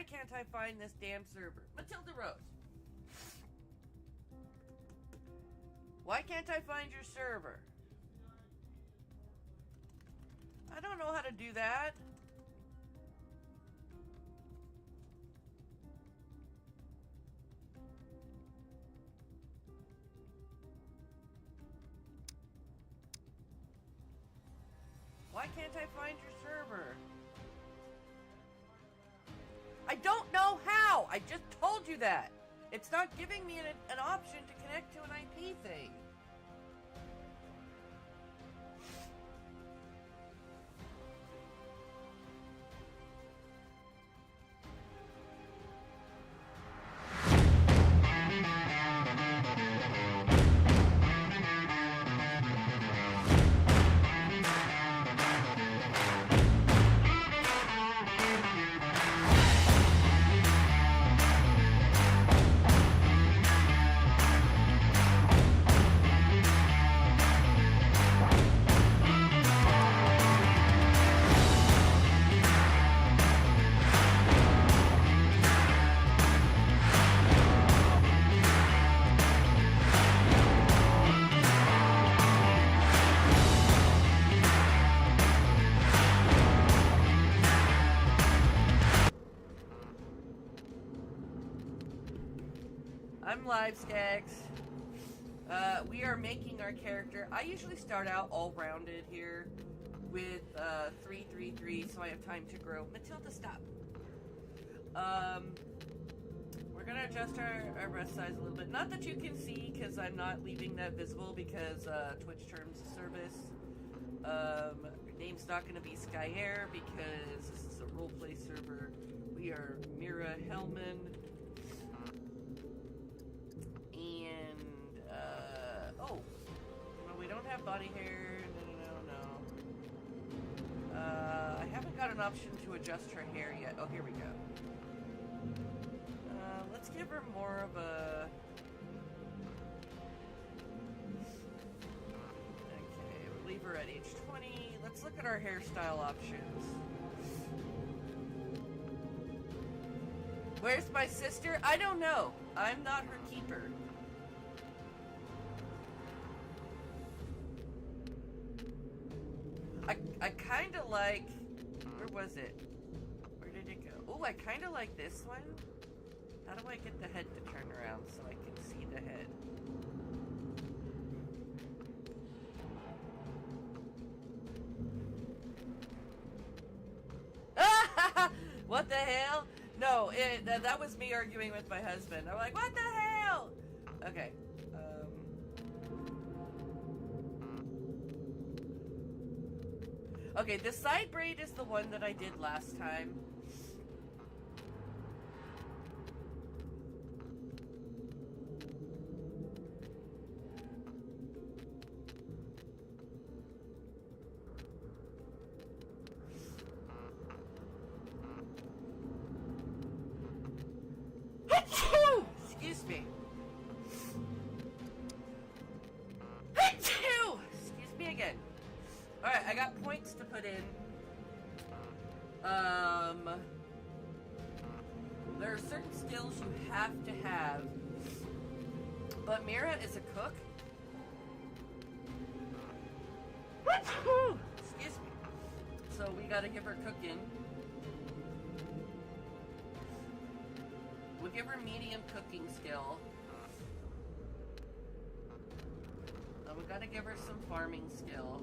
Why can't I find this damn server? Matilda Rose. Why can't I find your server? I don't know how to do that. Why can't I find your server? I don't know how! I just told you that! It's not giving me an option to connect to an IP thing. I'm Live Skags. We are making our character. I usually start out all rounded here with 333, so I have time to grow. Matilda, stop. We're gonna adjust our breast size a little bit. Not that you can see, because I'm not leaving that visible because Twitch terms of service. Name's not gonna be Sky Air because this is a roleplay server. We are Mira Hellman. And, oh, no, we don't have body hair, no. I haven't got an option to adjust her hair yet. Oh, here we go. Let's give her more of a... Okay, we'll leave her at age 20. Let's look at our hairstyle options. Where's my sister? I don't know. I'm not her keeper. I kind of like... Where was it? Where did it go? Oh, I kind of like this one. How do I get the head to turn around so I can see the head? What the hell? No, that was me arguing with my husband. I'm like, what the hell? Okay. Okay, the side braid is the one that I did last time. Excuse me. Excuse me again. Alright, I got points to put in. There are certain skills you have to have. But Mira is a cook. Excuse me. So we gotta give her cooking. We'll give her medium cooking skill. We gotta give her some farming skill.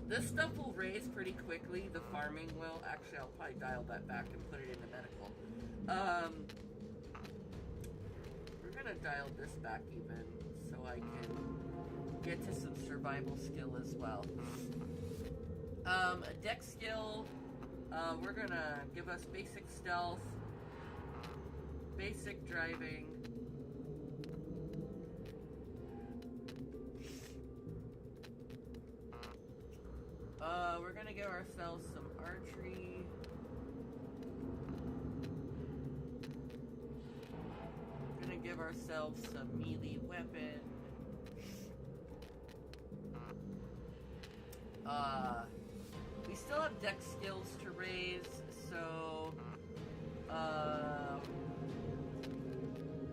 This stuff will raise pretty quickly. The farming will. Actually, I'll probably dial that back and put it into medical. We're gonna dial this back even so I can get to some survival skill as well. Dex skill. We're gonna give us basic stealth, basic driving. We're gonna give ourselves some archery. We're gonna give ourselves some melee weapon. We still have dex skills to raise, so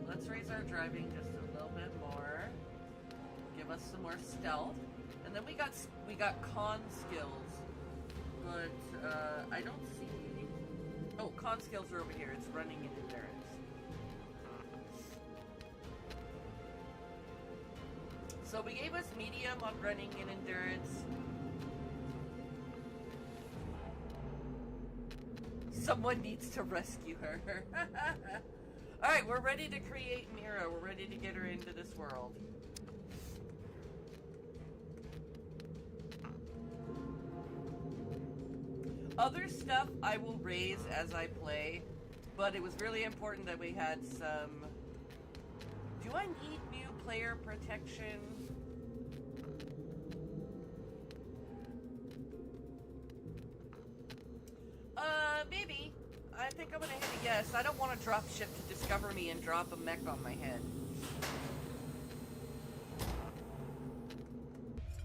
let's raise our driving just a little bit more. Give us some more stealth, and then we got con skills, but I don't see. Oh, con skills are over here. It's running and endurance. So we gave us medium on running and endurance. Someone needs to rescue her. Alright, we're ready to create Mira. We're ready to get her into this world. Other stuff I will raise as I play, but it was really important that we had some... Do I need new player protection? Maybe. I think I'm gonna hit a yes. I don't want to drop ship to discover me and drop a mech on my head.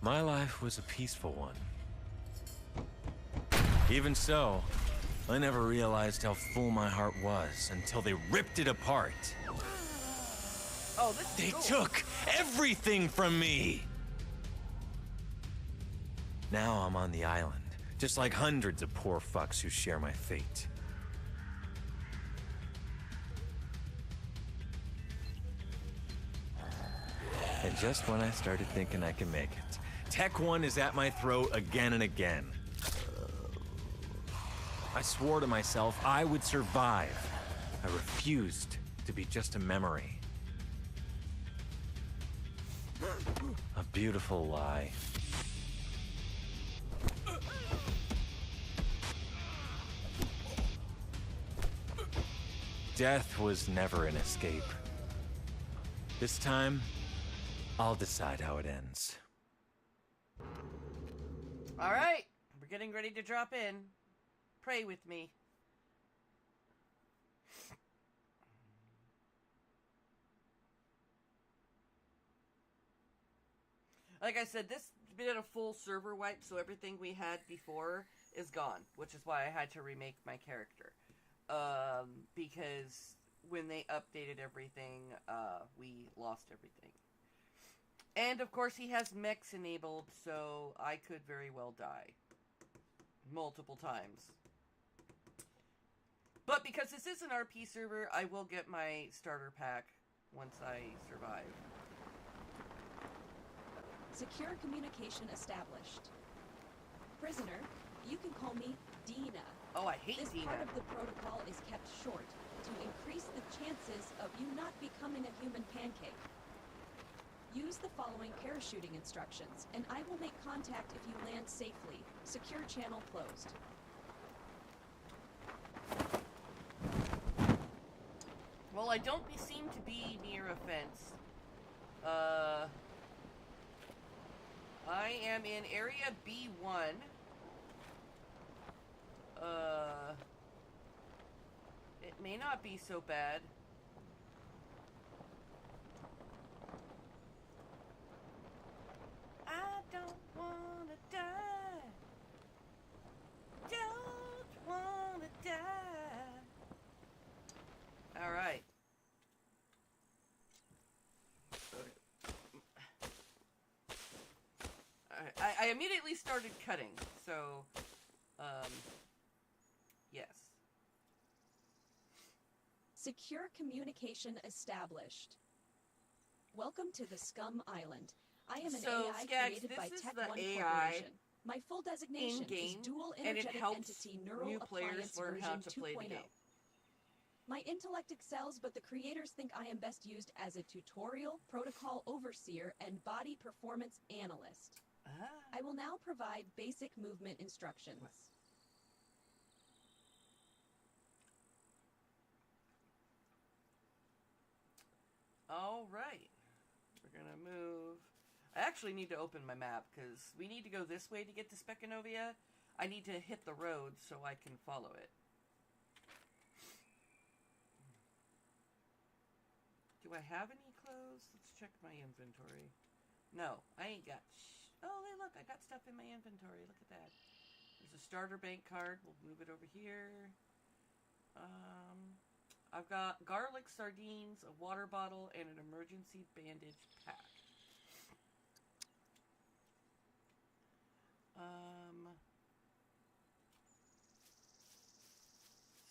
My life was a peaceful one. Even so, I never realized how full my heart was until they ripped it apart. Oh, this is They cool. took everything from me! Now I'm on the island, just like hundreds of poor fucks who share my fate. And just when I started thinking I can make it, Tech 1 is at my throat again and again. I swore to myself I would survive. I refused to be just a memory. A beautiful lie. Death was never an escape. This time, I'll decide how it ends. All right, we're getting ready to drop in. Pray with me. Like I said, this did a full server wipe, so everything we had before is gone, which is why I had to remake my character. Because when they updated everything, we lost everything. And, of course, he has mechs enabled, so I could very well die. Multiple times. But because this is an RP server, I will get my starter pack once I survive. Secure communication established. Prisoner, you can call me Dina. Oh, I hate This Dina. part of the protocol is kept short to increase the chances of you not becoming a human pancake. Use the following parachuting instructions, and I will make contact if you land safely. Secure channel closed. Well, I don't seem to be near a fence. I am in area B1. It may not be so bad. I don't wanna die. Don't wanna die. All right. I immediately started cutting, so, yes. Secure communication established. Welcome to the Scum Island. I am an So, AI Skax, created by this is Tech the 1 AI Corporation. My full designation is in-game, Dual and it Energetic helps Entity Neural new players Appliance learn how version to play the 2.0. game. My intellect excels, but the creators think I am best used as a tutorial, protocol overseer, and body performance analyst. I will now provide basic movement instructions. All right. We're going to move. I actually need to open my map because we need to go this way to get to Specanovia. I need to hit the road so I can follow it. Do I have any clothes? Let's check my inventory. No, I ain't got oh, hey, look, I got stuff in my inventory. Look at that. There's a starter bank card. We'll move it over here. I've got garlic sardines, a water bottle, and an emergency bandage pack.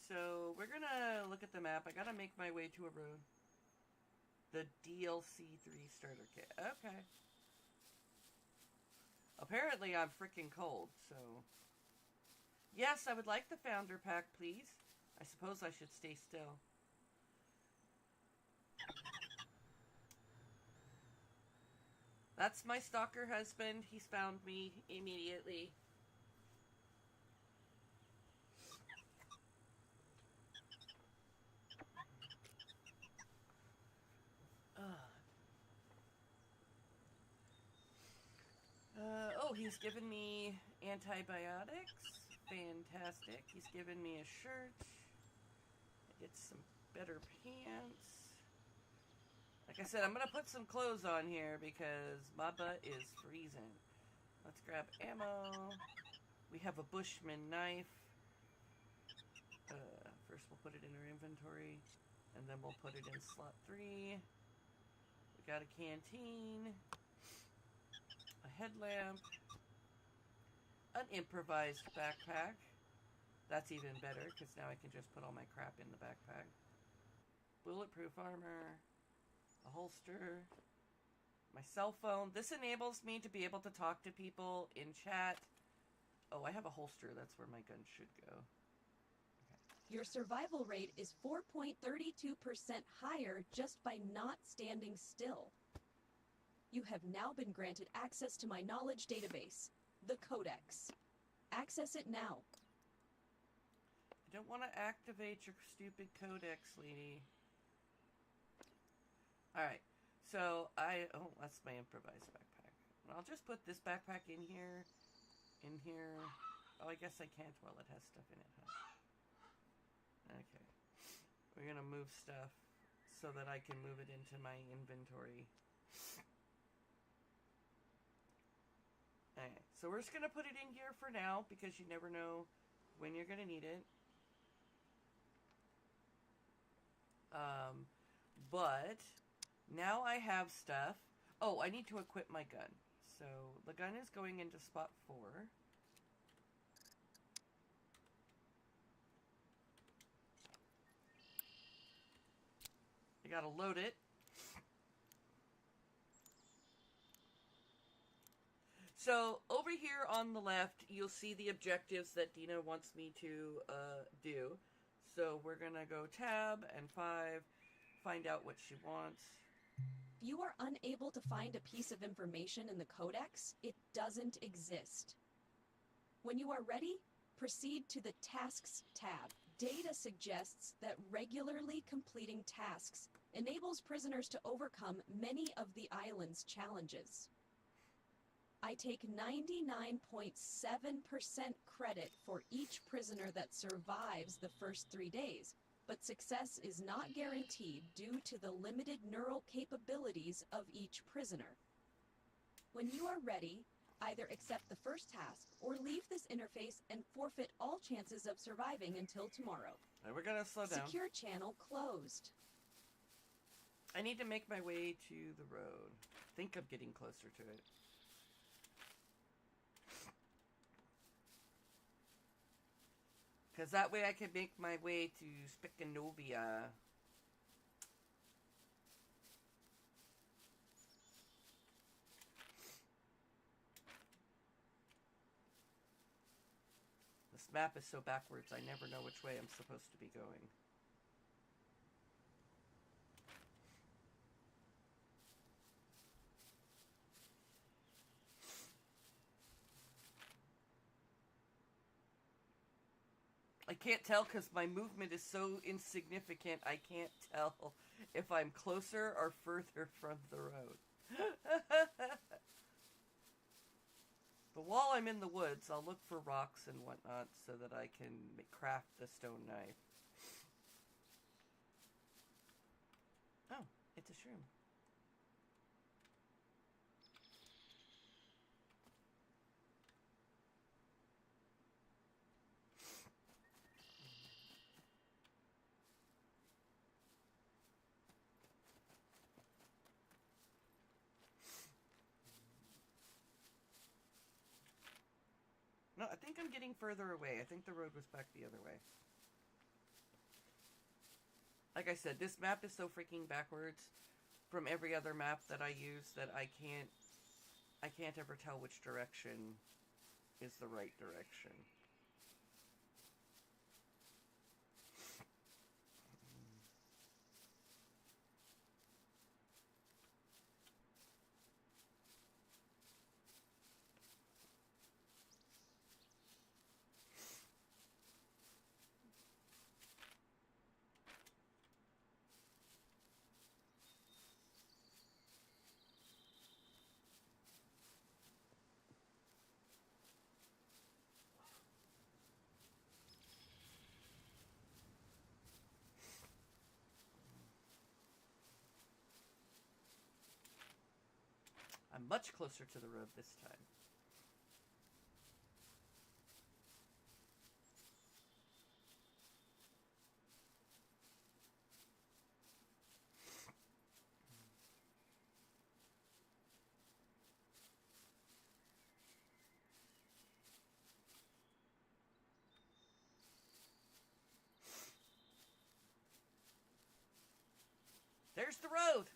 So we're gonna look at the map. I gotta make my way to a road. The DLC3 starter kit. Okay. Apparently I'm freaking cold, so... Yes, I would like the founder pack, please. I suppose I should stay still. That's my stalker husband. He's found me immediately. Oh, he's given me antibiotics. Fantastic. He's given me a shirt. I get some better pants. Like I said, I'm going to put some clothes on here because my butt is freezing. Let's grab ammo. We have a Bushman knife. First we'll put it in our inventory. And then we'll put it in slot 3. We got a canteen. A headlamp. An improvised backpack. That's even better because now I can just put all my crap in the backpack. Bulletproof armor. A holster. My cell phone. This enables me to be able to talk to people in chat. Oh, I have a holster. That's where my gun should go. Okay. Your survival rate is 4.32% higher just by not standing still. You have now been granted access to my knowledge database, the Codex. Access it now. I don't want to activate your stupid Codex, lady. Alright, so oh, that's my improvised backpack. I'll just put this backpack in here. Oh, I guess I can't while it has stuff in it, huh? Okay. We're gonna move stuff so that I can move it into my inventory. Alright, so we're just gonna put it in here for now because you never know when you're gonna need it. But now I have stuff. Oh, I need to equip my gun. So the gun is going into spot 4. I gotta load it. So over here on the left, you'll see the objectives that Dina wants me to do. So we're gonna go tab and 5, find out what she wants. If you are unable to find a piece of information in the Codex, it doesn't exist. When you are ready, proceed to the Tasks tab. Data suggests that regularly completing tasks enables prisoners to overcome many of the island's challenges. I take 99.7% credit for each prisoner that survives the first 3 days, but success is not guaranteed due to the limited neural capabilities of each prisoner. When you are ready, either accept the first task or leave this interface and forfeit all chances of surviving until tomorrow. And we're gonna slow down. Secure channel closed. I need to make my way to the road. I think I'm getting closer to it. Because that way I can make my way to Spicanovia. This map is so backwards, I never know which way I'm supposed to be going. I can't tell because my movement is so insignificant, I can't tell if I'm closer or further from the road. But while I'm in the woods, I'll look for rocks and whatnot so that I can craft the stone knife. Oh, it's a shroom. I think I'm getting further away. I think the road was back the other way. Like I said, this map is so freaking backwards from every other map that I use that I can't ever tell which direction is the right direction. I'm much closer to the road this time. There's the road!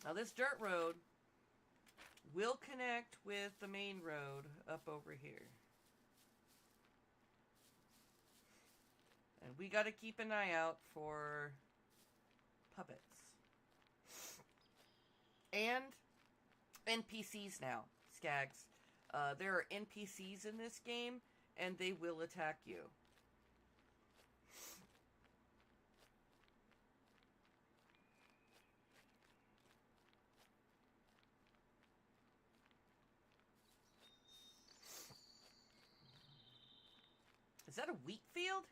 Now this dirt road will connect with the main road up over here. And we gotta keep an eye out for puppets. And NPCs now, Skags. There are NPCs in this game, and they will attack you. Is that a wheat field?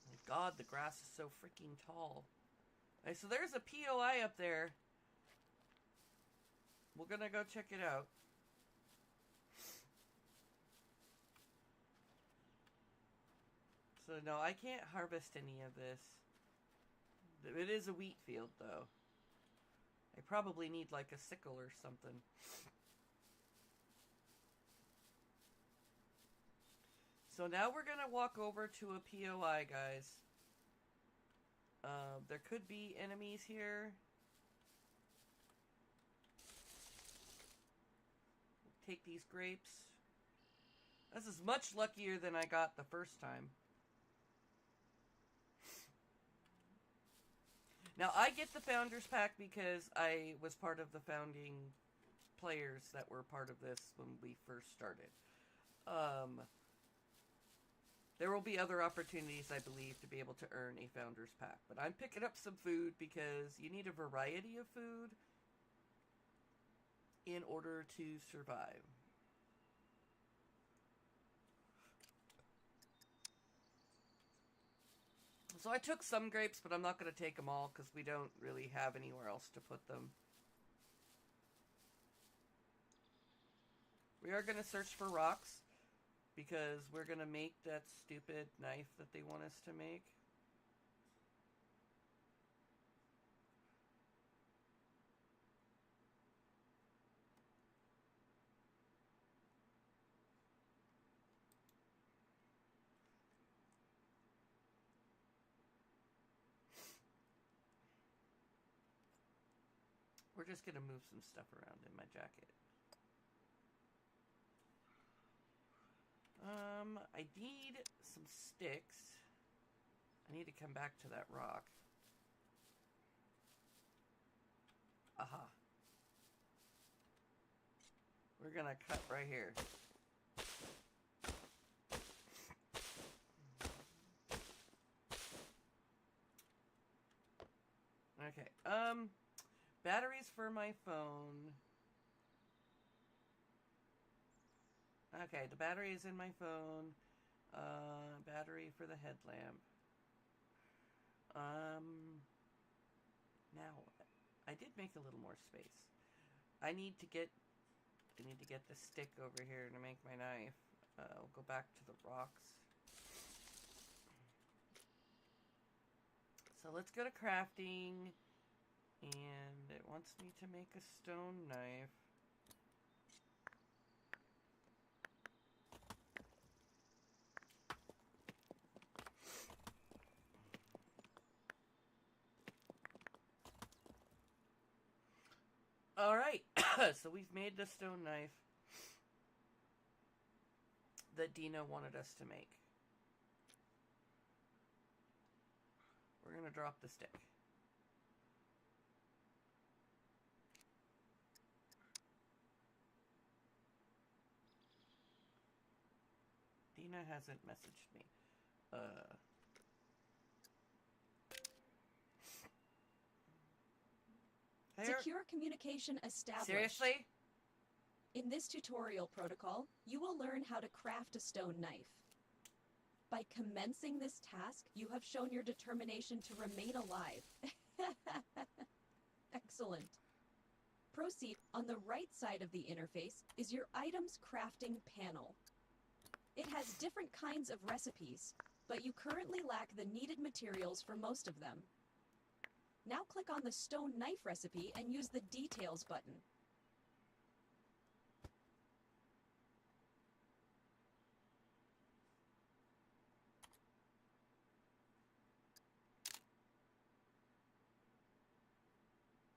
My God, the grass is so freaking tall. Okay, so there's a POI up there. We're gonna go check it out. So no, I can't harvest any of this. It is a wheat field, though. I probably need, like, a sickle or something. So now we're gonna walk over to a POI, guys. There could be enemies here. Take these grapes. This is much luckier than I got the first time. Now, I get the Founders Pack because I was part of the founding players that were part of this when we first started. There will be other opportunities, I believe, to be able to earn a Founders Pack. But I'm picking up some food because you need a variety of food in order to survive. So I took some grapes, but I'm not going to take them all because we don't really have anywhere else to put them. We are going to search for rocks because we're going to make that stupid knife that they want us to make. We're just going to move some stuff around in my jacket. I need some sticks. I need to come back to that rock. Aha. We're going to cut right here. Okay, batteries for my phone. Okay, the battery is in my phone. Battery for the headlamp. Now, I did make a little more space. I need to get I need to get the stick over here to make my knife. I'll go back to the rocks. So let's go to crafting. And it wants me to make a stone knife. Alright, so we've made the stone knife that Dina wanted us to make. We're going to drop the stick. Dina hasn't messaged me. Secure communication established. Seriously? In this tutorial protocol, you will learn how to craft a stone knife. By commencing this task, you have shown your determination to remain alive. Excellent. Proceed. On the right side of the interface is your items crafting panel. It has different kinds of recipes, but you currently lack the needed materials for most of them. Now click on the stone knife recipe and use the Details button.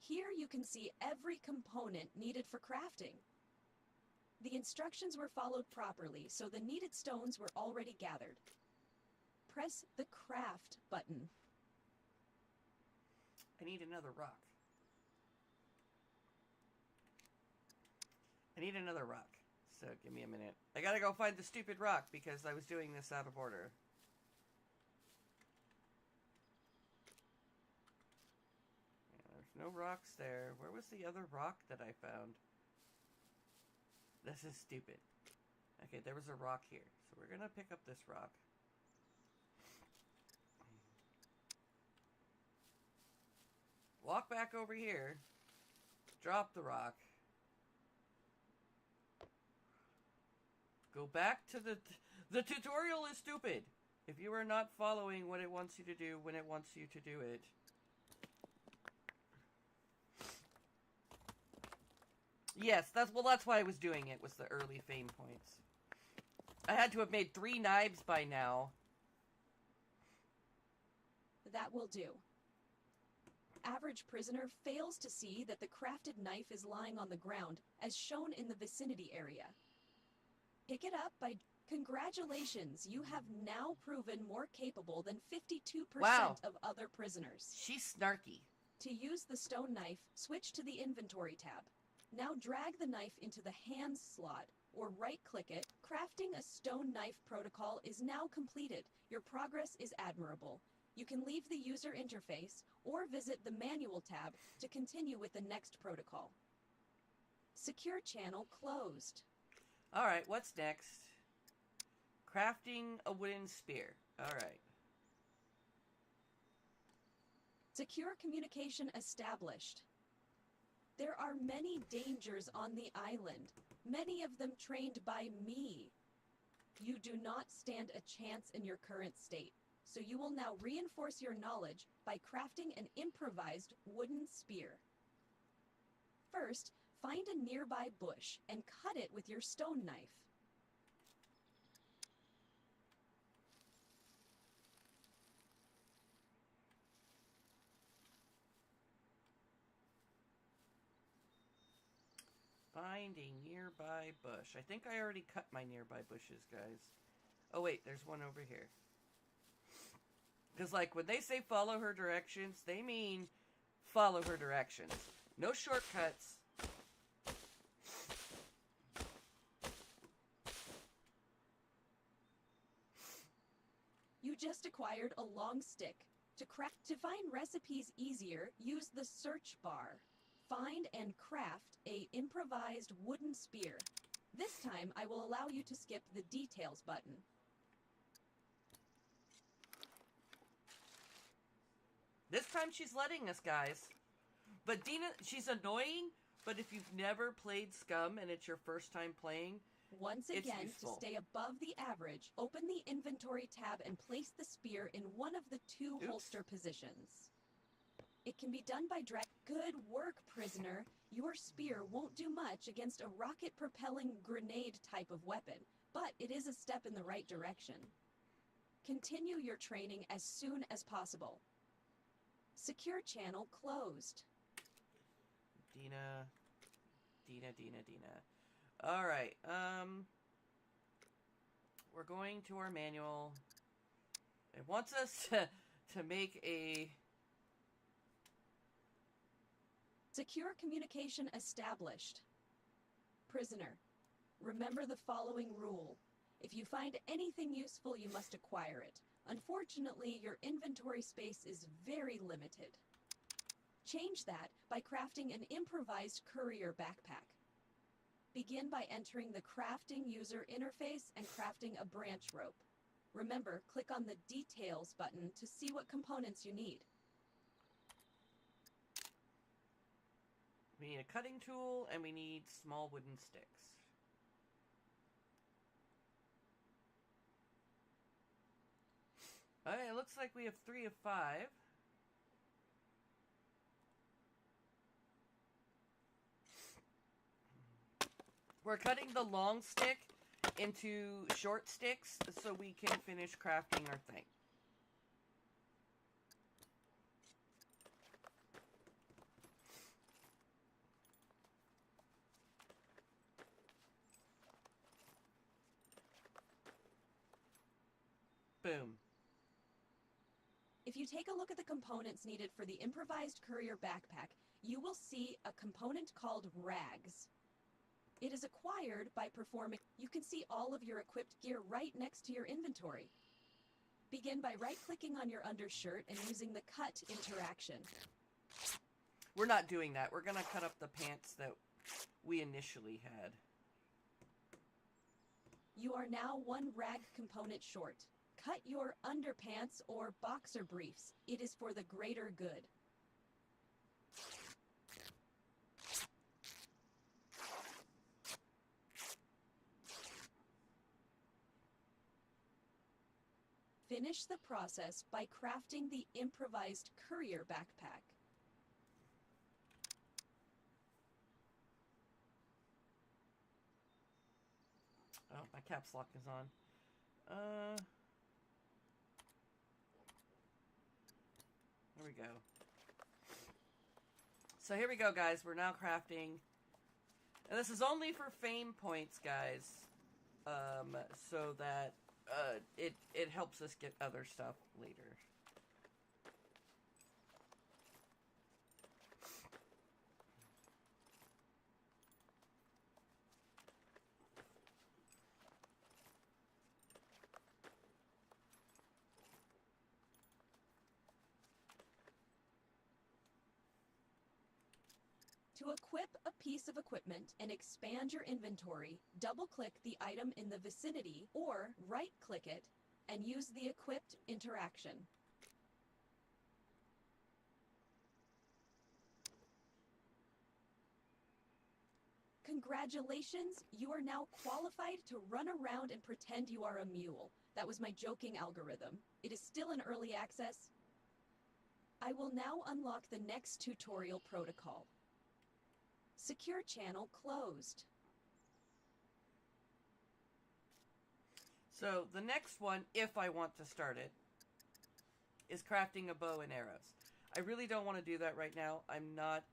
Here you can see every component needed for crafting. The instructions were followed properly, so the needed stones were already gathered. Press the Craft button. I need another rock. I need another rock. So give me a minute. I gotta go find the stupid rock because I was doing this out of order. Yeah, there's no rocks there. Where was the other rock that I found? This is stupid. Okay, there was a rock here. So we're gonna pick up this rock. Walk back over here. Drop the rock. Go back to the tutorial is stupid. If you are not following what it wants you to do when it wants you to do it. Yes, that's why I was doing it, was the early fame points. I had to have made 3 knives by now. That will do. Average prisoner fails to see that the crafted knife is lying on the ground, as shown in the vicinity area. Pick it up by... Congratulations, you have now proven more capable than 52% of other prisoners. She's snarky. To use the stone knife, switch to the Inventory tab. Now drag the knife into the Hands slot, or right-click it. Crafting a stone knife protocol is now completed. Your progress is admirable. You can leave the user interface, or visit the Manual tab to continue with the next protocol. Secure channel closed. Alright, what's next? Crafting a wooden spear. Alright. Secure communication established. There are many dangers on the island, many of them trained by me. You do not stand a chance in your current state, so you will now reinforce your knowledge by crafting an improvised wooden spear. First, find a nearby bush and cut it with your stone knife. Find a nearby bush. I think I already cut my nearby bushes, guys. Oh wait, there's one over here. Because, like, when they say follow her directions, they mean follow her directions. No shortcuts. You just acquired a long stick. To find recipes easier, use the search bar. Find and craft a improvised wooden spear. This time, I will allow you to skip the Details button. This time she's letting us, guys. But Dina, she's annoying, But if you've never played Scum and it's your first time playing, Once it's again, useful. to stay above the average, open the inventory tab and place the spear in one of the two holster positions. It can be done by drag. Good work, prisoner. Your spear won't do much against a rocket-propelling grenade type of weapon, but it is a step in the right direction. Continue your training as soon as possible. Secure channel closed. Dina. Alright, we're going to our manual. It wants us to make a... Secure communication established. Prisoner, remember the following rule. If you find anything useful, you must acquire it. Unfortunately, your inventory space is very limited. Change that by crafting an improvised courier backpack. Begin by entering the crafting user interface and crafting a branch rope. Remember, click on the Details button to see what components you need. We need a cutting tool, and we need small wooden sticks. Alright, it looks like we have 3 of 5. We're cutting the long stick into short sticks so we can finish crafting our thing. Boom. If you take a look at the components needed for the improvised courier backpack, you will see a component called rags. It is acquired by performing. You can see all of your equipped gear right next to your inventory. Begin by right-clicking on your undershirt and using the cut interaction. We're not doing that. We're gonna cut up the pants that we initially had. You are now one rag component short. Cut your underpants or boxer briefs. It is for the greater good. Finish the process by crafting the improvised courier backpack. Oh, my caps lock is on. There we go. So here we go, guys. We're now crafting. And this is only for fame points, guys. So that it helps us get other stuff later. To equip a piece of equipment and expand your inventory, double-click the item in the vicinity or right-click it and use the equipped interaction. Congratulations, you are now qualified to run around and pretend you are a mule. That was my joking algorithm. It is still in early access. I will now unlock the next tutorial protocol. Secure channel closed. So the next one, if I want to start it, is crafting a bow and arrows. I really don't want to do that right now. I'm not...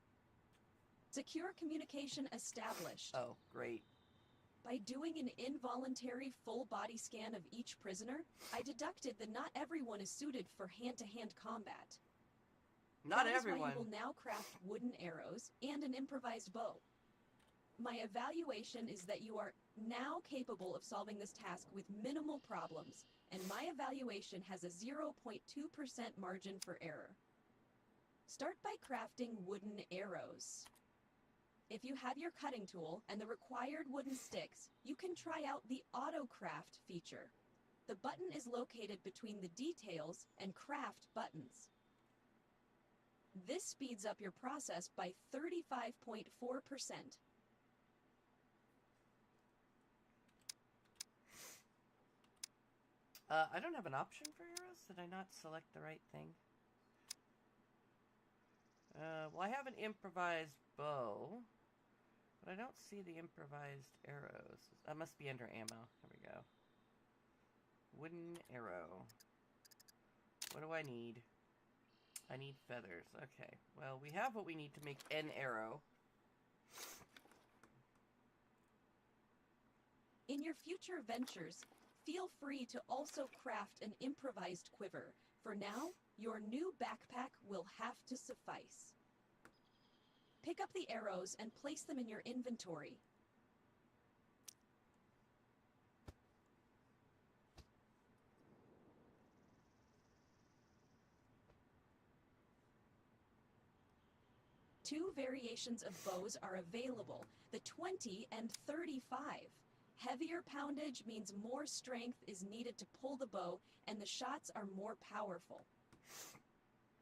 Secure communication established. Oh, great. By doing an involuntary full body scan of each prisoner, I deducted that not everyone is suited for hand-to-hand combat. Not That is why everyone. you will now craft wooden arrows and an improvised bow. My evaluation is that you are now capable of solving this task with minimal problems, and my evaluation has a 0.2% margin for error. Start by crafting wooden arrows. If you have your cutting tool and the required wooden sticks, you can try out the Auto Craft feature. The button is located between the Details and Craft buttons. This speeds up your process by 35.4%. I don't have an option for arrows. Did I not select the right thing? Well, I have an improvised bow, but I don't see the improvised arrows. That must be under ammo. There we go. Wooden arrow. What do I need? I need feathers. Okay. Well, we have what we need to make an arrow. In your future ventures, feel free to also craft an improvised quiver. For now, your new backpack will have to suffice. Pick up the arrows and place them in your inventory. Two variations of bows are available, the 20 and 35. Heavier poundage means more strength is needed to pull the bow, and the shots are more powerful.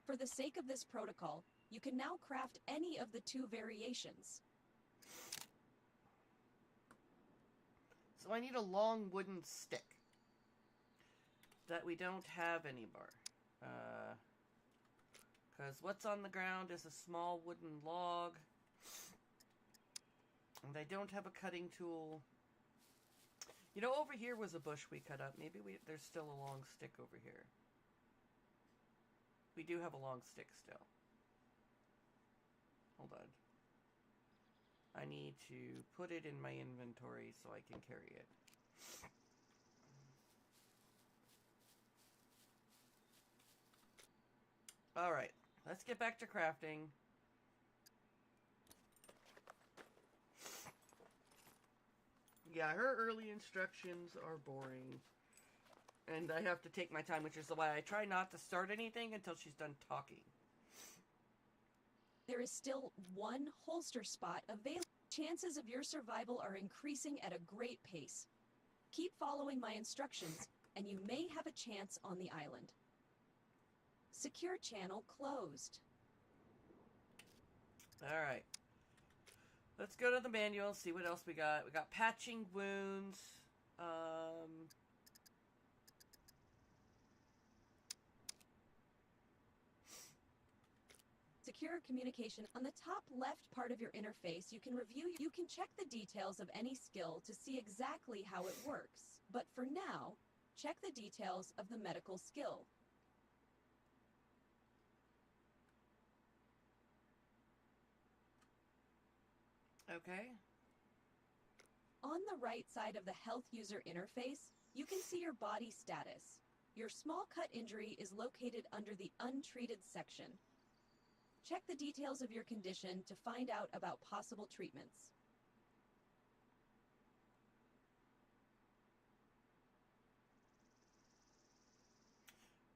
For the sake of this protocol, you can now craft any of the two variations. So I need a long wooden stick that we don't have anymore. Because what's on the ground is a small wooden log. And I don't have a cutting tool. You know, over here was a bush we cut up. Maybe there's still a long stick over here. We do have a long stick still. Hold on. I need to put it in my inventory so I can carry it. Alright, let's get back to crafting. Yeah, her early instructions are boring. And I have to take my time, which is why I try not to start anything until she's done talking. There is still one holster spot available. Chances of your survival are increasing at a great pace. Keep following my instructions, and you may have a chance on the island. Secure channel closed. Alright. Let's go to the manual, see what else we got. We got patching wounds. Secure communication. On the top left part of your interface, you can check the details of any skill to see exactly how it works. But for now, check the details of the medical skill. Okay. On the right side of the health user interface, you can see your body status. Your small cut injury is located under the untreated section. Check the details of your condition to find out about possible treatments.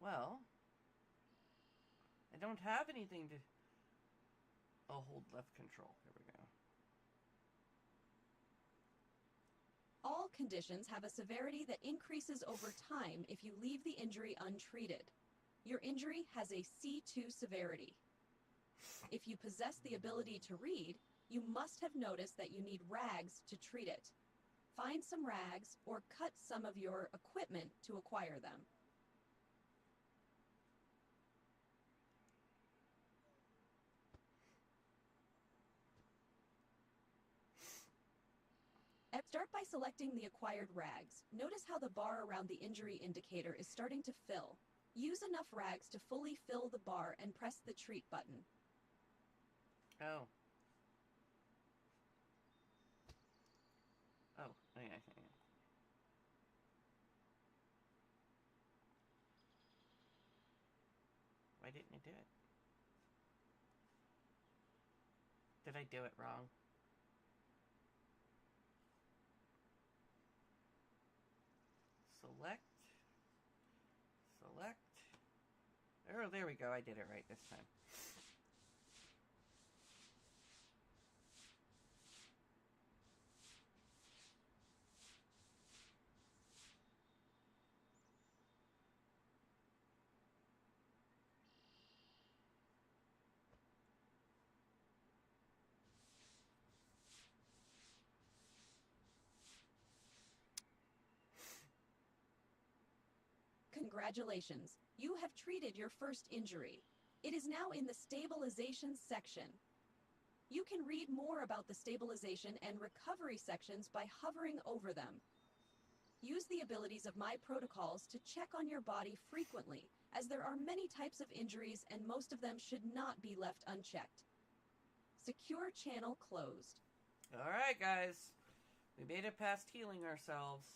Well, I don't have anything to... Oh, hold left control. Here we go. All conditions have a severity that increases over time if you leave the injury untreated. Your injury has a C2 severity. If you possess the ability to read, you must have noticed that you need rags to treat it. Find some rags or cut some of your equipment to acquire them. Start by selecting the acquired rags. Notice how the bar around the injury indicator is starting to fill. Use enough rags to fully fill the bar and press the treat button. Oh. Oh, yeah. Why didn't I do it? Did I do it wrong? Select. Oh, there we go. I did it right this time. Congratulations. You have treated your first injury. It is now in the stabilization section. You can read more about the stabilization and recovery sections by hovering over them. Use the abilities of my protocols to check on your body frequently, as there are many types of injuries and most of them should not be left unchecked. Secure channel closed. Alright, guys. We made it past healing ourselves.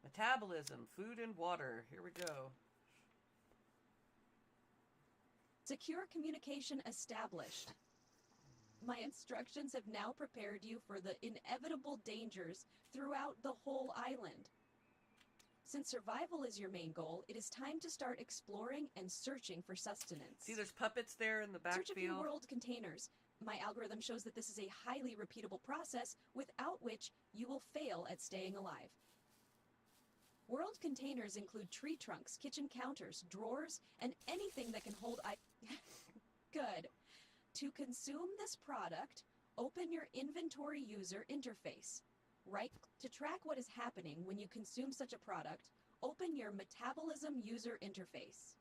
Metabolism, food, and water. Here we go. Secure communication established. My instructions have now prepared you for the inevitable dangers throughout the whole island. Since survival is your main goal, it is time to start exploring and searching for sustenance. See, there's puppets there in the backfield. Search a few world containers. My algorithm shows that this is a highly repeatable process without which you will fail at staying alive. World containers include tree trunks, kitchen counters, drawers, and anything that can hold Good. To consume this product, open your inventory user interface. Right to track what is happening when you consume such a product, open your metabolism user interface.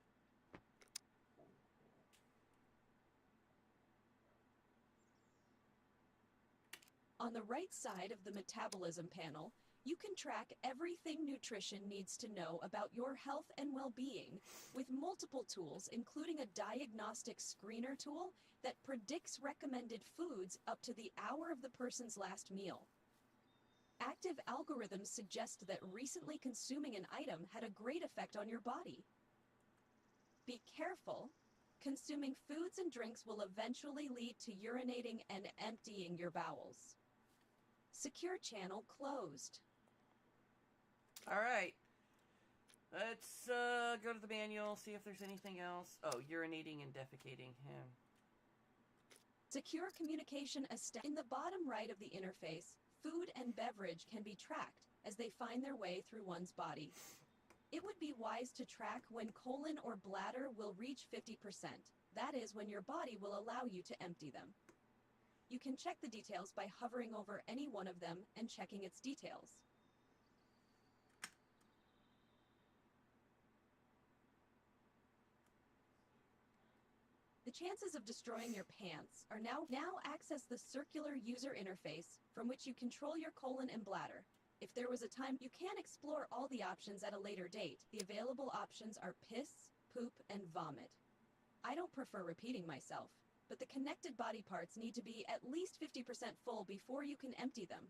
On the right side of the metabolism panel, you can track everything nutrition needs to know about your health and well-being with multiple tools, including a diagnostic screener tool that predicts recommended foods up to the hour of the person's last meal. Active algorithms suggest that recently consuming an item had a great effect on your body. Be careful. Consuming foods and drinks will eventually lead to urinating and emptying your bowels. Secure channel closed. Alright. Let's go to the manual, see if there's anything else. Oh, urinating and defecating. Yeah. Secure communication in the bottom right of the interface, food and beverage can be tracked as they find their way through one's body. It would be wise to track when colon or bladder will reach 50%. That is when your body will allow you to empty them. You can check the details by hovering over any one of them and checking its details. The chances of destroying your pants are now access the circular user interface from which you control your colon and bladder. If there was a time, you can explore all the options at a later date. The available options are piss, poop, and vomit. I don't prefer repeating myself, but the connected body parts need to be at least 50% full before you can empty them.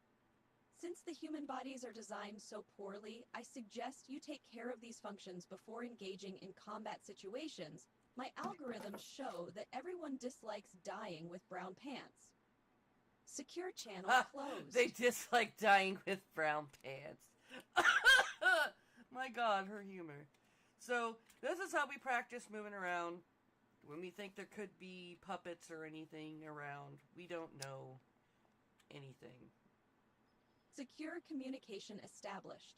Since the human bodies are designed so poorly, I suggest you take care of these functions before engaging in combat situations. My algorithms show that everyone dislikes dying with brown pants. Secure channel closed. They dislike dying with brown pants. My God, her humor. So, this is how we practice moving around. When we think there could be puppets or anything around, we don't know anything. Secure communication established.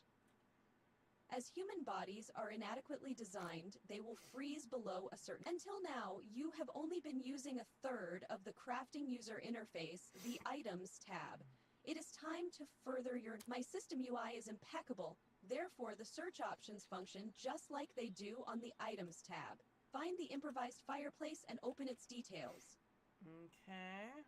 As human bodies are inadequately designed, they will freeze below a certain... Until now, you have only been using a third of the crafting user interface, the Items tab. It is time to further your... My system UI is impeccable, therefore the search options function just like they do on the Items tab. Find the improvised fireplace and open its details. Okay.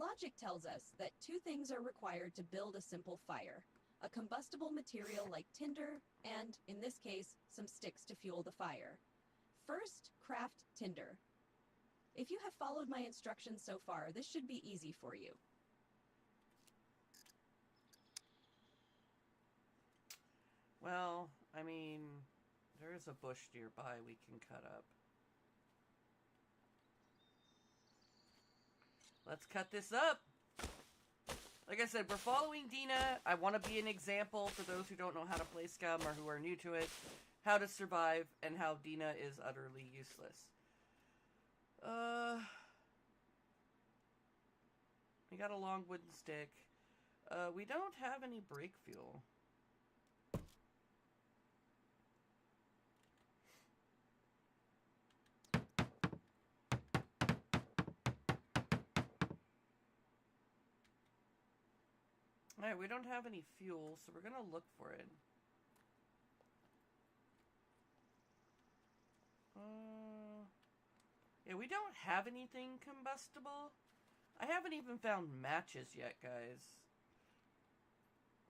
Logic tells us that two things are required to build a simple fire: a combustible material like tinder, and, in this case, some sticks to fuel the fire. First, craft tinder. If you have followed my instructions so far, this should be easy for you. Well, I mean, there is a bush nearby we can cut up. Let's cut this up. Like I said, we're following Dina. I want to be an example for those who don't know how to play Scum or who are new to it, how to survive, and how Dina is utterly useless. We got a long wooden stick. We don't have any brake fuel. Alright, we don't have any fuel, so we're gonna look for it. Yeah, we don't have anything combustible. I haven't even found matches yet, guys.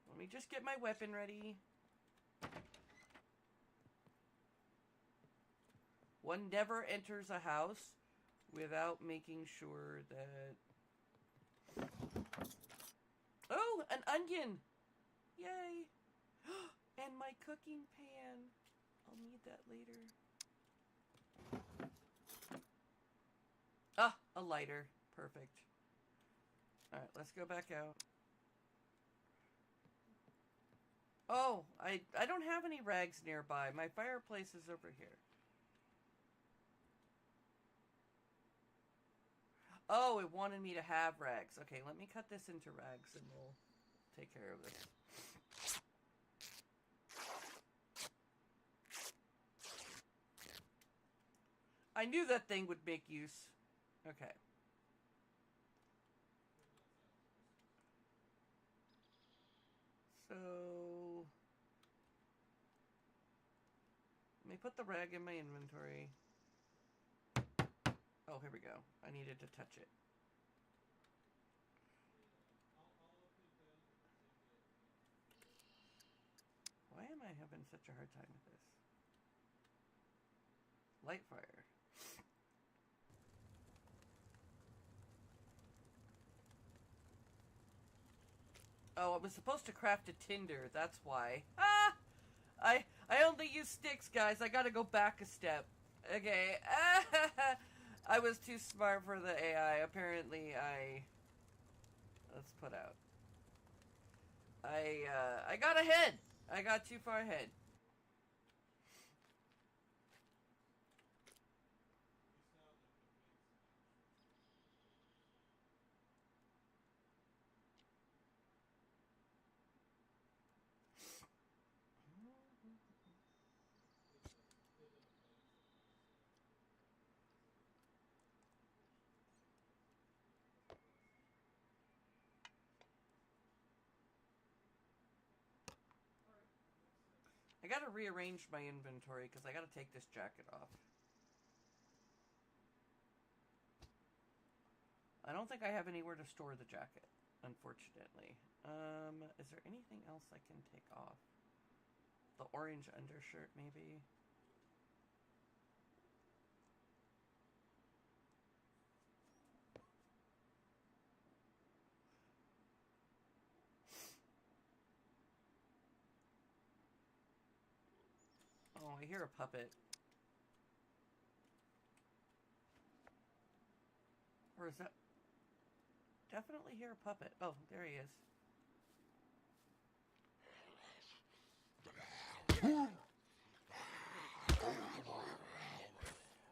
Let me just get my weapon ready. One never enters a house without making sure that... Oh, an onion! Yay! And my cooking pan. I'll need that later. Ah, a lighter. Perfect. Alright, let's go back out. Oh, I don't have any rags nearby. My fireplace is over here. Oh, it wanted me to have rags. Okay, let me cut this into rags and we'll take care of this. I knew that thing would make use. Okay. So... let me put the rag in my inventory. Oh, here we go. I needed to touch it. Why am I having such a hard time with this? Light fire. Oh, I was supposed to craft a tinder. That's why. Ah! I only use sticks, guys. I gotta go back a step. Okay. I was too smart for the AI. Apparently, let's put out. I got ahead. I got too far ahead. I gotta rearrange my inventory because I gotta take this jacket off. I don't think I have anywhere to store the jacket, unfortunately. Is there anything else I can take off? The orange undershirt, maybe? Oh, I hear a puppet. Or is that... definitely hear a puppet. Oh, there he is.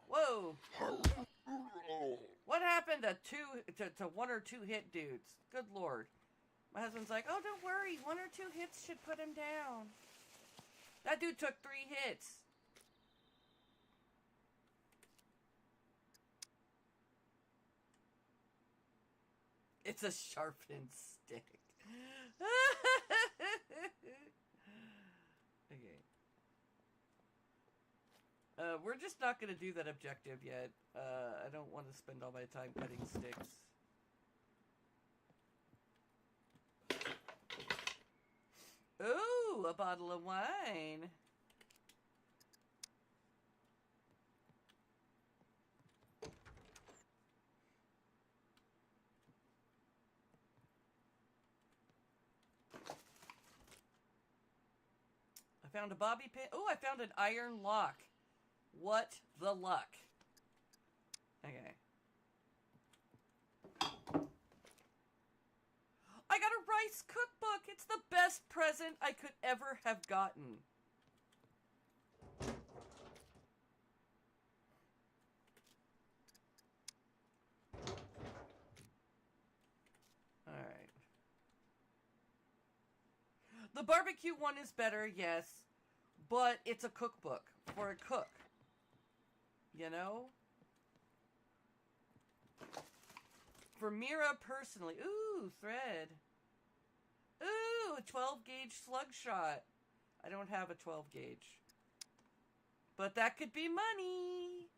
Whoa! What happened to one or two hit dudes? Good lord. My husband's like, oh, don't worry. One or two hits should put him down. That dude took 3 hits. It's a sharpened stick. Okay. We're just not going to do that objective yet. I don't want to spend all my time cutting sticks. Ooh, a bottle of wine. I found a bobby pin. Oh, I found an iron lock. What the luck? Okay. I got a rice cookbook. It's the best present I could ever have gotten. Alright. The barbecue one is better, yes. But it's a cookbook for a cook. You know? For Mira personally. Ooh, thread. Ooh, 12 gauge slug shot. I don't have a 12 gauge. But that could be money.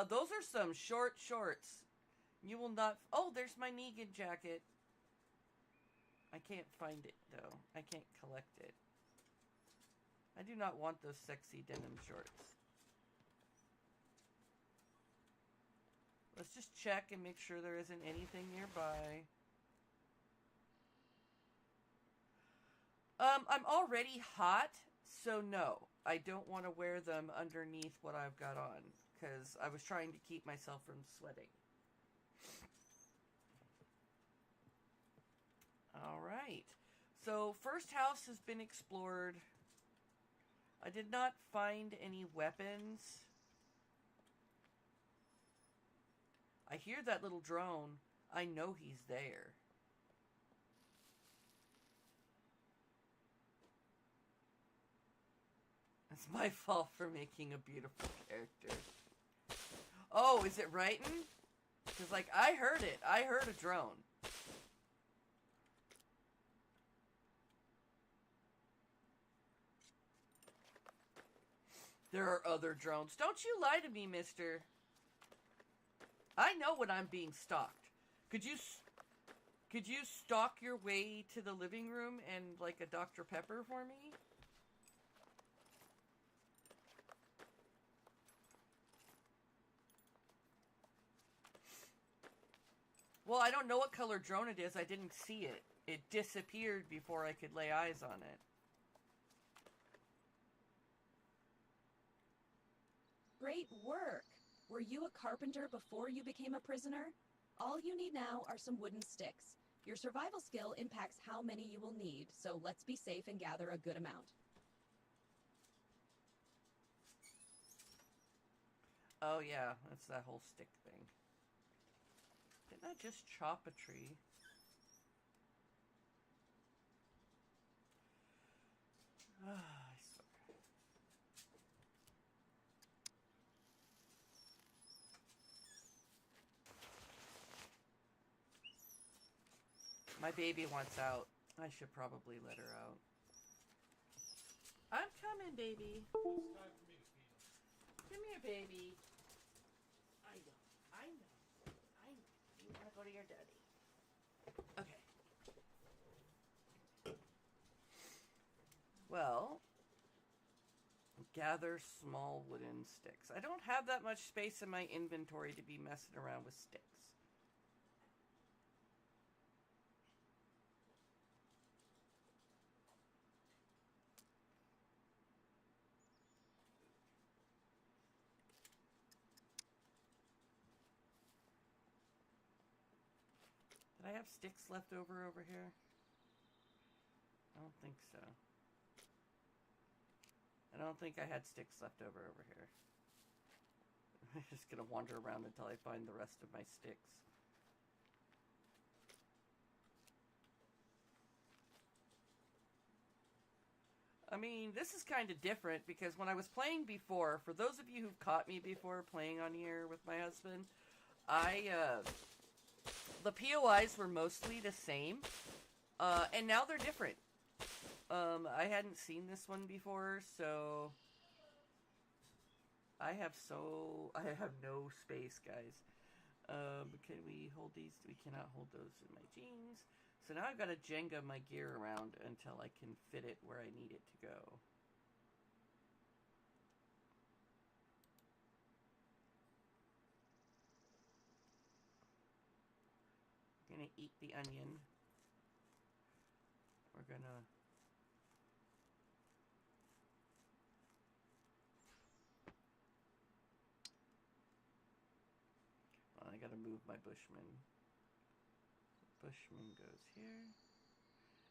Those are some short shorts. You will not... Oh, there's my Negan jacket. I can't find it, though. I can't collect it. I do not want those sexy denim shorts. Let's just check and make sure there isn't anything nearby. I'm already hot, so no. I don't want to wear them underneath what I've got on, because I was trying to keep myself from sweating. Alright. So, first house has been explored. I did not find any weapons. I hear that little drone. I know he's there. It's my fault for making a beautiful character. Oh, is it Raiden? Because, like, I heard it. I heard a drone. There are other drones. Don't you lie to me, mister. I know when I'm being stalked. Could you stalk your way to the living room and, like, a Dr. Pepper for me? Well, I don't know what color drone it is. I didn't see it. It disappeared before I could lay eyes on it. Great work! Were you a carpenter before you became a prisoner? All you need now are some wooden sticks. Your survival skill impacts how many you will need, so let's be safe and gather a good amount. Oh yeah, that's that whole stick thing. Didn't I just chop a tree? I swear. My baby wants out. I should probably let her out. I'm coming, baby. It's time for me to feed him. Come here, baby. I know. You want to go to your daddy. Okay. Well, gather small wooden sticks. I don't have that much space in my inventory to be messing around with sticks. Did I have sticks left over here? I don't think so. I don't think I had sticks left over here. I'm just gonna wander around until I find the rest of my sticks. I mean, this is kind of different because when I was playing before, for those of you who've caught me before playing on here with my husband, the POIs were mostly the same, and now they're different. I hadn't seen this one before, so I have no space, guys. Can we hold these? We cannot hold those in my jeans. So now I've got to Jenga my gear around until I can fit it where I need it to go. I'm gonna eat the onion. We're gonna... Well, I gotta move my Bushman. Bushman goes here.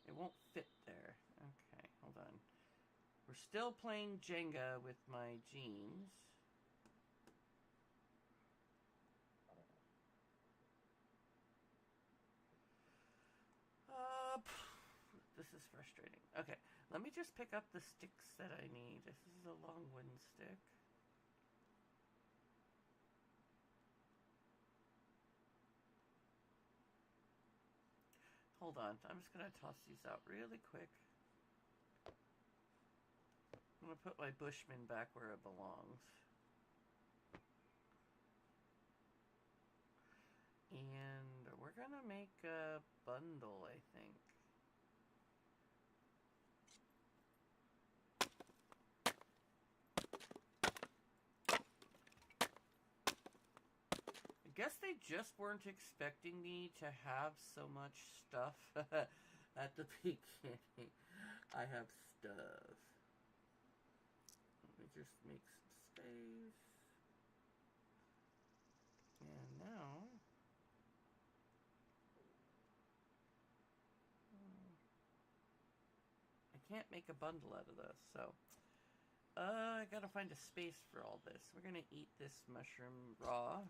It won't fit there. Okay, hold on. We're still playing Jenga with my jeans. This is frustrating. Okay, let me just pick up the sticks that I need. This is a long wooden stick. Hold on. I'm just going to toss these out really quick. I'm going to put my Bushman back where it belongs. And we're going to make a bundle, I think. I guess they just weren't expecting me to have so much stuff at the beginning. I have stuff. Let me just make some space. And now... I can't make a bundle out of this, so... I gotta find a space for all this. We're gonna eat this mushroom raw.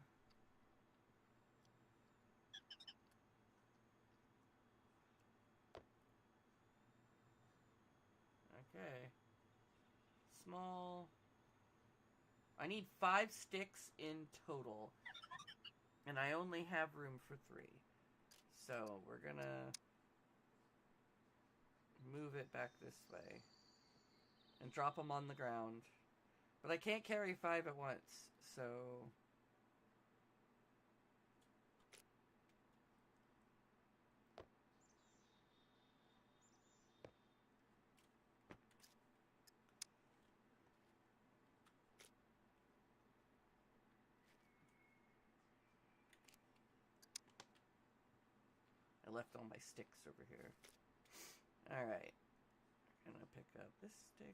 Okay. Small. I need 5 sticks in total. And I only have room for 3. So we're gonna move it back this way. And drop them on the ground. But I can't carry 5 at once, so... I left all my sticks over here. Alright. I'm gonna pick up this stick.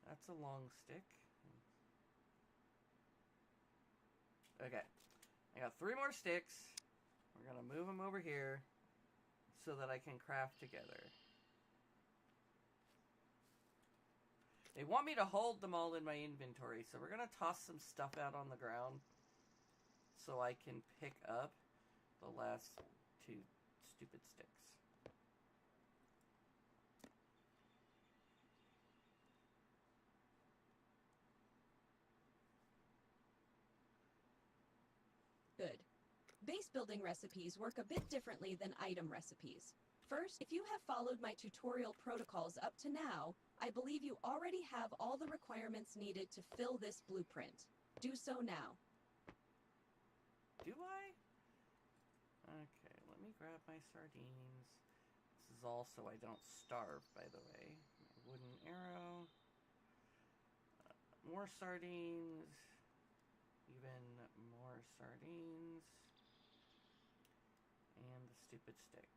That's a long stick. Okay. I got 3 more sticks. We're gonna move them over here so that I can craft together. They want me to hold them all in my inventory, so we're gonna toss some stuff out on the ground so I can pick up the last 2 stupid sticks. Good. Base building recipes work a bit differently than item recipes. First, if you have followed my tutorial protocols up to now, I believe you already have all the requirements needed to fill this blueprint. Do so now. Do I? Okay, let me grab my sardines. This is all so I don't starve, by the way. My wooden arrow. More sardines. Even more sardines. And the stupid sticks.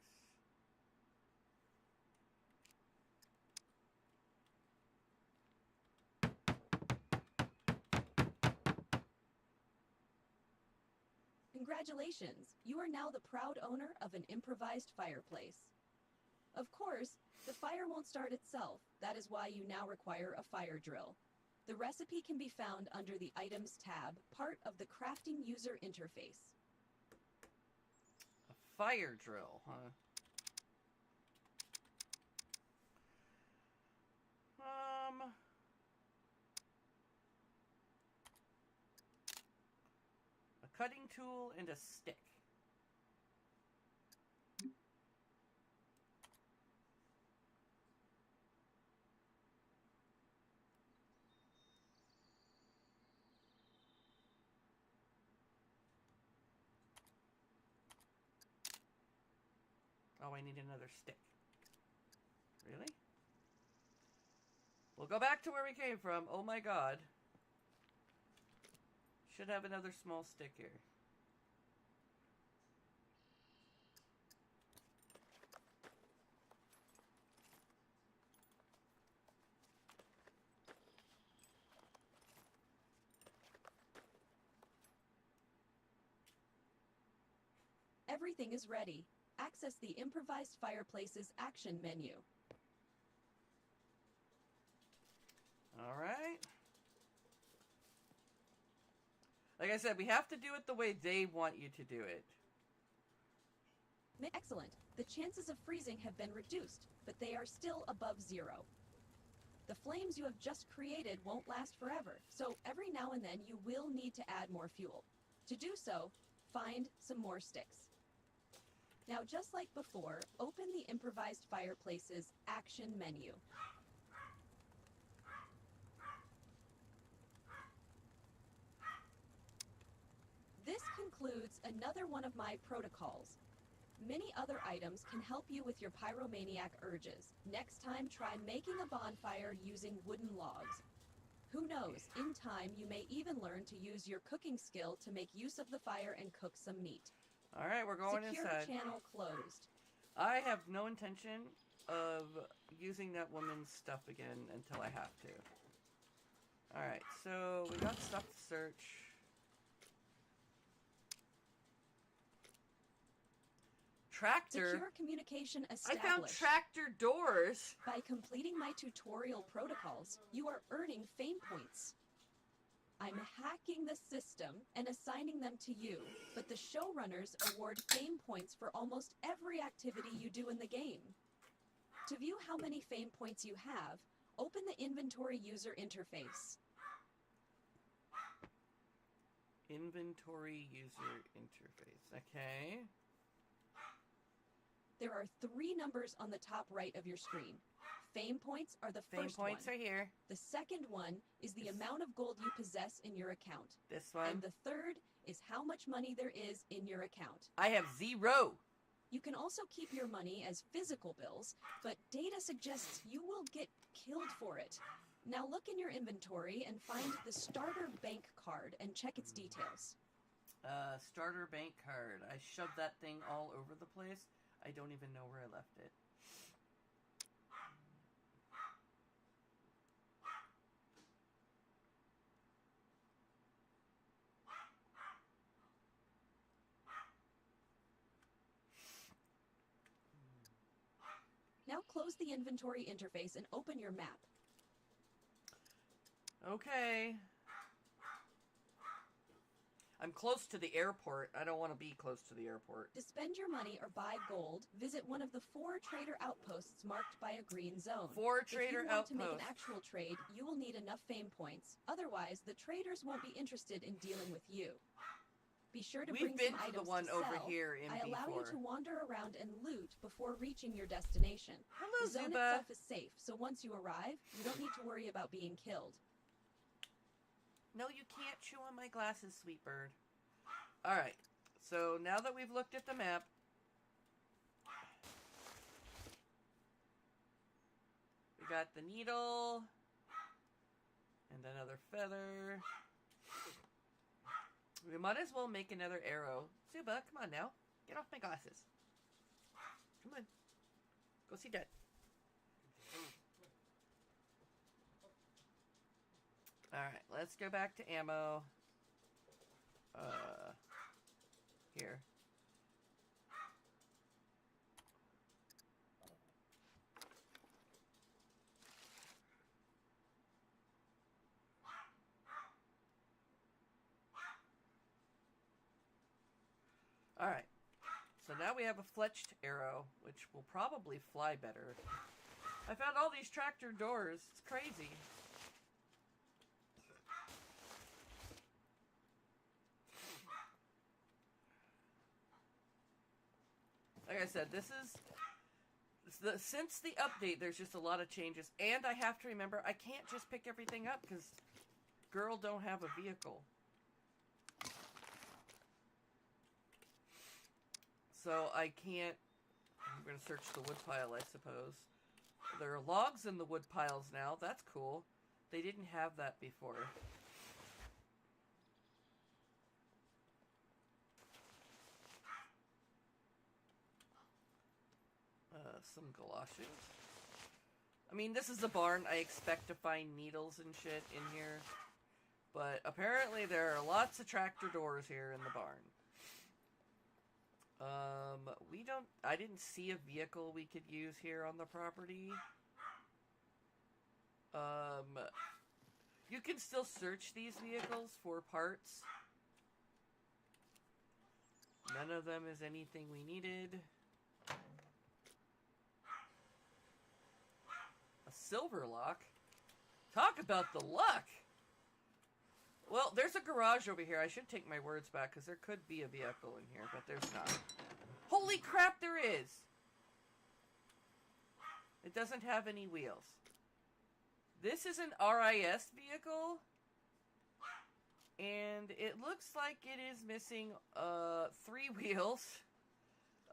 Congratulations! You are now the proud owner of an improvised fireplace. Of course, the fire won't start itself. That is why you now require a fire drill. The recipe can be found under the Items tab, part of the Crafting User Interface. A fire drill, huh? A cutting tool and a stick. Oh, I need another stick. Really? We'll go back to where we came from. Oh my god. Should have another small stick here. Everything is ready. Access the Improvised Fireplace's action menu. Alright. Like I said, we have to do it the way they want you to do it. Excellent. The chances of freezing have been reduced, but they are still above 0. The flames you have just created won't last forever, so every now and then you will need to add more fuel. To do so, find some more sticks. Now, just like before, open the improvised fireplace's action menu. This concludes another one of my protocols. Many other items can help you with your pyromaniac urges. Next time, try making a bonfire using wooden logs. Who knows, in time you may even learn to use your cooking skill to make use of the fire and cook some meat. Alright, we're going Secure inside. channel closed. I have no intention of using that woman's stuff again until I have to. Alright, so we got stuff to search. Tractor? Secure communication I established. found tractor doors! By completing my tutorial protocols, you are earning fame points. I'm hacking the system and assigning them to you, but the showrunners award fame points for almost every activity you do in the game. To view how many fame points you have, open the inventory user interface. Inventory user interface. Okay. There are 3 numbers on the top right of your screen. Fame points are the Fame first points one. are here. The second one is the amount of gold you possess in your account. This one. And the third is how much money there is in your account. I have 0. You can also keep your money as physical bills, but data suggests you will get killed for it. Now look in your inventory and find the starter bank card and check its details. Starter bank card. I shoved that thing all over the place. I don't even know where I left it. Now close the inventory interface and open your map. Okay. I'm close to the airport. I don't want to be close to the airport. To spend your money or buy gold, visit one of the 4 trader outposts marked by a green zone. 4 trader If you want to make outposts. an actual trade, you will need enough fame points. Otherwise, the traders won't be interested in dealing with you. Be sure to We've bring been some to the items one to over sell. here in I allow you B4. to wander around and loot before reaching your destination. Hello, The zone Zuba. itself is safe, so once you arrive, you don't need to worry about being killed. No, you can't chew on my glasses, sweet bird. Alright, so now that we've looked at the map, we got the needle, and another feather. We might as well make another arrow. Zuba, come on now. Get off my glasses. Come on. Go see Dad. Alright, let's go back to ammo. Here. Alright. So now we have a fletched arrow, which will probably fly better. I found all these tractor doors. It's crazy. Like I said, this is... Since the update, there's just a lot of changes. And I have to remember, I can't just pick everything up, because girl don't have a vehicle. So I can't... I'm going to search the wood pile, I suppose. There are logs in the wood piles now. That's cool. They didn't have that before. Some galoshes. I mean, this is a barn. I expect to find needles and shit in here. But apparently there are lots of tractor doors here in the barn. I didn't see a vehicle we could use here on the property. You can still search these vehicles for parts. None of them is anything we needed. A silver lock? Talk about the luck! Well, there's a garage over here. I should take my words back, because there could be a vehicle in here, but there's not. Holy crap, it doesn't have any wheels. This is an RIS vehicle, and it looks like it is missing 3 wheels.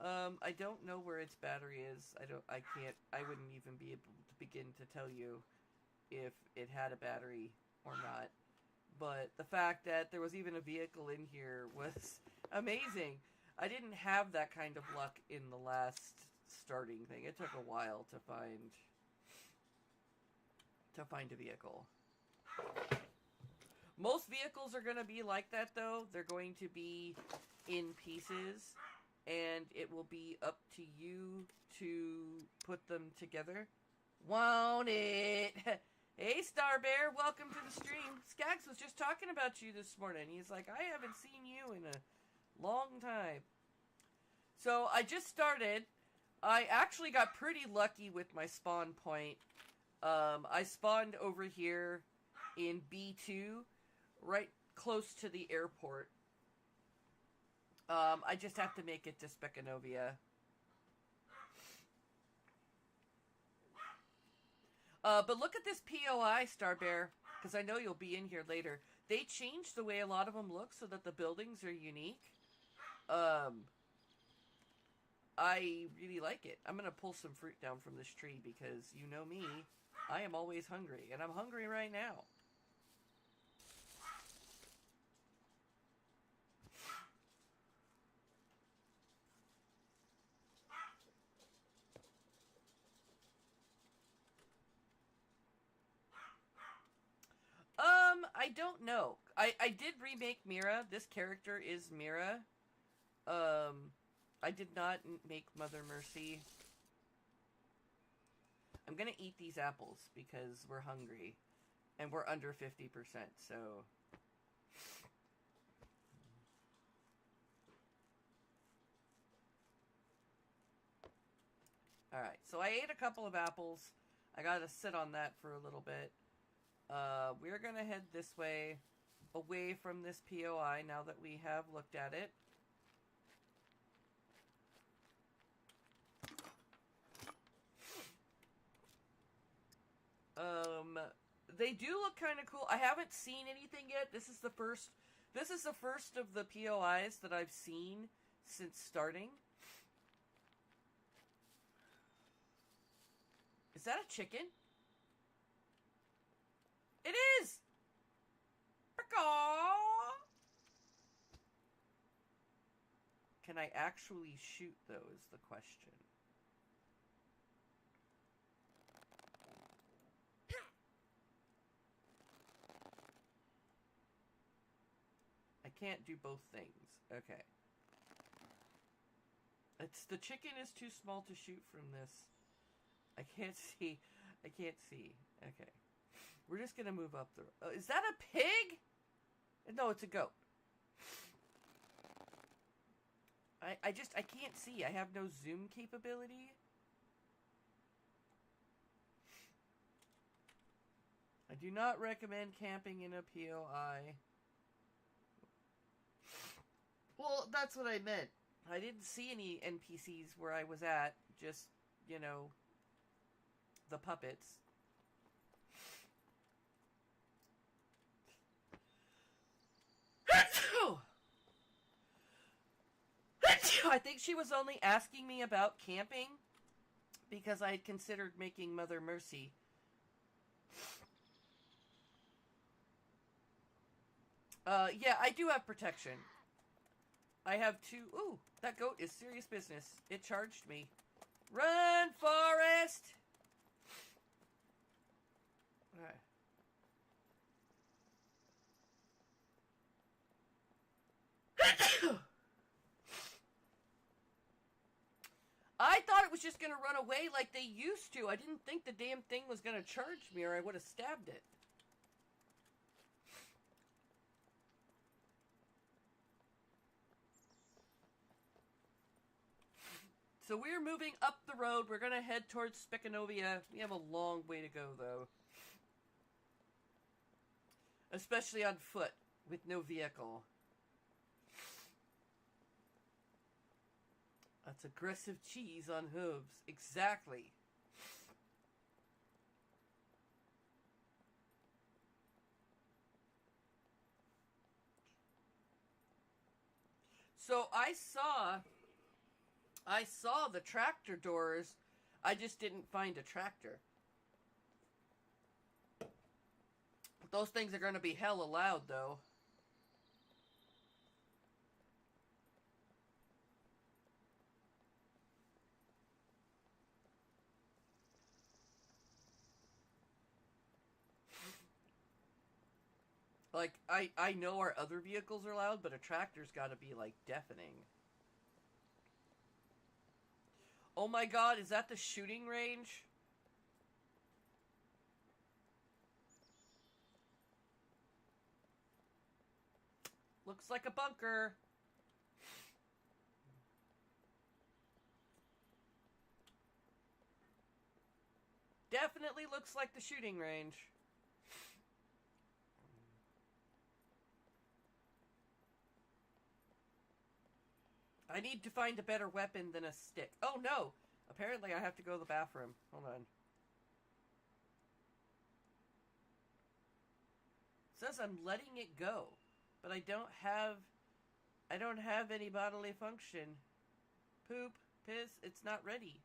I don't know where its battery is. I wouldn't even be able to begin to tell you if it had a battery or not. But the fact that there was even a vehicle in here was amazing. I didn't have that kind of luck in the last starting thing. It took a while to find a vehicle. Most vehicles are going to be like that, though. They're going to be in pieces, and it will be up to you to put them together. Won't it? Hey, Star Bear, welcome to the stream. Skags was just talking about you this morning. He's like, I haven't seen you in a long time. So, I just started. I actually got pretty lucky with my spawn point. I spawned over here in B2, right close to the airport. I just have to make it to Specanovia. But look at this POI, Star Bear, because I know you'll be in here later. They changed the way a lot of them look so that the buildings are unique. I really like it. I'm going to pull some fruit down from this tree because you know me, I am always hungry, and I'm hungry right now. I don't know. I did remake Mira. This character is Mira. I did not make Mother Mercy. I'm gonna eat these apples because we're hungry. And we're under 50%, so... Alright, so I ate a couple of apples. I gotta sit on that for a little bit. We're gonna head this way, away from this POI, now that we have looked at it. They do look kind of cool. I haven't seen anything yet. This is the first of the POIs that I've seen since starting. Is that a chicken? It is! Can I actually shoot, though, is the question. I can't do both things. Okay. The chicken is too small to shoot from this. I can't see. I can't see. Okay. We're just gonna move up the... is that a pig? No, it's a goat. I can't see. I have no zoom capability. I do not recommend camping in a POI. Well, that's what I meant. I didn't see any NPCs where I was at. Just, you know, the puppets. I think she was only asking me about camping because I had considered making Mother Mercy. Yeah, I do have protection. I have 2... Ooh, that goat is serious business. It charged me. Run, Forrest! Alright. I thought it was just going to run away like they used to. I didn't think the damn thing was going to charge me or I would have stabbed it. So we're moving up the road. We're going to head towards Specanovia. We have a long way to go, though. Especially on foot, with no vehicle. That's aggressive cheese on hooves. Exactly. So I saw the tractor doors. I just didn't find a tractor. Those things are going to be hella loud, though. Like, I know our other vehicles are loud, but a tractor's got to be, like, deafening. Oh my god, is that the shooting range? Looks like a bunker. Definitely looks like the shooting range. I need to find a better weapon than a stick. Oh no! Apparently I have to go to the bathroom. Hold on. It says I'm letting it go, but I don't have any bodily function. Poop, piss, it's not ready.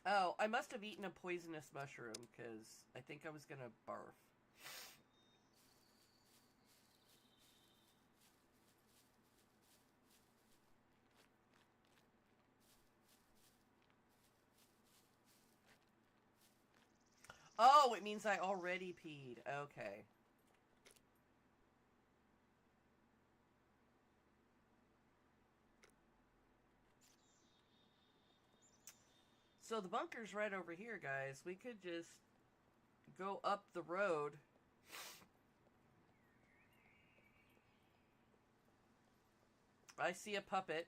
Oh, I must have eaten a poisonous mushroom, because I think I was gonna barf. Oh, it means I already peed. Okay. So the bunker's right over here, guys. We could just go up the road. I see a puppet.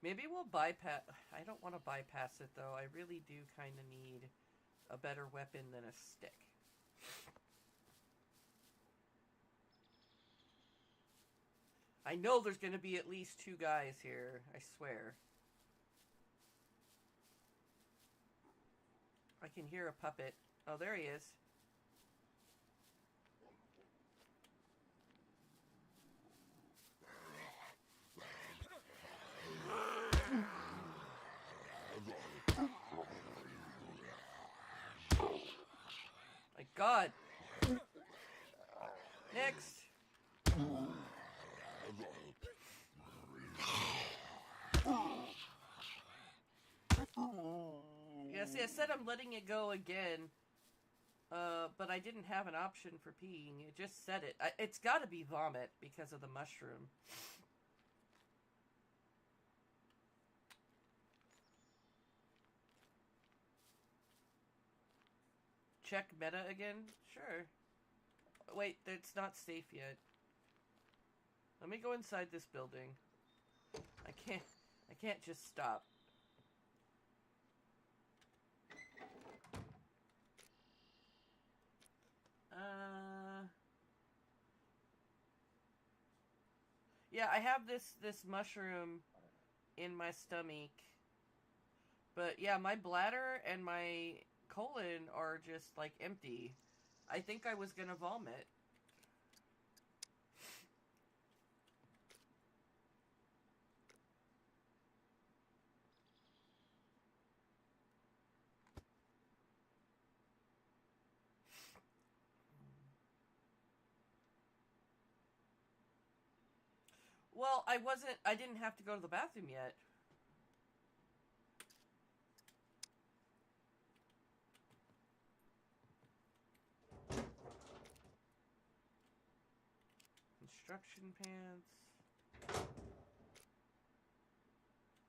Maybe we'll bypass... I don't want to bypass it, though. I really do kind of need a better weapon than a stick. I know there's going to be at least 2 guys here. I swear. I can hear a puppet. Oh, there he is. My God. Next. Yeah, see, I said I'm letting it go again. But I didn't have an option for peeing. It just said it. It's got to be vomit because of the mushroom. Check meta again? Sure. Wait, it's not safe yet. Let me go inside this building. I can't just stop. Yeah, I have this mushroom in my stomach. But yeah, my bladder and my colon are just like empty. I think I was gonna vomit. Well, I didn't have to go to the bathroom yet. Construction pants.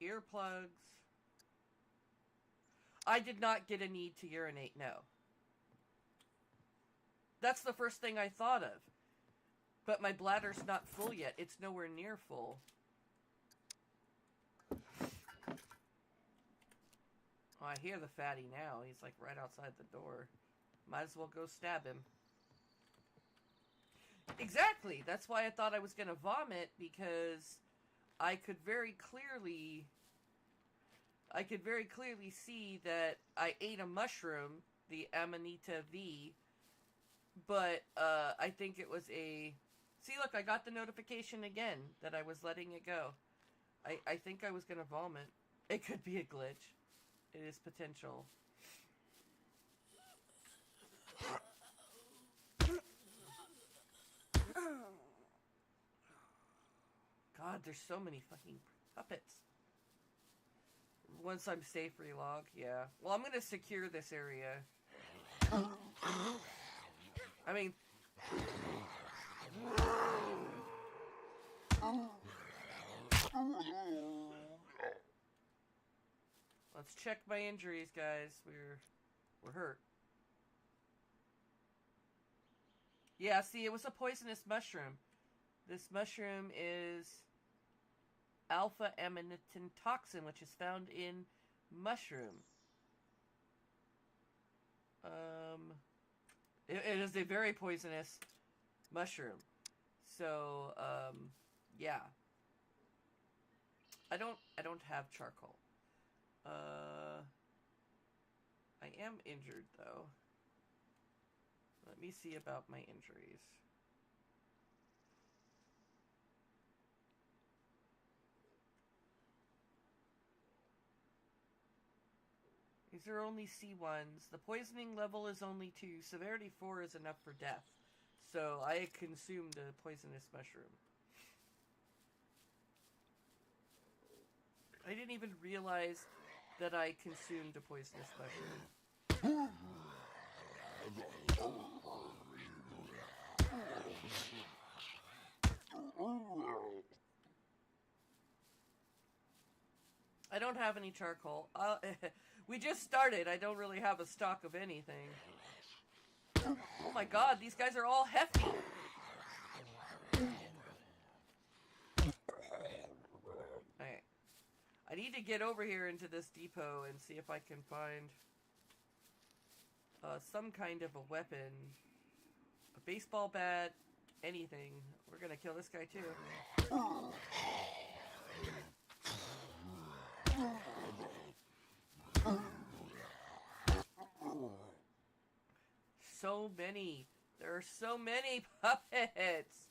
Earplugs. I did not get a need to urinate, no. That's the first thing I thought of. But my bladder's not full yet. It's nowhere near full. Oh, I hear the fatty now. He's like right outside the door. Might as well go stab him. Exactly. That's why I thought I was going to vomit, because I could very clearly see that I ate a mushroom, the Amanita V, but I think it was a... See, look, I got the notification again that I was letting it go. I think I was going to vomit. It could be a glitch. It is potential. God, there's so many fucking puppets. Once I'm safe relog, yeah. Well, I'm gonna secure this area. I mean... Let's check my injuries, guys. We're hurt. Yeah, see, it was a poisonous mushroom. This mushroom is alpha amanitin toxin, which is found in mushroom. It is a very poisonous mushroom. So, yeah. I don't have charcoal. I am injured, though. Let me see about my injuries. These are only C1s. The poisoning level is only 2. Severity 4 is enough for death. So I consumed a poisonous mushroom. I didn't even realize that I consumed a poisonous mushroom. I don't have any charcoal. We just started. I don't really have a stock of anything. Oh my god, these guys are all hefty. Alright. I need to get over here into this depot and see if I can find some kind of a weapon. A baseball bat, anything. We're gonna kill this guy too. So many. There are so many puppets.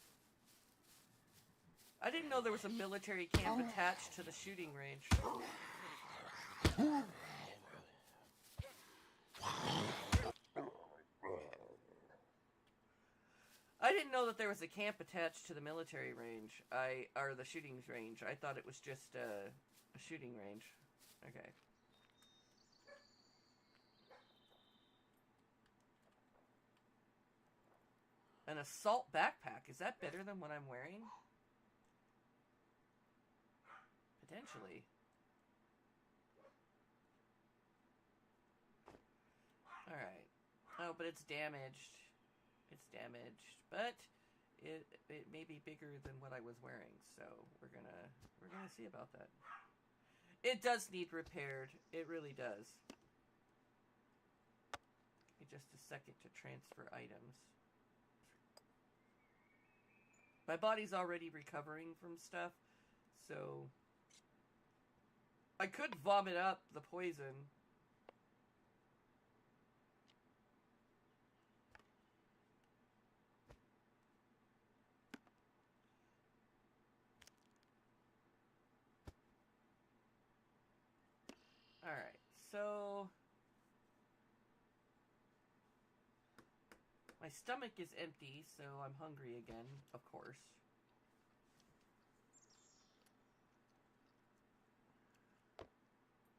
I didn't know there was a military camp attached to the shooting range. I didn't know that there was a camp attached to the military range. Or the shooting range. I thought it was just a shooting range. Okay. An assault backpack. Is that better than what I'm wearing? Potentially. Alright. Oh, but it's damaged. It's damaged. But it may be bigger than what I was wearing, so we're gonna see about that. It does need repaired. It really does. Give me just a second to transfer items. My body's already recovering from stuff, so I could vomit up the poison. Alright, so my stomach is empty, so I'm hungry again, of course.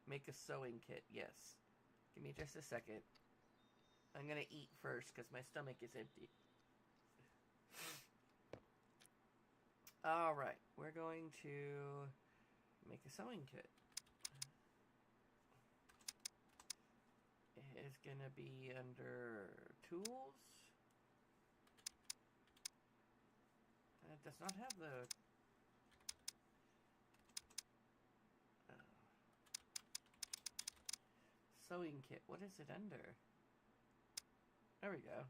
Make a sewing kit, yes. Give me just a second. I'm gonna eat first, because my stomach is empty. Alright, we're going to make a sewing kit. It is gonna be under tools. And it does not have the... sewing kit. What is it under? There we go.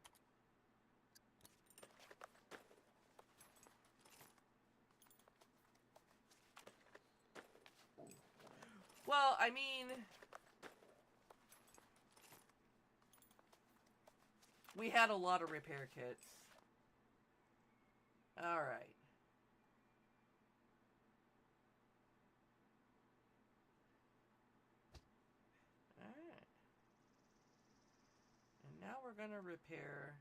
Well, I mean, we had a lot of repair kits. Alright. Alright. And now we're going to repair...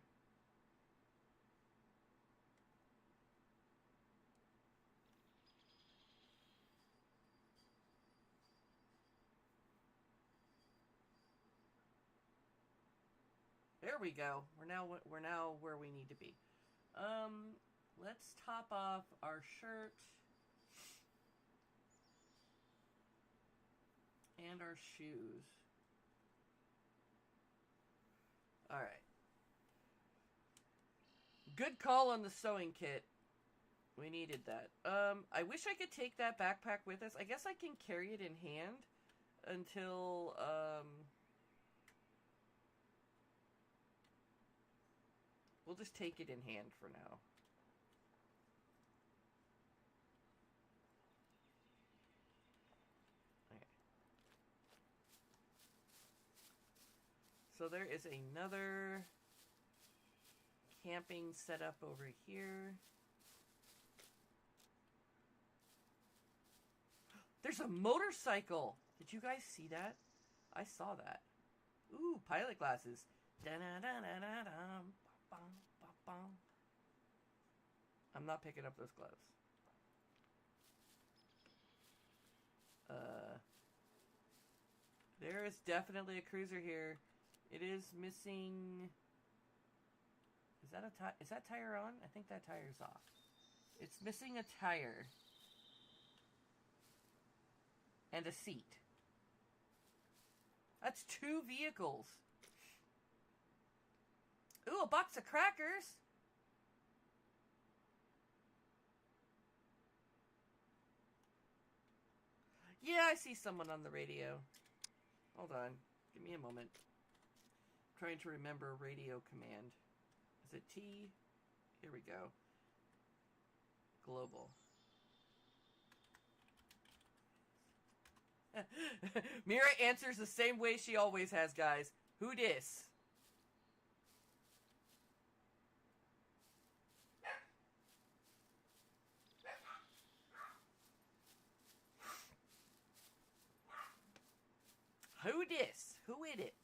There we go. We're now where we need to be. Let's top off our shirt and our shoes. All right. Good call on the sewing kit. We needed that. I wish I could take that backpack with us. I guess I can carry it in hand until we'll just take it in hand for now. Okay. So there is another camping setup over here. There's a motorcycle! Did you guys see that? I saw that. Ooh, pilot glasses. Da-da-da-da-da-dum. I'm not picking up those gloves. There is definitely a cruiser here. It is missing... Is that tire on? I think that tire's off. It's missing a tire. And a seat. That's 2 vehicles. Ooh, a box of crackers. Yeah, I see someone on the radio. Hold on. Give me a moment. I'm trying to remember a radio command. Is it T? Here we go. Global. Mira answers the same way she always has, guys. Who dis? Who dis? Who in it?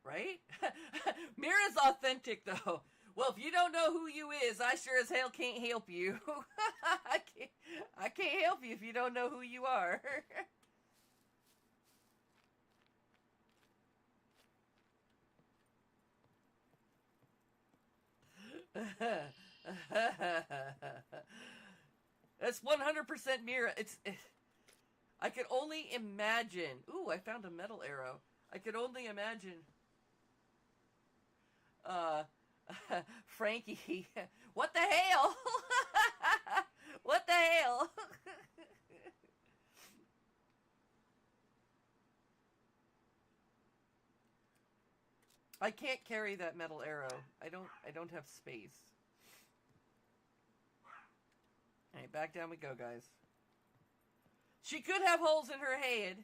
Right? Mira's authentic, though. Well, if you don't know who you is, I sure as hell can't help you. I can't help you if you don't know who you are. That's 100% Mira. I could only imagine. Ooh, I found a metal arrow. I could only imagine. Frankie. What the hell? What the hell? I can't carry that metal arrow. I don't have space. Alright, back down we go, guys. She could have holes in her head.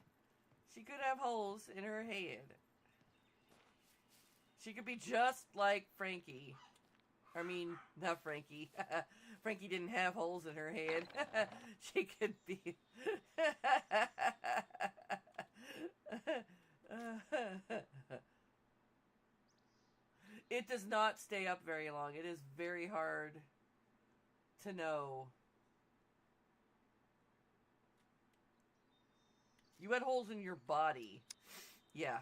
She could have holes in her head. She could be just like Frankie. I mean, not Frankie. Frankie didn't have holes in her head. She could be... It does not stay up very long. It is very hard to know. You had holes in your body. Yeah.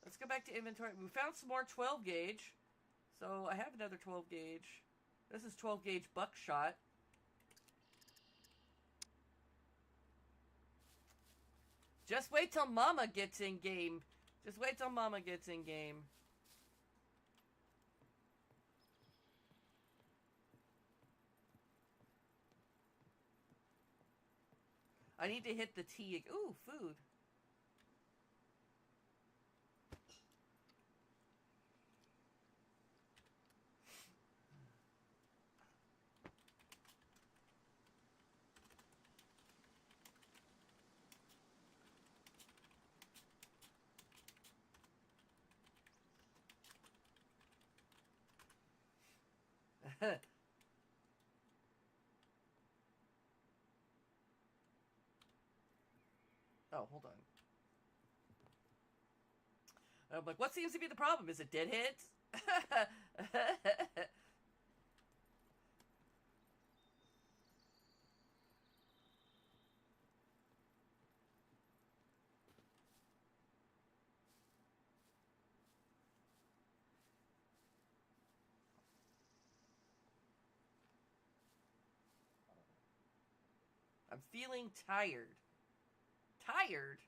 Let's go back to inventory. We found some more 12 gauge. So I have another 12 gauge. This is 12 gauge buckshot. Just wait till Mama gets in game. Just wait till Mama gets in game. I need to hit the T. Ooh, food. Oh, hold on. I'm like, what seems to be the problem? Is it dead hits? I'm feeling tired. Tired?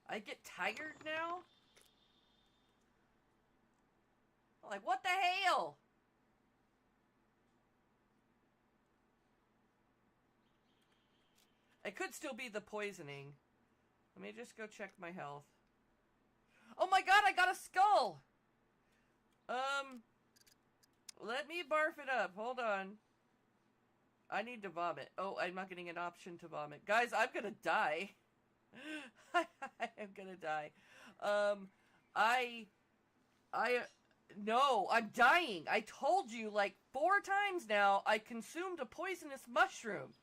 I get tired now? Like, what the hell? It could still be the poisoning. Let me just go check my health. Oh my god, I got a skull! Let me barf it up. Hold on. I need to vomit. Oh, I'm not getting an option to vomit. Guys, I'm gonna die. I am gonna die. No, I'm dying. I told you like 4 times now I consumed a poisonous mushroom.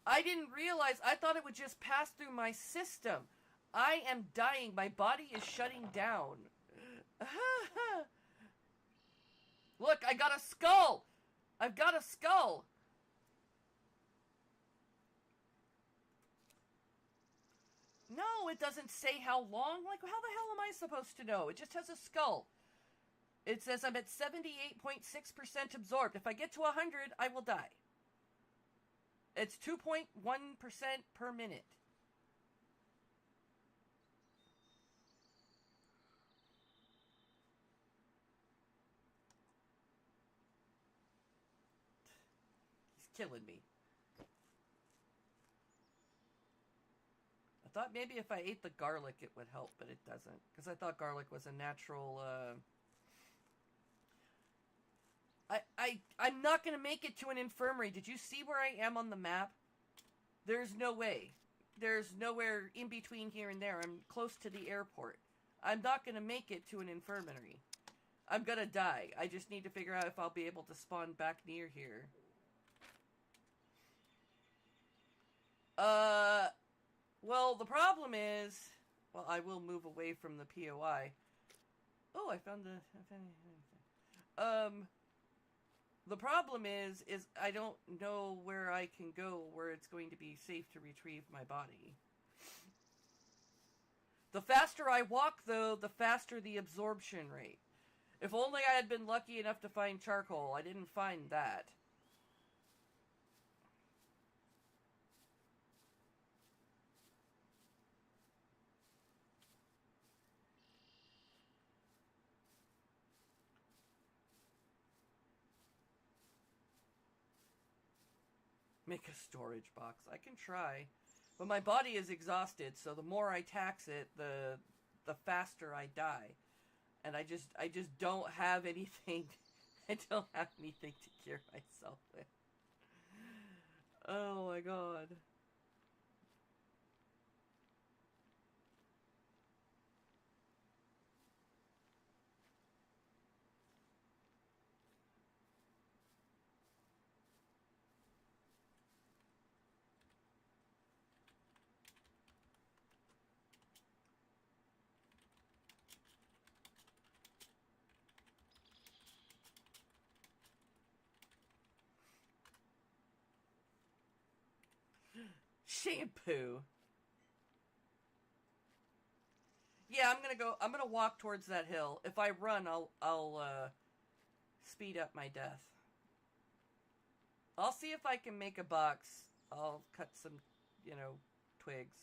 I didn't realize. I thought it would just pass through my system. I am dying. My body is shutting down. Look, I got a skull. I've got a skull. No, it doesn't say how long. Like, how the hell am I supposed to know? It just has a skull. It says I'm at 78.6% absorbed. If I get to 100, I will die. It's 2.1% per minute. He's killing me. I thought maybe if I ate the garlic it would help, but it doesn't. Because I thought garlic was a natural, I'm not going to make it to an infirmary. Did you see where I am on the map? There's no way. There's nowhere in between here and there. I'm close to the airport. I'm not going to make it to an infirmary. I'm going to die. I just need to figure out if I'll be able to spawn back near here. Well, the problem is... Well, I will move away from the POI. Oh, I found the... The problem is I don't know where I can go where it's going to be safe to retrieve my body. The faster I walk, though, the faster the absorption rate. If only I had been lucky enough to find charcoal. I didn't find that. Make a storage box. I can try. But my body is exhausted, so the more I tax it, the faster I die. And I just don't have anything. I don't have anything to cure myself with. Oh my god. Shampoo. Yeah, I'm gonna walk towards that hill. If I run, I'll speed up my death. I'll see if I can make a box. I'll cut some you know, twigs.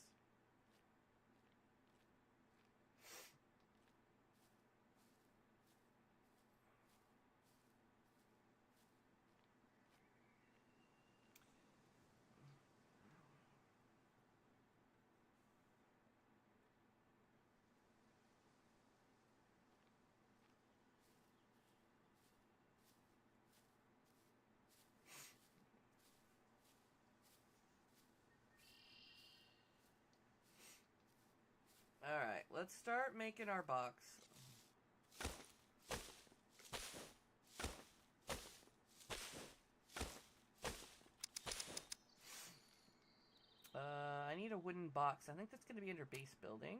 Alright, let's start making our box. I need a wooden box. I think that's going to be under base building.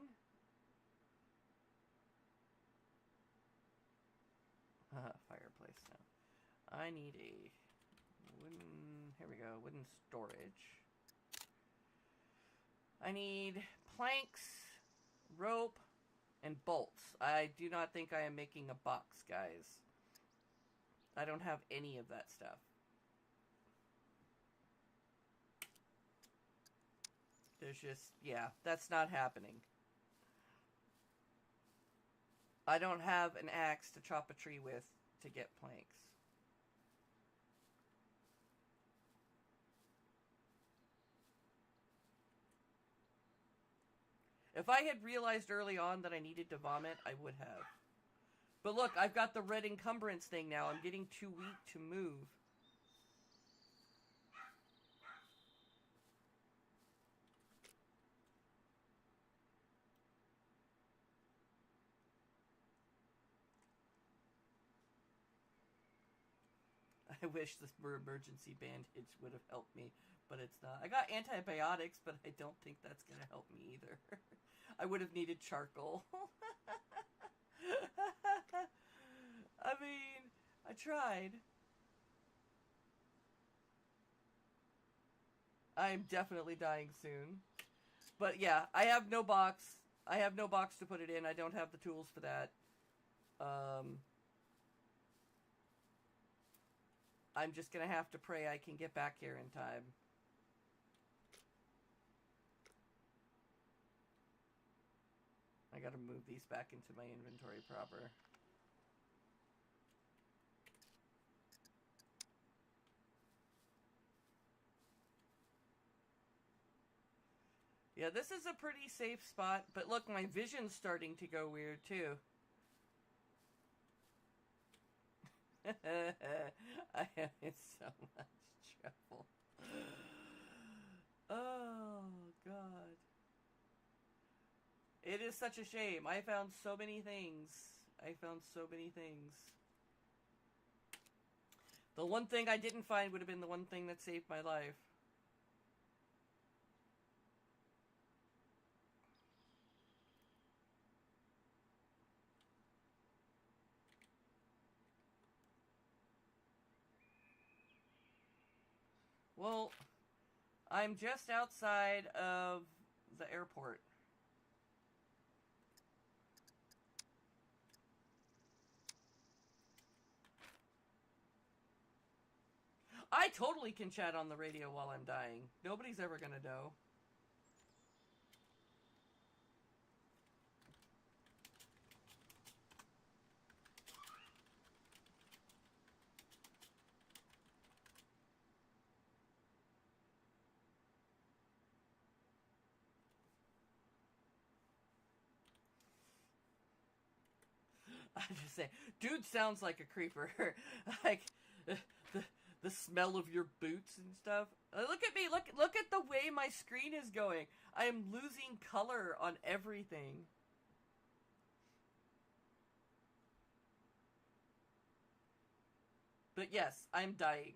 Fireplace now. I need a wooden... Here we go. Wooden storage. I need planks, rope, and bolts. I do not think I am making a box, guys. I don't have any of that stuff. There's just... Yeah, that's not happening. I don't have an axe to chop a tree with to get planks. If I had realized early on that I needed to vomit, I would have. But look, I've got the red encumbrance thing now. I'm getting too weak to move. I wish this emergency bandage would have helped me, but it's not. I got antibiotics, but I don't think that's going to help me either. I would have needed charcoal. I mean, I tried. I'm definitely dying soon. But yeah, I have no box. I have no box to put it in. I don't have the tools for that. I'm just going to have to pray I can get back here in time. I got to move these back into my inventory proper. Yeah, this is a pretty safe spot, but look, my vision's starting to go weird too. I am in so much trouble. Oh, God. It is such a shame. I found so many things. The one thing I didn't find would have been the one thing that saved my life. Well, I'm just outside of the airport. I totally can chat on the radio while I'm dying. Nobody's ever gonna know. I just say, dude sounds like a creeper. Like, the smell of your boots and stuff. Look at me, look at the way my screen is going. I am losing color on everything. But yes, I'm dying.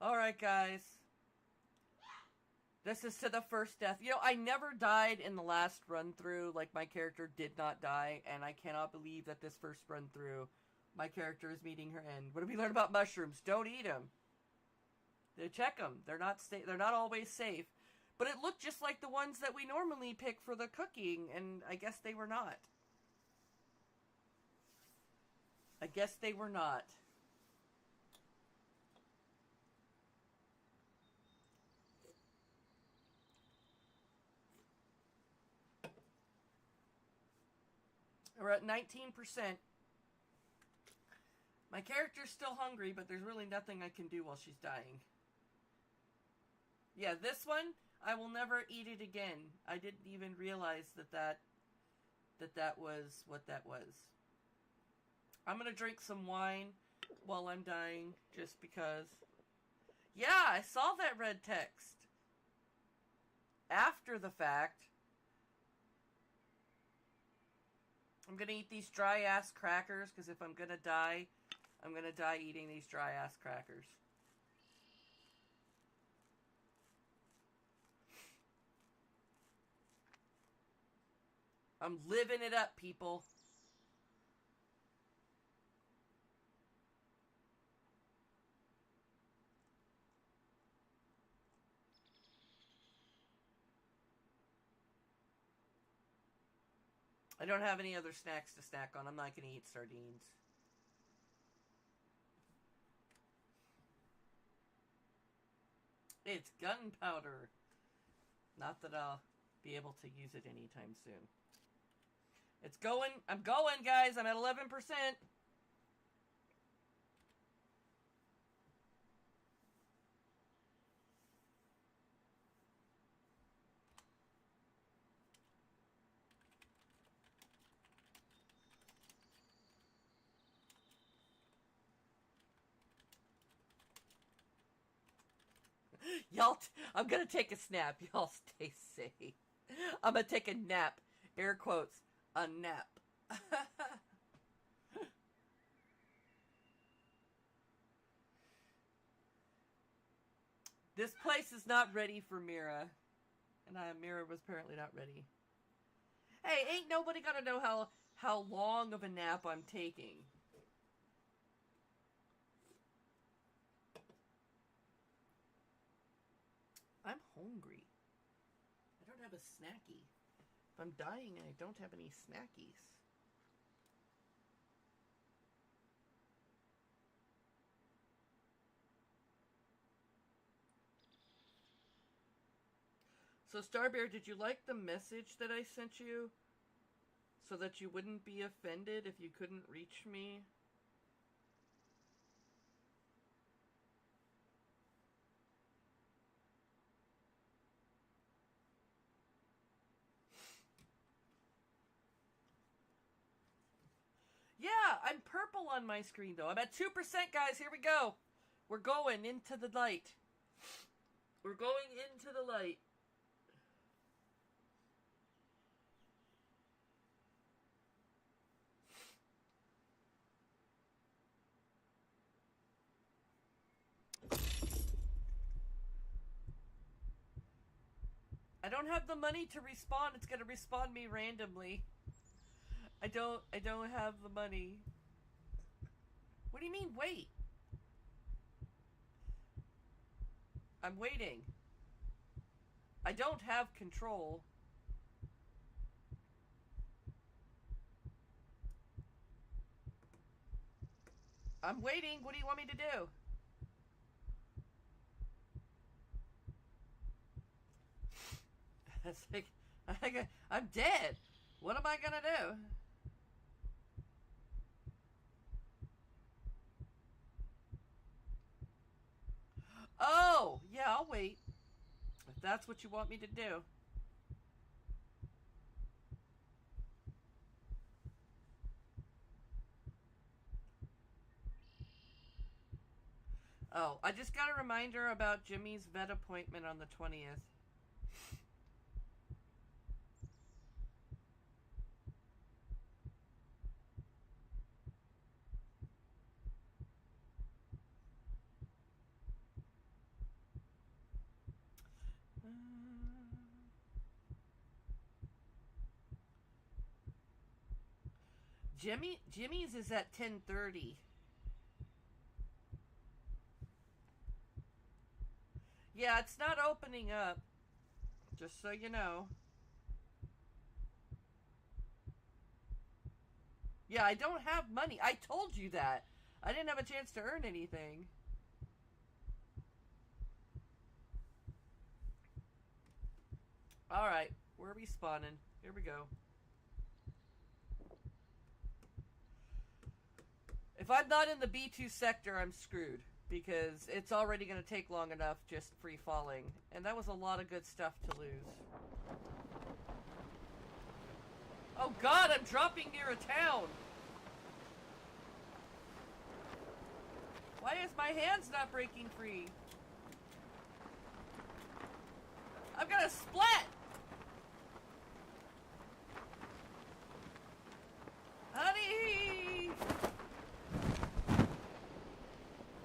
Alright, guys. This is to the first death. You know, I never died in the last run through. Like, my character did not die, and I cannot believe that this first run through, my character is meeting her end. What did we learn about mushrooms? Don't eat them. Check them. They're not always safe. But it looked just like the ones that we normally pick for the cooking, and I guess they were not. I guess they were not. We're at 19%. My character's still hungry, but there's really nothing I can do while she's dying. Yeah, this one, I will never eat it again. I didn't even realize that was what that was. I'm gonna drink some wine while I'm dying, just because. Yeah, I saw that red text. After the fact. I'm gonna eat these dry-ass crackers, because if I'm gonna die, I'm gonna die eating these dry-ass crackers. I'm living it up, people. I don't have any other snacks to snack on. I'm not going to eat sardines. It's gunpowder. Not that I'll be able to use it anytime soon. It's going. I'm going, guys. I'm at 11%. Y'all, I'm gonna take a snap. Y'all stay safe. I'm gonna take a nap. Air quotes. A nap. This place is not ready for Mira. And Mira was apparently not ready. Hey, ain't nobody gonna know how long of a nap I'm taking. I'm hungry. I don't have a snacky. If I'm dying and I don't have any snackies. So, Starbear, did you like the message that I sent you? So that you wouldn't be offended if you couldn't reach me? Yeah, I'm purple on my screen, though. I'm at 2%, guys. Here we go. We're going into the light. We're going into the light. I don't have the money to respawn. It's gonna respawn me randomly. I don't have the money. What do you mean, wait? I'm waiting. I don't have control. I'm waiting. What do you want me to do? It's like, I'm dead. What am I gonna do? Oh, yeah, I'll wait. If that's what you want me to do. Oh, I just got a reminder about Jimmy's vet appointment on the 20th. Jimmy's is at 10:30. Yeah, it's not opening up. Just so you know. Yeah, I don't have money. I told you that. I didn't have a chance to earn anything. Alright, where are we spawning? Here we go. If I'm not in the B2 sector, I'm screwed. Because it's already going to take long enough just free falling. And that was a lot of good stuff to lose. Oh god, I'm dropping near a town! Why is my hands not breaking free? I've got a splat! Honey!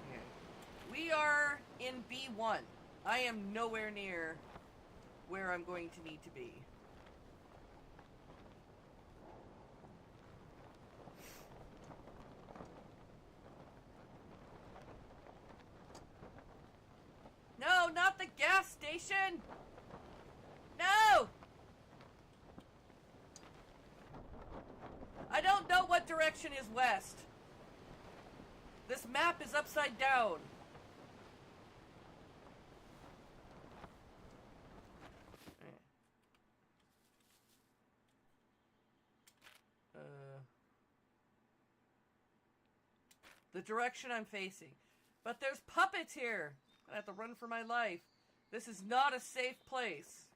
Okay. We are in B1. I am nowhere near where I'm going to need to be. No, not the gas station! No! I don't know what direction is west. This map is upside down. The direction I'm facing. But there's puppets here. I have to run for my life. This is not a safe place.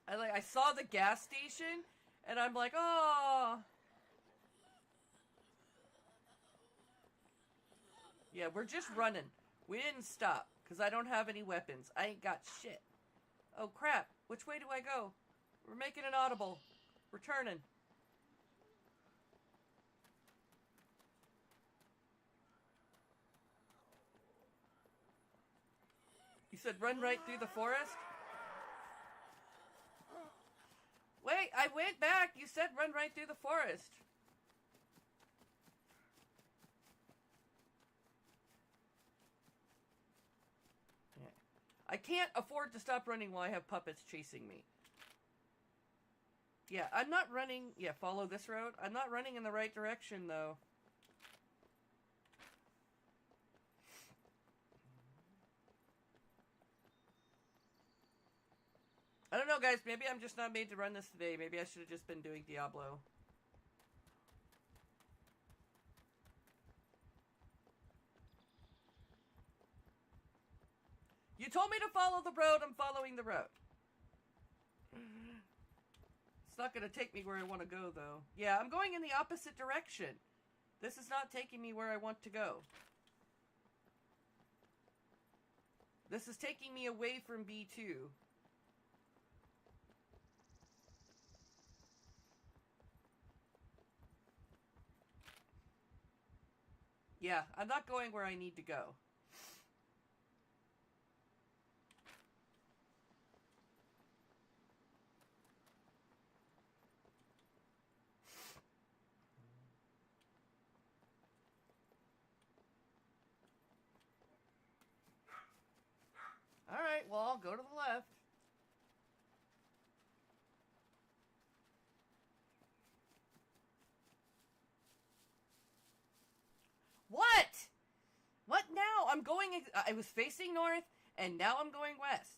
I saw the gas station, and I'm like, oh. Yeah, we're just running. We didn't stop, because I don't have any weapons. I ain't got shit. Oh, crap. Which way do I go? We're making an audible. We're turning. You said run right through the forest? Wait, I went back. You said run right through the forest. Yeah. I can't afford to stop running while I have puppets chasing me. Yeah, I'm not running... Yeah, follow this road. I'm not running in the right direction, though. I don't know, guys. Maybe I'm just not made to run this today. Maybe I should have just been doing Diablo. You told me to follow the road. I'm following the road. It's not going to take me where I want to go, though. Yeah, I'm going in the opposite direction. This is not taking me where I want to go. This is taking me away from B2. Yeah, I'm not going where I need to go. Alright, well, I'll go to the left. What? What now? I'm going... I was facing north, and now I'm going west.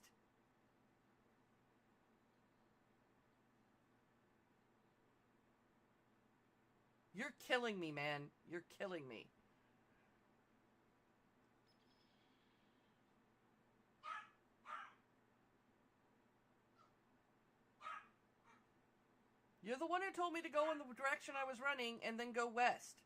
You're killing me, man. You're killing me. You're the one who told me to go in the direction I was running and then go west.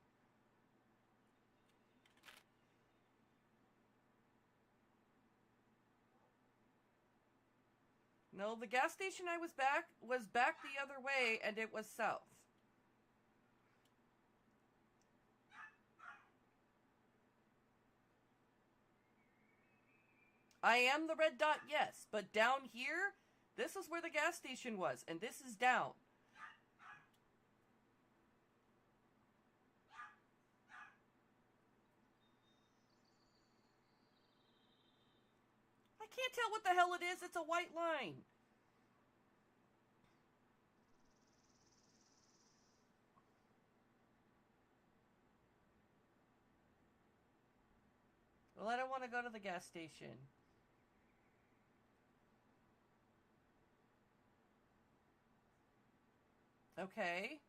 No, the gas station I was back the other way, and it was south. I am the red dot, yes, but down here, this is where the gas station was, and this is down. can't tell what the hell it is. It's a white line. Well, I don't want to go to the gas station. Okay.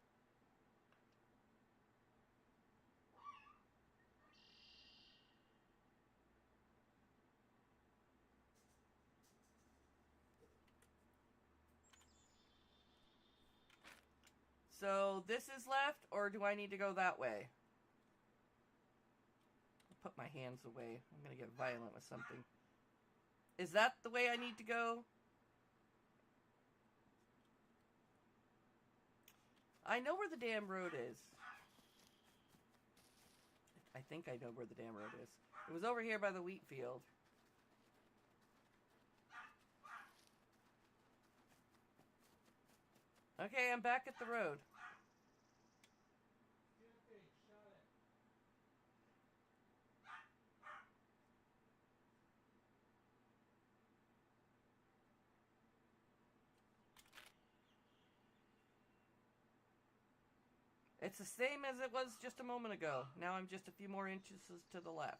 So this is left, or do I need to go that way? I'll put my hands away. I'm going to get violent with something. Is that the way I need to go? I know where the damn road is. I think I know where the damn road is. It was over here by the wheat field. Okay, I'm back at the road. It's the same as it was just a moment ago. Now I'm just a few more inches to the left.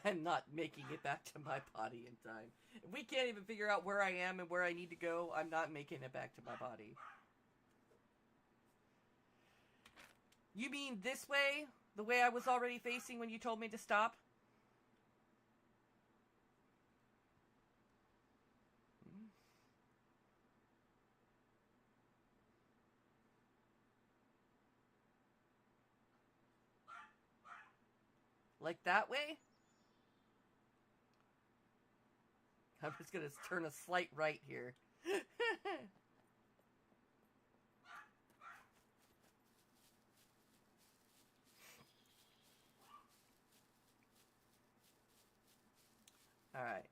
I'm not making it back to my body in time. If we can't even figure out where I am and where I need to go, I'm not making it back to my body. You mean this way? The way I was already facing when you told me to stop? Like that way? I'm just gonna turn a slight right here. Alright.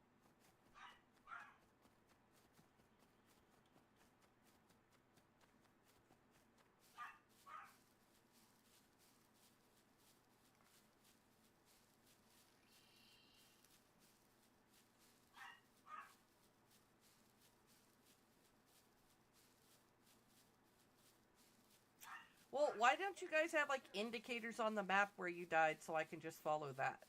Well, why don't you guys have, like, indicators on the map where you died so I can just follow that?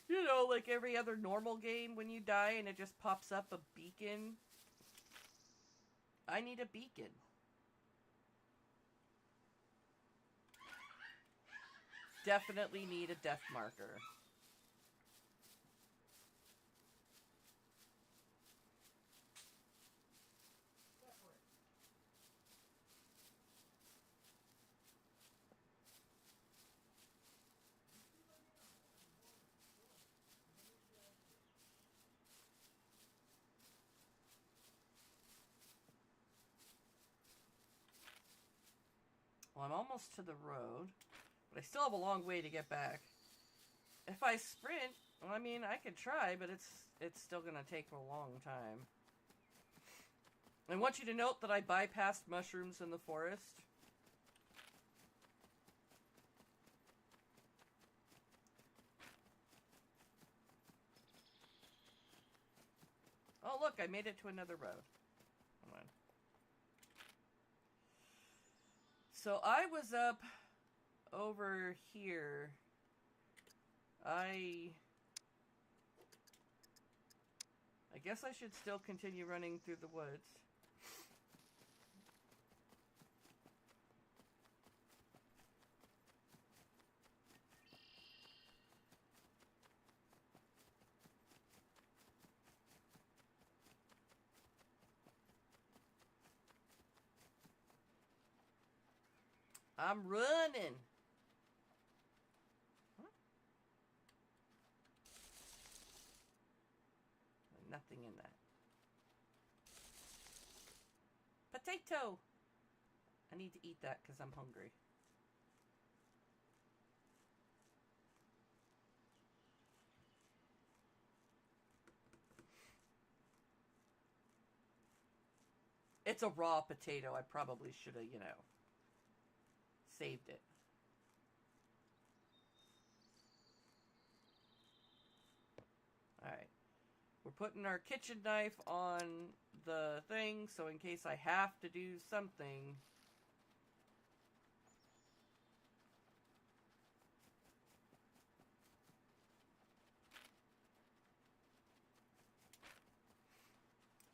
You know, like every other normal game when you die and it just pops up a beacon. I need a beacon. Definitely need a death marker. Well, I'm almost to the road, but I still have a long way to get back. If I sprint, well, I mean, I could try, but it's still going to take a long time. I want you to note that I bypassed mushrooms in the forest. Oh, look, I made it to another road. Come on. So I was up over here. I guess I should still continue running through the woods. I'm running. Huh? nothing in that. Potato! I need to eat that because I'm hungry. It's a raw potato. I probably should have, saved it. Alright. We're putting our kitchen knife on the thing, so in case I have to do something...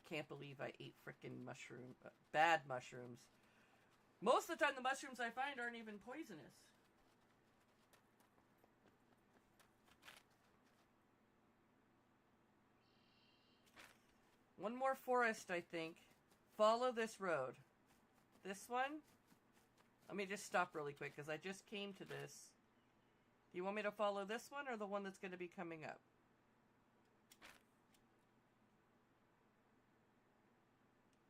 Can't believe I ate frickin' bad mushrooms. Most of the time the mushrooms I find aren't even poisonous. One more forest, I think. Follow this road. This one? Let me just stop really quick because I just came to this. Do you want me to follow this one or the one that's going to be coming up?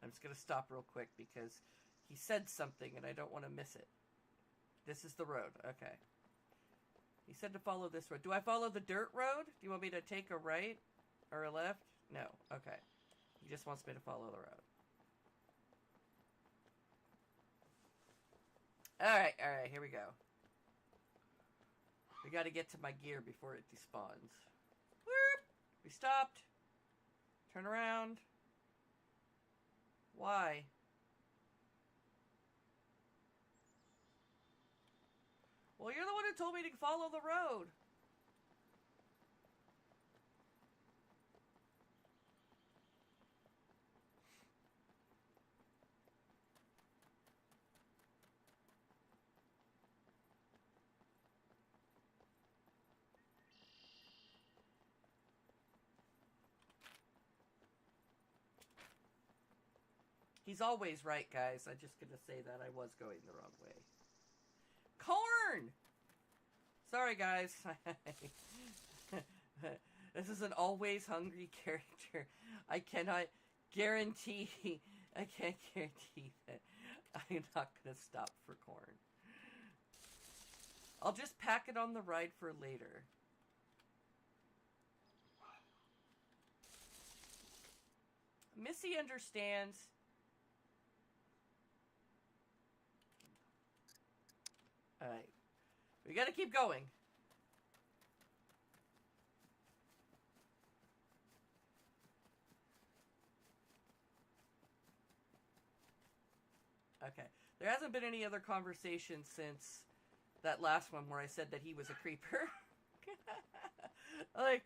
I'm just going to stop real quick because he said something and I don't want to miss it. This is the road. Okay. He said to follow this road. Do I follow the dirt road? Do you want me to take a right or a left? No. Okay. He just wants me to follow the road. Alright, here we go. We got to get to my gear before it despawns. Whoop! We stopped. Turn around. Why? Well, you're the one who told me to follow the road. He's always right, guys. I'm just going to say that I was going the wrong way. Corn! Sorry, guys. This is an always hungry character. I cannot guarantee... I can't guarantee that I'm not going to stop for corn. I'll just pack it on the ride for later. Missy understands... Alright. We gotta keep going. Okay. There hasn't been any other conversation since that last one where I said that he was a creeper. Like,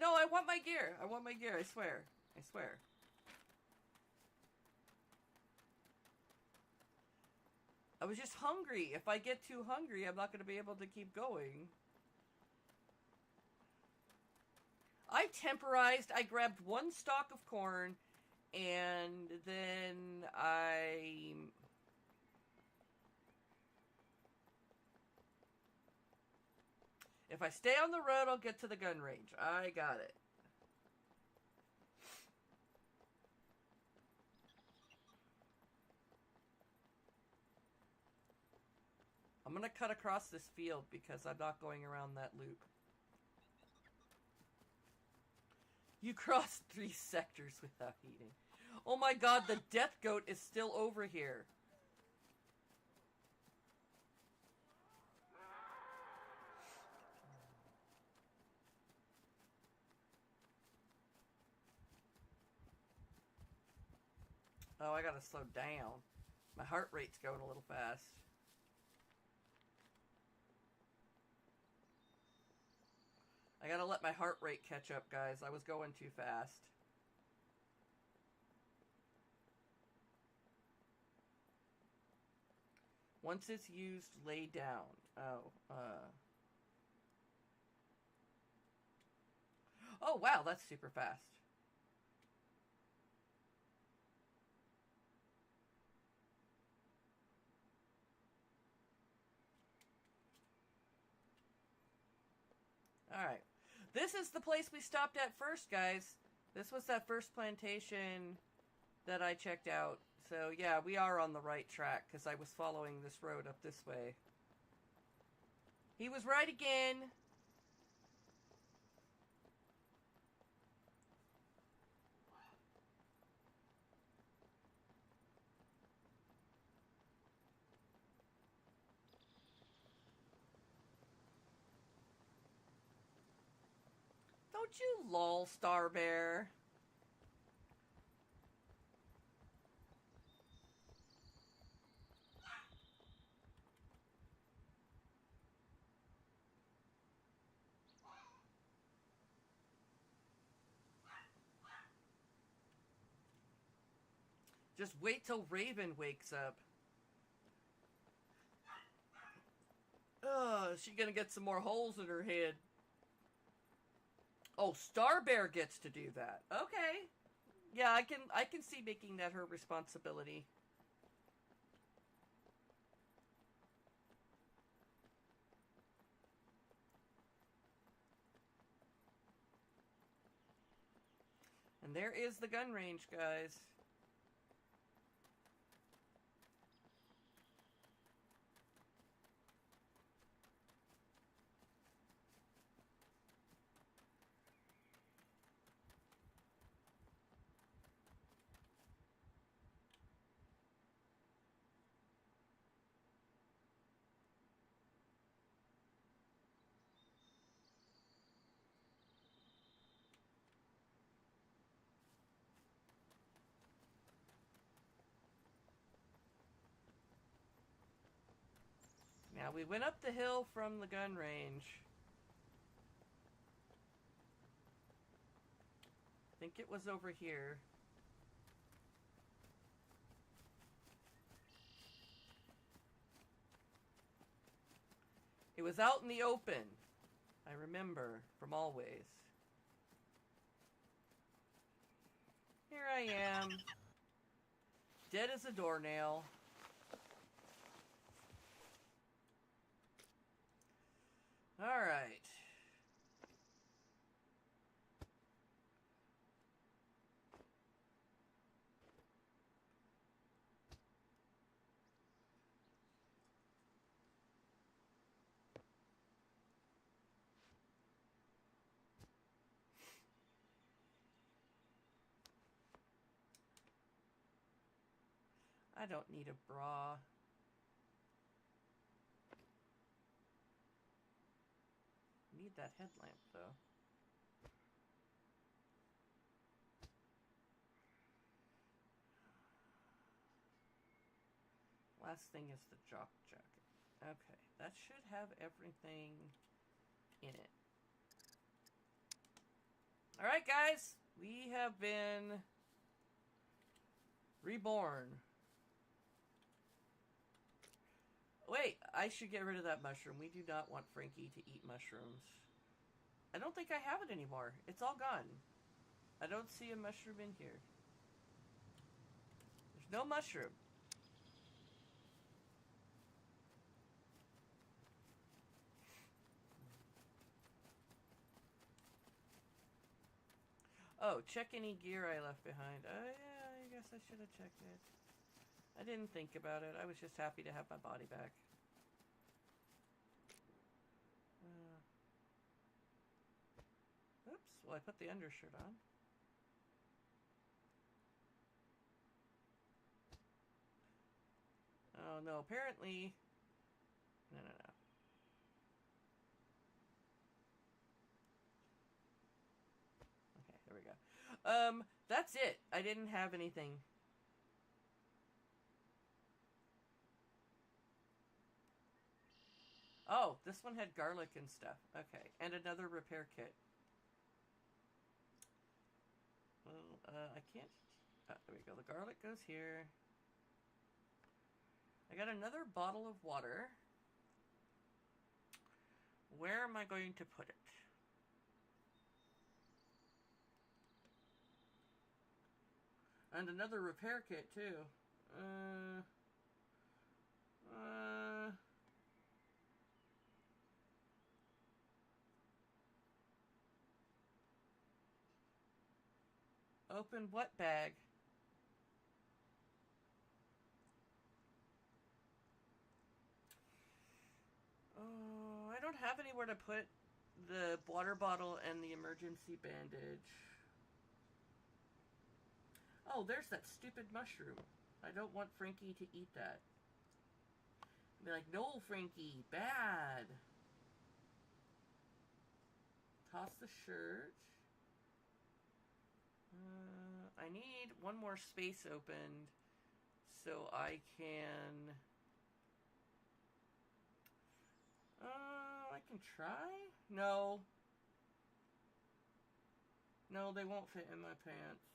no, I want my gear. I want my gear, I swear. I swear. I was just hungry. If I get too hungry, I'm not going to be able to keep going. I temporized. I grabbed one stalk of corn, and then if I stay on the road, I'll get to the gun range. I got it. I'm going to cut across this field because I'm not going around that loop. You crossed 3 sectors without eating. Oh my god, the death goat is still over here. Oh, I gotta slow down. My heart rate's going a little fast. I gotta let my heart rate catch up, guys. I was going too fast. Once it's used, lay down. Oh, Oh, wow, that's super fast. Alright. This is the place we stopped at first, guys. This was that first plantation that I checked out. So, yeah, we are on the right track, because I was following this road up this way. He was right again. Don't you lol, Star Bear. Just wait till Raven wakes up. Oh, is she gonna get some more holes in her head? Oh, Star Bear gets to do that. Okay. Yeah, I can see making that her responsibility. And there is the gun range, guys. Now, we went up the hill from the gun range. I think it was over here. It was out in the open. I remember from always. Here I am. Dead as a doornail. Alright. I don't need a bra. Need that headlamp, though. Last thing is the jock jacket. Okay, that should have everything in it. Alright, guys. We have been reborn. Wait, I should get rid of that mushroom. We do not want Frankie to eat mushrooms. I don't think I have it anymore. It's all gone. I don't see a mushroom in here. There's no mushroom. Oh, check any gear I left behind. Oh, yeah, I guess I should have checked it. I didn't think about it. I was just happy to have my body back. Oops. Well, I put the undershirt on. Oh, no. Apparently... No. Okay, there we go. That's it. I didn't have anything. Oh, this one had garlic and stuff. Okay, and another repair kit. Well, I can't... there we go. The garlic goes here. I got another bottle of water. Where am I going to put it? And another repair kit, too. Open what bag? Oh, I don't have anywhere to put the water bottle and the emergency bandage. Oh, there's that stupid mushroom. I don't want Frankie to eat that. I'd be like, no, Frankie, bad. Toss the shirt. I need one more space opened so I can... I can try? No. No, they won't fit in my pants.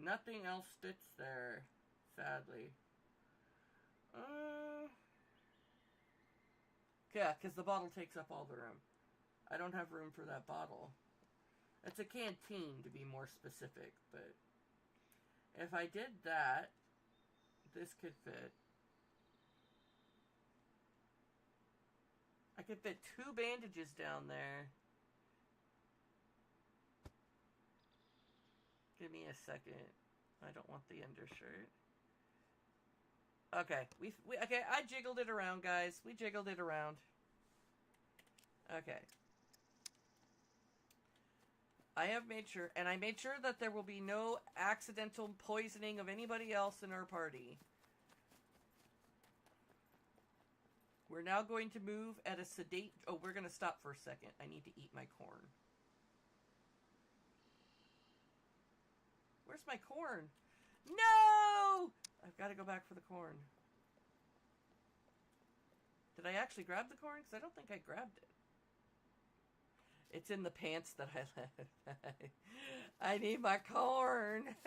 Nothing else fits there, sadly. Yeah, because the bottle takes up all the room. I don't have room for that bottle. It's a canteen, to be more specific, but if I did that, this could fit. I could fit 2 bandages down there. Give me a second. I don't want the undershirt. Okay, okay, I jiggled it around, guys. We jiggled it around. Okay. I have made sure, and I made sure that there will be no accidental poisoning of anybody else in our party. We're now going to move at a sedate... Oh, we're going to stop for a second. I need to eat my corn. Where's my corn? No! I've got to go back for the corn. Did I actually grab the corn? Because I don't think I grabbed it. It's in the pants that I left. I need my corn.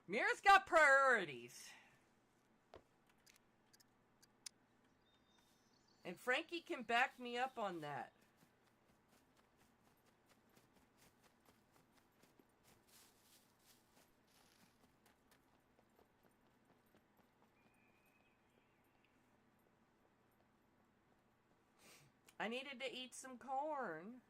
Mira's got priorities. And Frankie can back me up on that. I needed to eat some corn.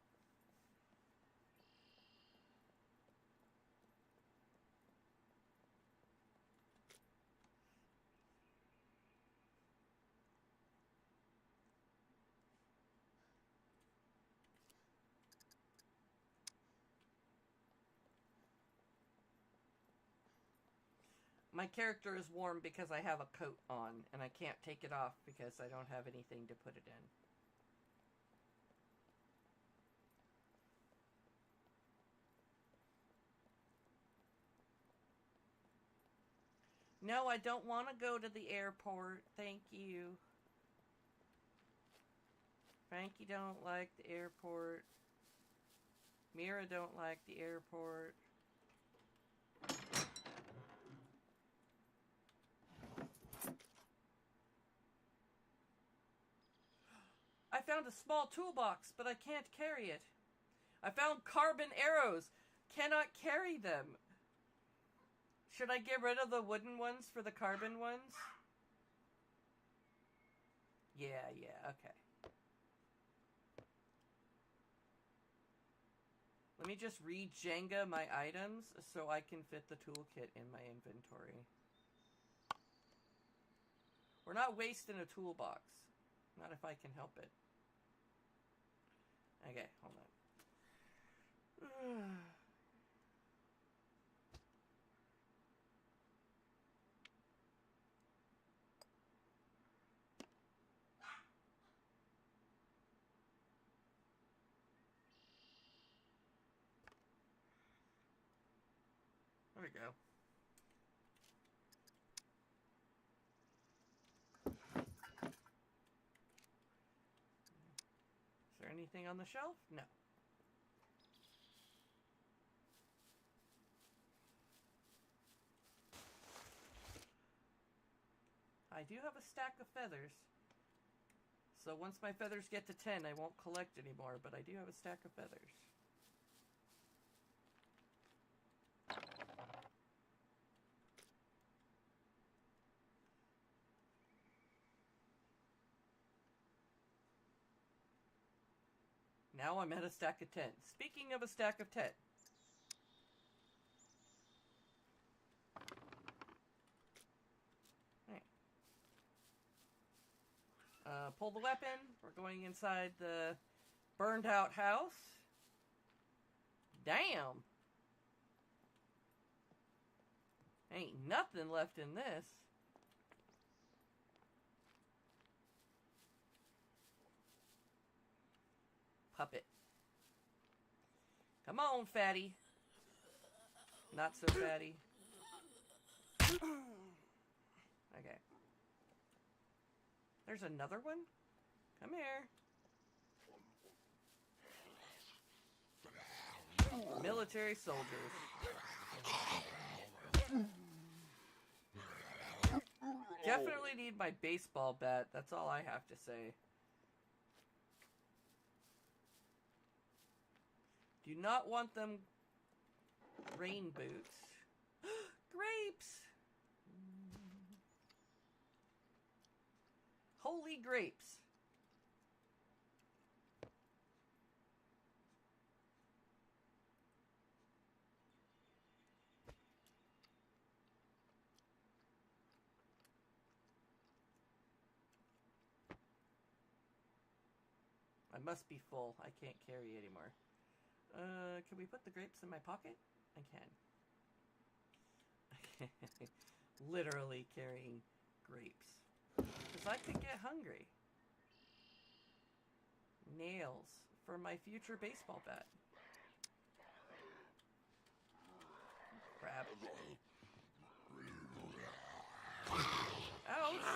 My character is warm because I have a coat on, and I can't take it off because I don't have anything to put it in. No, I don't want to go to the airport. Thank you. Frankie don't like the airport. Mira don't like the airport. I found a small toolbox, but I can't carry it. I found carbon arrows. Cannot carry them. Should I get rid of the wooden ones for the carbon ones? Yeah, okay. Let me just re-Jenga my items so I can fit the toolkit in my inventory. We're not wasting a toolbox. Not if I can help it. Okay, hold on. There we go. Is there anything on the shelf? No. I do have a stack of feathers. So once my feathers get to 10, I won't collect anymore, but I do have a stack of feathers. Now I'm at a stack of 10. Speaking of a stack of 10. Pull the weapon. We're going inside the burned out house. Damn. Ain't nothing left in this. Puppet. Come on, fatty. Not so fatty. Okay. There's another one? Come here. Military soldiers. Definitely need my baseball bat. That's all I have to say. Do not want them rain boots. Grapes! Holy grapes. I must be full. I can't carry anymore. Can we put the grapes in my pocket? I can. Literally carrying grapes. Because I could get hungry. Nails for my future baseball bat. Crap. Ouch!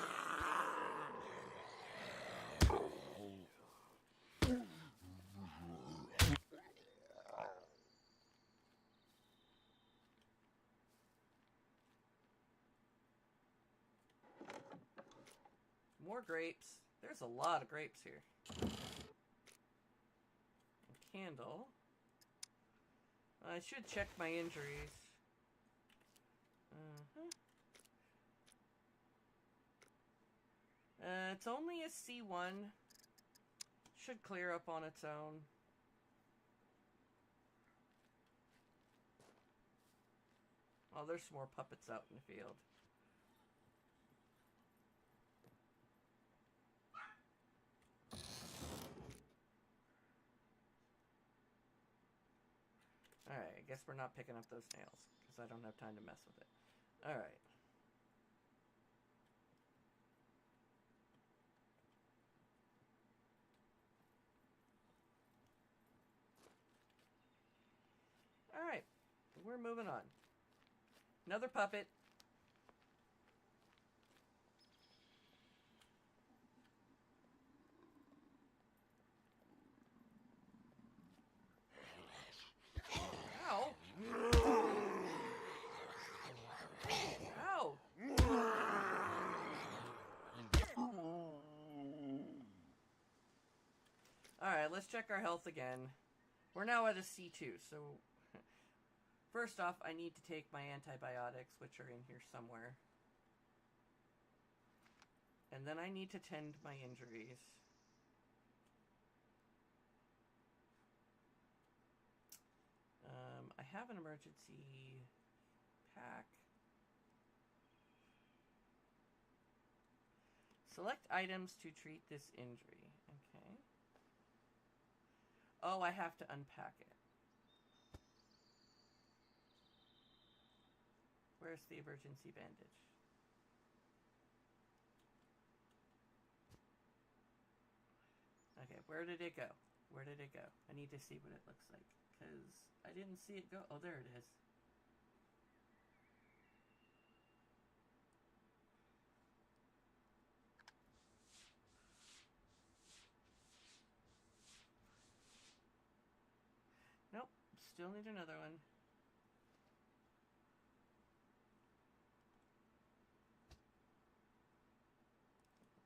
More grapes. There's a lot of grapes here. A candle. I should check my injuries. It's only a C1. Should clear up on its own. Oh, there's some more puppets out in the field. Alright, I guess we're not picking up those nails, because I don't have time to mess with it. Alright. Alright, we're moving on. Another puppet. Ow! Ow! Alright, let's check our health again. We're now at a C2, so... First off, I need to take my antibiotics, which are in here somewhere. And then I need to tend my injuries. I have an emergency pack. Select items to treat this injury. Okay. Oh, I have to unpack it. Where's the emergency bandage? Okay, where did it go? Where did it go? I need to see what it looks like, because I didn't see it go. Oh, there it is. Nope, still need another one.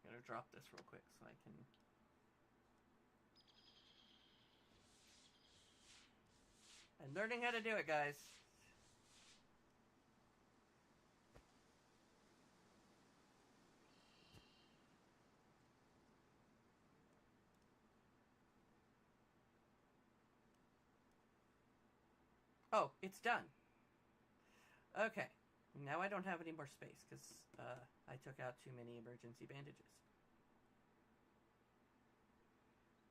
I'm gonna drop this real quick so I can I'm learning how to do it, guys. Oh, it's done. Okay. Now I don't have any more space because I took out too many emergency bandages.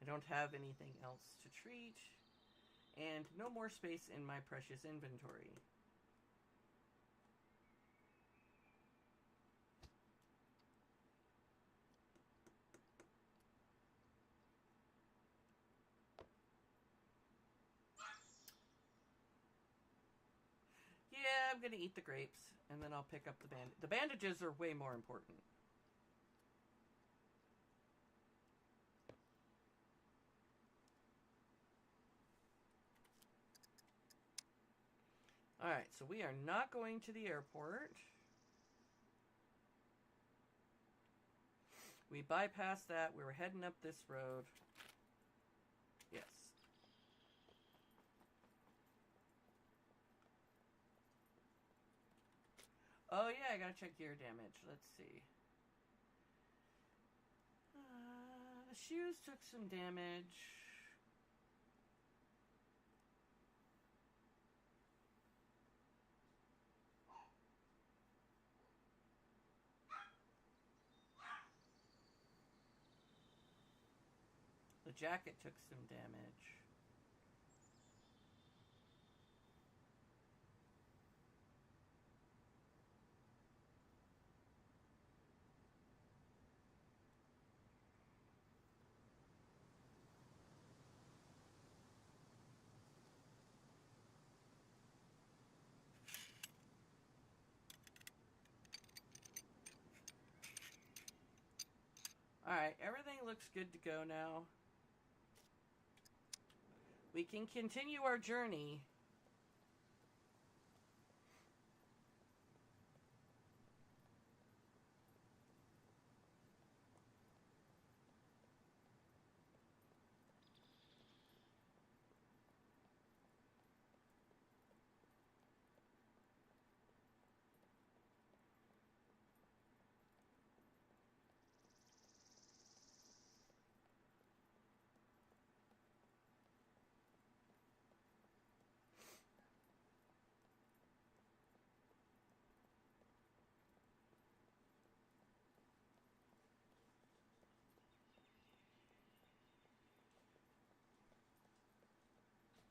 I don't have anything else to treat. And no more space in my precious inventory. Yeah, I'm gonna eat the grapes, and then I'll pick up the bandage. The bandages are way more important. Alright, so we are not going to the airport. We bypassed that. We were heading up this road. Yes. Oh yeah, I gotta check gear damage. Let's see. The shoes took some damage. The jacket took some damage. Alright, everything looks good to go now. We can continue our journey.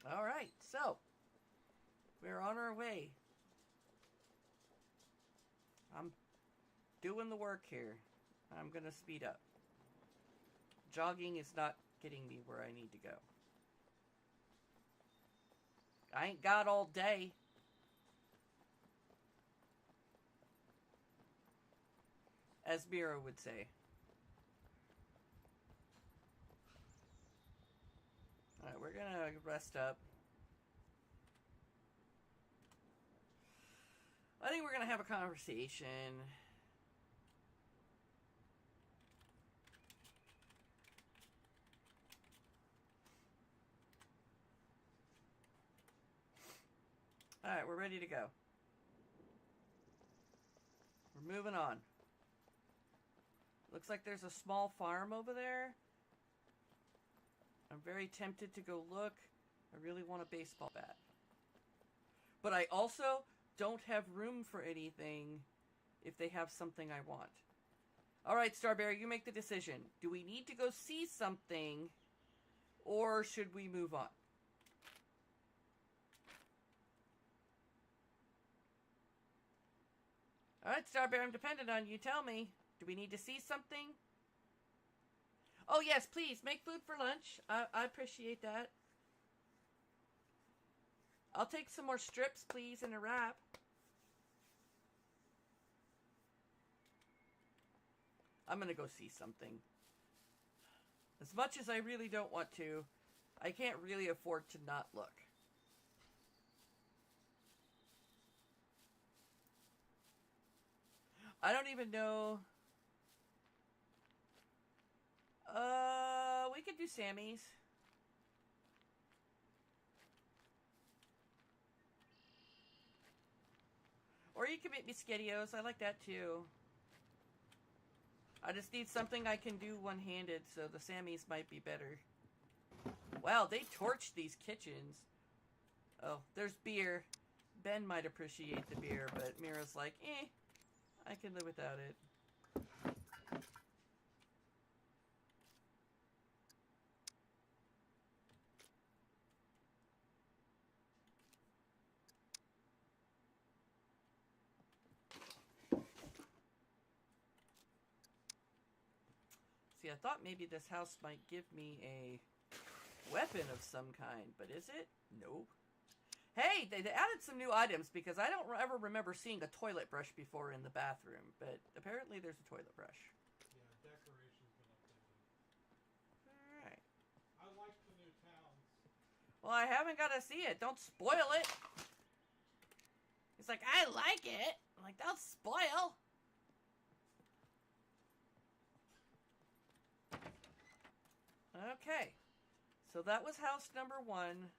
Alright, so we're on our way. I'm doing the work here. I'm gonna speed up. Jogging is not getting me where I need to go. I ain't got all day. As Mira would say. Alright, we're gonna rest up. I think we're gonna have a conversation. Alright, we're ready to go. We're moving on. Looks like there's a small farm over there. I'm very tempted to go look. I really want a baseball bat. But I also don't have room for anything if they have something I want. Alright, Starberry, you make the decision. Do we need to go see something, or should we move on? Alright, Starberry, I'm dependent on you. Tell me. Do we need to see something? Oh, yes, please. Make food for lunch. I appreciate that. I'll take some more strips, please, and a wrap. I'm gonna go see something. As much as I really don't want to, I can't really afford to not look. I don't even know. We could do Sammy's. or you can make me SkettyOs. I like that too. I just need something I can do one-handed, so the Sammys might be better. Wow, they torched these kitchens. Oh, there's beer. Ben might appreciate the beer, but Mira's like, I can live without it. See, I thought maybe this house might give me a weapon of some kind, but is it? Nope. Hey, they added some new items because I don't ever remember seeing a toilet brush before in the bathroom, but apparently there's a toilet brush. Yeah, decoration's been updated. Alright. I like the new towns. Well, I haven't got to see it. Don't spoil it. He's like, I like it. I'm like, don't spoil. Okay. So that was house number 1.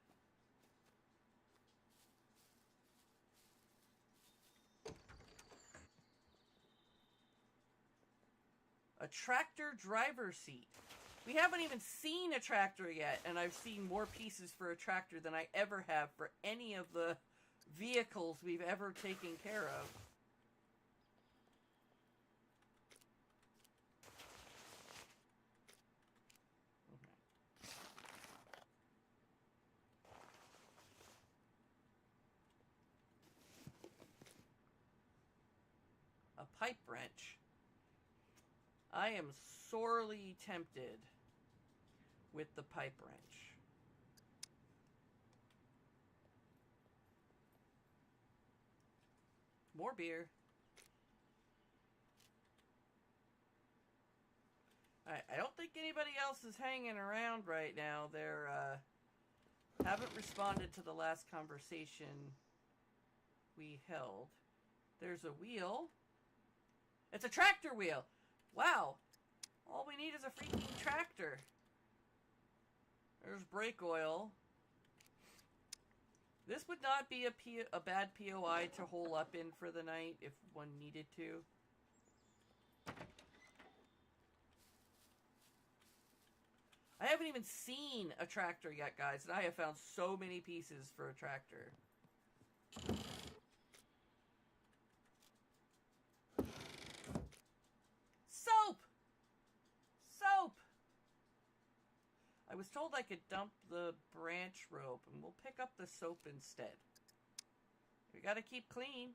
A tractor driver's seat. We haven't even seen a tractor yet, and I've seen more pieces for a tractor than I ever have for any of the vehicles we've ever taken care of. Okay. A pipe wrench. I am sorely tempted with the pipe wrench. More beer. Alright, I don't think anybody else is hanging around right now. They're, haven't responded to the last conversation we held. There's a wheel. It's a tractor wheel! Wow. All we need is a freaking tractor. There's brake oil. This would not be a bad POI to hole up in for the night if one needed to. I haven't even seen a tractor yet, guys, and I have found so many pieces for a tractor. Soap! Soap! I was told I could dump the branch rope, and we'll pick up the soap instead. We gotta keep clean.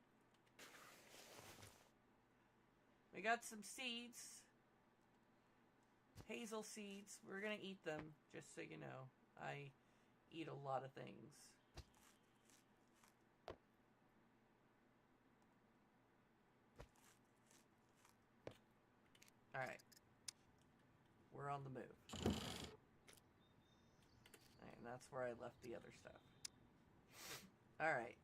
We got some seeds. Hazel seeds. We're gonna eat them, just so you know. I eat a lot of things. Alright. We're on the move. Alright, and that's where I left the other stuff. Alright.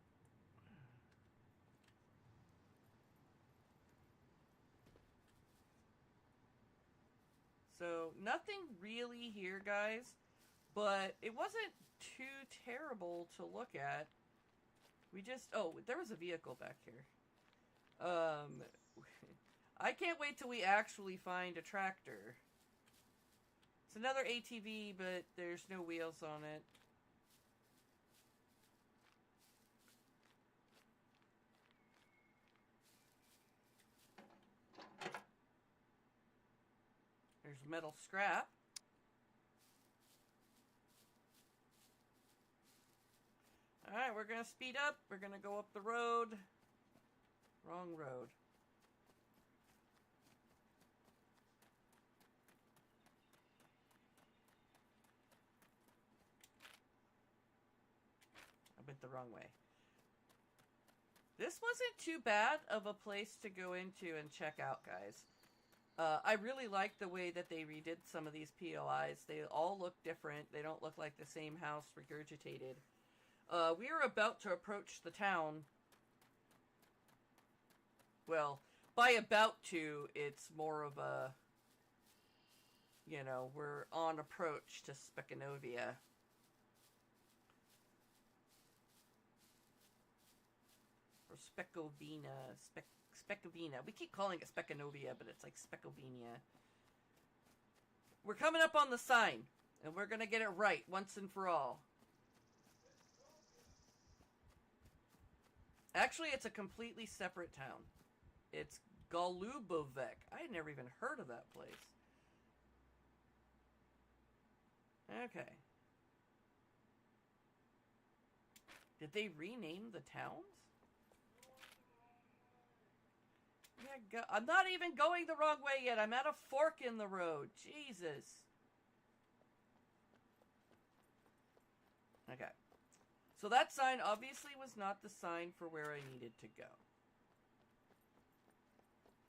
So, nothing really here, guys. But it wasn't too terrible to look at. We just... Oh, there was a vehicle back here. I can't wait till we actually find a tractor. It's another ATV, but there's no wheels on it. There's metal scrap. Alright, we're gonna speed up. We're gonna go up the road. Wrong road. I went the wrong way. This wasn't too bad of a place to go into and check out, guys. I really like the way that they redid some of these POIs. They all look different. They don't look like the same house regurgitated. We are about to approach the town. Well, by about to, it's more of a... You know, we're on approach to Spekanovia. Speckovina. Speckovina. We keep calling it Speckanovia, but it's like Speckovina. We're coming up on the sign, and we're going to get it right once and for all. Actually, it's a completely separate town. It's Golubovec. I had never even heard of that place. Okay. Did they rename the towns? Yeah, I'm not even going the wrong way yet. I'm at a fork in the road. Jesus. Okay. So that sign obviously was not the sign for where I needed to go.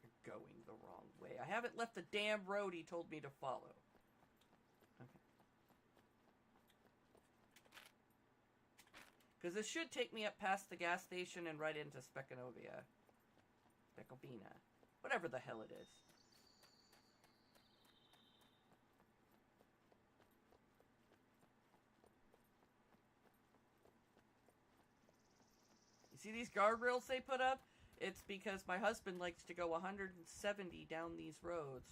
You're going the wrong way. I haven't left the damn road he told me to follow. Okay. Because this should take me up past the gas station and right into Speckanovia. Speckovina. Whatever the hell it is. You see these guardrails they put up? It's because my husband likes to go 170 down these roads.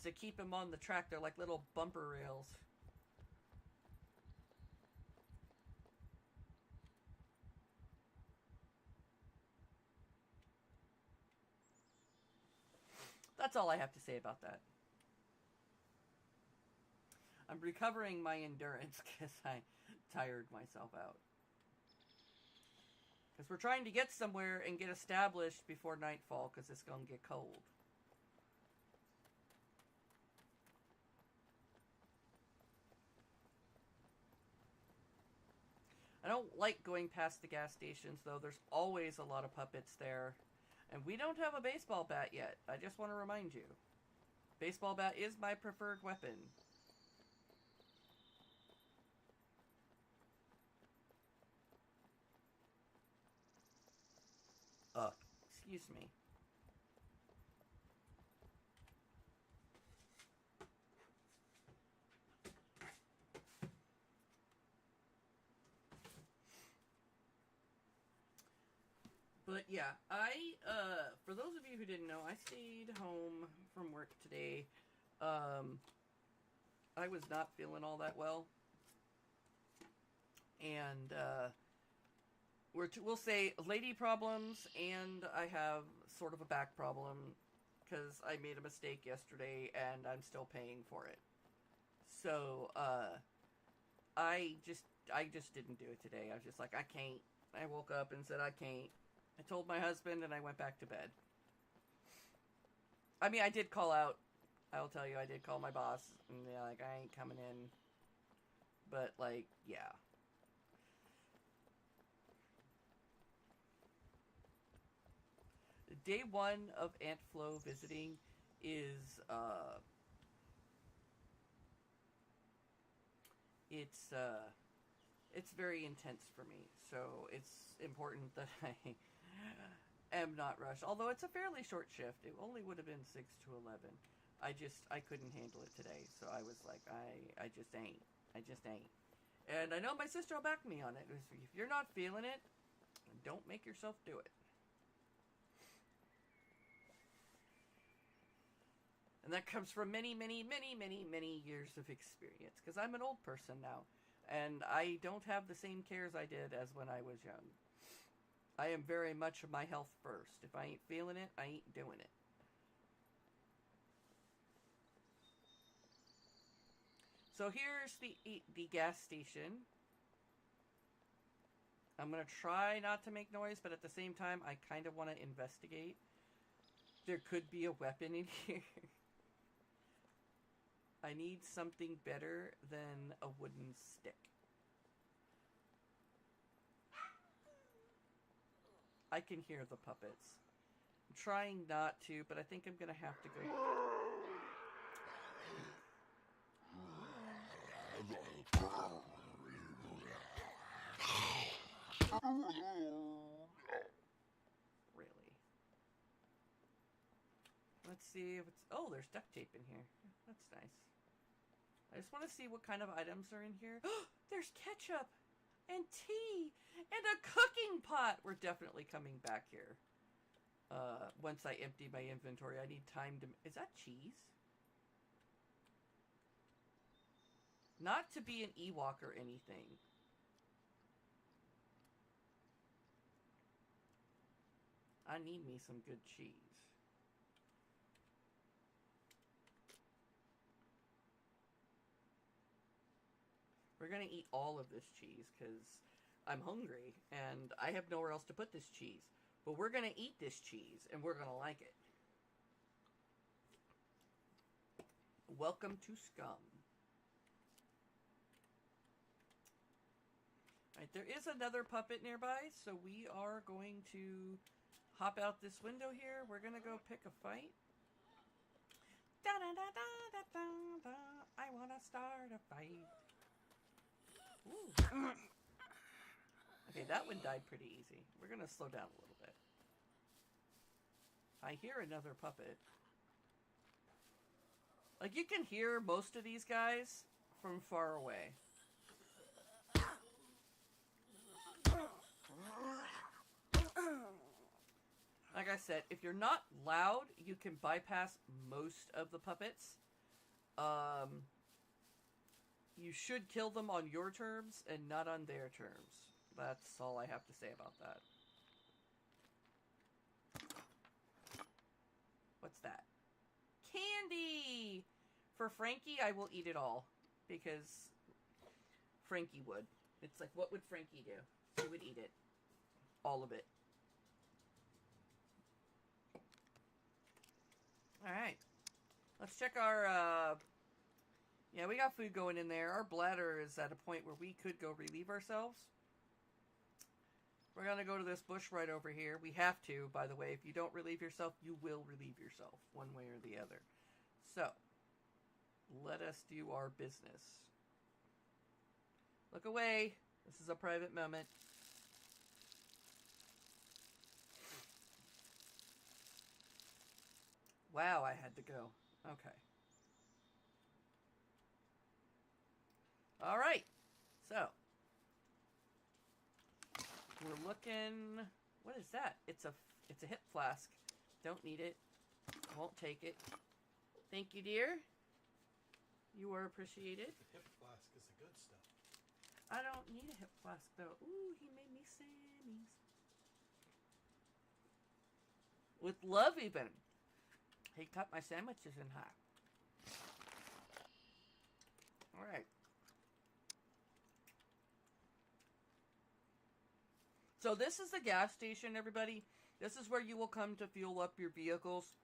So keep him on the track. They're like little bumper rails. That's all I have to say about that. I'm recovering my endurance because I tired myself out. Because we're trying to get somewhere and get established before nightfall because it's going to get cold. I don't like going past the gas stations, though. There's always a lot of puppets there. And we don't have a baseball bat yet. I just want to remind you. Baseball bat is my preferred weapon. Excuse me. But yeah, for those of you who didn't know, I stayed home from work today. I was not feeling all that well. And, we'll say lady problems, and I have sort of a back problem, because I made a mistake yesterday, and I'm still paying for it. So, I just didn't do it today. I was just like, I can't. I woke up and said, I can't. I told my husband, and I went back to bed. I mean, I did call out. I'll tell you, I did call my boss, and they're like, I ain't coming in. But, like, yeah. Day one of Ant Flo visiting is, it's very intense for me. So, it's important that I am not rushed. Although it's a fairly short shift. It only would have been 6 to 11. I couldn't handle it today. So I was like, I just ain't. I just ain't. And I know my sister will back me on it. If you're not feeling it, don't make yourself do it. And that comes from many, many, many, many, many years of experience. Because I'm an old person now. And I don't have the same cares I did as when I was young. I am very much my health first. If I ain't feeling it, I ain't doing it. So here's the gas station. I'm going to try not to make noise, but at the same time, I kind of want to investigate. There could be a weapon in here. I need something better than a wooden stick. I can hear the puppets. I'm trying not to, but I think I'm going to have to go. Really? Let's see if it's... Oh, there's duct tape in here. That's nice. I just want to see what kind of items are in here. There's ketchup! and tea and a cooking pot. We're definitely coming back here. Once I empty my inventory, I need time to... Is that cheese? Not to be an Ewok or anything. I need me some good cheese. We're gonna eat all of this cheese because I'm hungry and I have nowhere else to put this cheese. But we're gonna eat this cheese and we're gonna like it. Welcome to Scum. Alright, there is another puppet nearby, so we are going to hop out this window here. We're gonna go pick a fight. Da da da da da da da. I wanna start a fight. Ooh. Okay, that one died pretty easy. We're gonna slow down a little bit. I hear another puppet. Like, you can hear most of these guys from far away. Like I said, if you're not loud, you can bypass most of the puppets. You should kill them on your terms and not on their terms. That's all I have to say about that. What's that? Candy! For Frankie, I will eat it all. Because Frankie would. It's like, what would Frankie do? She would eat it. All of it. Alright. Let's check our, yeah, we got food going in there. Our bladder is at a point where we could go relieve ourselves. We're gonna go to this bush right over here. We have to, by the way. If you don't relieve yourself, you will relieve yourself, one way or the other. So, let us do our business. Look away. This is a private moment. Wow, I had to go. Okay. Alright. So. We're looking... What is that? It's a hip flask. Don't need it. Won't take it. Thank you, dear. You are appreciated. The hip flask is the good stuff. I don't need a hip flask, though. Ooh, he made me Sammy's. With love, even. He cut my sandwiches in half. Alright. So this is the gas station, everybody. This is where you will come to fuel up your vehicles.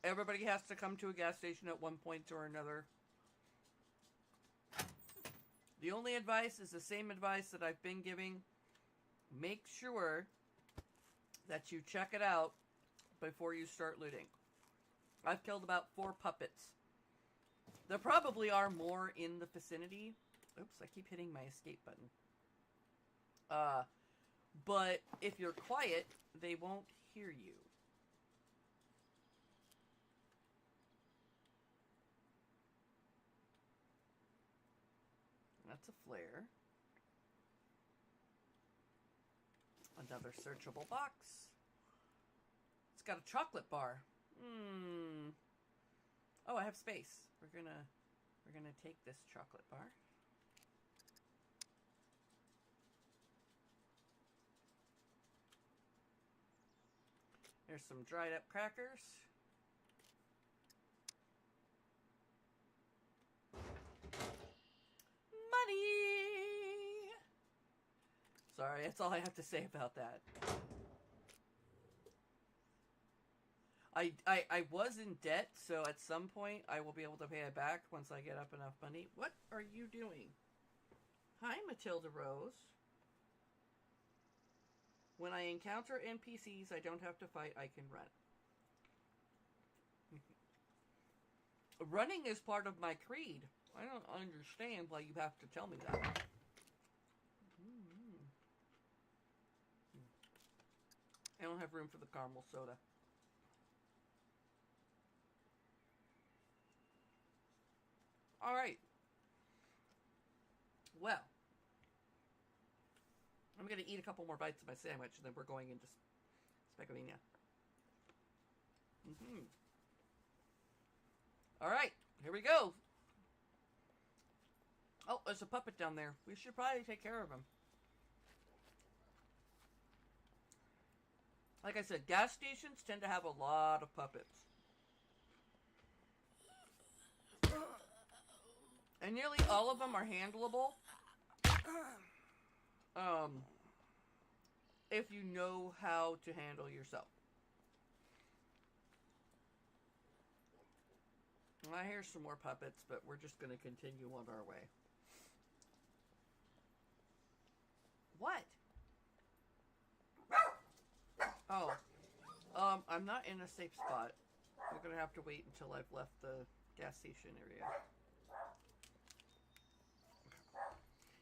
Everybody has to come to a gas station at one point or another. The only advice is the same advice that I've been giving. Make sure that you check it out before you start looting. I've killed about 4 puppets. There probably are more in the vicinity. Oops, I keep hitting my escape button. But if you're quiet, they won't hear you. That's a flare. Another searchable box. It's got a chocolate bar. Oh, I have space. We're gonna take this chocolate bar. There's some dried up crackers. Money! Sorry, that's all I have to say about that. I was in debt, so at some point I will be able to pay it back once I get up enough money. What are you doing? Hi, Matilda Rose. When I encounter NPCs I don't have to fight, I can run. Running is part of my creed. I don't understand why you have to tell me that. I don't have room for the caramel soda. Alright. Well. I'm going to eat a couple more bites of my sandwich, and then we're going into Speckovina. All right, here we go. Oh, there's a puppet down there. We should probably take care of him. Like I said, gas stations tend to have a lot of puppets. And nearly all of them are handleable. If you know how to handle yourself. Well, I hear some more puppets, but we're just going to continue on our way. What? Oh. I'm not in a safe spot. We're going to have to wait until I've left the gas station area.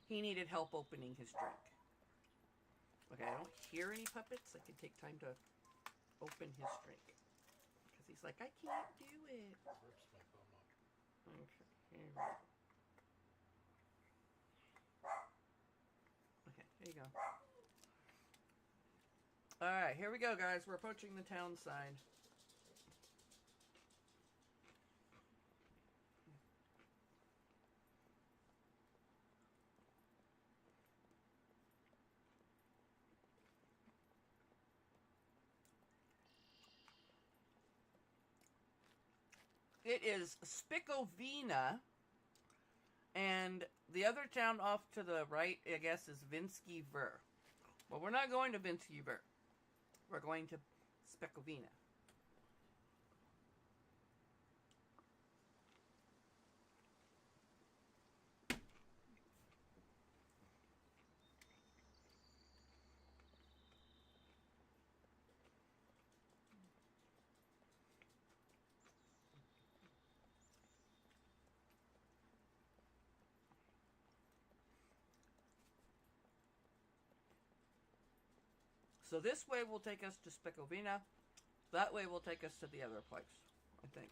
He needed help opening his drink. Okay, I don't hear any puppets. I can take time to open his drink. Because he's like, I can't do it. Rips my bum up. Okay, here we go. Okay, there you go. Alright, here we go, guys. We're approaching the town side. It is Spickovina, and the other town off to the right, I guess, is Vinsky Ver. Well, we're not going to Vinsky Ver. We're going to Spickovina. So this way will take us to Spickovina. That way will take us to the other place, I think.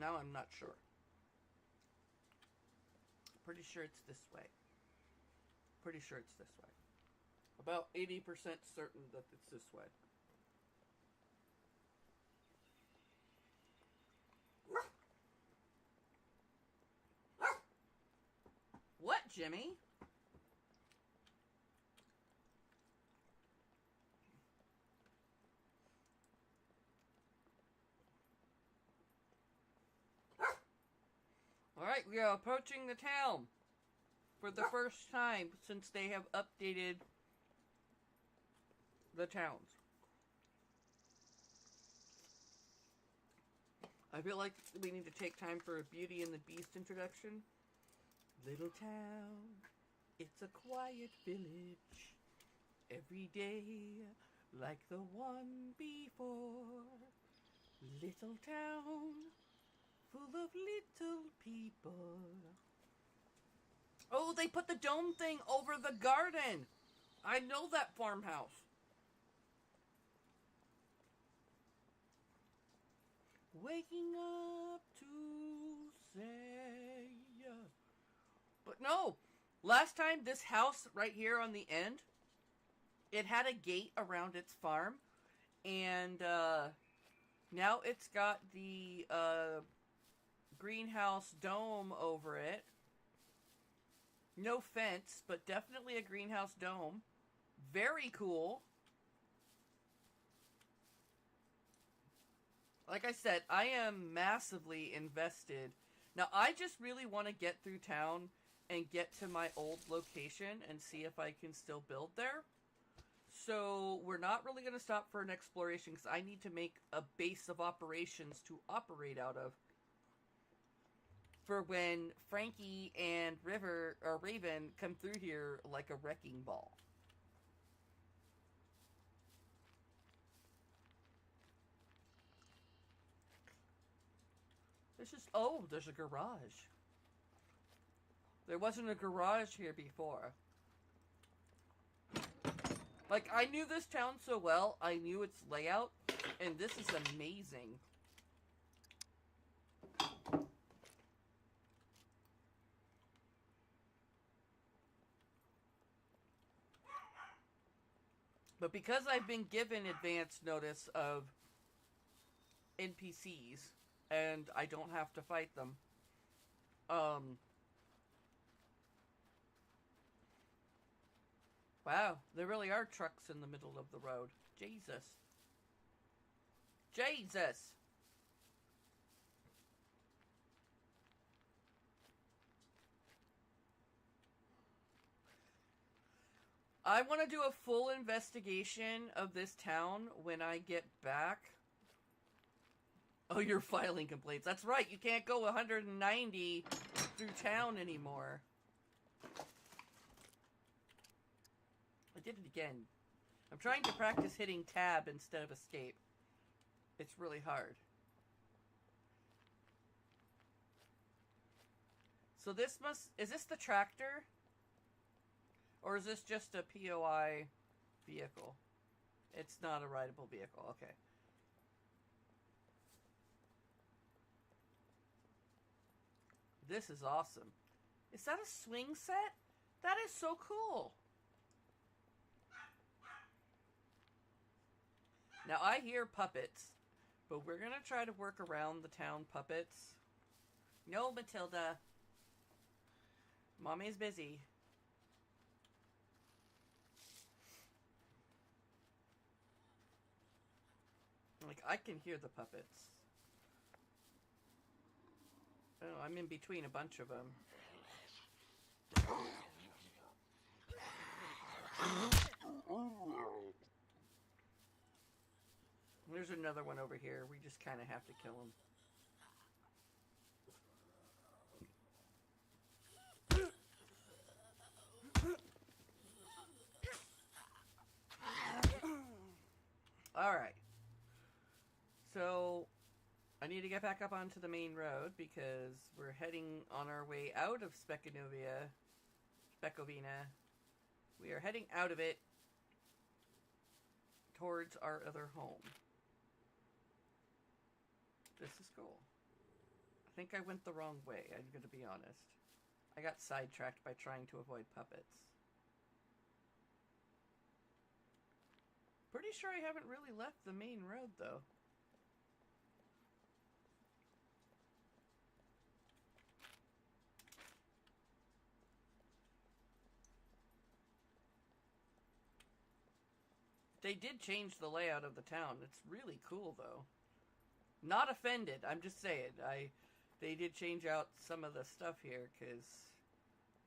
Now I'm not sure. Pretty sure it's this way. Pretty sure it's this way. About 80% certain that it's this way. What, Jimmy? Alright, we are approaching the town for the first time since they have updated the towns. I feel like we need to take time for a Beauty and the Beast introduction. Little town, it's a quiet village, every day like the one before. Little town, full of little people. Oh, they put the dome thing over the garden. I know that farmhouse. Waking up to say... But no, last time this house right here on the end, it had a gate around its farm, and now it's got the greenhouse dome over it. No fence, but definitely a greenhouse dome. Very cool. Like I said, I am massively invested. Now, I just really want to get through town and get to my old location and see if I can still build there. So we're not really going to stop for an exploration because I need to make a base of operations to operate out of for when Frankie and Raven come through here like a wrecking ball. There's a garage. There wasn't a garage here before. Like, I knew this town so well, I knew its layout, and this is amazing. But because I've been given advance notice of NPCs, and I don't have to fight them, wow, there really are trucks in the middle of the road. Jesus. Jesus! I want to do a full investigation of this town when I get back. Oh, you're filing complaints. That's right, you can't go 190 through town anymore. I did it again. I'm trying to practice hitting tab instead of escape. It's really hard. So this is this the tractor? Or is this just a POI vehicle? It's not a rideable vehicle, okay. This is awesome. Is that a swing set? That is so cool. Now I hear puppets, but we're gonna try to work around the town puppets. No, Matilda. Mommy's busy. Like, I can hear the puppets. Oh, I'm in between a bunch of them. There's another one over here. We just kind of have to kill him. Alright. So, I need to get back up onto the main road because we're heading on our way out of Speckovina. We are heading out of it towards our other home. This is cool. I think I went the wrong way, I'm going to be honest. I got sidetracked by trying to avoid puppets. Pretty sure I haven't really left the main road, though. They did change the layout of the town. It's really cool, though. Not offended, I'm just saying. They did change out some of the stuff here, because,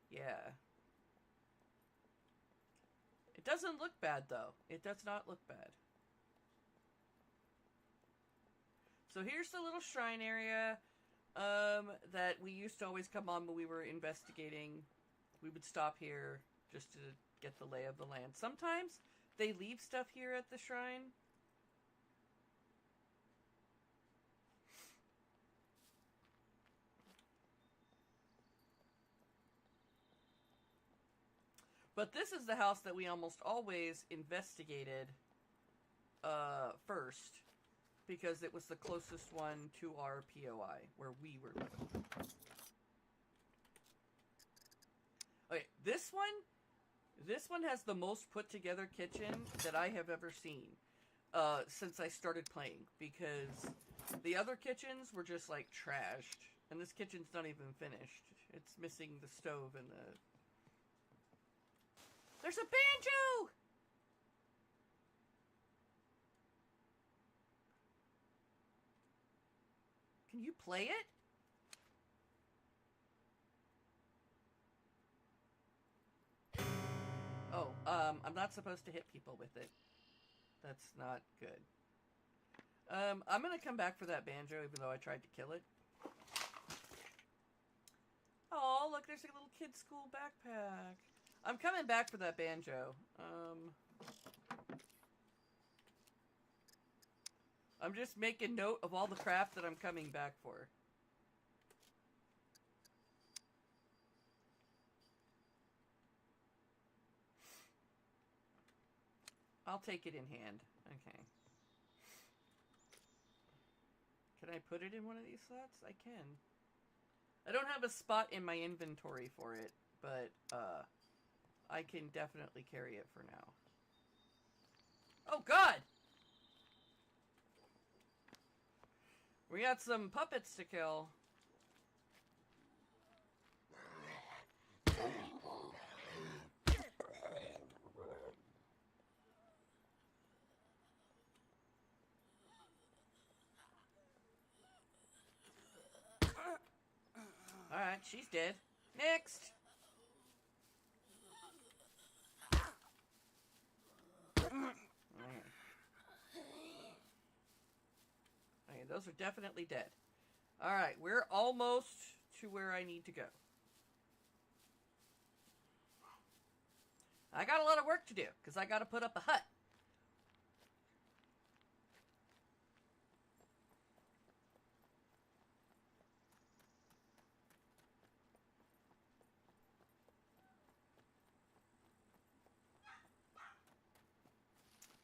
yeah. It doesn't look bad, though. It does not look bad. So here's the little shrine area that we used to always come on when we were investigating. We would stop here just to get the lay of the land. Sometimes they leave stuff here at the shrine. But this is the house that we almost always investigated first, because it was the closest one to our POI, where we were living. Okay, this one has the most put together kitchen that I have ever seen since I started playing, because the other kitchens were just like trashed, and this kitchen's not even finished. It's missing the stove and the... There's a banjo! Can you play it? Oh, I'm not supposed to hit people with it. That's not good. I'm gonna come back for that banjo, even though I tried to kill it. Oh, look, there's a little kid's school backpack. I'm coming back for that banjo. I'm just making note of all the crap that I'm coming back for. I'll take it in hand. Okay. Can I put it in one of these slots? I can. I don't have a spot in my inventory for it, but, I can definitely carry it for now. Oh, God! We got some puppets to kill. Alright, she's dead. Next! Okay, those are definitely dead. Alright, we're almost to where I need to go. I got a lot of work to do, because I got to put up a hut.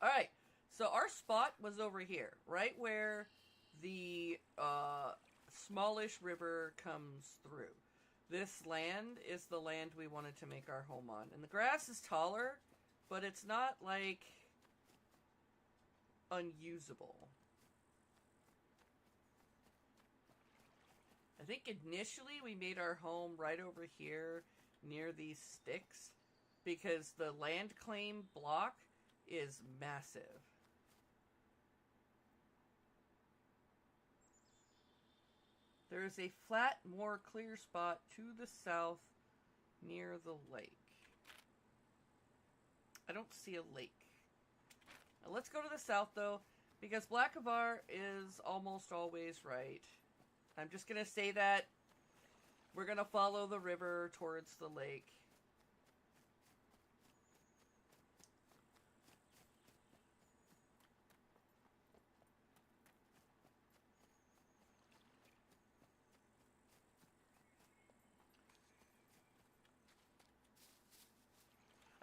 Alright, so our spot was over here, right where the smallish river comes through. This land is the land we wanted to make our home on. And the grass is taller, but it's not, like, unusable. I think initially we made our home right over here near these sticks because the land claim block is massive. There is a flat, more clear spot to the south near the lake. I don't see a lake. Now let's go to the south, though, because Blackavar is almost always right. I'm just going to say that we're going to follow the river towards the lake.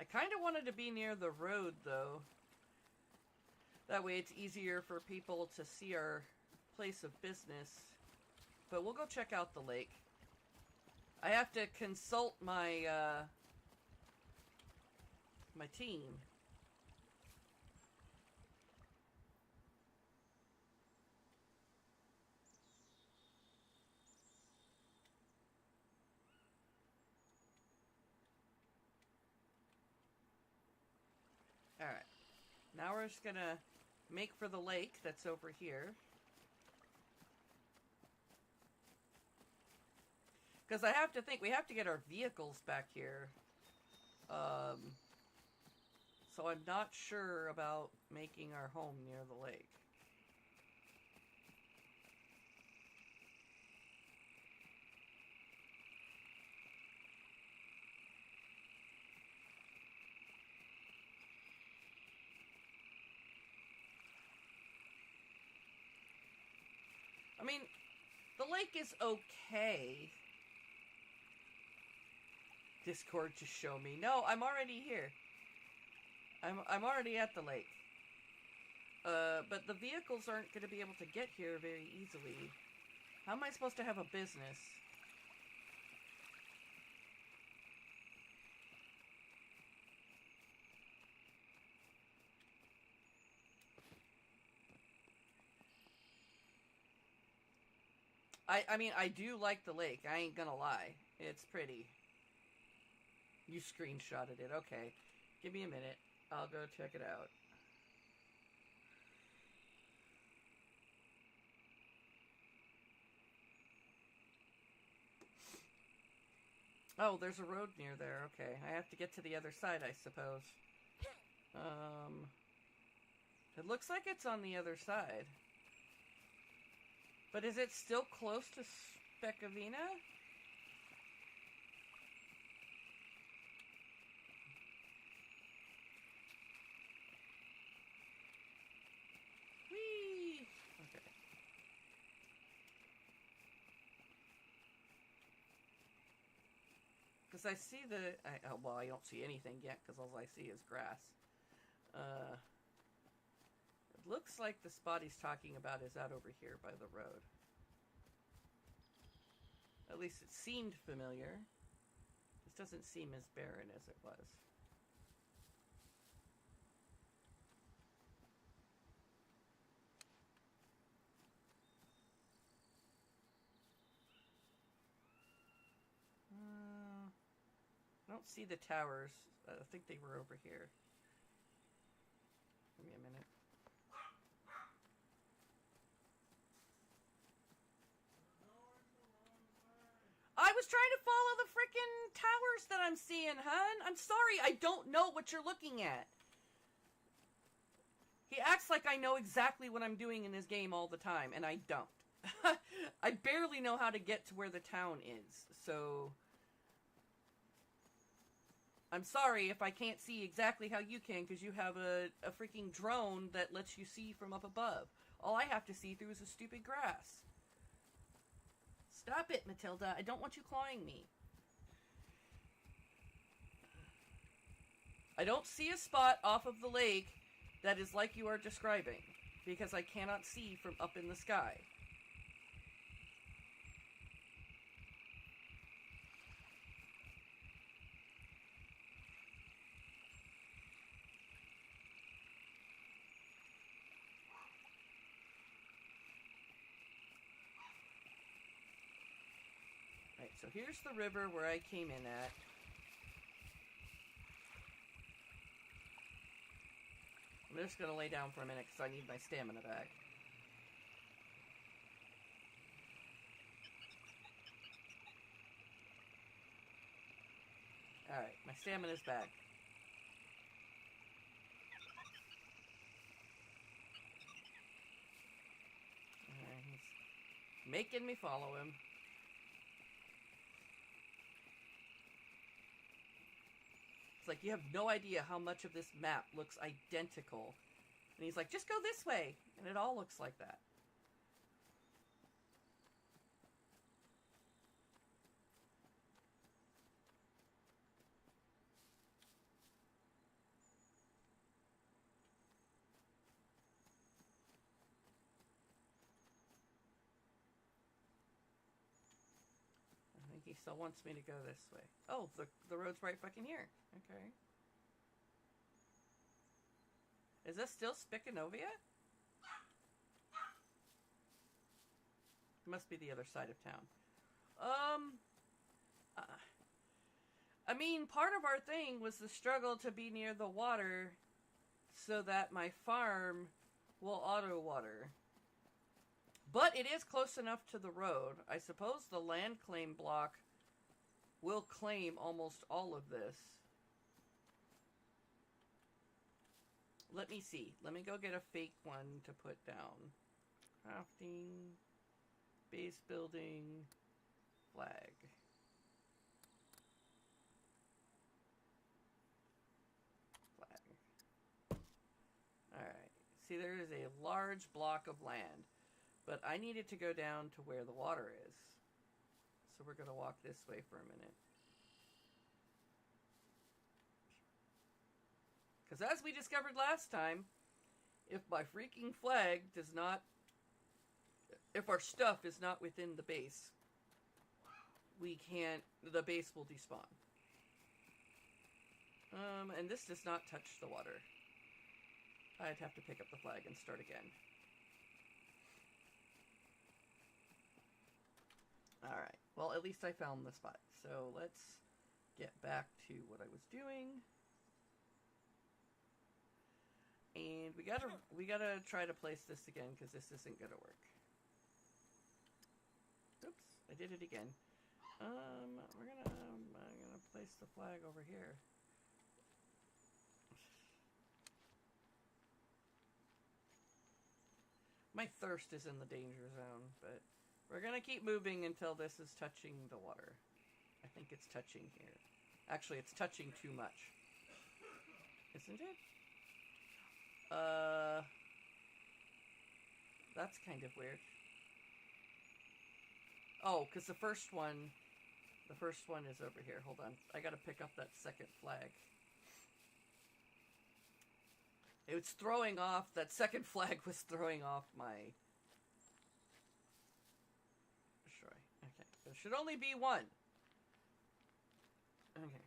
I kind of wanted to be near the road, though. That way it's easier for people to see our place of business. But we'll go check out the lake. I have to consult my, my team. Alright. Now we're just gonna make for the lake that's over here. Because I have to think, we have to get our vehicles back here. So I'm not sure about making our home near the lake. I mean, the lake is okay. Discord to show me. No, I'm already here. I'm already at the lake. But the vehicles aren't going to be able to get here very easily. How am I supposed to have a business? I mean, I do like the lake. I ain't gonna lie. It's pretty. You screenshotted it. Okay. Give me a minute. I'll go check it out. Oh, there's a road near there. Okay. I have to get to the other side, I suppose. It looks like it's on the other side. But is it still close to Specavina? Whee! Okay. Because I see the... well, I don't see anything yet, because all I see is grass. It looks like the spot he's talking about is out over here by the road. At least it seemed familiar. This doesn't seem as barren as it was. don't see the towers. I think they were over here. Give me a minute. I was trying to follow the freaking towers that I'm seeing, hun. I'm sorry, I don't know what you're looking at. He acts like I know exactly what I'm doing in this game all the time, and I don't. I barely know how to get to where the town is, so... I'm sorry if I can't see exactly how you can, because you have a freaking drone that lets you see from up above. All I have to see through is the stupid grass. Stop it, Matilda. I don't want you clawing me. I don't see a spot off of the lake that is like you are describing, because I cannot see from up in the sky. Right, so here's the river where I came in at. I'm just going to lay down for a minute because I need my stamina back. Alright, my stamina's back. Alright, he's making me follow him. It's like, you have no idea how much of this map looks identical. And he's like, just go this way. And it all looks like that. I think he still wants me to go this way. Oh, the road's right fucking here. Okay. Is this still Spicanovia? It must be the other side of town. I mean, part of our thing was the struggle to be near the water so that my farm will auto-water. But it is close enough to the road. I suppose the land claim block will claim almost all of this. Let me see. Let me go get a fake one to put down. Crafting, base building, flag. Flag. Alright. See, there is a large block of land. But I needed to go down to where the water is. So we're going to walk this way for a minute. Because as we discovered last time, if my freaking flag does not... If our stuff is not within the base, we can't... The base will despawn. And this does not touch the water. I'd have to pick up the flag and start again. Alright, well at least I found the spot. So let's get back to what I was doing. And we gotta try to place this again because this isn't gonna work. Oops, I did it again. I'm gonna place the flag over here. My thirst is in the danger zone, but we're gonna keep moving until this is touching the water. I think it's touching here. Actually, it's touching too much. Isn't it? That's kind of weird. Oh, because the first one is over here. Hold on. I gotta pick up that second flag. It's throwing off, that second flag was throwing off my... Destroy. Okay. There should only be one. Okay.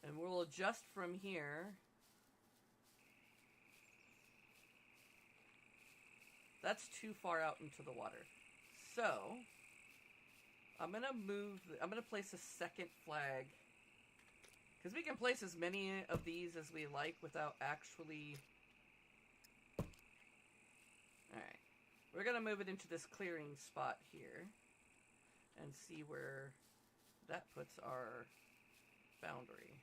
And we'll adjust from here. That's too far out into the water. So, I'm gonna place a second flag. Because we can place as many of these as we like without actually... Alright. We're gonna move it into this clearing spot here. And see where that puts our boundary.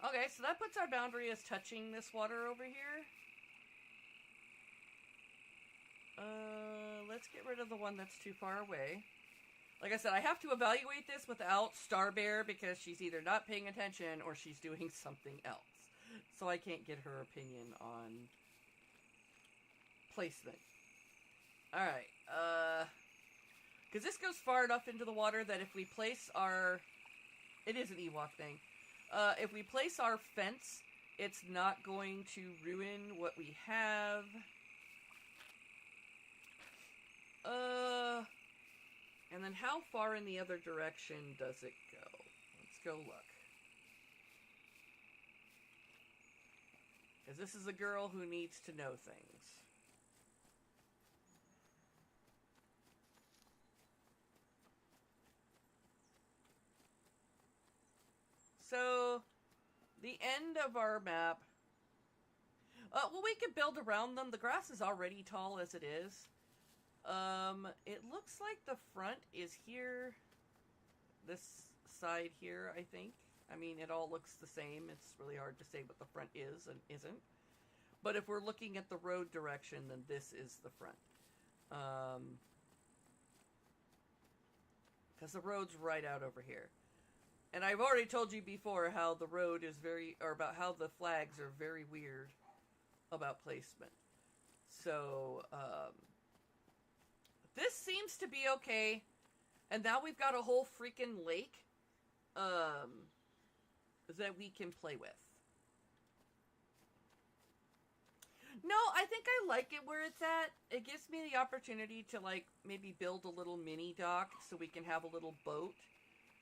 Okay, so that puts our boundary as touching this water over here. Let's get rid of the one that's too far away. Like I said, I have to evaluate this without Starbear because she's either not paying attention or she's doing something else. So I can't get her opinion on placement. Alright, because this goes far enough into the water that if we place our... It is an Ewok thing. If we place our fence, it's not going to ruin what we have. And then how far in the other direction does it go? Let's go look. Because this is a girl who needs to know things. So, the end of our map... well, we could build around them. The grass is already tall as it is. It looks like the front is here. This side here, I think. I mean, it all looks the same. It's really hard to say what the front is and isn't. But if we're looking at the road direction, then this is the front. Because the road's right out over here. And I've already told you before how the road is about how the flags are very weird about placement. So, this seems to be okay. And now we've got a whole freaking lake, that we can play with. No, I think I like it where it's at. It gives me the opportunity to, like, maybe build a little mini dock so we can have a little boat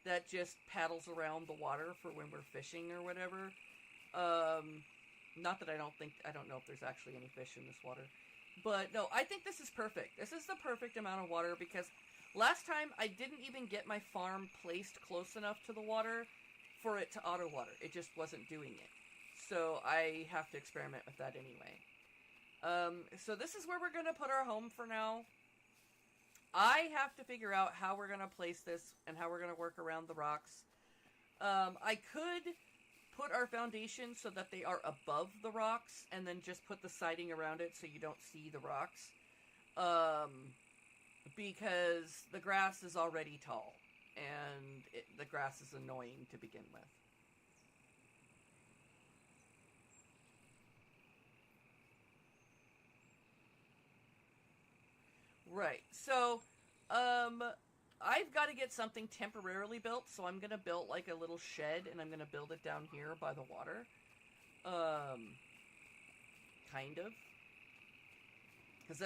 that just paddles around the water for when we're fishing or whatever. Not that I don't know if there's actually any fish in this water. But no, I think this is perfect. This is the perfect amount of water because last time I didn't even get my farm placed close enough to the water for it to auto water. It just wasn't doing it. So I have to experiment with that anyway. So this is where we're going to put our home for now. I have to figure out how we're going to place this and how we're going to work around the rocks. I could put our foundation so that they are above the rocks and then just put the siding around it so you don't see the rocks. Because the grass is already tall and the grass is annoying to begin with. Right, so, I've got to get something temporarily built, so I'm going to build, like, a little shed, and I'm going to build it down here by the water. Kind of. Because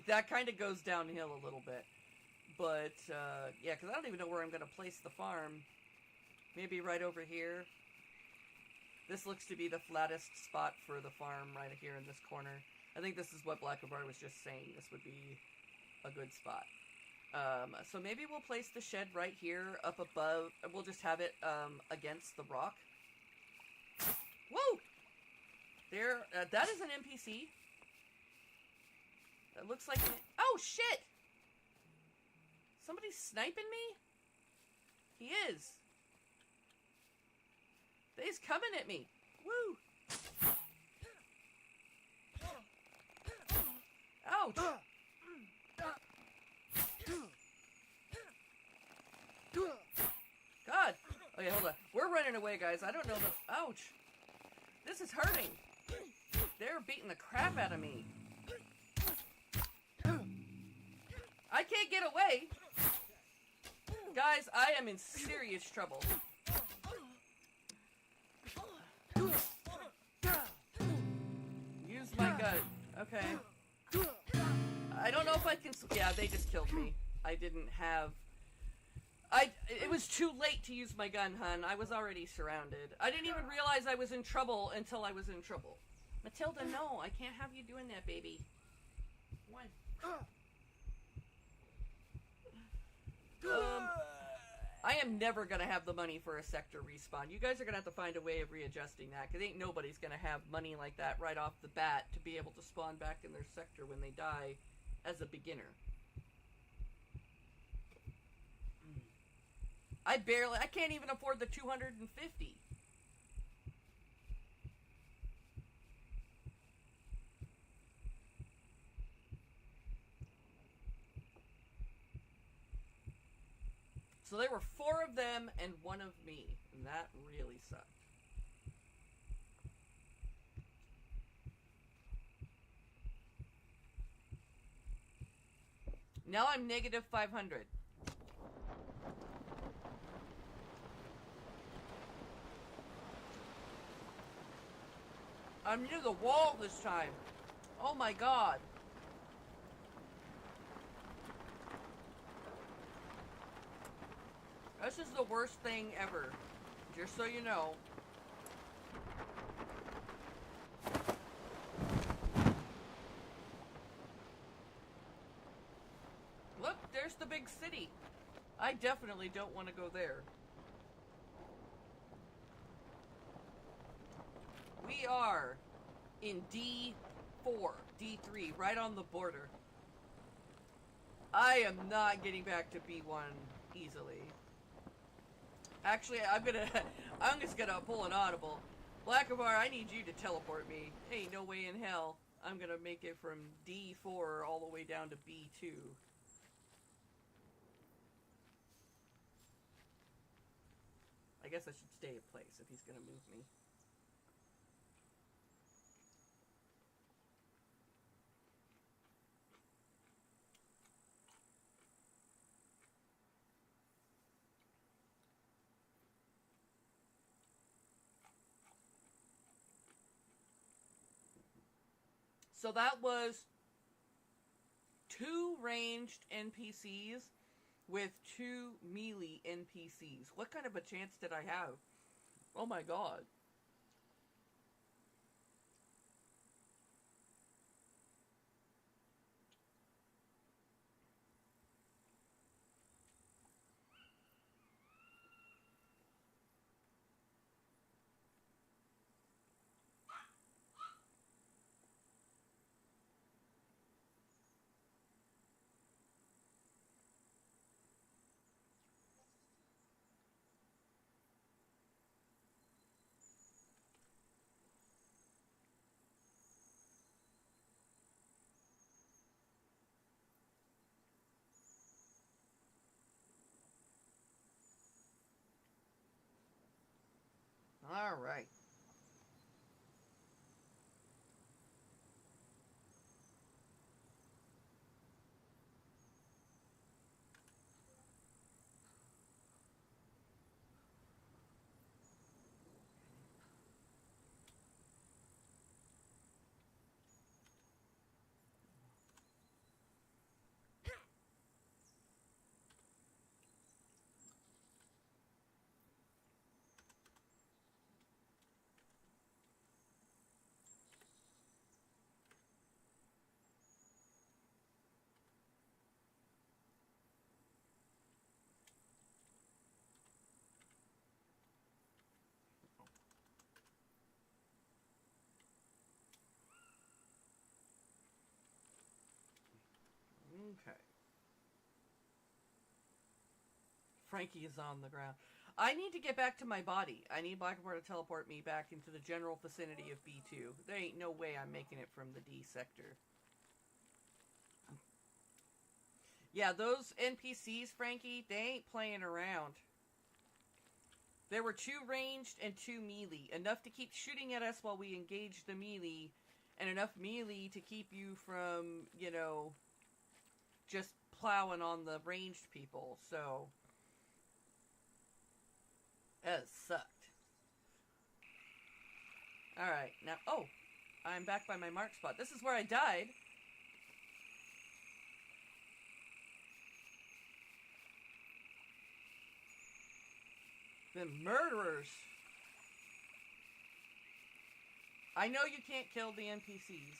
that kind of goes downhill a little bit. But, yeah, because I don't even know where I'm going to place the farm. Maybe right over here. This looks to be the flattest spot for the farm right here in this corner. I think this is what Blackabar was just saying. This would be a good spot. So maybe we'll place the shed right here up above. We'll just have it against the rock. Whoa! There, that is an NPC. That looks like an... Oh, shit! Somebody's sniping me? He is. He's coming at me. Woo! Ouch! God! Okay, hold on. We're running away, guys. I don't know the... Ouch! This is hurting! They're beating the crap out of me. I can't get away! Guys, I am in serious trouble. Use my gun. Okay. I don't know if I can... Yeah, they just killed me. I didn't have... It was too late to use my gun, hun. I was already surrounded. I didn't even realize I was in trouble until I was in trouble. Matilda, no. I can't have you doing that, baby. What? I'm never going to have the money for a sector respawn. You guys are going to have to find a way of readjusting that, because ain't nobody's going to have money like that right off the bat to be able to spawn back in their sector when they die as a beginner. I can't even afford the 250. So there were 4 of them and 1 of me, and that really sucked. Now I'm negative 500. I'm near the wall this time. Oh my god. This is the worst thing ever. Just so you know. Look, there's the big city. I definitely don't want to go there. We are in D4, D3, right on the border. I am not getting back to B1 easily. Actually, I'm just gonna pull an audible. Blackavar, I need you to teleport me. Ain't no way in hell I'm gonna make it from D4 all the way down to B2. I guess I should stay in place if he's gonna move me. So that was 2 ranged NPCs with 2 melee NPCs. What kind of a chance did I have? Oh my god. All right. Okay. Frankie is on the ground. I need to get back to my body. I need Blackavar to teleport me back into the general vicinity of B2. There ain't no way I'm making it from the D sector. Yeah, those NPCs, Frankie, they ain't playing around. There were 2 ranged and 2 melee. Enough to keep shooting at us while we engage the melee, and enough melee to keep you from, you know, just plowing on the ranged people. So that sucked. Alright, now, oh, I'm back by my mark spot. This is where I died. The murderers. I know you can't kill the NPCs.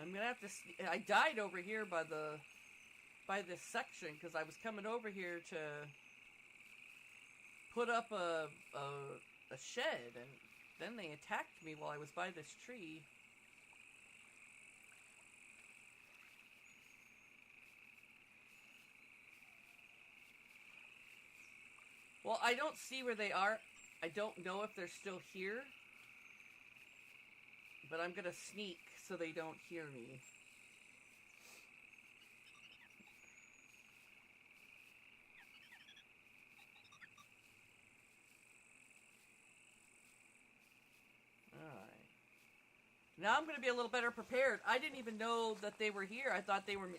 I'm gonna have to. I died over here by this section because I was coming over here to put up a shed, and then they attacked me while I was by this tree. Well, I don't see where they are. I don't know if they're still here. But I'm gonna sneak so they don't hear me. Alright. Now I'm gonna be a little better prepared. I didn't even know that they were here. I thought they were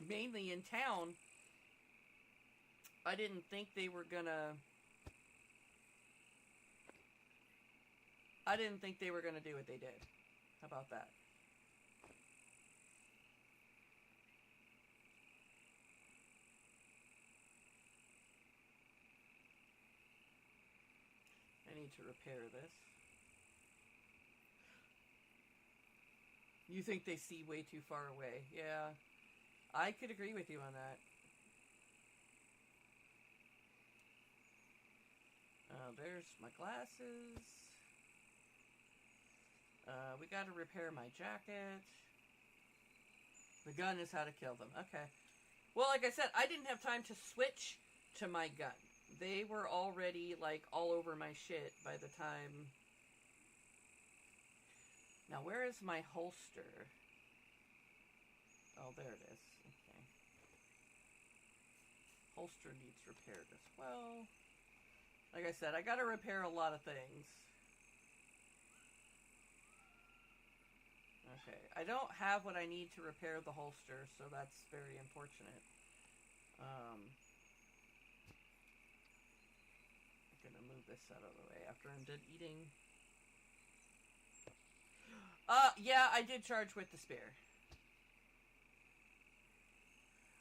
mainly in town. I didn't think they were gonna... I didn't think they were gonna do what they did. How about that? I need to repair this. You think they see way too far away. Yeah. I could agree with you on that. There's my glasses. We gotta repair my jacket. The gun is how to kill them. Okay. Well, like I said, I didn't have time to switch to my gun. They were already, like, all over my shit by the time... Now, where is my holster? Oh, there it is. Okay. Holster needs repaired as well. Like I said, I gotta repair a lot of things. Okay, I don't have what I need to repair the holster, so that's very unfortunate. I'm gonna move this out of the way after I'm done eating. Yeah, I did charge with the spear.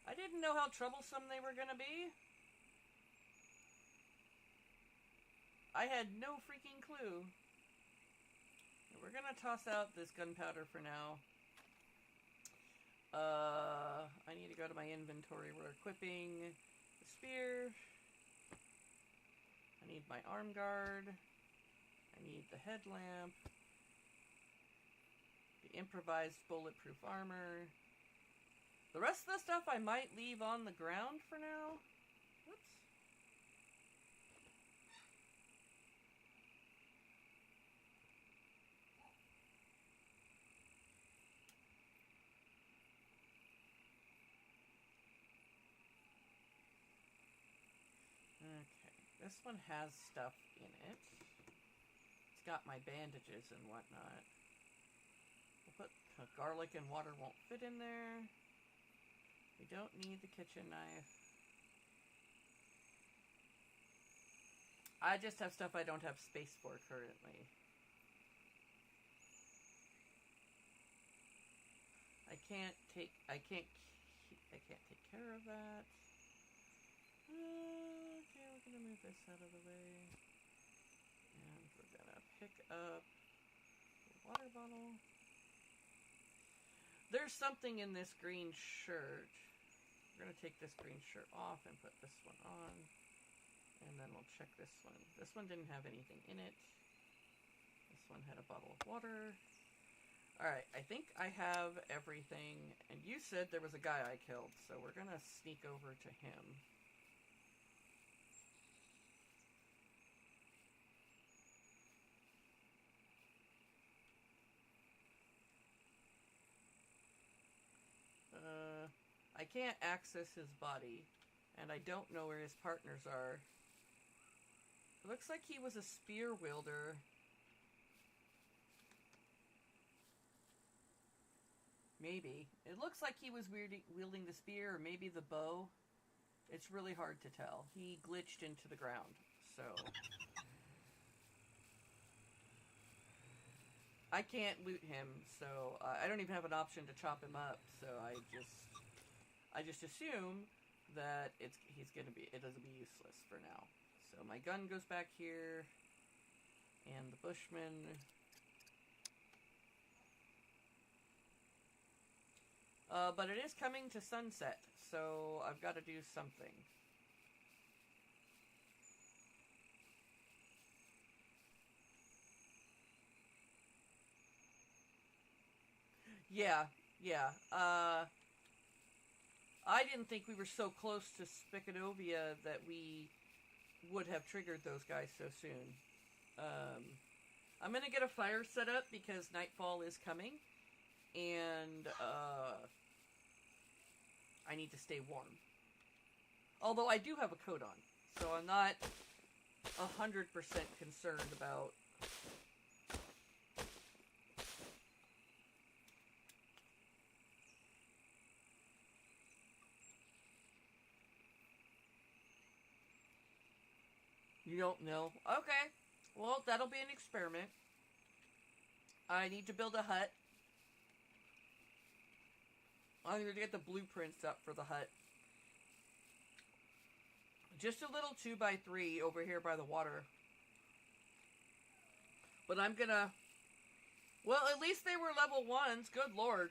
I didn't know how troublesome they were gonna be. I had no freaking clue. We're gonna toss out this gunpowder for now. I need to go to my inventory. We're equipping the spear. I need my arm guard. I need the headlamp. The improvised bulletproof armor. The rest of the stuff I might leave on the ground for now. Whoops. Okay, this one has stuff in it. It's got my bandages and whatnot. We'll put garlic and water won't fit in there. We don't need the kitchen knife. I just have stuff I don't have space for currently. I can't take care of that. Okay, we're gonna move this out of the way. And we're gonna pick up the water bottle. There's something in this green shirt. We're gonna take this green shirt off and put this one on. And then we'll check this one. This one didn't have anything in it. This one had a bottle of water. Alright, I think I have everything. And you said there was a guy I killed, so we're gonna sneak over to him. I can't access his body, and I don't know where his partners are. It looks like he was a spear wielder. Maybe. It looks like he was wielding the spear, or maybe the bow. It's really hard to tell. He glitched into the ground, so... I can't loot him, so I don't even have an option to chop him up, so I just assume that it'll be useless for now. So my gun goes back here, and the Bushman. But it is coming to sunset, so I've got to do something. Yeah, yeah. I didn't think we were so close to Spicanovia that we would have triggered those guys so soon. I'm gonna get a fire set up because nightfall is coming, and I need to stay warm. Although I do have a coat on, so I'm not 100% concerned about. You don't know? Okay. Well, that'll be an experiment. I need to build a hut. I'm going to get the blueprints up for the hut. Just a little 2x3 over here by the water. But I'm going to... Well, at least they were level 1s. Good lord.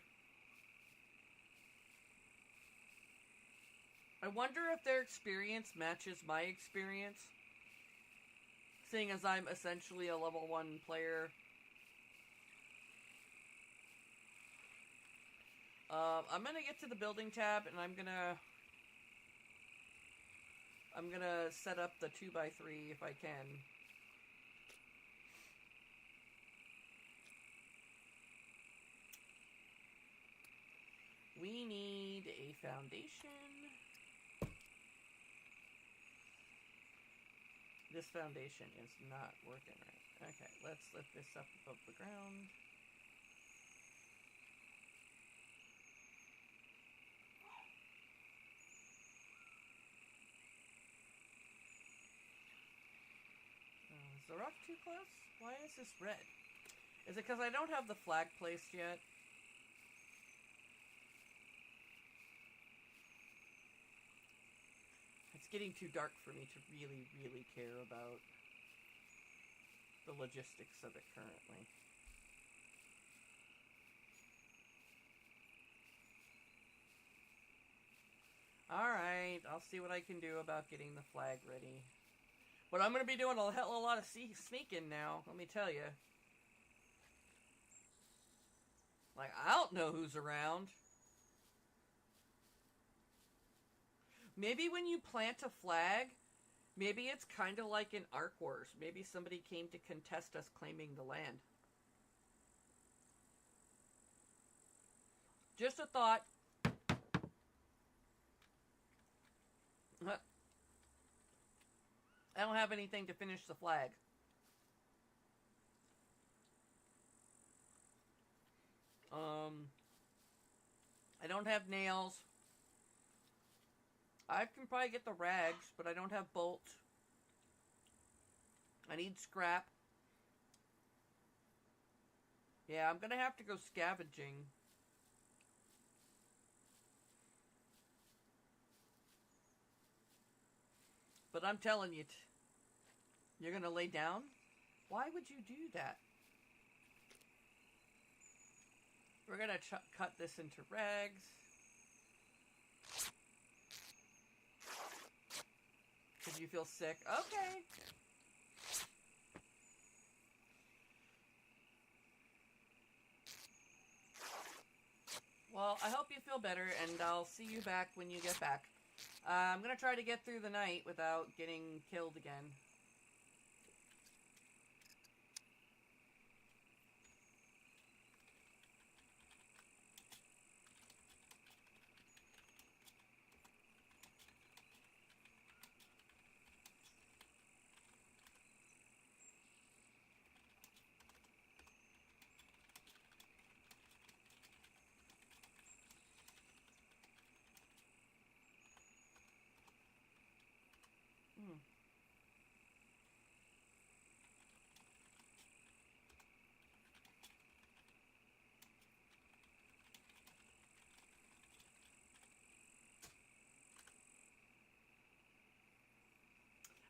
I wonder if their experience matches my experience. Seeing as I'm essentially a level 1 player. I'm gonna get to the building tab and I'm gonna set up the 2x3 if I can. We need a foundation. This foundation is not working right. Okay, let's lift this up above the ground. Is the rock too close? Why is this red? Is it because I don't have the flag placed yet? It's getting too dark for me to really, really care about the logistics of it currently. Alright, I'll see what I can do about getting the flag ready. But I'm going to be doing a hell of a lot of sneaking now, let me tell you. Like, I don't know who's around. Maybe when you plant a flag, maybe it's kind of like in Ark Wars. Maybe somebody came to contest us claiming the land. Just a thought. I don't have anything to finish the flag. I don't have nails. I can probably get the rags, but I don't have bolts. I need scrap. Yeah, I'm gonna have to go scavenging. But I'm telling you, you're gonna lay down? Why would you do that? We're gonna cut this into rags. Because you feel sick? Okay. Well, I hope you feel better, and I'll see you back when you get back. I'm gonna try to get through the night without getting killed again.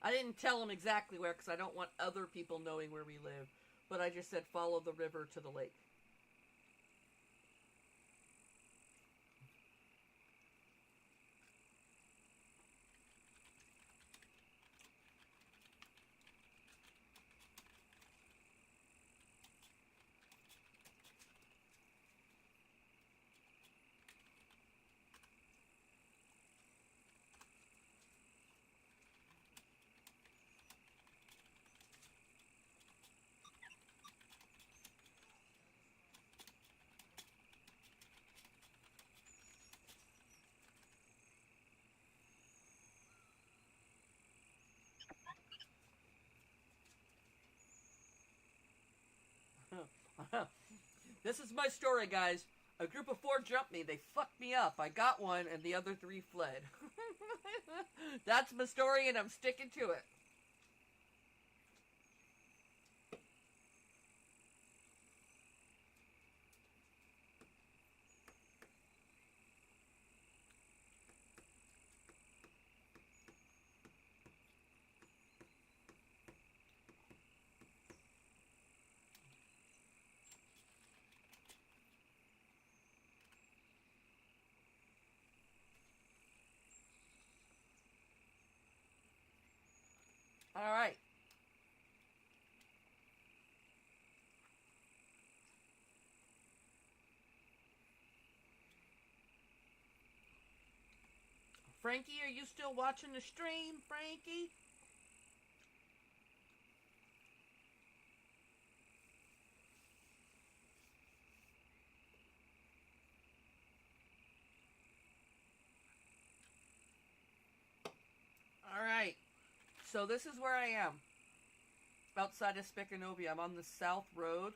I didn't tell him exactly where because I don't want other people knowing where we live. But I just said follow the river to the lake. This is my story, guys. A group of 4 jumped me. They fucked me up. I got one, and the other 3 fled. That's my story, and I'm sticking to it. All right. Frankie, are you still watching the stream, Frankie? All right. So this is where I am. Outside of Spicanovia. I'm on the South Road.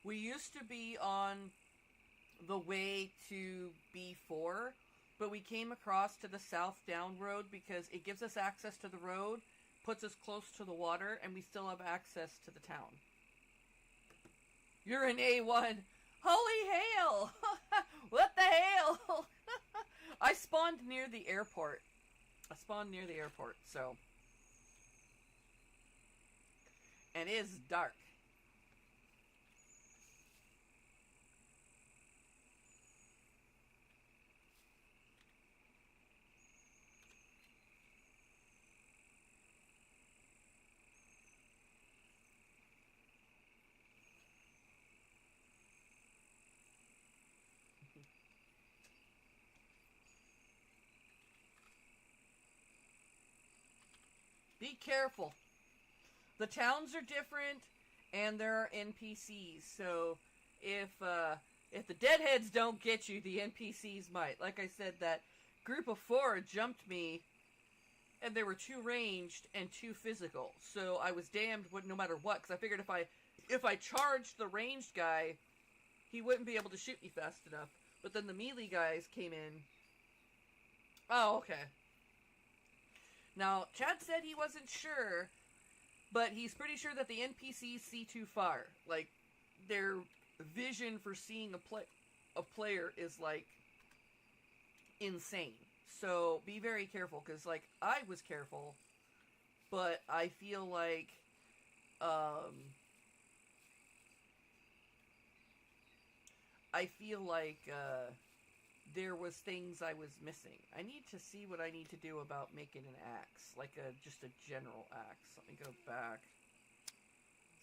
We used to be on the way to B4, but we came across to the South Down Road because it gives us access to the road, puts us close to the water, and we still have access to the town. You're an A1. Holy hail! What the hail? I spawned near the airport. So. And it is dark. Be careful. The towns are different, and there are NPCs. So if the deadheads don't get you, the NPCs might. Like I said, that group of 4 jumped me, and there were 2 ranged and 2 physical. So I was damned no matter what, because I figured if I charged the ranged guy, he wouldn't be able to shoot me fast enough. But then the melee guys came in. Oh, okay. Now, Chad said he wasn't sure, but he's pretty sure that the NPCs see too far. Like, their vision for seeing a player is, like, insane. So, be very careful, because, like, I was careful, but I feel like, there was things I was missing. I need to see what I need to do about making an axe. Like just a general axe. Let me go back.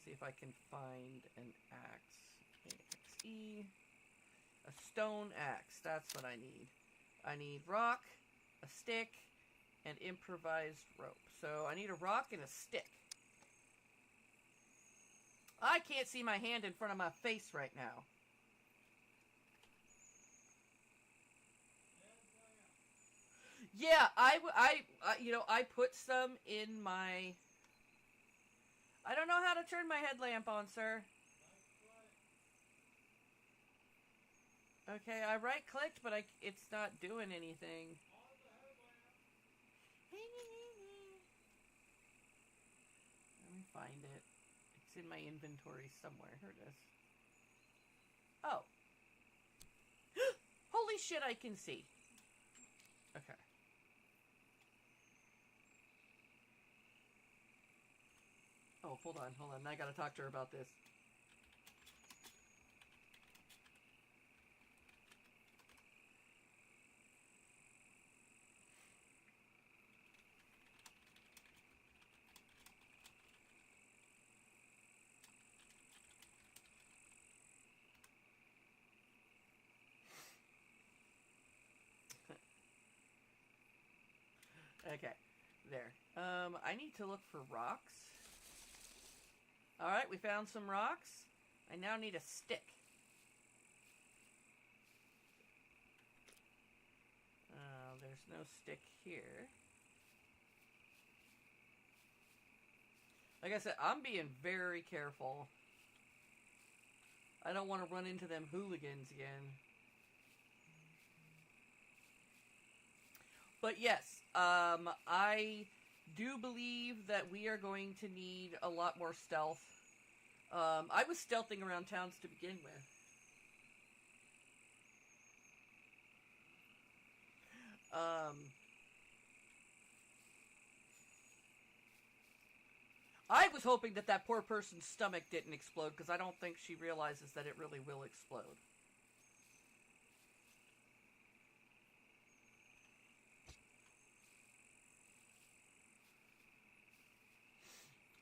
See if I can find an axe. A-X-E. A stone axe. That's what I need. I need rock, a stick, and improvised rope. So I need a rock and a stick. I can't see my hand in front of my face right now. Yeah, I put some in my... I don't know how to turn my headlamp on, sir. Okay, I right-clicked, but it's not doing anything. Let me find it. It's in my inventory somewhere. Here it is. Oh. Holy shit, I can see. Okay. Oh, hold on. I gotta talk to her about this. Okay, there. I need to look for rocks. Alright, we found some rocks. I now need a stick. There's no stick here. Like I said, I'm being very careful. I don't want to run into them hooligans again. But yes, I do believe that we are going to need a lot more stealth. I was stealthing around towns to begin with. I was hoping that that poor person's stomach didn't explode, because I don't think she realizes that it really will explode.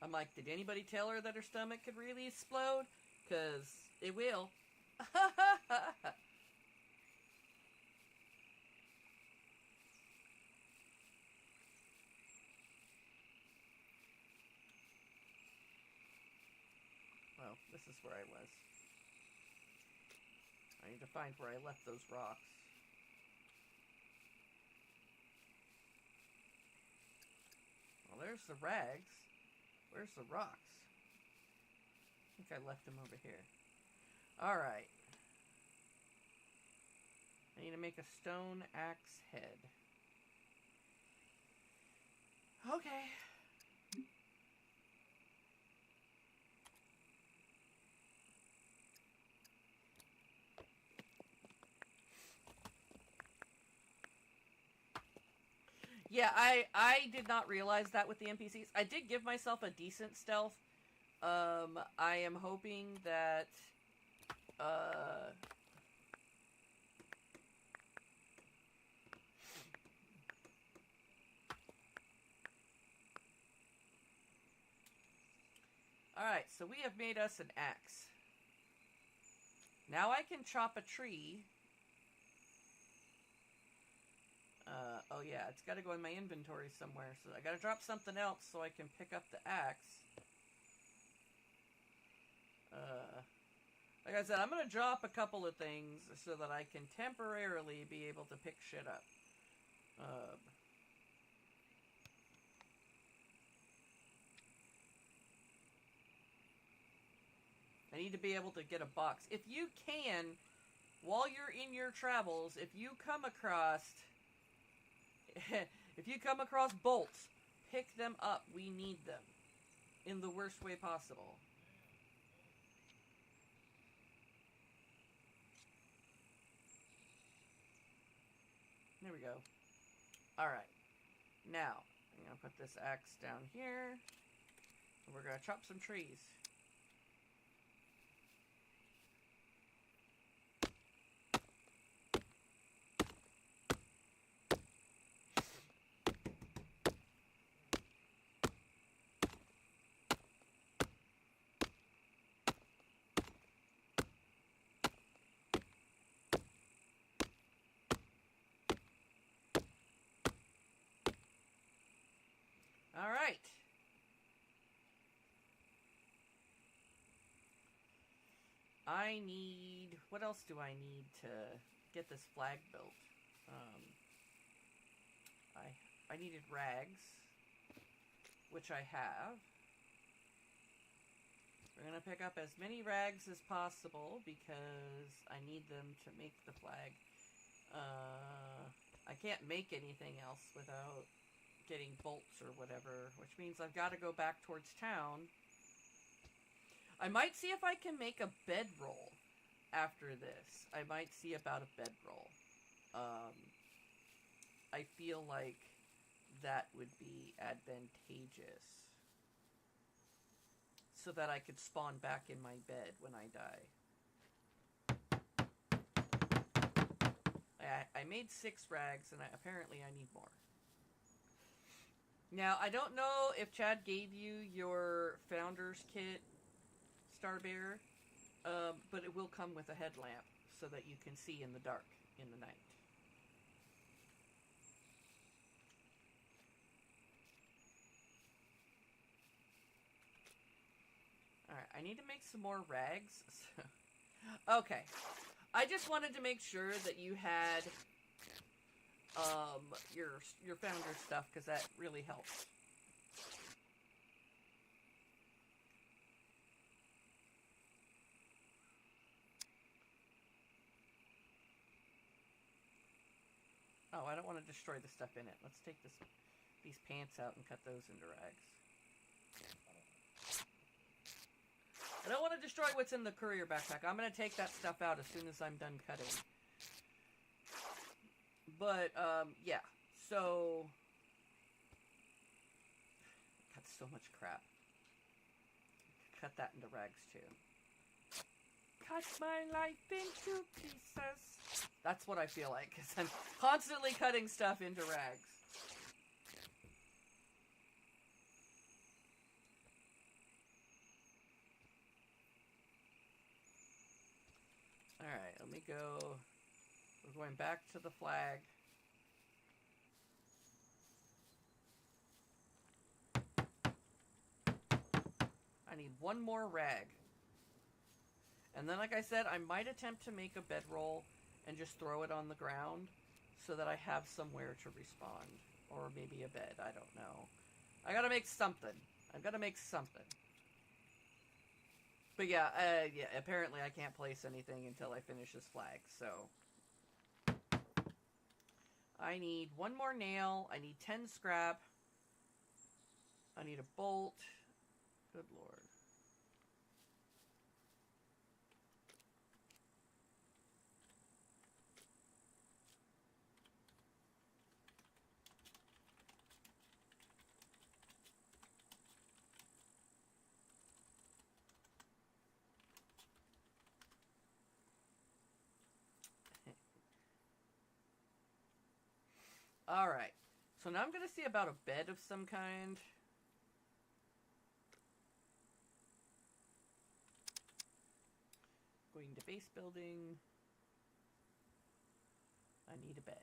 I'm like, did anybody tell her that her stomach could really explode? Because it will. Well, this is where I was. I need to find where I left those rocks. Well, there's the rags. Where's the rocks? I think I left them over here. Alright. I need to make a stone axe head. Okay. Yeah, I did not realize that with the NPCs. I did give myself a decent stealth. I am hoping that Alright, so we have made us an axe. Now I can chop a tree. Oh yeah, it's got to go in my inventory somewhere. So I got to drop something else so I can pick up the axe. Like I said, I'm going to drop a couple of things so that I can temporarily be able to pick shit up. I need to be able to get a box. If you can, while you're in your travels, if you come across bolts, pick them up. We need them in the worst way possible. There we go. Alright. Now, I'm going to put this axe down here. And we're going to chop some trees. Alright. I need... What else do I need to get this flag built? I needed rags, which I have. We're going to pick up as many rags as possible because I need them to make the flag. I can't make anything else without getting bolts or whatever, which means I've got to go back towards town. I might see if I can make a bedroll after this. I might see about a bedroll. I feel like that would be advantageous so that I could spawn back in my bed when I die. I made 6 rags, and apparently I need more. Now, I don't know if Chad gave you your Founder's Kit, Starbearer, but it will come with a headlamp so that you can see in the dark in the night. Alright, I need to make some more rags. Okay. I just wanted to make sure that you had your founder stuff, because that really helps. I don't want to destroy the stuff in it. Let's take these pants out and cut those into rags. I don't want to destroy what's in the courier backpack. I'm going to take that stuff out as soon as I'm done cutting. But, yeah. So... got so much crap. Cut that into rags, too. Cut my life into pieces. That's what I feel like, because I'm constantly cutting stuff into rags. Alright, let me go. We're going back to the flag. I need one more rag. And then, like I said, I might attempt to make a bedroll and just throw it on the ground so that I have somewhere to respawn. Or maybe a bed, I don't know. I gotta make something. I've gotta make something. But yeah, apparently I can't place anything until I finish this flag, so... I need one more nail. I need 10 scrap. I need a bolt. Good lord. Alright. So now I'm going to see about a bed of some kind. Going to base building. I need a bed.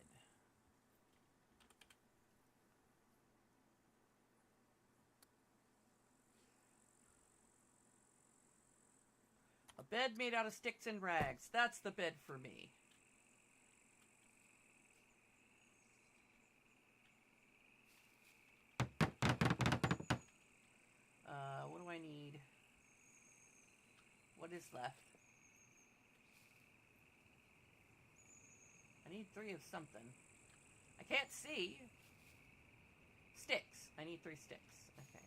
A bed made out of sticks and rags. That's the bed for me. What do I need? What is left? I need 3 of something. I can't see. Sticks. I need 3 sticks. Okay.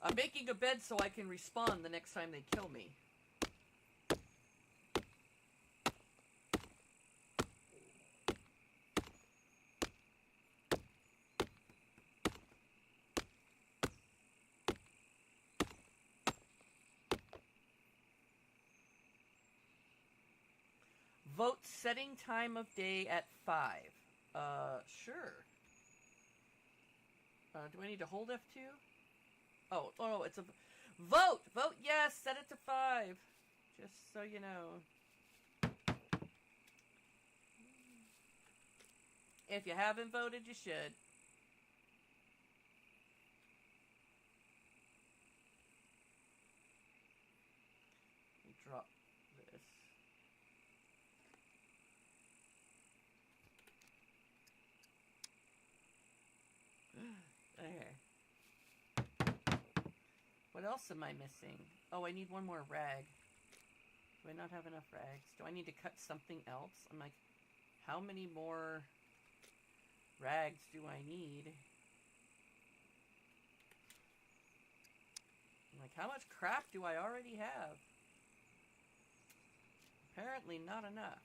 I'm making a bed so I can respawn the next time they kill me. Vote setting time of day at 5. Sure. Do I need to hold F2? Oh, no, it's a... Vote! Vote yes! Set it to 5. Just so you know. If you haven't voted, you should. Let me drop this. Okay. What else am I missing? Oh, I need one more rag. Do I not have enough rags? Do I need to cut something else? I'm like, how many more rags do I need? I'm like, how much crap do I already have? Apparently not enough.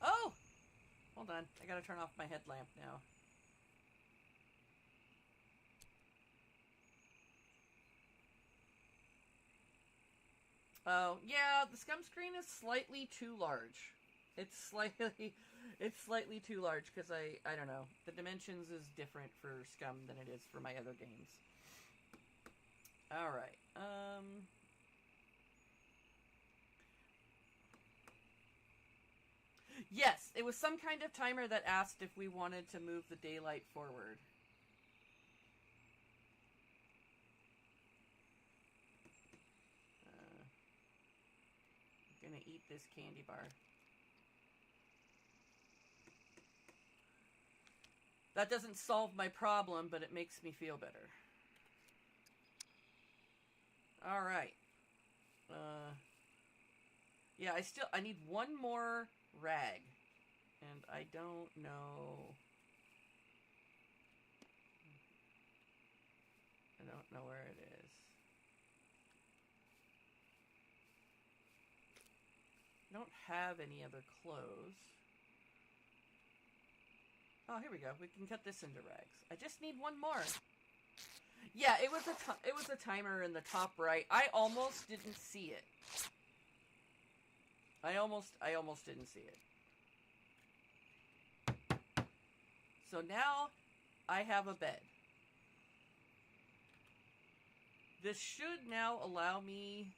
Oh! Hold on. I gotta turn off my headlamp now. Oh, yeah, the scum screen is slightly too large. It's slightly too large because I don't know. The dimensions is different for Scum than it is for my other games. Alright, yes, it was some kind of timer that asked if we wanted to move the daylight forward. I'm gonna eat this candy bar. That doesn't solve my problem, but it makes me feel better. Alright. Yeah, I need one more rag. And I don't know... I don't know where it is. I don't have any other clothes. Oh, here we go. We can cut this into rags. I just need one more. Yeah, it was a timer in the top right. I almost didn't see it. I almost didn't see it. So now I have a bed. This should now allow me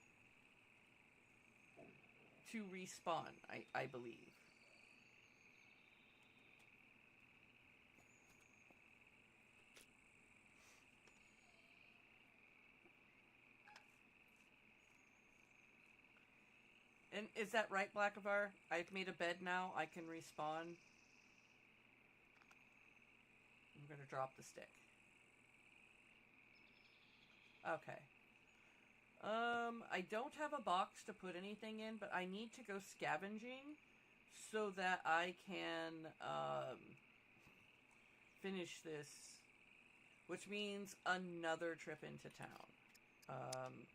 to respawn, I believe. And is that right, Blackavar? I've made a bed now. I can respawn. I'm going to drop the stick. Okay. I don't have a box to put anything in, but I need to go scavenging so that I can finish this, which means another trip into town.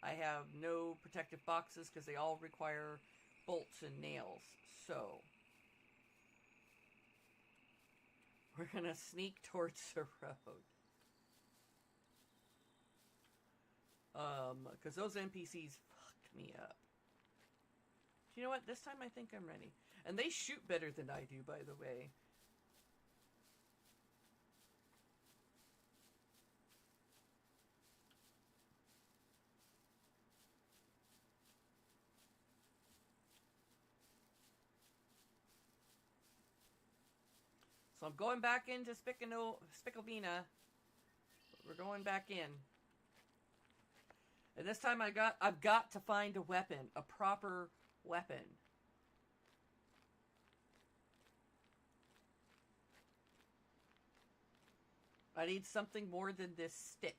I have no protective boxes because they all require bolts and nails, so we're gonna sneak towards the road. Because those NPCs fucked me up. You know what? This time I think I'm ready. And they shoot better than I do, by the way. So I'm going back into Spicklevina. We're going back in. And this time I've got to find a weapon. A proper weapon. I need something more than this stick.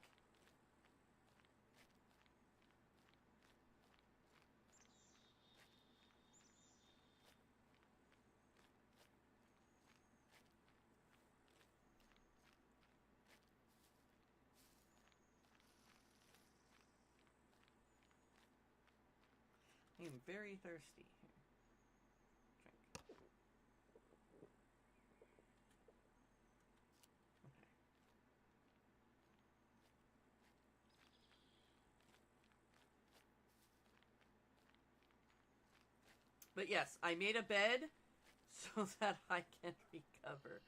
I am very thirsty. Drink. Okay. But yes, I made a bed so that I can recover.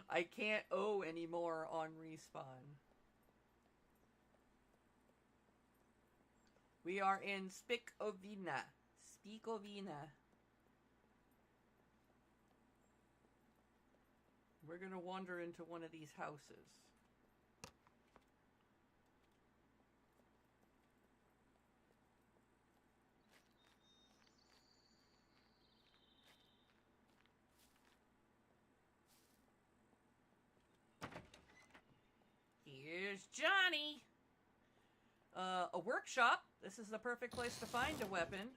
I can't owe anymore on respawn. We are in Spicklevina. Spicklevina. We're gonna wander into one of these houses. Here's Johnny! A workshop. This is the perfect place to find a weapon.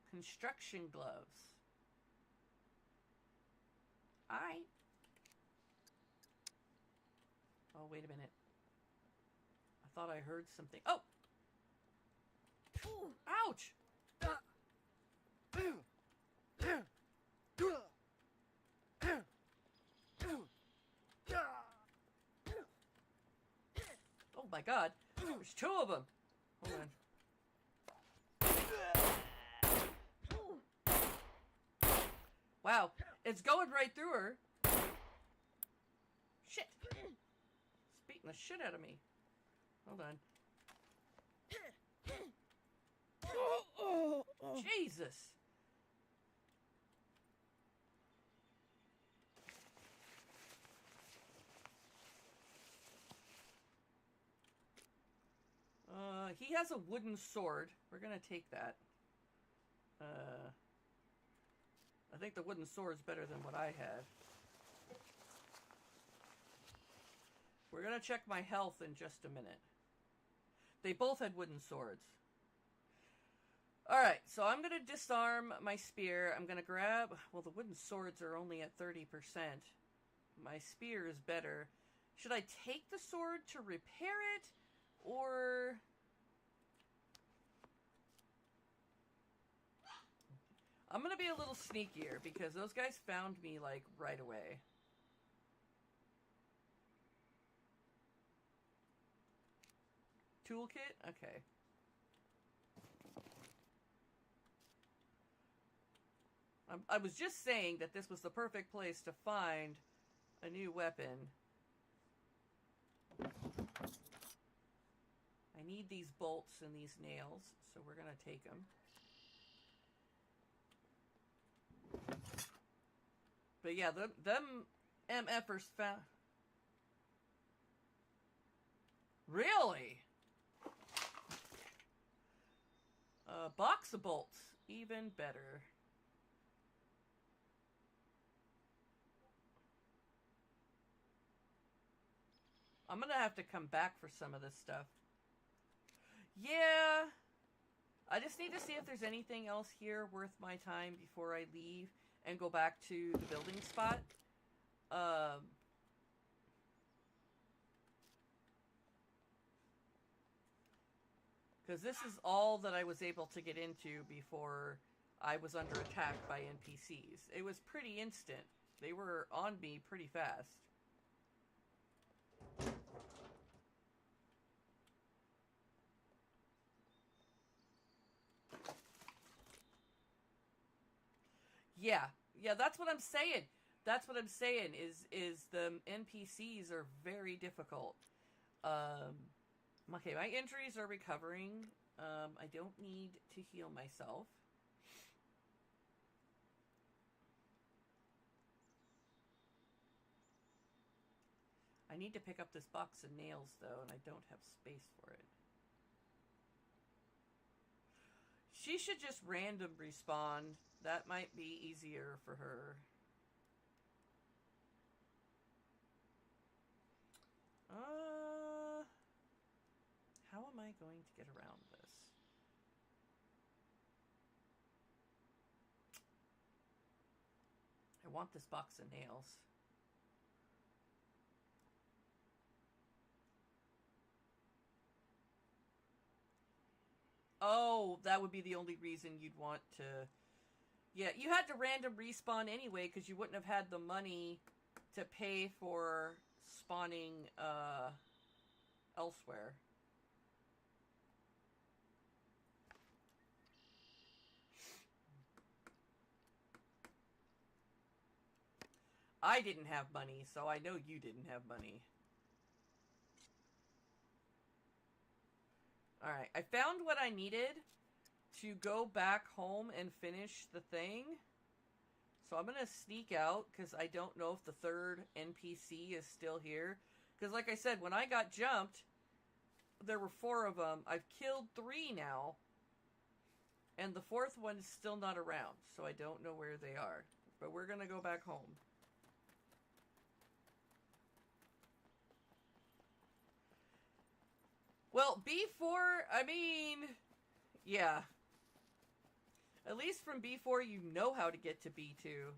Construction gloves. Alright. Oh, wait a minute. I thought I heard something. Oh! Ooh, ouch! Oh my god. There's two of them. Hold on. Wow. It's going right through her. Shit. It's beating the shit out of me. Hold on. Jesus. He has a wooden sword. We're gonna take that. I think the wooden sword's better than what I had. We're gonna check my health in just a minute. They both had wooden swords. Alright, so I'm gonna disarm my spear. I'm gonna grab... Well, the wooden swords are only at 30%. My spear is better. Should I take the sword to repair it? Or... I'm gonna be a little sneakier because those guys found me, like, right away. Toolkit? Okay. I was just saying that this was the perfect place to find a new weapon. I need these bolts and these nails, so we're gonna take them. But yeah, them MFers found... Really? Box of bolts. Even better. I'm gonna have to come back for some of this stuff. Yeah. I just need to see if there's anything else here worth my time before I leave and go back to the building spot. Because this is all that I was able to get into before I was under attack by NPCs. It was pretty instant. They were on me pretty fast. Yeah, that's what I'm saying. That's what I'm saying is the NPCs are very difficult. Okay, my injuries are recovering. I don't need to heal myself. I need to pick up this box of nails, though, and I don't have space for it. She should just random respawn. That might be easier for her. How am I going to get around this? I want this box of nails. Oh, that would be the only reason you'd want to... Yeah, you had to random respawn anyway because you wouldn't have had the money to pay for spawning elsewhere. I didn't have money, so I know you didn't have money. Alright, I found what I needed to go back home and finish the thing. So I'm going to sneak out because I don't know if the third NPC is still here. Because like I said, when I got jumped, there were 4 of them. I've killed 3 now. And the 4th one is still not around. So I don't know where they are. But we're going to go back home. Well, B4, I mean, yeah. At least from B4, you know how to get to B2.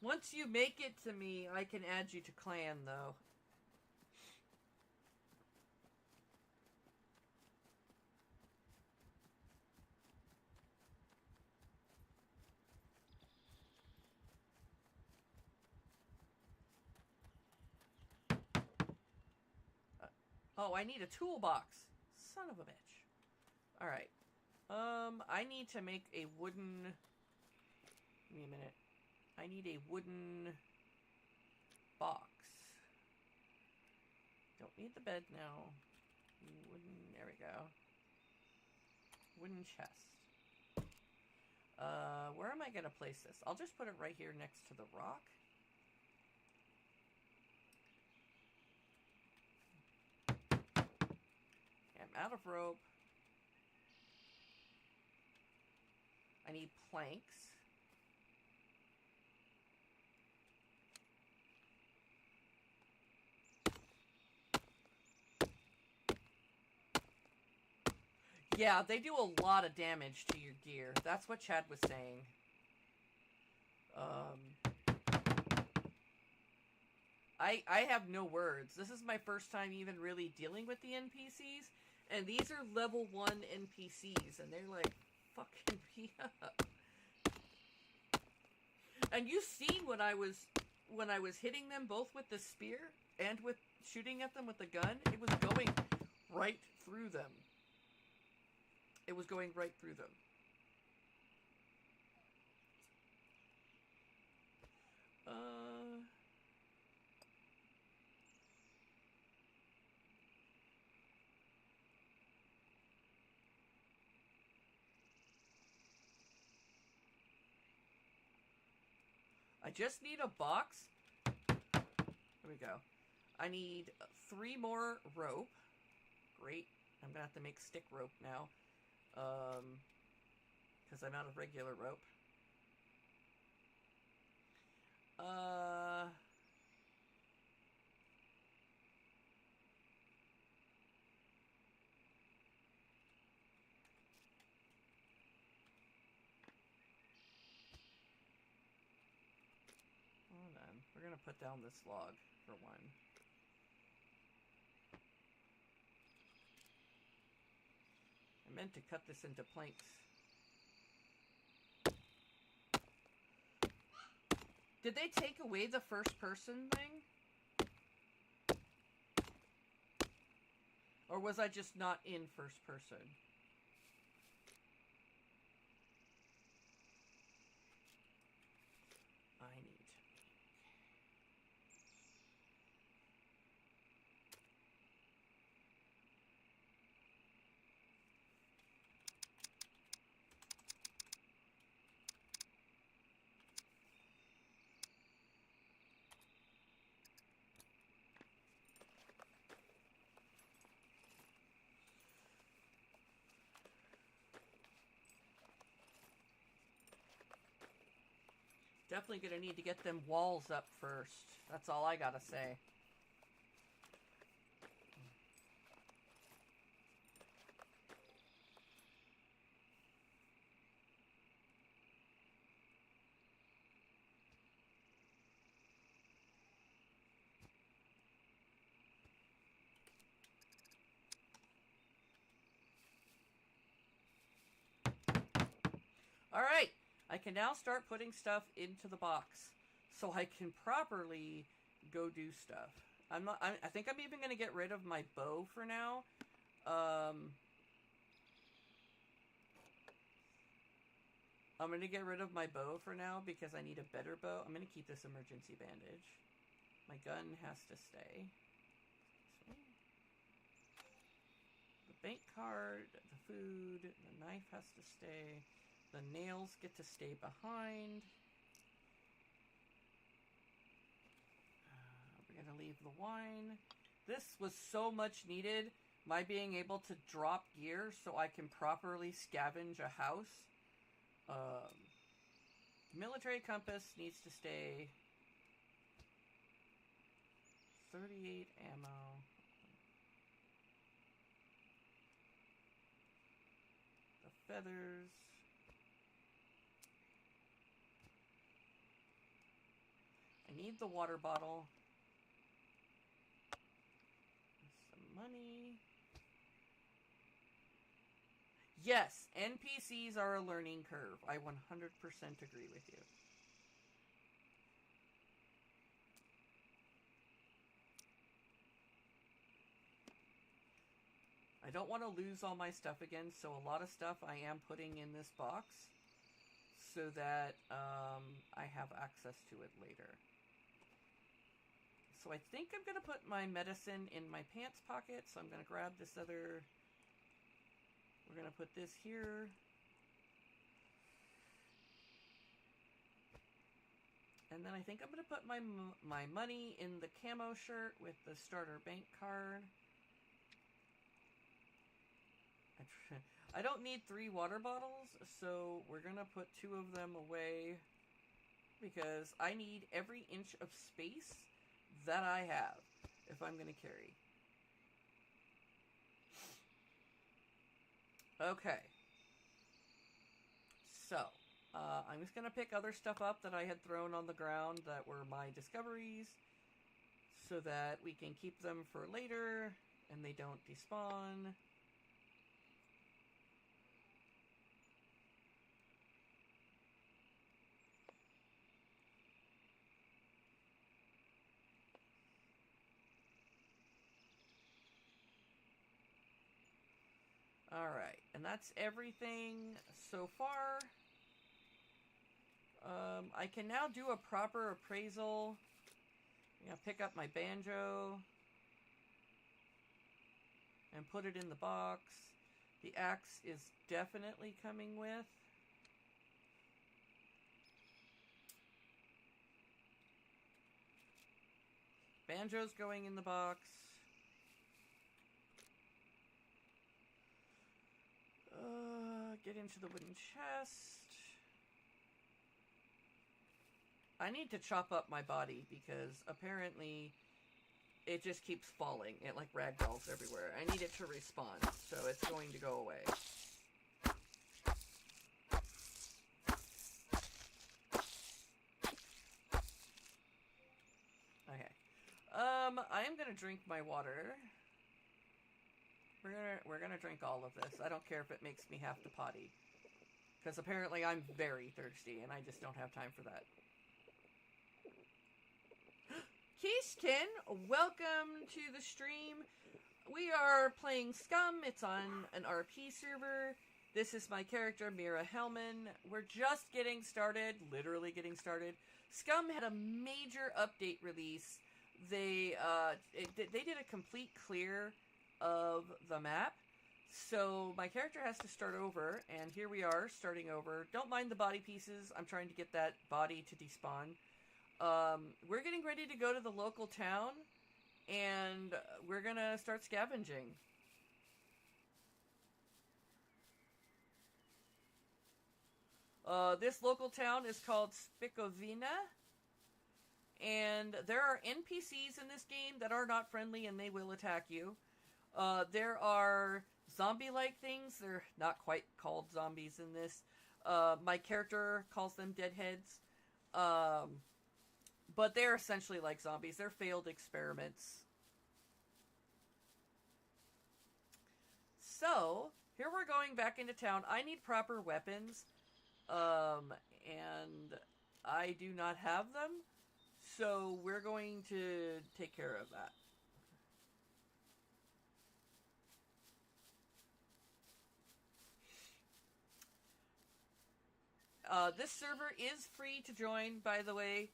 Once you make it to me, I can add you to clan, though. Oh, I need a toolbox. Son of a bitch. Alright. I need to make a wooden... Give me a minute. I need a wooden box. Don't need the bed now. Wooden... There we go. Wooden chest. Where am I going to place this? I'll just put it right here next to the rock. I'm out of rope. I need planks. Yeah, they do a lot of damage to your gear. That's what Chad was saying. I have no words. This is my first time even really dealing with the NPCs, and these are level 1 NPCs, and they're like fucking me up. And you've seen when I was hitting them both with the spear and with shooting at them with the gun, it was going right through them. It was going right through them. I just need a box. There we go. I need 3 more rope. Great. I'm gonna have to make stick rope now. Because I'm out of regular rope. Hold on. We're gonna put down this log for one. I meant to cut this into planks. Did they take away the first person thing? Or was I just not in first person? I need to definitely gonna need to get them walls up first. That's all I gotta say. Alright, I can now start putting stuff into the box so I can properly go do stuff. I think I'm even going to get rid of my bow for now. I'm going to get rid of my bow for now because I need a better bow. I'm going to keep this emergency bandage. My gun has to stay. The bank card, the food, the knife has to stay. The nails get to stay behind. We're going to leave the wine. This was so much needed. My being able to drop gear so I can properly scavenge a house. Military compass needs to stay. 38 ammo. The feathers. I need the water bottle. Some money. Yes, NPCs are a learning curve. I 100% agree with you. I don't want to lose all my stuff again, so a lot of stuff I am putting in this box so that I have access to it later. So I think I'm going to put my medicine in my pants pocket, so I'm going to grab this other... We're going to put this here. And then I think I'm going to put my money in the camo shirt with the starter bank card. I don't need 3 water bottles, so we're gonna put 2 of them away because I need every inch of space that I have if I'm gonna carry. Okay. So, I'm just gonna pick other stuff up that I had thrown on the ground that were my discoveries so that we can keep them for later and they don't despawn. Alright, and that's everything so far. I can now do a proper appraisal. I'm gonna pick up my banjo and put it in the box. The axe is definitely coming with. Banjo's going in the box. Get into the wooden chest. I need to chop up my body because apparently it just keeps falling. It like ragdolls everywhere. I need it to respawn, so it's going to go away. Okay. I am gonna drink my water. We're gonna drink all of this. I don't care if it makes me have to potty. Because apparently I'm very thirsty and I just don't have time for that. Keishkin, welcome to the stream. We are playing Scum. It's on an RP server. This is my character, Mira Hellman. We're just getting started, literally getting started. Scum had a major update release. They did a complete clear of the map. So my character has to start over, and here we are, starting over. Don't mind the body pieces. I'm trying to get that body to despawn. We're getting ready to go to the local town, and we're gonna start scavenging. This local town is called Spikovina, and there are NPCs in this game that are not friendly, and they will attack you. There are zombie-like things. They're not quite called zombies in this. My character calls them deadheads. But they're essentially like zombies. They're failed experiments. So, here we're going back into town. I need proper weapons. And I do not have them. So, we're going to take care of that. This server is free to join, by the way.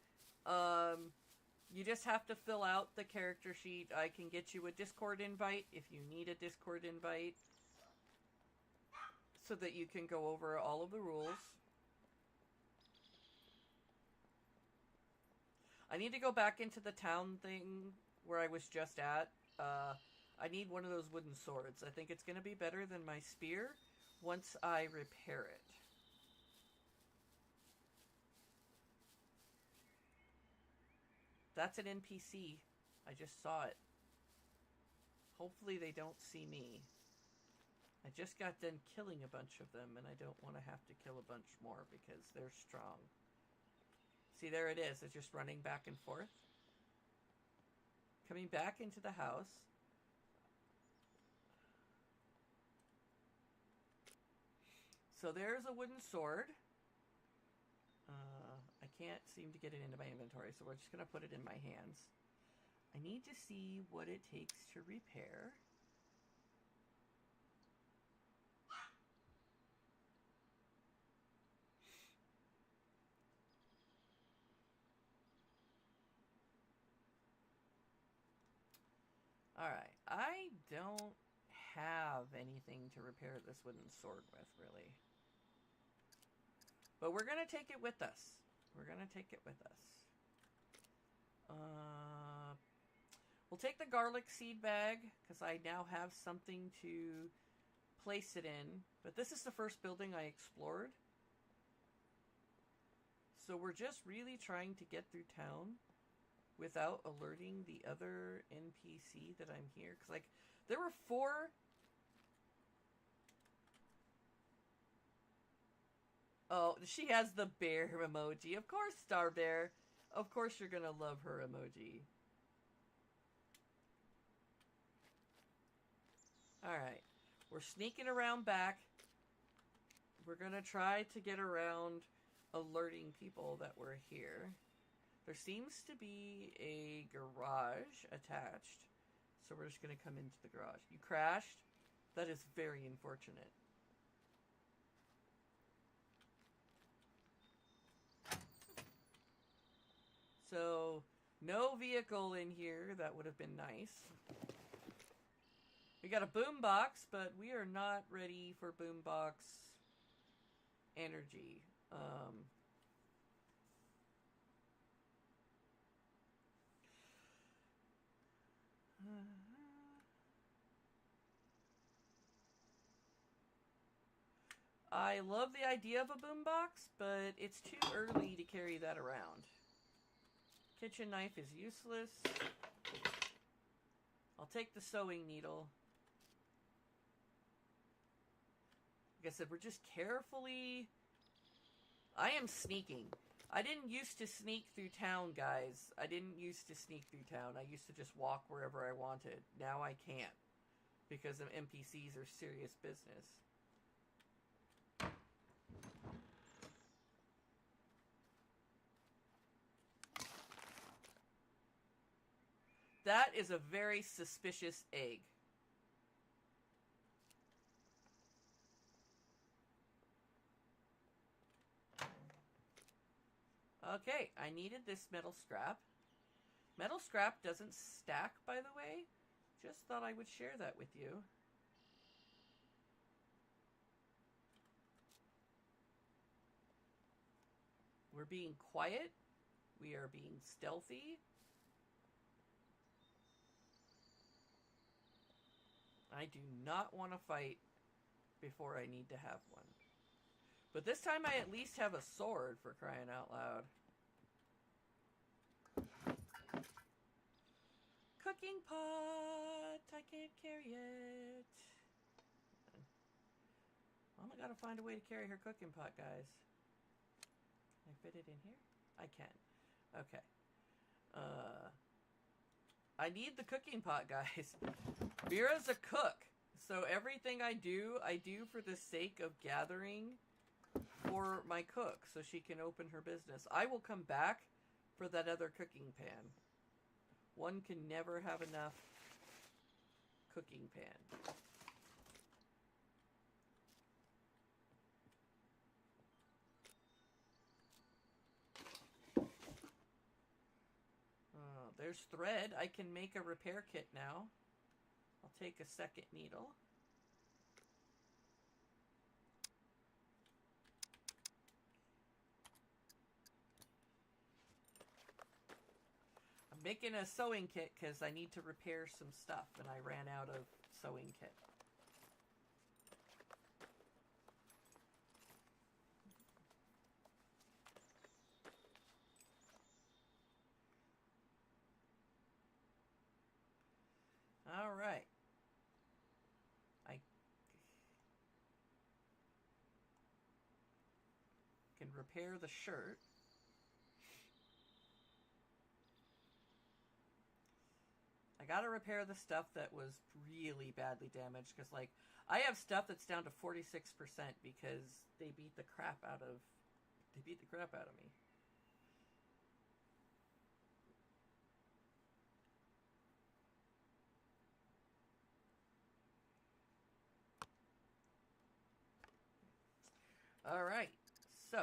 You just have to fill out the character sheet. I can get you a Discord invite if you need a Discord invite, so that you can go over all of the rules. I need to go back into the town thing where I was just at. I need one of those wooden swords. I think it's going to be better than my spear once I repair it. That's an NPC. I just saw it. Hopefully they don't see me. I just got done killing a bunch of them, and I don't want to have to kill a bunch more because they're strong. See, there it is. It's just running back and forth. Coming back into the house. So there's a wooden sword. I can't seem to get it into my inventory, so we're just going to put it in my hands. I need to see what it takes to repair. Alright, I don't have anything to repair this wooden sword with, really. But we're going to take it with us. We're going to take it with us. We'll take the garlic seed bag, because I now have something to place it in, but this is the first building I explored. So we're just really trying to get through town without alerting the other NPC that I'm here. Because, like, there were 4... Oh, she has the bear emoji. Of course, Star Bear. Of course you're gonna love her emoji. Alright. We're sneaking around back. We're gonna try to get around alerting people that we're here. There seems to be a garage attached. So we're just gonna come into the garage. You crashed? That is very unfortunate. So, no vehicle in here. That would have been nice. We got a boombox, but we are not ready for boombox energy. I love the idea of a boombox, but it's too early to carry that around. Kitchen knife is useless. I'll take the sewing needle. Like I said, we're just carefully... I am sneaking. I didn't used to sneak through town, guys. I didn't used to sneak through town. I used to just walk wherever I wanted. Now I can't. Because the NPCs are serious business. That is a very suspicious egg. Okay, I needed this metal scrap. Metal scrap doesn't stack, by the way. Just thought I would share that with you. We're being quiet. We are being stealthy. I do not want to fight before I need to have one. But this time I at least have a sword, for crying out loud. Cooking pot! I can't carry it. Well, I gotta find a way to carry her cooking pot, guys. Can I fit it in here? I can. Okay. I need the cooking pot, guys. Vera's a cook. So everything I do for the sake of gathering for my cook so she can open her business. I will come back for that other cooking pan. One can never have enough cooking pan. Oh, there's thread. I can make a repair kit now. I'll take a second needle. I'm making a sewing kit because I need to repair some stuff and I ran out of sewing kit. All right. I can repair the shirt. I gotta repair the stuff that was really badly damaged because, like, I have stuff that's down to 46% because they beat the crap out of me. All right, so.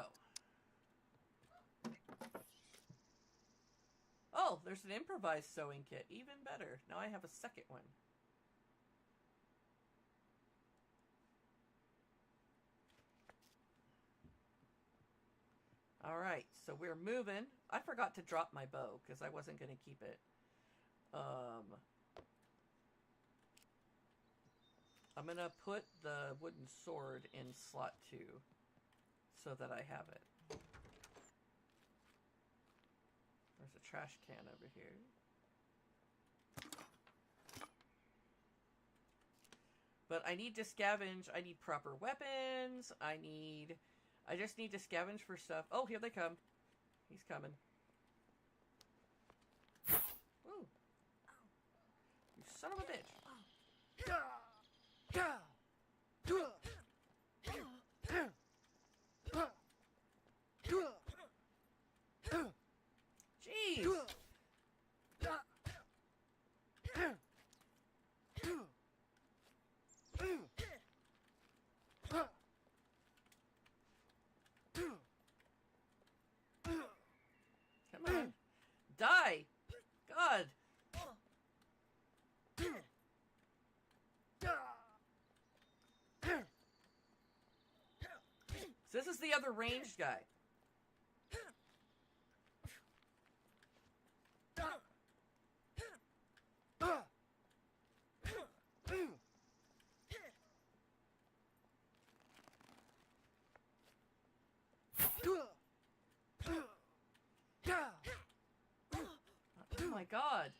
Oh, there's an improvised sewing kit. Even better. Now I have a second one. All right, so we're moving. I forgot to drop my bow because I wasn't going to keep it. I'm gonna put the wooden sword in slot 2 so that I have it. There's a trash can over here. But I need to scavenge. I need proper weapons. I just need to scavenge for stuff. Oh, here they come. He's coming. Ooh. You son of a bitch. Jeez. Come on. Die! God! So this is the other ranged guy. Oh my god.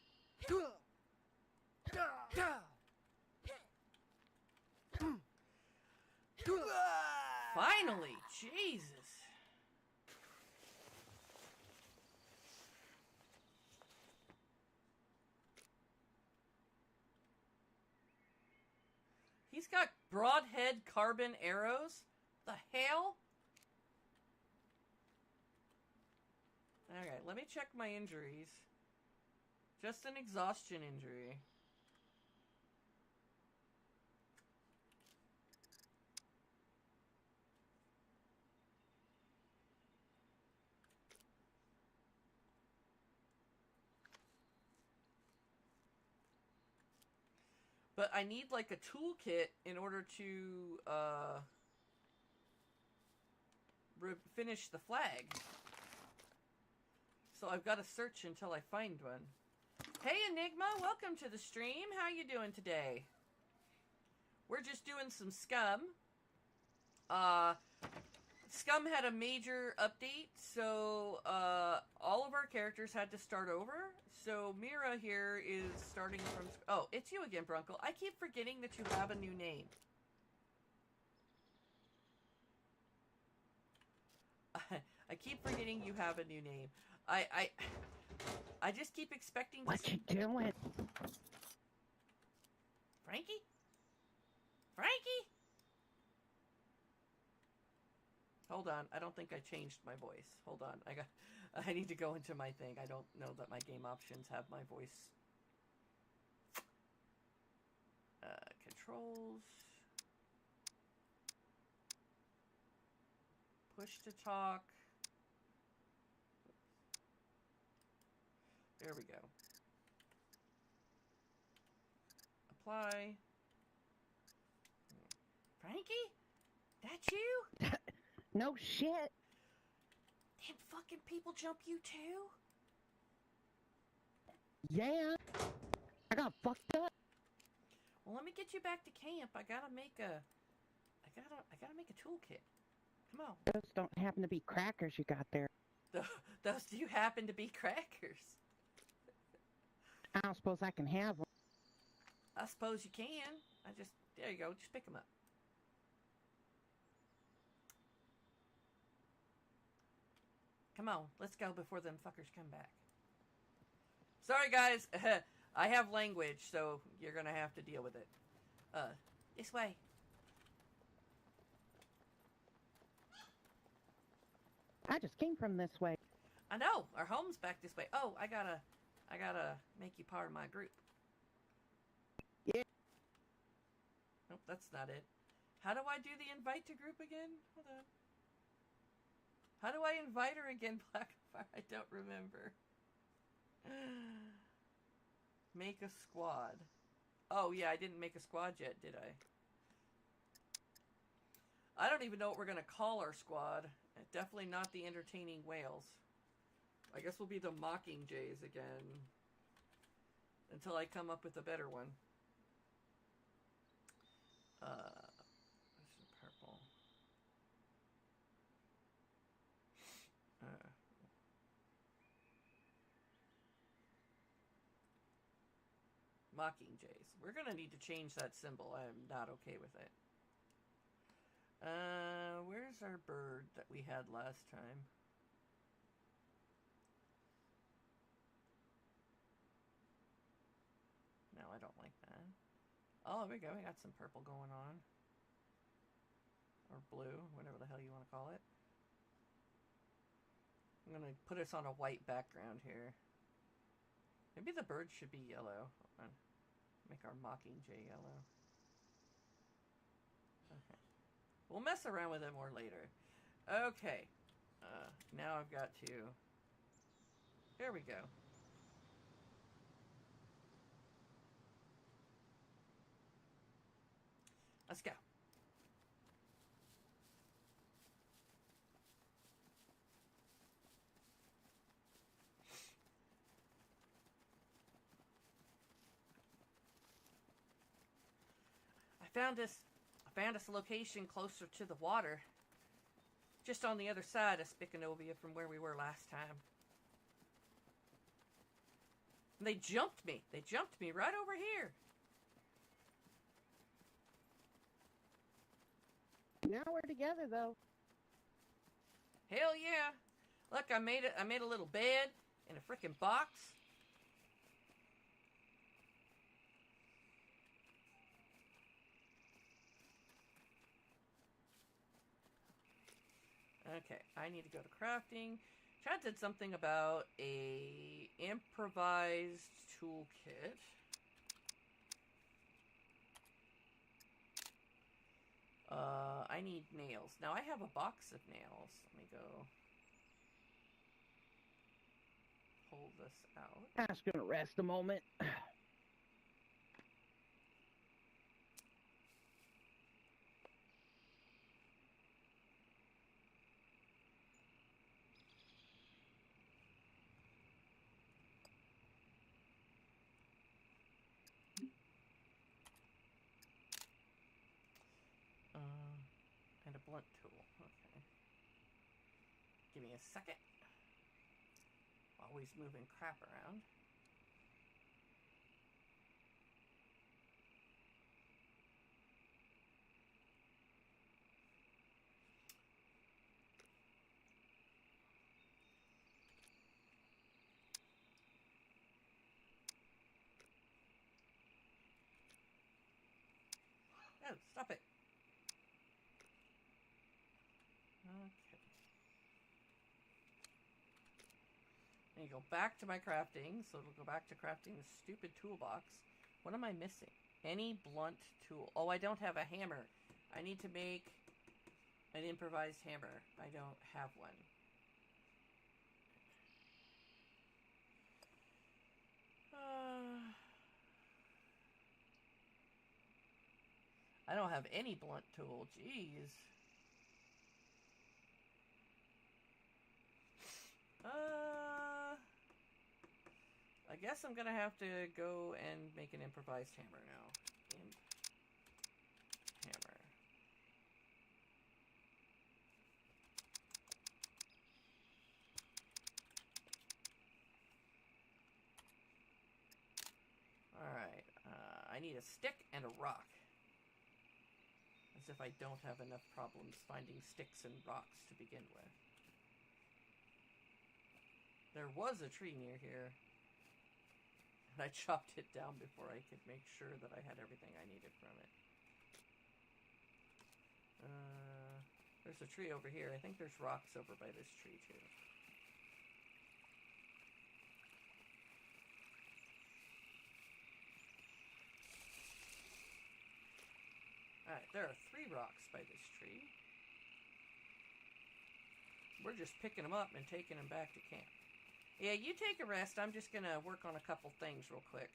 Finally! Jesus! He's got broadhead carbon arrows? The hell? Alright, let me check my injuries. Just an exhaustion injury. But I need like a toolkit in order to finish the flag. So I've got to search until I find one. Hey Enigma, welcome to the stream. How you doing today? We're just doing some Scum. Scum had a major update, so all of our characters had to start over. So Mira here is starting from... Oh, it's you again, Brunkle. I keep forgetting that you have a new name. I keep forgetting you have a new name. I just keep expecting to... What you doing? Frankie? Frankie? Hold on, I don't think I changed my voice. Hold on, I need to go into my thing. I don't know that my game options have my voice. Controls. Push to talk. There we go. Apply. Frankie? That you? No shit. Damn fucking people jump you too? Yeah. I got fucked up. Well, let me get you back to camp. I gotta make a toolkit. Come on. Those don't happen to be crackers you got there. Those do happen to be crackers. I don't suppose I can have them. I suppose you can. There you go. Just pick them up. Come on, let's go before them fuckers come back. Sorry, guys. I have language, so you're gonna have to deal with it. This way. I just came from this way. I know. Our home's back this way. Oh, I gotta make you part of my group. Yeah. Nope, that's not it. How do I do the invite to group again? Hold on. How do I invite her again, Blackfire? I don't remember. Make a squad. Oh, yeah, I didn't make a squad yet, did I? I don't even know what we're going to call our squad. Definitely not the Entertaining Whales. I guess we'll be the Mockingjays again. Until I come up with a better one. Mockingjays. We're gonna need to change that symbol. I'm not okay with it. Where's our bird that we had last time? No, I don't like that. Oh, there we go. We got some purple going on. Or blue, whatever the hell you want to call it. I'm going to put us on a white background here. Maybe the bird should be yellow. Hold on. Make our Mockingjay yellow. Okay. We'll mess around with it more later. Okay. Now I've got to... There we go. Let's go. I found this location closer to the water. Just on the other side of Spicanovia from where we were last time. And they jumped me. They jumped me right over here. Now we're together, though. Hell yeah. Look, I made a little bed in a frickin' box. Okay, I need to go to crafting. Chad said something about a improvised toolkit. I need nails. Now I have a box of nails. Let me go pull this out. I'm just gonna rest a moment. And a blunt tool. Okay. Give me a second. Always moving crap around. Oh, stop it. Okay. Then you go back to my crafting, so it'll go back to crafting the stupid toolbox. What am I missing? Any blunt tool. Oh, I don't have a hammer. I need to make an improvised hammer. I don't have one. I don't have any blunt tool. Jeez. I guess I'm gonna have to go and make an improvised hammer now. Imp hammer. Alright, I need a stick and a rock. As if I don't have enough problems finding sticks and rocks to begin with. There was a tree near here. And I chopped it down before I could make sure that I had everything I needed from it. There's a tree over here. I think there's rocks over by this tree too. Alright, there are 3 rocks by this tree. We're just picking them up and taking them back to camp. Yeah, you take a rest. I'm just gonna work on a couple things real quick.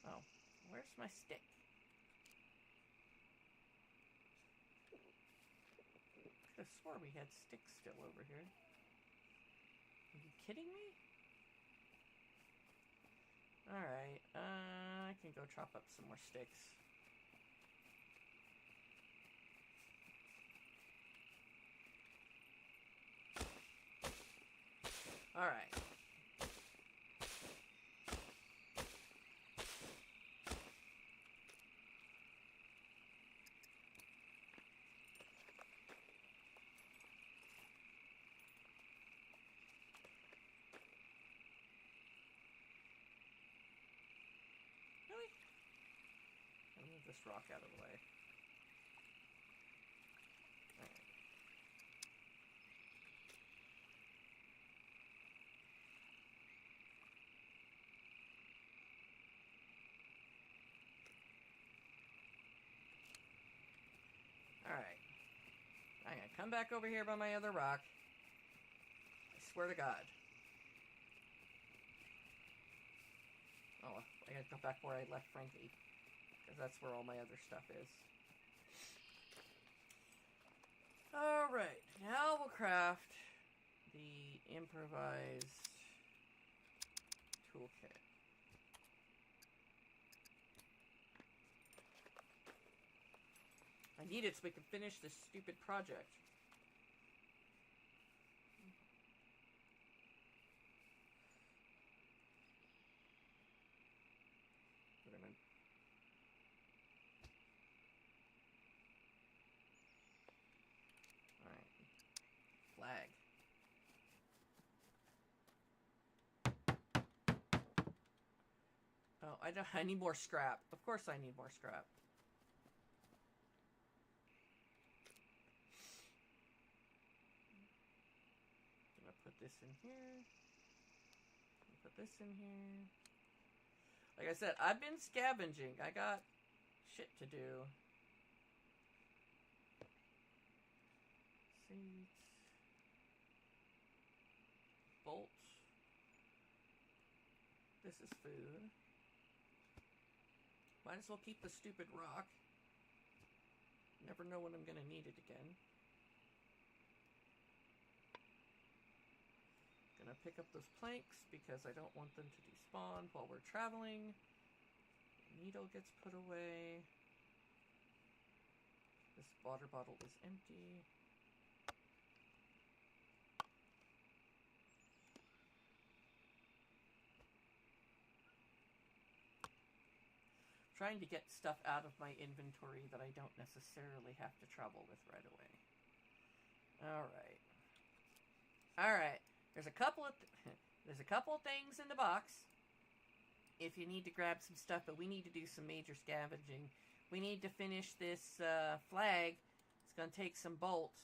Oh, where's my stick? I could have swore we had sticks still over here. Are you kidding me? Alright, I can go chop up some more sticks. Alright. Really? I'll move this rock out of the way. Alright. I'm gonna come back over here by my other rock. I swear to God. Oh, I gotta go back where I left Frankie. Because that's where all my other stuff is. Alright, now we'll craft the improvised toolkit. I need it so we can finish this stupid project. We're gonna... Alright. Flag. Oh, I need more scrap. Of course I need more scrap. Put this in here. Put this in here. Like I said, I've been scavenging. I got shit to do. Seeds. Bolts. This is food. Might as well keep the stupid rock. Never know when I'm gonna need it again. Gonna pick up those planks because I don't want them to despawn while we're traveling. Needle gets put away. This water bottle is empty. Trying to get stuff out of my inventory that I don't necessarily have to travel with right away. Alright. Alright. There's a couple of things in the box if you need to grab some stuff, but we need to do some major scavenging. We need to finish this flag. It's going to take some bolts.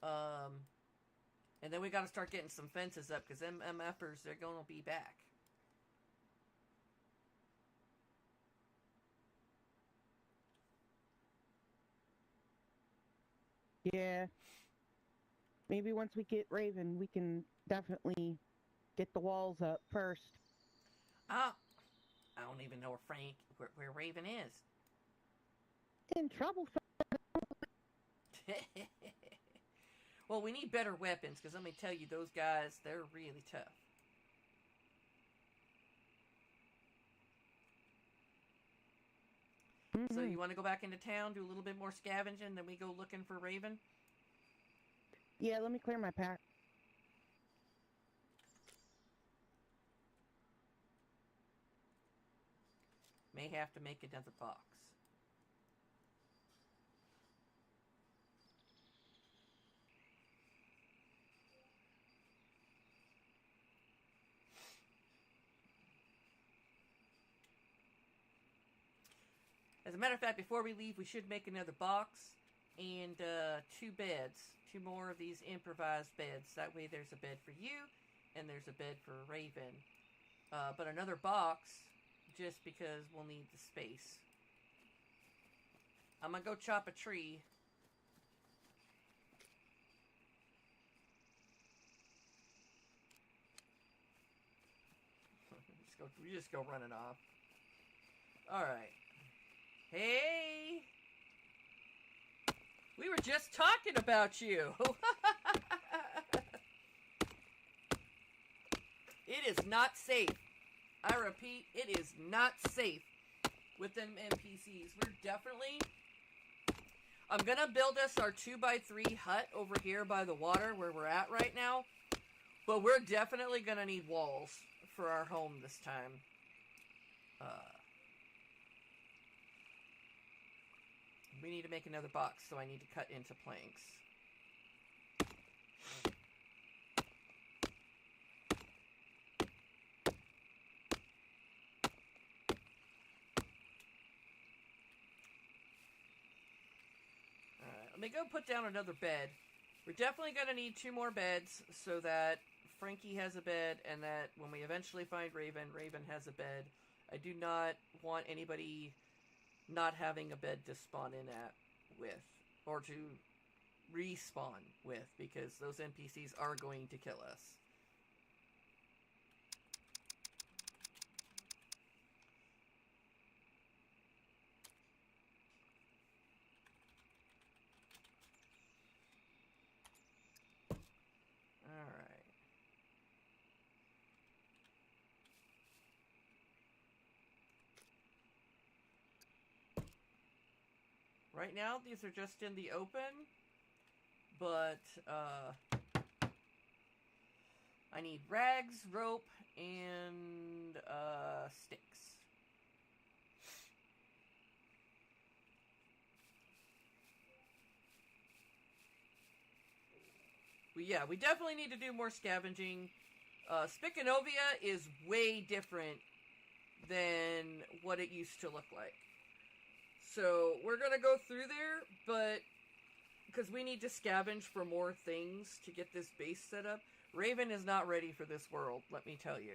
And then we got to start getting some fences up because them MFers, they're going to be back. Yeah. Maybe once we get Raven, we can definitely get the walls up first. I don't even know where Raven is. In trouble. Well, we need better weapons, because let me tell you, those guys, they're really tough. Mm-hmm. So you want to go back into town, do a little bit more scavenging, then we go looking for Raven? Yeah, let me clear my pack. May have to make another box. As a matter of fact, before we leave, we should make another box and 2 beds. 2 more of these improvised beds. That way there's a bed for you and there's a bed for Raven. But another box just because we'll need the space. I'm going to go chop a tree. We just go running off. Alright. Hey! We were just talking about you! It is not safe. I repeat, it is not safe with them NPCs. We're definitely... I'm gonna build us our 2x3 hut over here by the water where we're at right now. But we're definitely gonna need walls for our home this time. We need to make another box, so I need to cut into planks. Let me go put down another bed. We're definitely going to need 2 more beds so that Frankie has a bed and that when we eventually find Raven, Raven has a bed. I do not want anybody not having a bed to spawn in at with or to respawn with because those NPCs are going to kill us. Right now, these are just in the open, but I need rags, rope, and sticks. Yeah, we definitely need to do more scavenging. Spicanovia is way different than what it used to look like. So, we're going to go through there, but because we need to scavenge for more things to get this base set up. Raven is not ready for this world, let me tell you.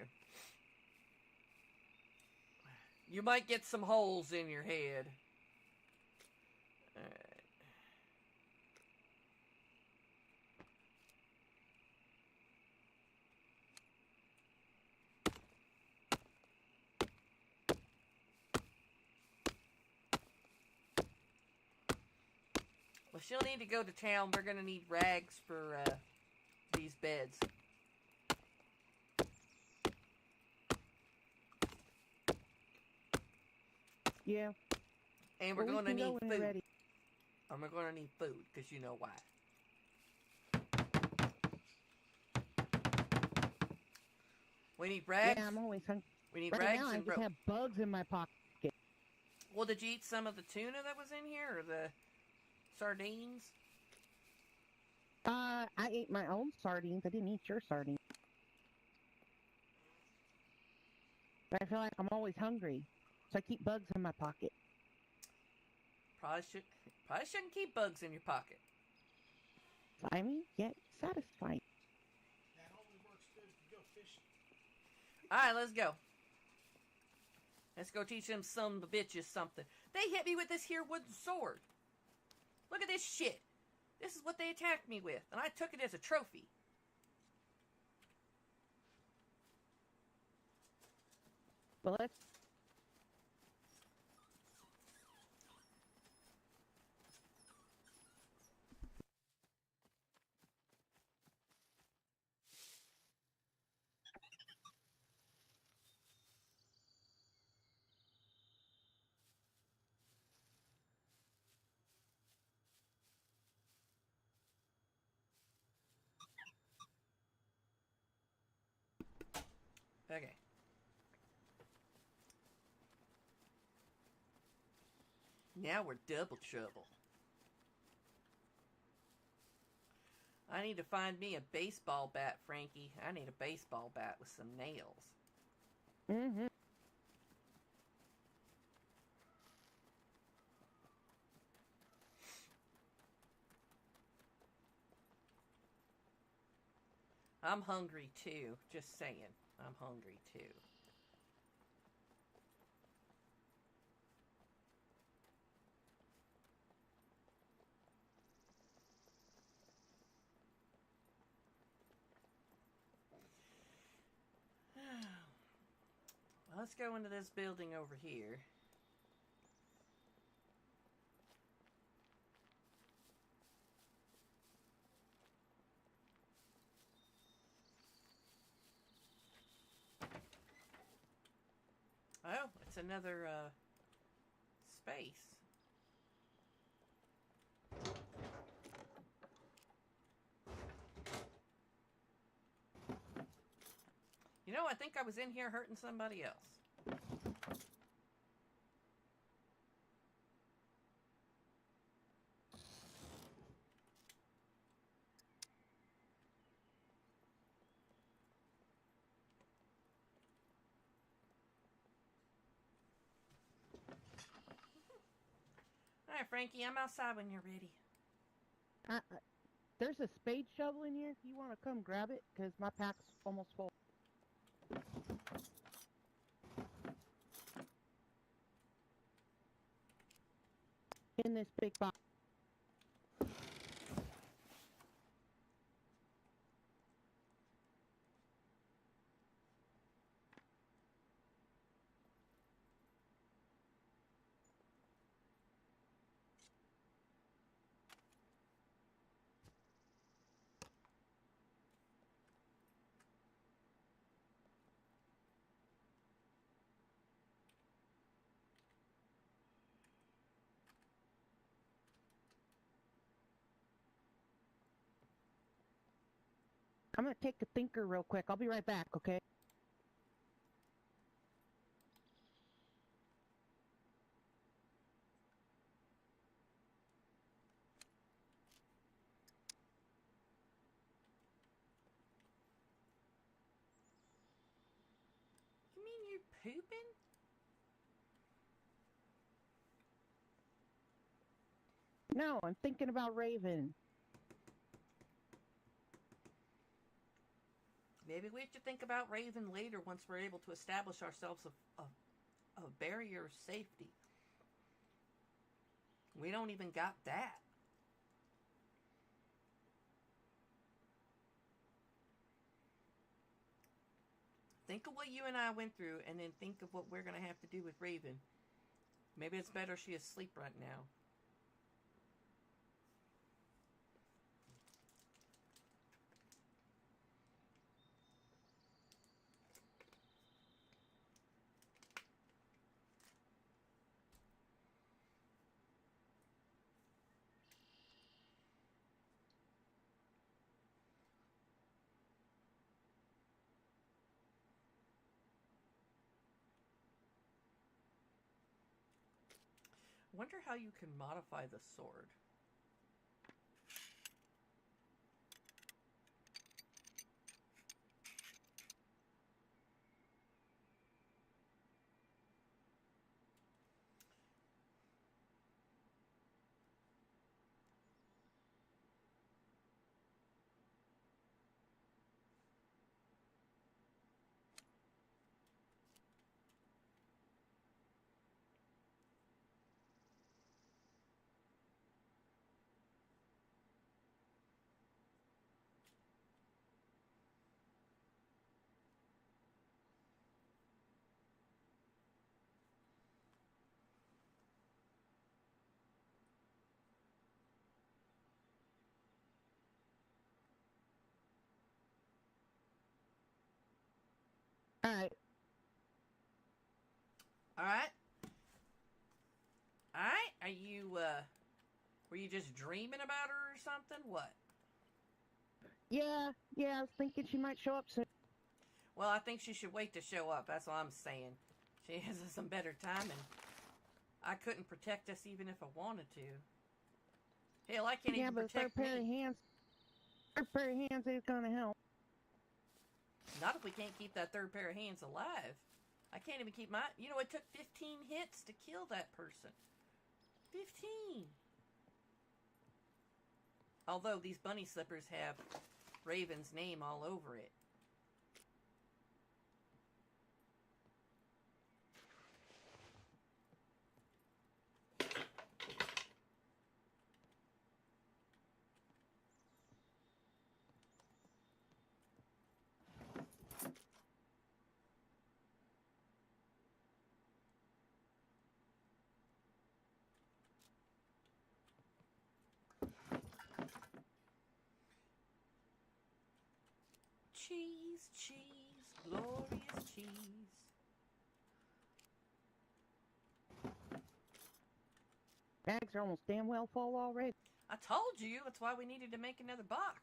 You might get some holes in your head. Alright. Well, she'll need to go to town. We're going to need rags for these beds. Yeah. And we're going to need food. Ready. And we're going to need food, because you know why. We need rags. Yeah, I'm always hungry. We need right rags now, and I just rope. have bugs in my pocket. Well, did you eat some of the tuna that was in here, or the sardines? I ate my own sardines. I didn't eat your sardines. But I feel like I'm always hungry, so I keep bugs in my pocket. Probably shouldn't keep bugs in your pocket. Slimy yet satisfying. That only works good if you go fishing. Alright, let's go. Let's go teach them some bitches something. They hit me with this here wooden sword. Look at this shit. This is what they attacked me with, and I took it as a trophy. Well, let's... Okay. Now we're double trouble. I need to find me a baseball bat, Frankie. I need a baseball bat with some nails. Mm-hmm. I'm hungry too. Just saying. I'm hungry too. Let's go into this building over here. Oh, it's another space. You know, I think I was in here hurting somebody else. Alright, Frankie, I'm outside when you're ready. There's a spade shovel in here if you want to come grab it, because my pack's almost full. In this big box. I'm gonna take a thinker real quick. I'll be right back, okay? You mean you're pooping? No, I'm thinking about Raven. Maybe we should think about Raven later once we're able to establish ourselves a barrier of safety. We don't even got that. Think of what you and I went through, and then think of what we're going to have to do with Raven. Maybe it's better she is asleep right now. Wonder how you can modify the sword. Alright. Alright? Alright? Are you, were you just dreaming about her or something? What? Yeah, I was thinking she might show up soon. Well, I think she should wait to show up. That's all I'm saying. She has some better timing. I couldn't protect us even if I wanted to. Hell, I can't Yeah, even but protect third pair of me. hands. Third pair of hands ain't gonna help. Not if we can't keep that third pair of hands alive. I can't even keep my... You know, it took 15 hits to kill that person. 15! Although these bunny slippers have Raven's name all over it. Cheese, cheese, glorious cheese. Bags are almost damn well full already. I told you, that's why we needed to make another box.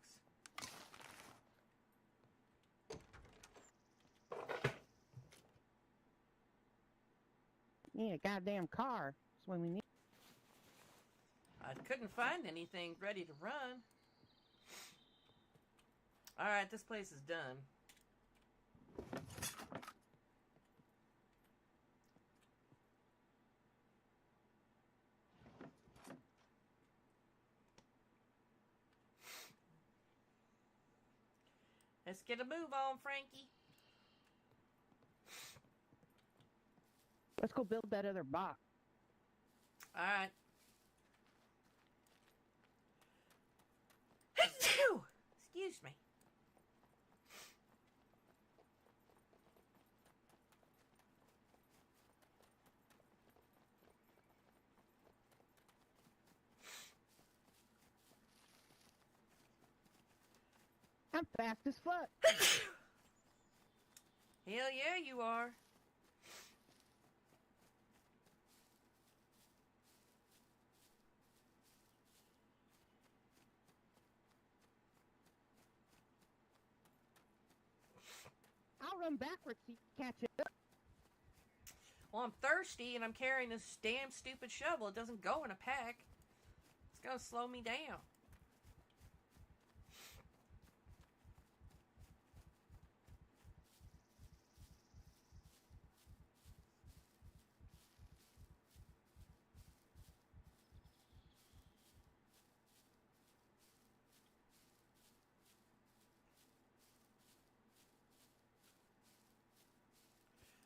Need a goddamn car. That's what we need. I couldn't find anything ready to run. Alright, this place is done. Let's get a move on, Frankie. Let's go build that other box. Alright. Excuse me. I'm fast as fuck. Hell yeah, you are. I'll run backwards so you can catch it up. Well, I'm thirsty and I'm carrying this damn stupid shovel. It doesn't go in a pack. It's gonna slow me down.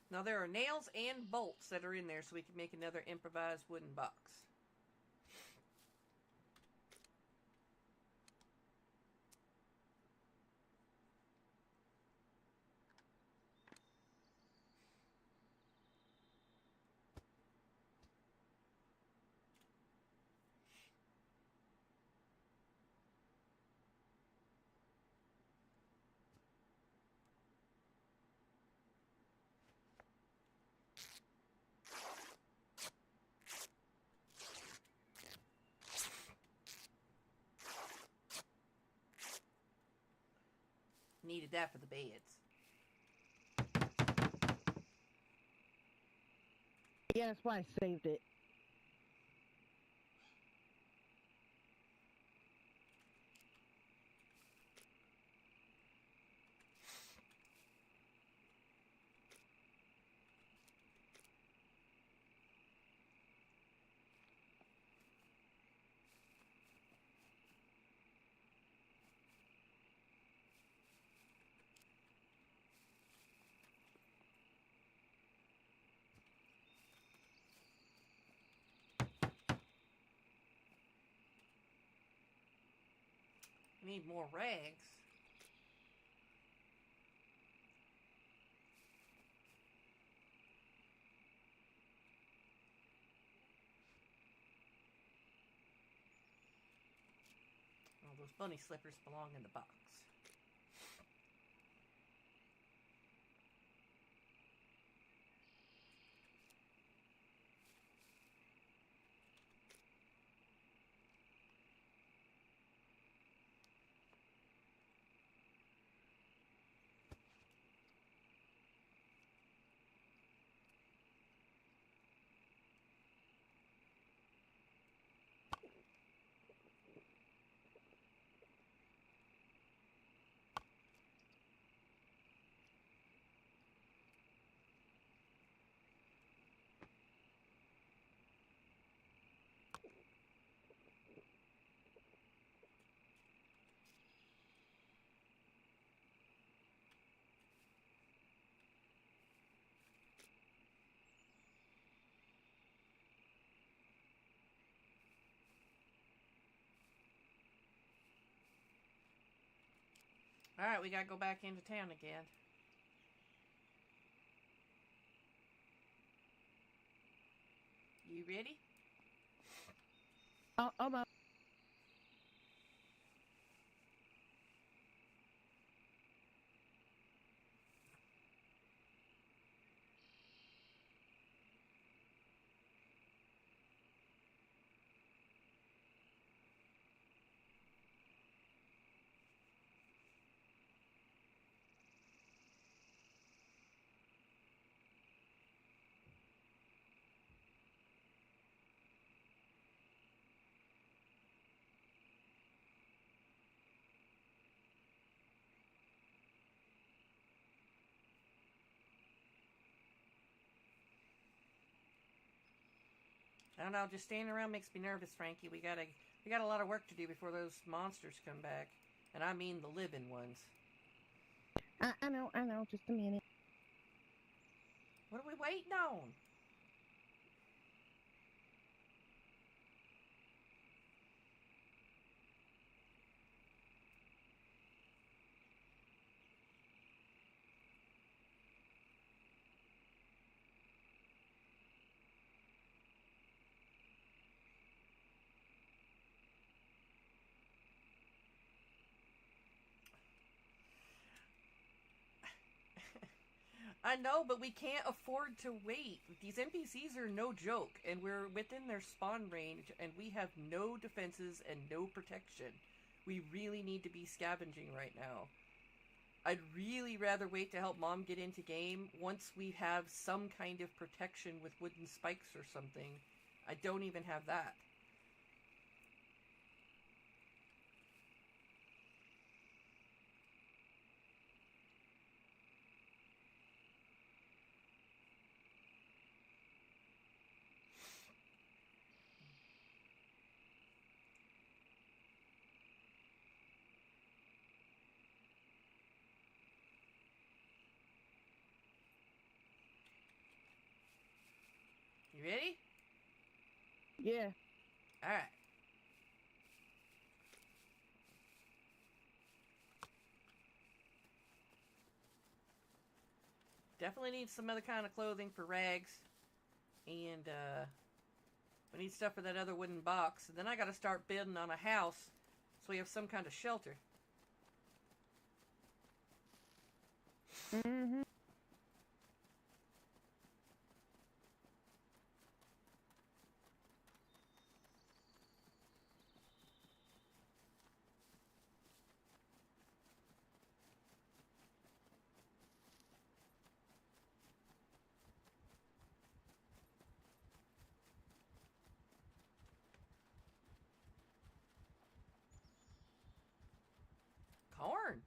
Now there are nails and bolts that are in there so we can make another improvised wooden box. Needed that for the beds. Yeah, that's why I saved it. Need more rags. Oh, those bunny slippers belong in the box. Alright, we gotta go back into town again. You ready? I'm up. I don't know, just standing around makes me nervous, Frankie. We got a lot of work to do before those monsters come back. And I mean the living ones. I know, just a minute. What are we waiting on? I know, but we can't afford to wait. These NPCs are no joke, and we're within their spawn range, and we have no defenses and no protection. We really need to be scavenging right now. I'd really rather wait to help Mom get into game once we have some kind of protection with wooden spikes or something. I don't even have that. You ready? Yeah. Alright. Definitely need some other kind of clothing for rags. And, we need stuff for that other wooden box. And then I gotta start building on a house so we have some kind of shelter. Mm-hmm. Corn.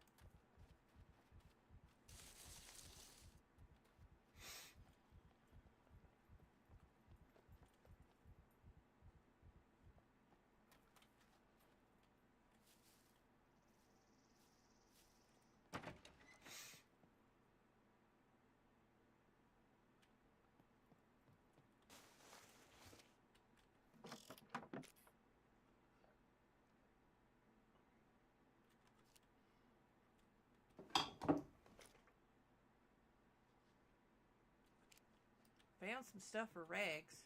Found some stuff for rags.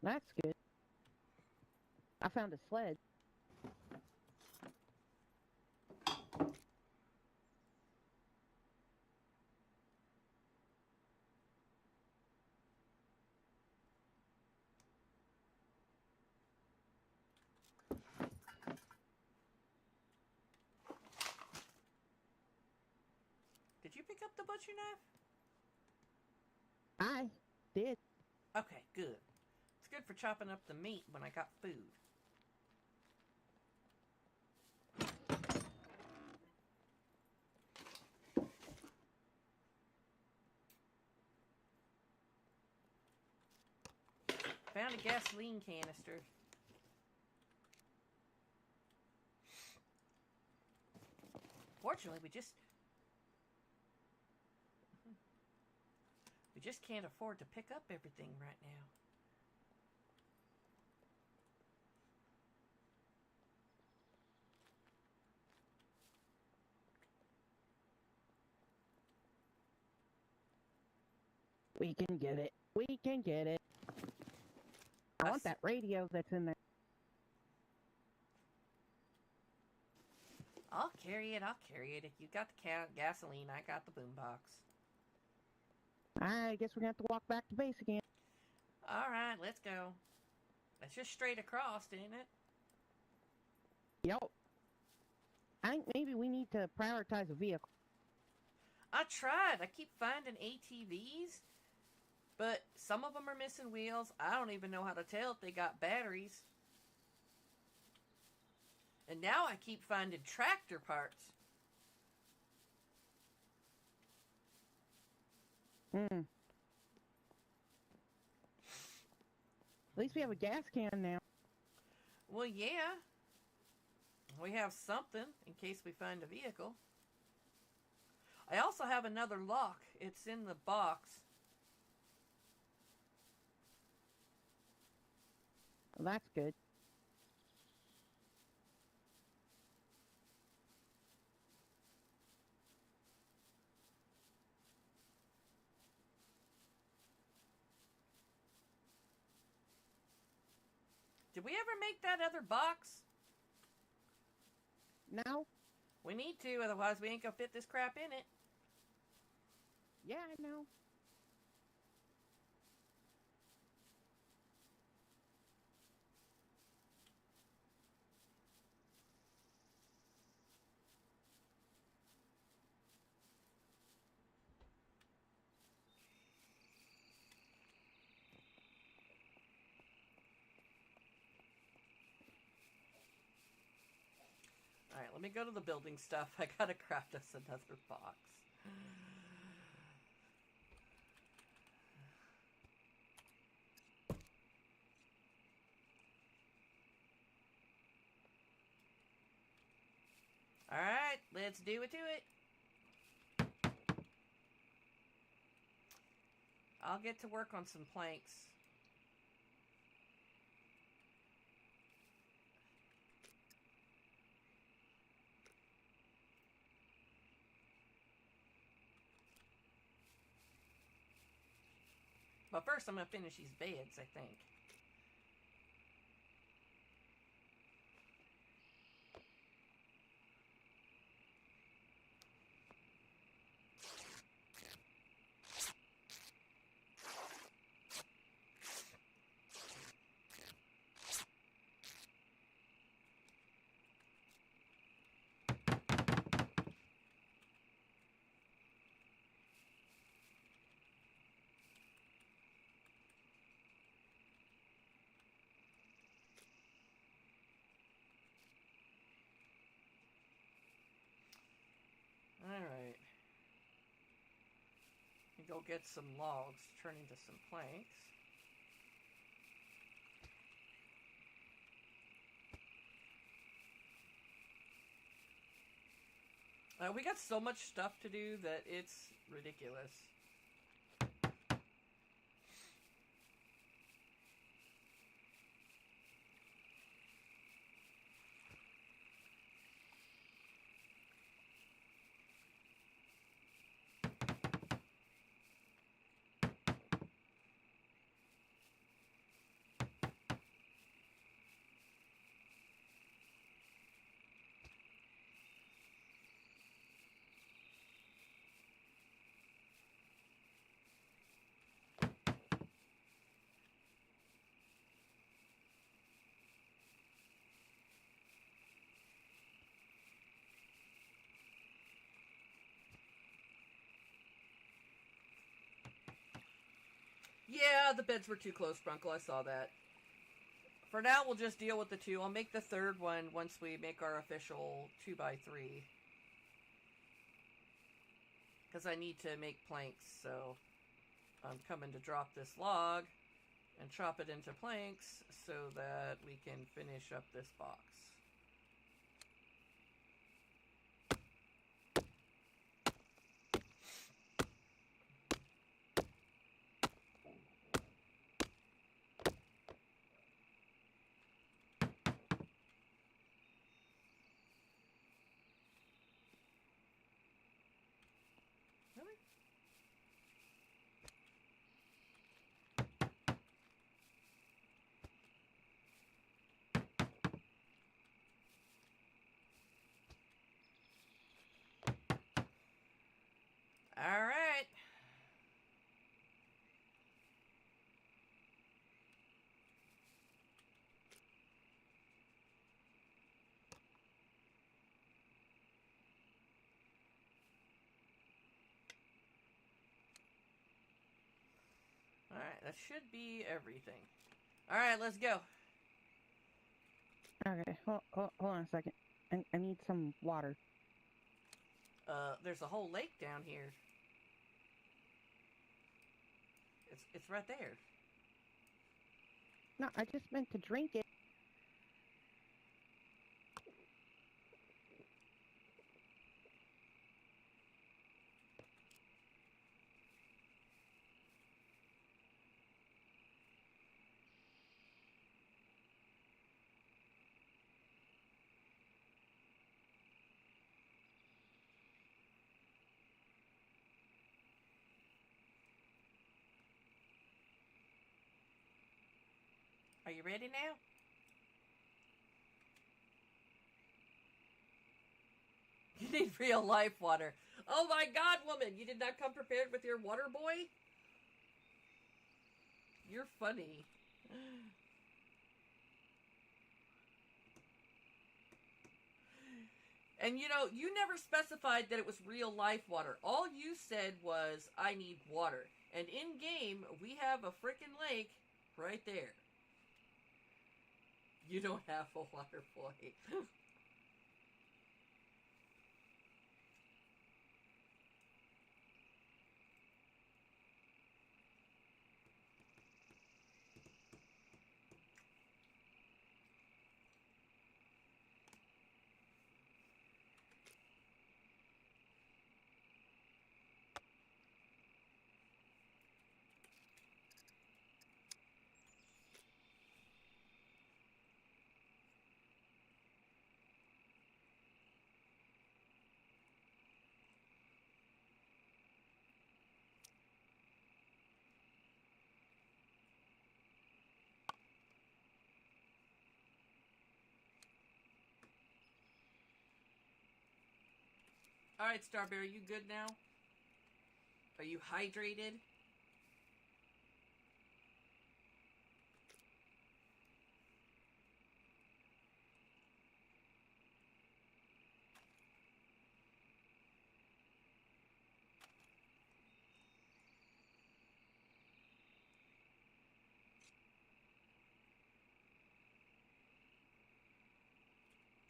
That's good. I found a sled. Did you pick up the butcher knife? I did. Okay, good. It's good for chopping up the meat when I got food. Found a gasoline canister. Fortunately, we just can't afford to pick up everything right now. We can get it. We can get it. I want that radio that's in there. I'll carry it. If you got the gasoline, I got the boombox. I guess we're gonna have to walk back to base again. Alright, let's go. That's just straight across, isn't it? Yup. I think maybe we need to prioritize a vehicle. I tried. I keep finding ATVs, but some of them are missing wheels. I don't even know how to tell if they got batteries. And now I keep finding tractor parts. At least we have a gas can now. Well, yeah. We have something in case we find a vehicle. I also have another lock. It's in the box. Well, that's good. Did we ever make that other box? No? We need to, otherwise we ain't gonna fit this crap in it. Yeah, I know. Alright, let me go to the building stuff. I gotta craft us another box. Alright, let's do it to it. I'll get to work on some planks. But first I'm gonna finish these beds, I think. Alright. Go get some logs, turn into some planks. We got so much stuff to do that it's ridiculous. Yeah, the beds were too close, Brunkle. I saw that. For now, we'll just deal with the two. I'll make the third one once we make our official 2x3. Because I need to make planks, so I'm coming to drop this log and chop it into planks so that we can finish up this box. Really? All right. All right, that should be everything. All right, let's go. Okay, hold on a second. I need some water. There's a whole lake down here. It's right there. No, I just meant to drink it. Are you ready now? You need real life water. Oh my god, woman! You did not come prepared with your water boy? You're funny. And you know, you never specified that it was real life water. All you said was, I need water. And in game, we have a frickin' lake right there. You don't have a water boy. Alright, Starberry, you good now? Are you hydrated?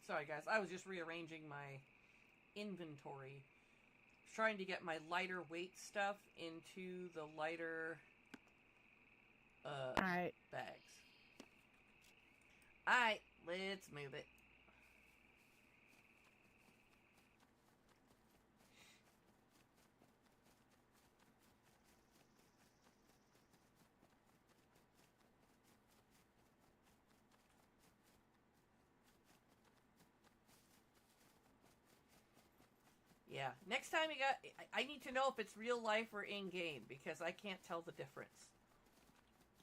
Sorry, guys. I was just rearranging my inventory. Trying to get my lighter weight stuff into the lighter Alright. bags. Alright, let's move it. Yeah, next time you got... I need to know if it's real life or in-game, because I can't tell the difference.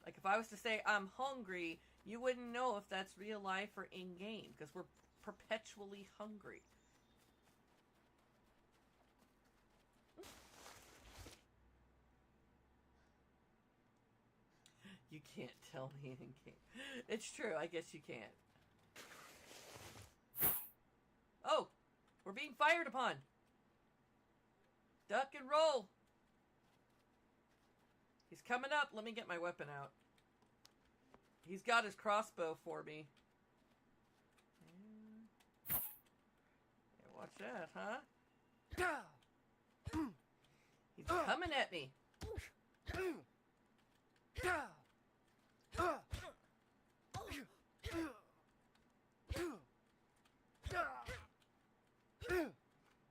Like, if I was to say, I'm hungry, you wouldn't know if that's real life or in-game, because we're perpetually hungry. You can't tell me in-game. It's true, I guess you can't. Oh! We're being fired upon! Duck and roll! He's coming up. Let me get my weapon out. He's got his crossbow for me. Yeah, watch that, huh? He's coming at me.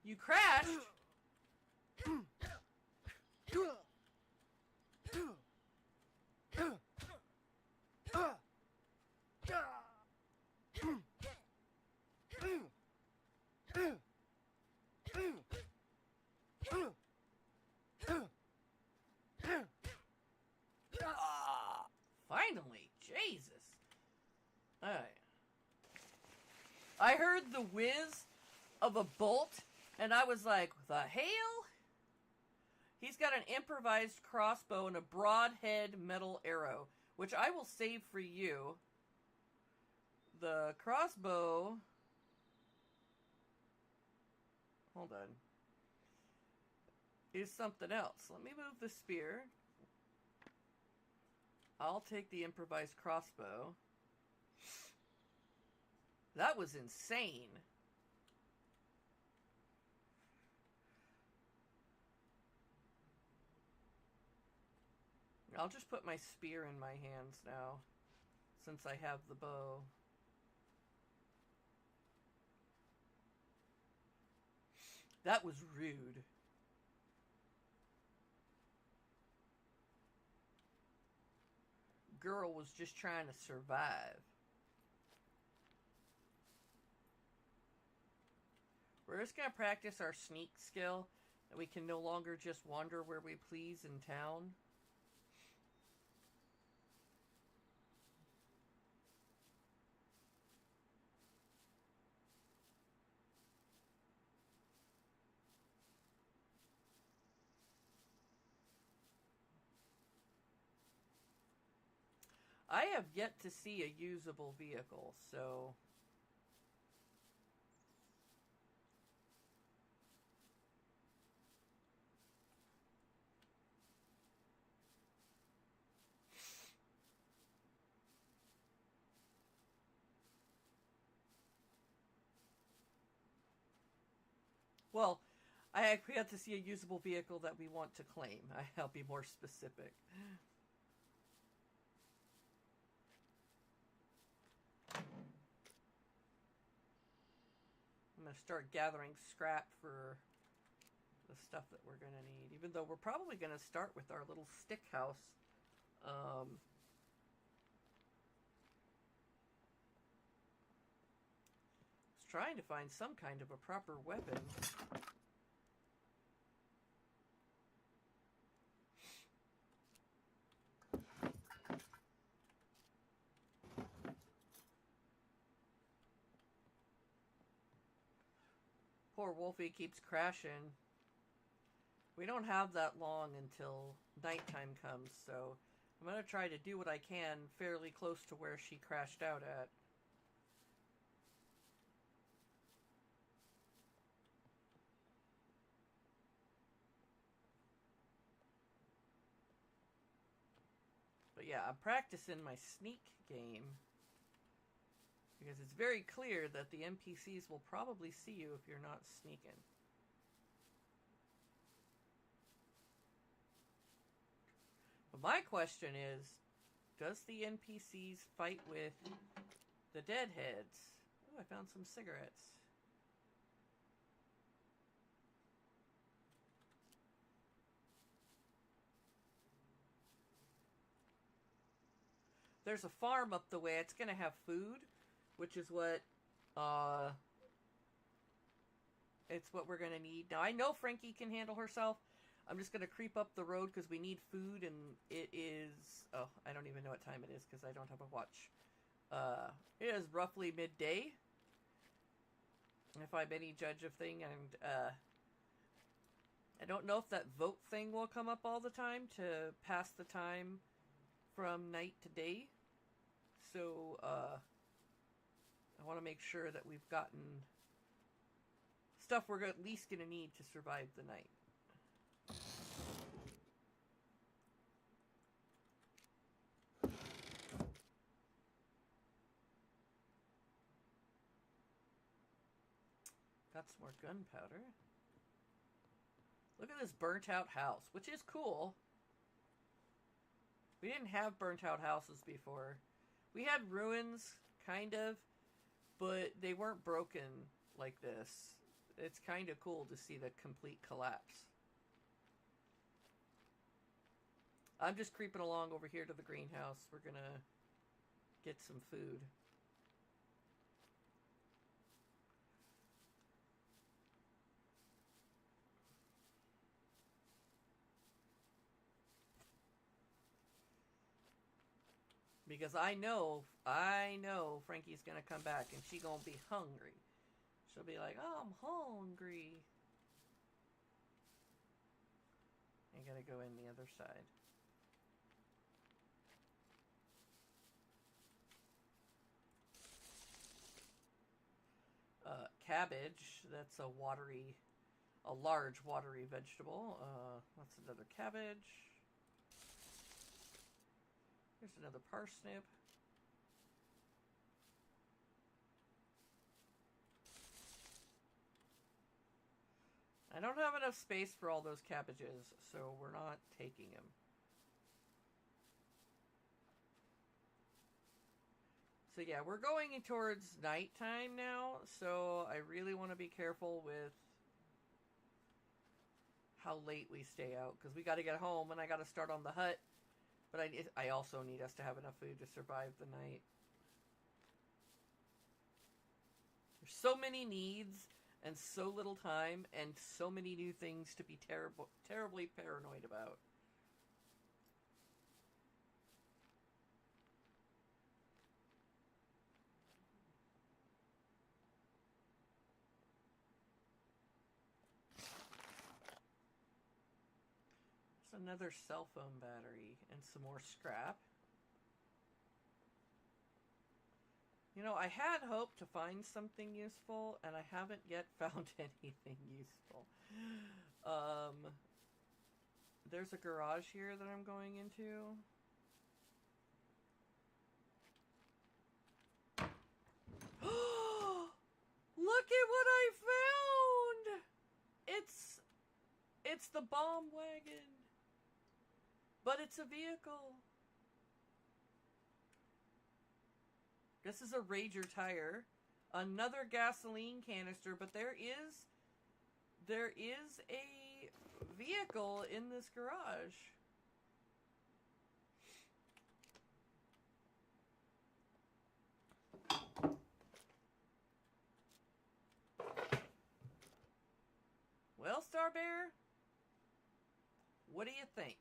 You crashed? Finally, Jesus. Alright. I heard the whiz of a bolt, and I was like, the hell? He's got an improvised crossbow and a broadhead metal arrow, which I will save for you. The crossbow... Hold on. Is something else. Let me move the spear. I'll take the improvised crossbow. That was insane. I'll just put my spear in my hands now. since I have the bow. That was rude. Girl was just trying to survive. We're just going to practice our sneak skill, that we can no longer just wander where we please in town. I have yet to see a usable vehicle, so... Well, I have yet to see a usable vehicle that we want to claim. I'll be more specific. I'm going to start gathering scrap for the stuff that we're going to need. Even though we're probably going to start with our little stick house. I was trying to find some kind of a proper weapon. Poor Wolfie keeps crashing. We don't have that long until nighttime comes, so I'm going to try to do what I can fairly close to where she crashed out at. But yeah, I'm practicing my sneak game. Because it's very clear that the NPCs will probably see you if you're not sneaking. But my question is, does the NPCs fight with the deadheads? Oh, I found some cigarettes. There's a farm up the way. It's going to have food, which is what, it's what we're going to need. Now, I know Frankie can handle herself. I'm just going to creep up the road because we need food, and it is, oh, I don't even know what time it is because I don't have a watch. It is roughly midday, if I'm any judge of thing, and, I don't know if that vote thing will come up all the time to pass the time from night to day. So, I want to make sure that we've gotten stuff we're at least going to need to survive the night. Got some more gunpowder. Look at this burnt out house, which is cool. We didn't have burnt out houses before. We had ruins, kind of, but they weren't broken like this. It's kind of cool to see the complete collapse. I'm just creeping along over here to the greenhouse. We're gonna get some food. Because I know Frankie's gonna come back and she gonna be hungry. She'll be like, oh, I'm hungry. I gotta go in the other side. Cabbage, that's a large watery vegetable. That's another cabbage. Here's another parsnip. I don't have enough space for all those cabbages, so we're not taking them. So yeah, we're going towards nighttime now, so I really want to be careful with how late we stay out, because we got to get home and I got to start on the hut. But I also need us to have enough food to survive the night. There's so many needs and so little time and so many new things to be terribly paranoid about. There's another cell phone battery and some more scrap. You know, I had hoped to find something useful, and I haven't yet found anything useful. There's a garage here that I'm going into. Look at what I found! It's the bomb wagon. But it's a vehicle. This is a Rager tire. Another gasoline canister, but there is a vehicle in this garage. Well, Star Bear, what do you think?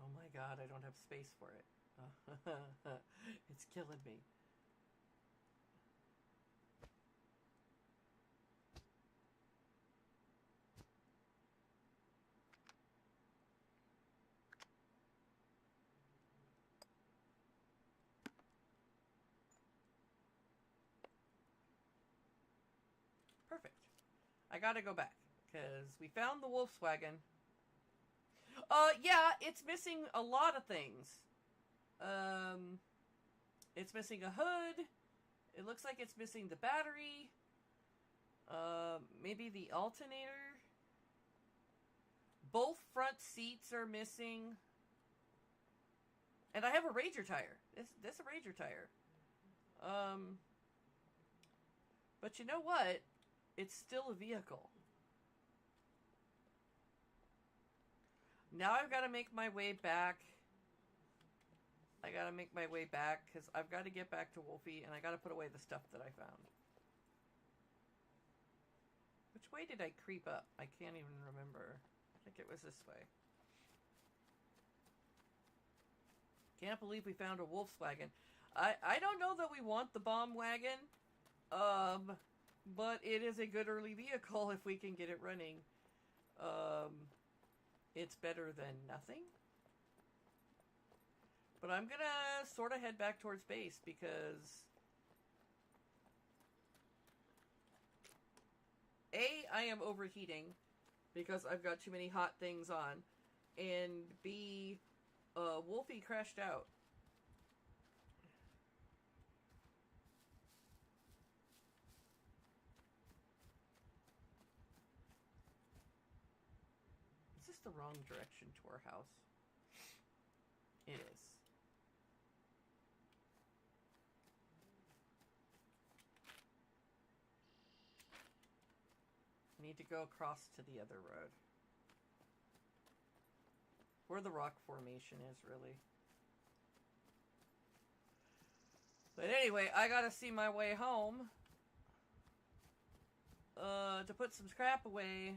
Oh my god, I don't have space for it. It's killing me. Perfect. I gotta go back, because we found the Volkswagen. Yeah, it's missing a lot of things. It's missing a hood. It looks like it's missing the battery. Maybe the alternator. Both front seats are missing. And I have a Rager tire. This is a Rager tire. But you know what? It's still a vehicle. Now I've got to make my way back. I got to make my way back because I've got to get back to Wolfie and I got to put away the stuff that I found. Which way did I creep up? I can't even remember. I think it was this way. Can't believe we found a Volkswagen. I don't know that we want the bomb wagon. But it is a good early vehicle if we can get it running. It's better than nothing. But I'm gonna sort of head back towards base because A, I am overheating because I've got too many hot things on, and B, Wolfie crashed out. Is this the wrong direction to our house? It is. I need to go across to the other road. Where the rock formation is, really. But anyway, I gotta see my way home. To put some scrap away.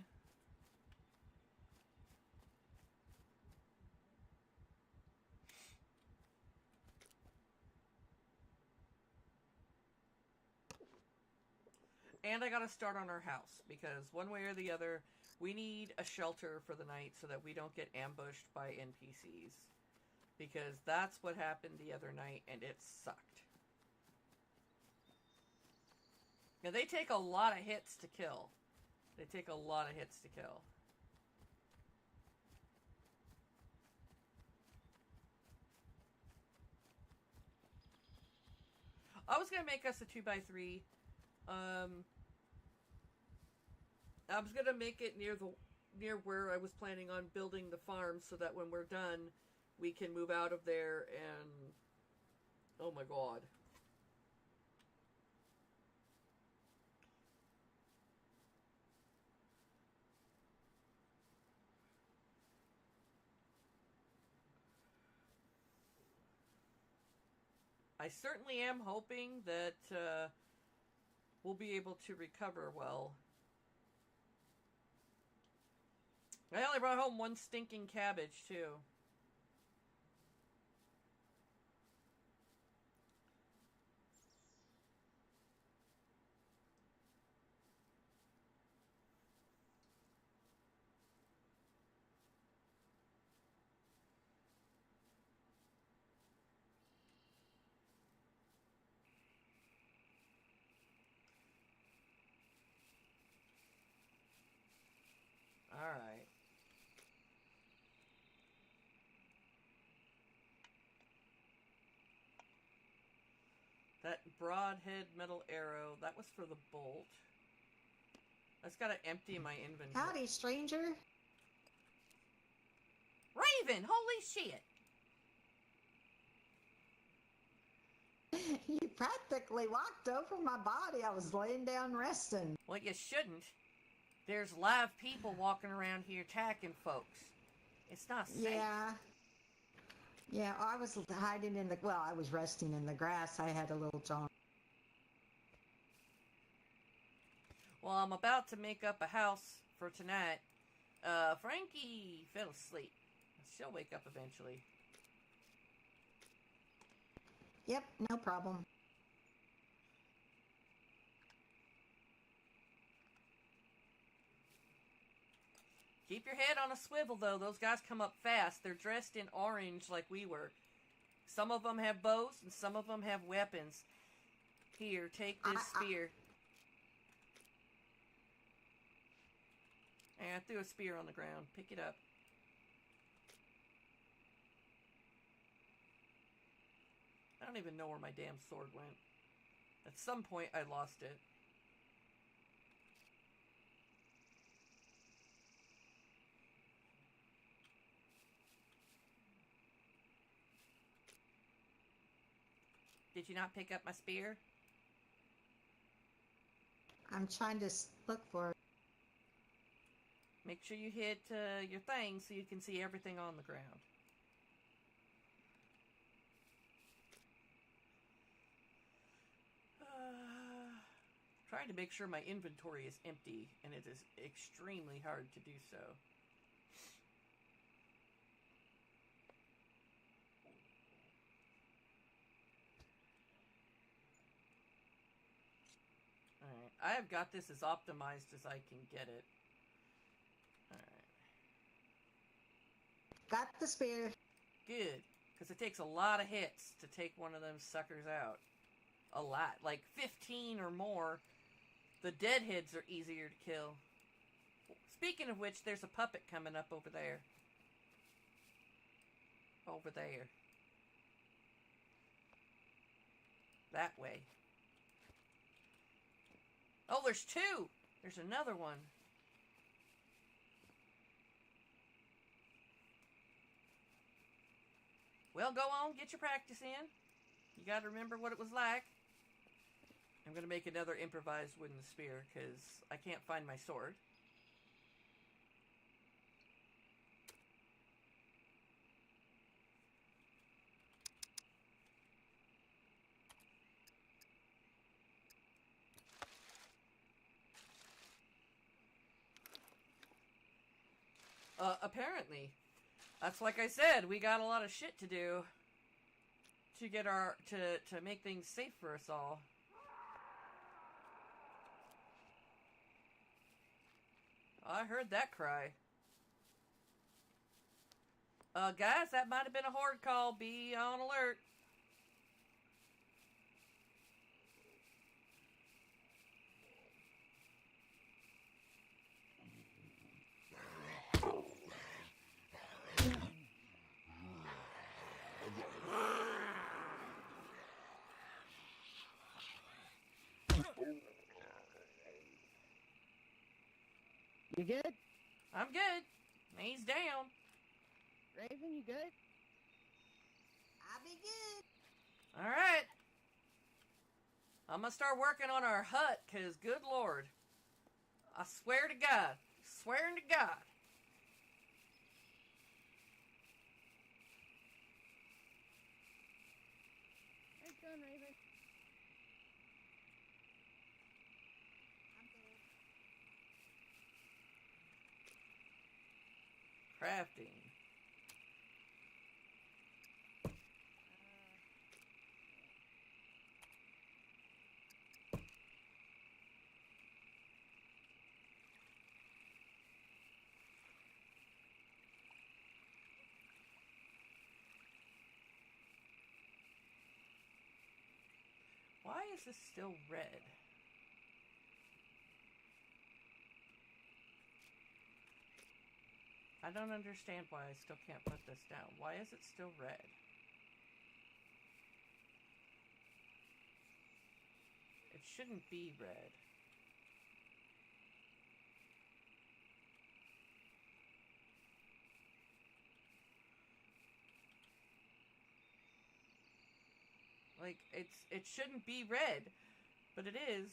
And I gotta start on our house, because one way or the other, we need a shelter for the night so that we don't get ambushed by NPCs. Because that's what happened the other night, and it sucked. Now, they take a lot of hits to kill. They take a lot of hits to kill. I was gonna make us a 2x3. I was gonna make it near where I was planning on building the farm, so that when we're done, we can move out of there and. Oh my god. I certainly am hoping that we'll be able to recover well. I only brought home one stinking cabbage, too. Alright. That broadhead metal arrow, that was for the bolt. I just gotta empty my inventory. Howdy, stranger. Raven! Holy shit! You practically walked over my body. I was laying down resting. Well, you shouldn't. There's live people walking around here attacking folks. It's not safe. Yeah. Yeah, I was hiding in the... Well, I was resting in the grass. I had a little John. Well, I'm about to make up a house for tonight. Frankie fell asleep. She'll wake up eventually. Yep, no problem. Keep your head on a swivel, though. Those guys come up fast. They're dressed in orange like we were. Some of them have bows, and some of them have weapons. Here, take this spear. And I threw a spear on the ground. Pick it up. I don't even know where my damn sword went. At some point, I lost it. Did you not pick up my spear? I'm trying to look for it. Make sure you hit your thing so you can see everything on the ground. Trying to make sure my inventory is empty, and it is extremely hard to do so. Alright, I have got this as optimized as I can get it. Alright. Got the spear. Good, because it takes a lot of hits to take one of them suckers out. A lot, like 15 or more. The deadheads are easier to kill. Speaking of which, there's a puppet coming up over there. Over there. That way. Oh, there's two! There's another one. Well, go on, get your practice in. You gotta remember what it was like. I'm gonna make another improvised wooden spear, because I can't find my sword. Apparently. That's like I said, we got a lot of shit to do to get to make things safe for us all. I heard that cry. Guys, that might have been a horde call. Be on alert. You good? I'm good. He's down. Raven, you good? I'll be good. All right. I'm gonna start working on our hut, cause good lord, I swear to God, swearing to God. How you doing, Raven? I'm good. Crafting. Why is this still red? I don't understand why I still can't put this down. Why is it still red? It shouldn't be red. Like, it shouldn't be red, but it is.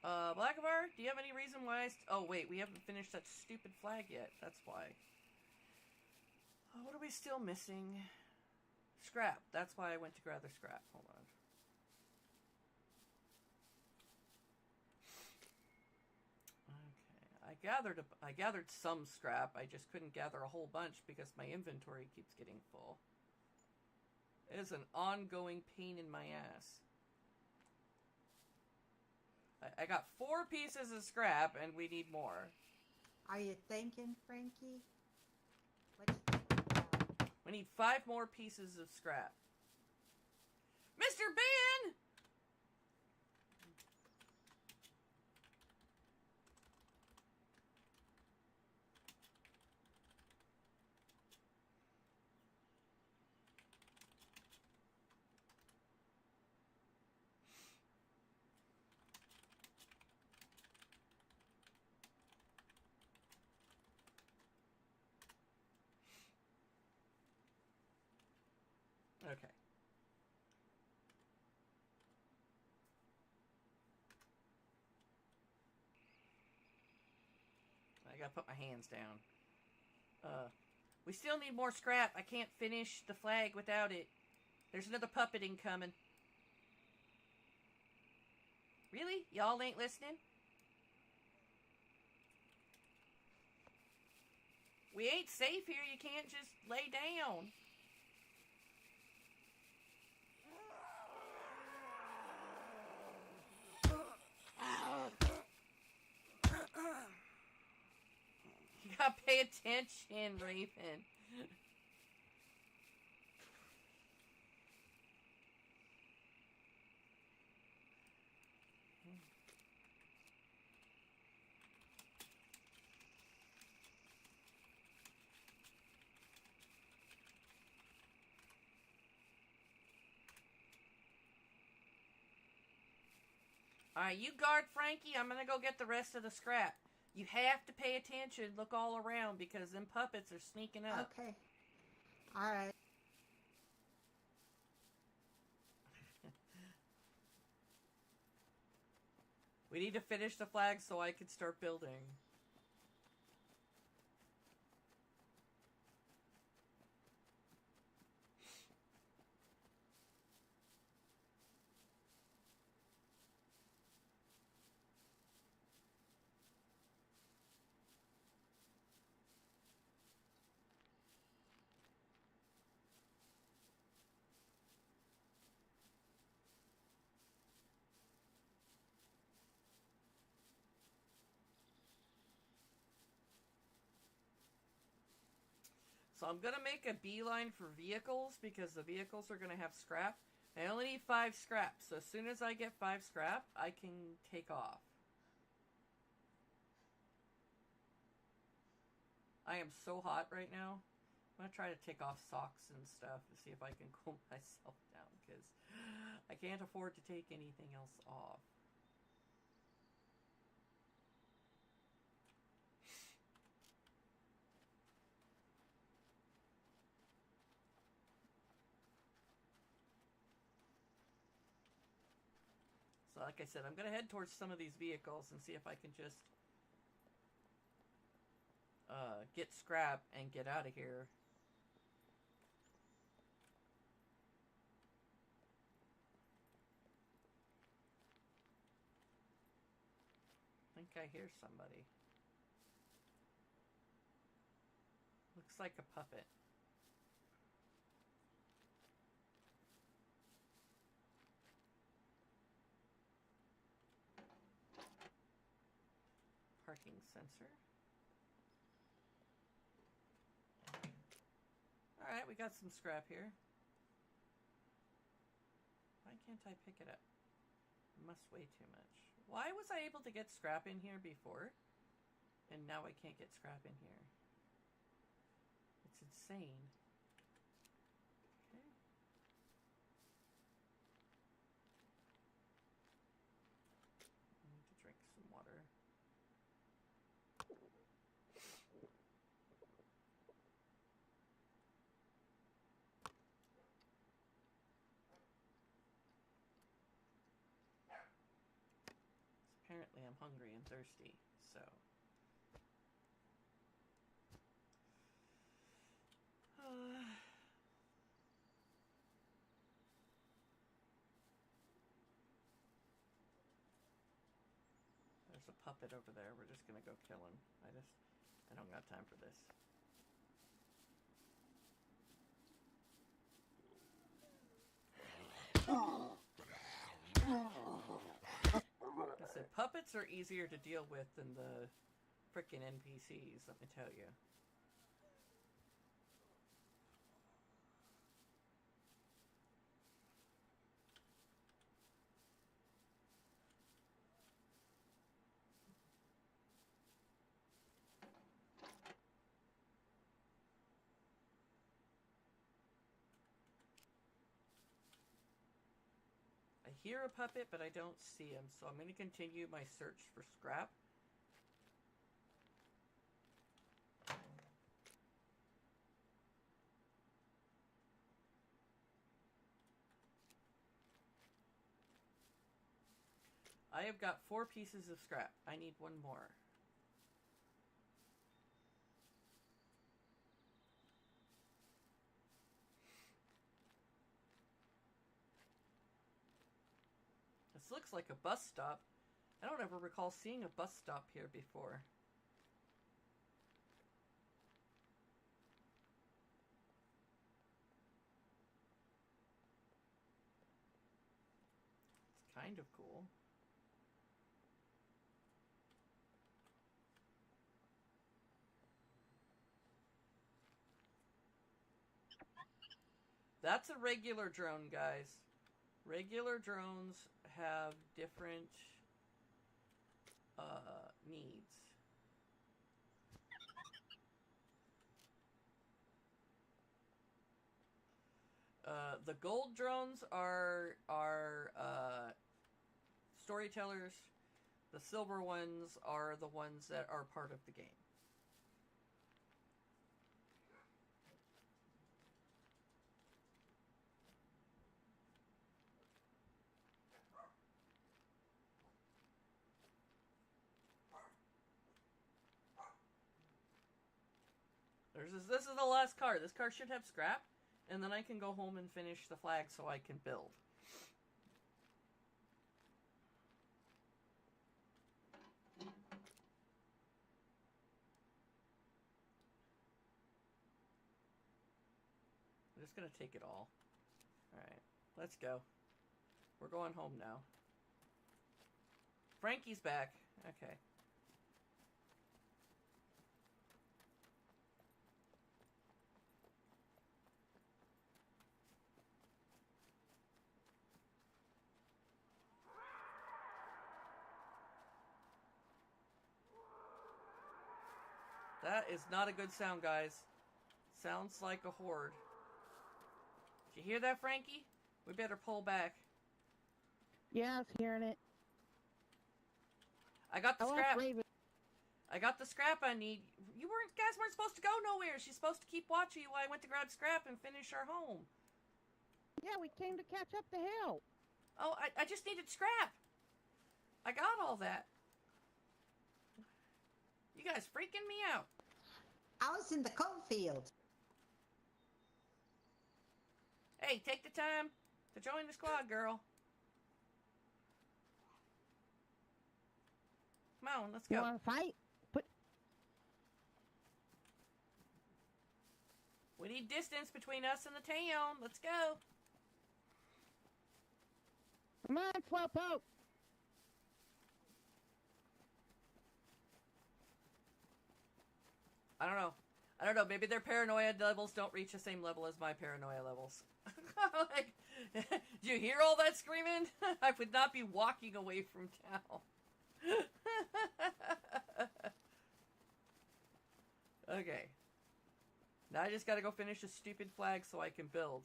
Blackavar, do you have any reason why oh, wait, we haven't finished that stupid flag yet. That's why. What are we still missing? Scrap. That's why I went to gather scrap. Hold on. Okay. I gathered some scrap. I just couldn't gather a whole bunch because my inventory keeps getting full. It is an ongoing pain in my ass. I got 4 pieces of scrap, and we need more. Are you thinking, Frankie? What you thinking about? We need 5 more pieces of scrap. Mr. Ben! Okay. I gotta put my hands down. We still need more scrap. I can't finish the flag without it. There's another puppeting coming. Really? Y'all ain't listening? We ain't safe here. You can't just lay down. You gotta pay attention, Raven. Alright, you guard Frankie. I'm gonna go get the rest of the scrap. You have to pay attention. Look all around because them puppets are sneaking up. Okay. All right. We need to finish the flag so I can start building. So I'm going to make a beeline for vehicles because the vehicles are going to have scrap. I only need 5 scrap. So as soon as I get 5 scrap, I can take off. I am so hot right now. I'm going to try to take off socks and stuff to see if I can cool myself down because I can't afford to take anything else off. So like I said, I'm going to head towards some of these vehicles and see if I can just get scrap and get out of here. I think I hear somebody. Looks like a puppet. Parking sensor. Alright, we got some scrap here. Why can't I pick it up? It must weigh too much. Why was I able to get scrap in here before? And now I can't get scrap in here. It's insane. Okay. I need to drink some water. Apparently I'm hungry and thirsty, so... There's a puppet over there. We're just gonna go kill him. I don't got time for this. I said puppets are easier to deal with than the frickin' NPCs, let me tell you. I hear a puppet, but I don't see him, so I'm going to continue my search for scrap. I have got 4 pieces of scrap. I need 1 more. This looks like a bus stop. I don't ever recall seeing a bus stop here before. It's kind of cool. That's a regular drone, guys. Regular drones have different needs. The gold drones are storytellers. The silver ones are the ones that are part of the game. This is the last car. This car should have scrap, and then I can go home and finish the flag so I can build. I'm just gonna take it all. Alright, let's go. We're going home now. Frankie's back. Okay. That is not a good sound, guys. Sounds like a horde. Did you hear that, Frankie? We better pull back. Yeah, I was hearing it. I got the I scrap. left Raven. I got the scrap I need. Guys weren't supposed to go nowhere. She's supposed to keep watching you while I went to grab scrap and finish our home. Yeah, we came to catch up to help. Oh, I just needed scrap. I got all that. You guys freaking me out. I was in the coal field. Hey, take the time to join the squad, girl. Come on, let's You go. want to fight? We need distance between us and the town. Let's go. Come on, Slowpoke. I don't know. Maybe their paranoia levels don't reach the same level as my paranoia levels. Like, do you hear all that screaming? I would not be walking away from town. Okay. Now I just gotta go finish this stupid flag so I can build.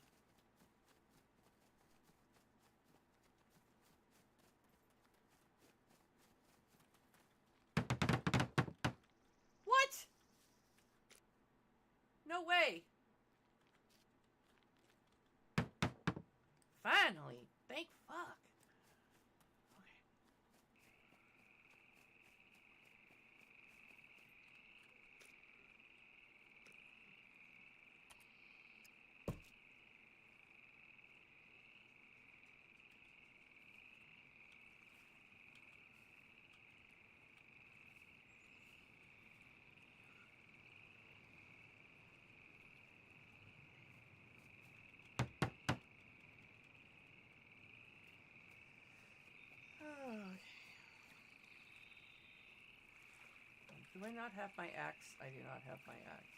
What? No way. Finally. Thank fuck. Do I not have my axe? I do not have my axe.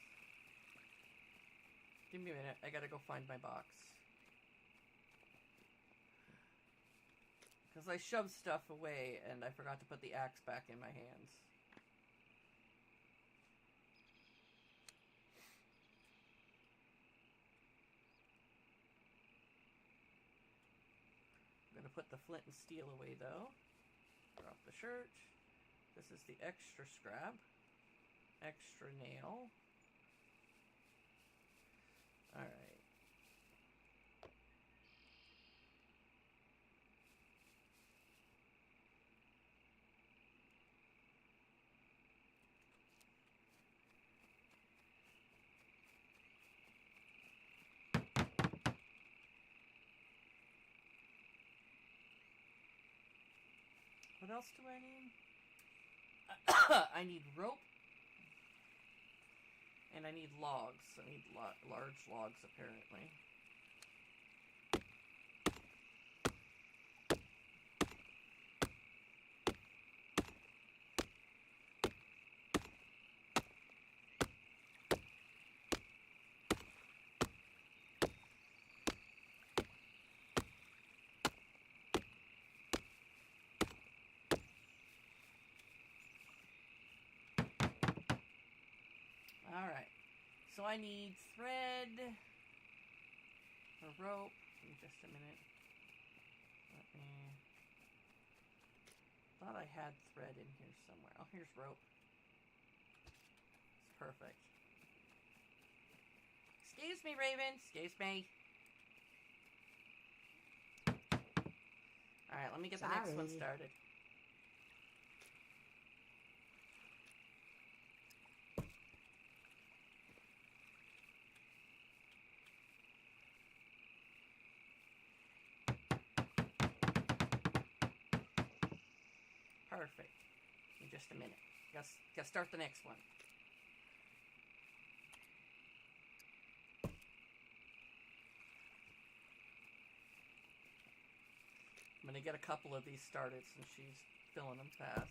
Give me a minute. I gotta go find my box. Because I shoved stuff away and I forgot to put the axe back in my hands. I'm gonna put the flint and steel away though. Drop the shirt. This is the extra scrap. Extra nail. Alright. What else do I need? I need rope. And I need logs. I need large logs, apparently. Alright. So I need thread. Or rope. Give me just a minute. Let me... Thought I had thread in here somewhere. Oh, here's rope. It's perfect. Excuse me, Raven. Excuse me. Alright, let me get the next one started. Perfect. In just a minute. Gotta start the next one. I'm gonna get a couple of these started since she's filling them fast.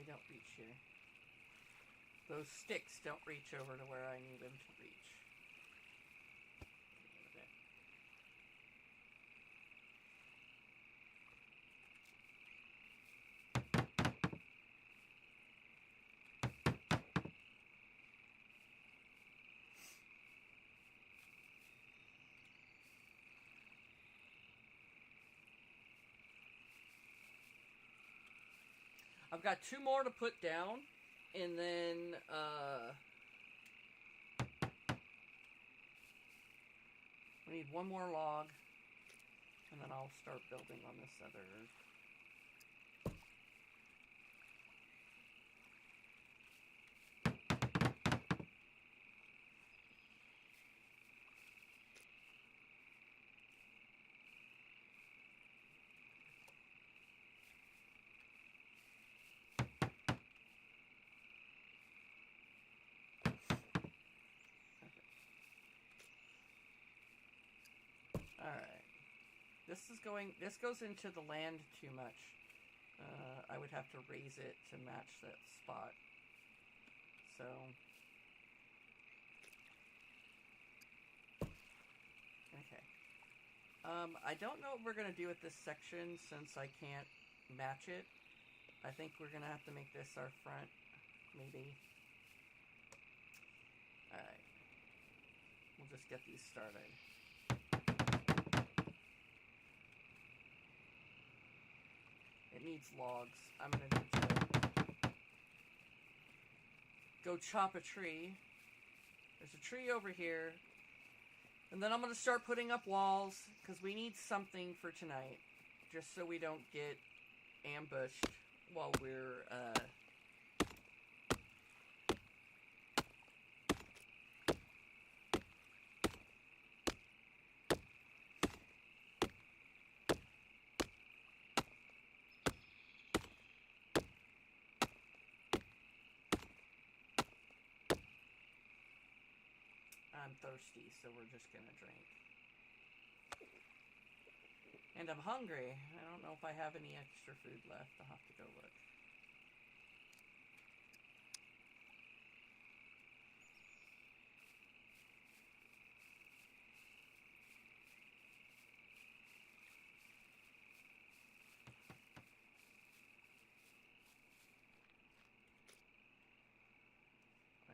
they don't reach here. Those sticks don't reach over to where I need them to reach. I've got 2 more to put down, and then, we need 1 more log, and then I'll start building on this other. Alright. This goes into the land too much. I would have to raise it to match that spot. So. Okay. I don't know what we're going to do with this section since I can't match it. I think we're going to have to make this our front, maybe. Alright. We'll just get these started. It needs logs. I'm going to need to go chop a tree. There's a tree over here. And then I'm going to start putting up walls, because we need something for tonight. Just so we don't get ambushed while we're, I'm thirsty, so we're just gonna drink. And I'm hungry. I don't know if I have any extra food left. I'll have to go look.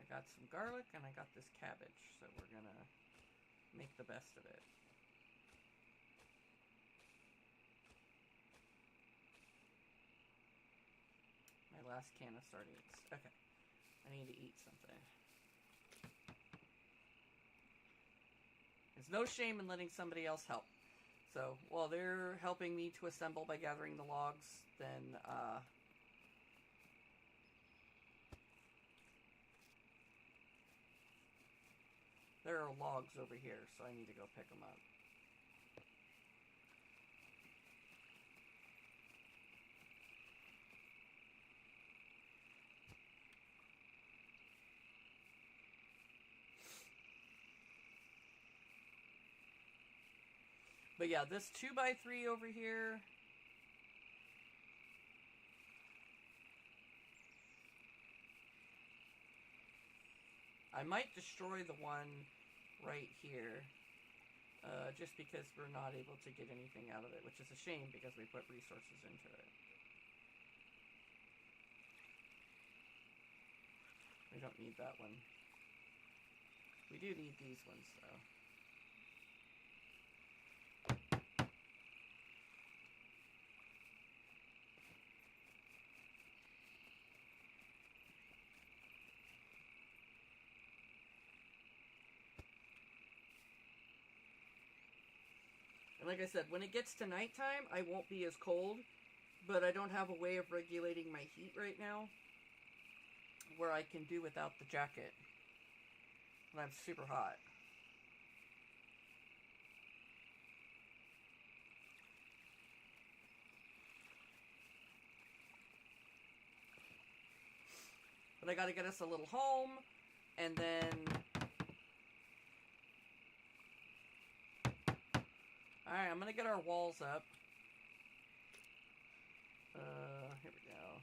I got some garlic and I got this cabbage, so we're gonna make the best of it. My last can of sardines. Okay. I need to eat something. There's no shame in letting somebody else help. So, while they're helping me to assemble by gathering the logs, then, there are logs over here, so I need to go pick them up. But yeah, this 2x3 over here. I might destroy the one right here. Just because we're not able to get anything out of it, which is a shame because we put resources into it. We don't need that one. We do need these ones, though. And like I said, when it gets to nighttime, I won't be as cold, but I don't have a way of regulating my heat right now where I can do without the jacket. And I'm super hot. But I gotta get us a little home, and then... Alright, I'm gonna get our walls up. Here we go.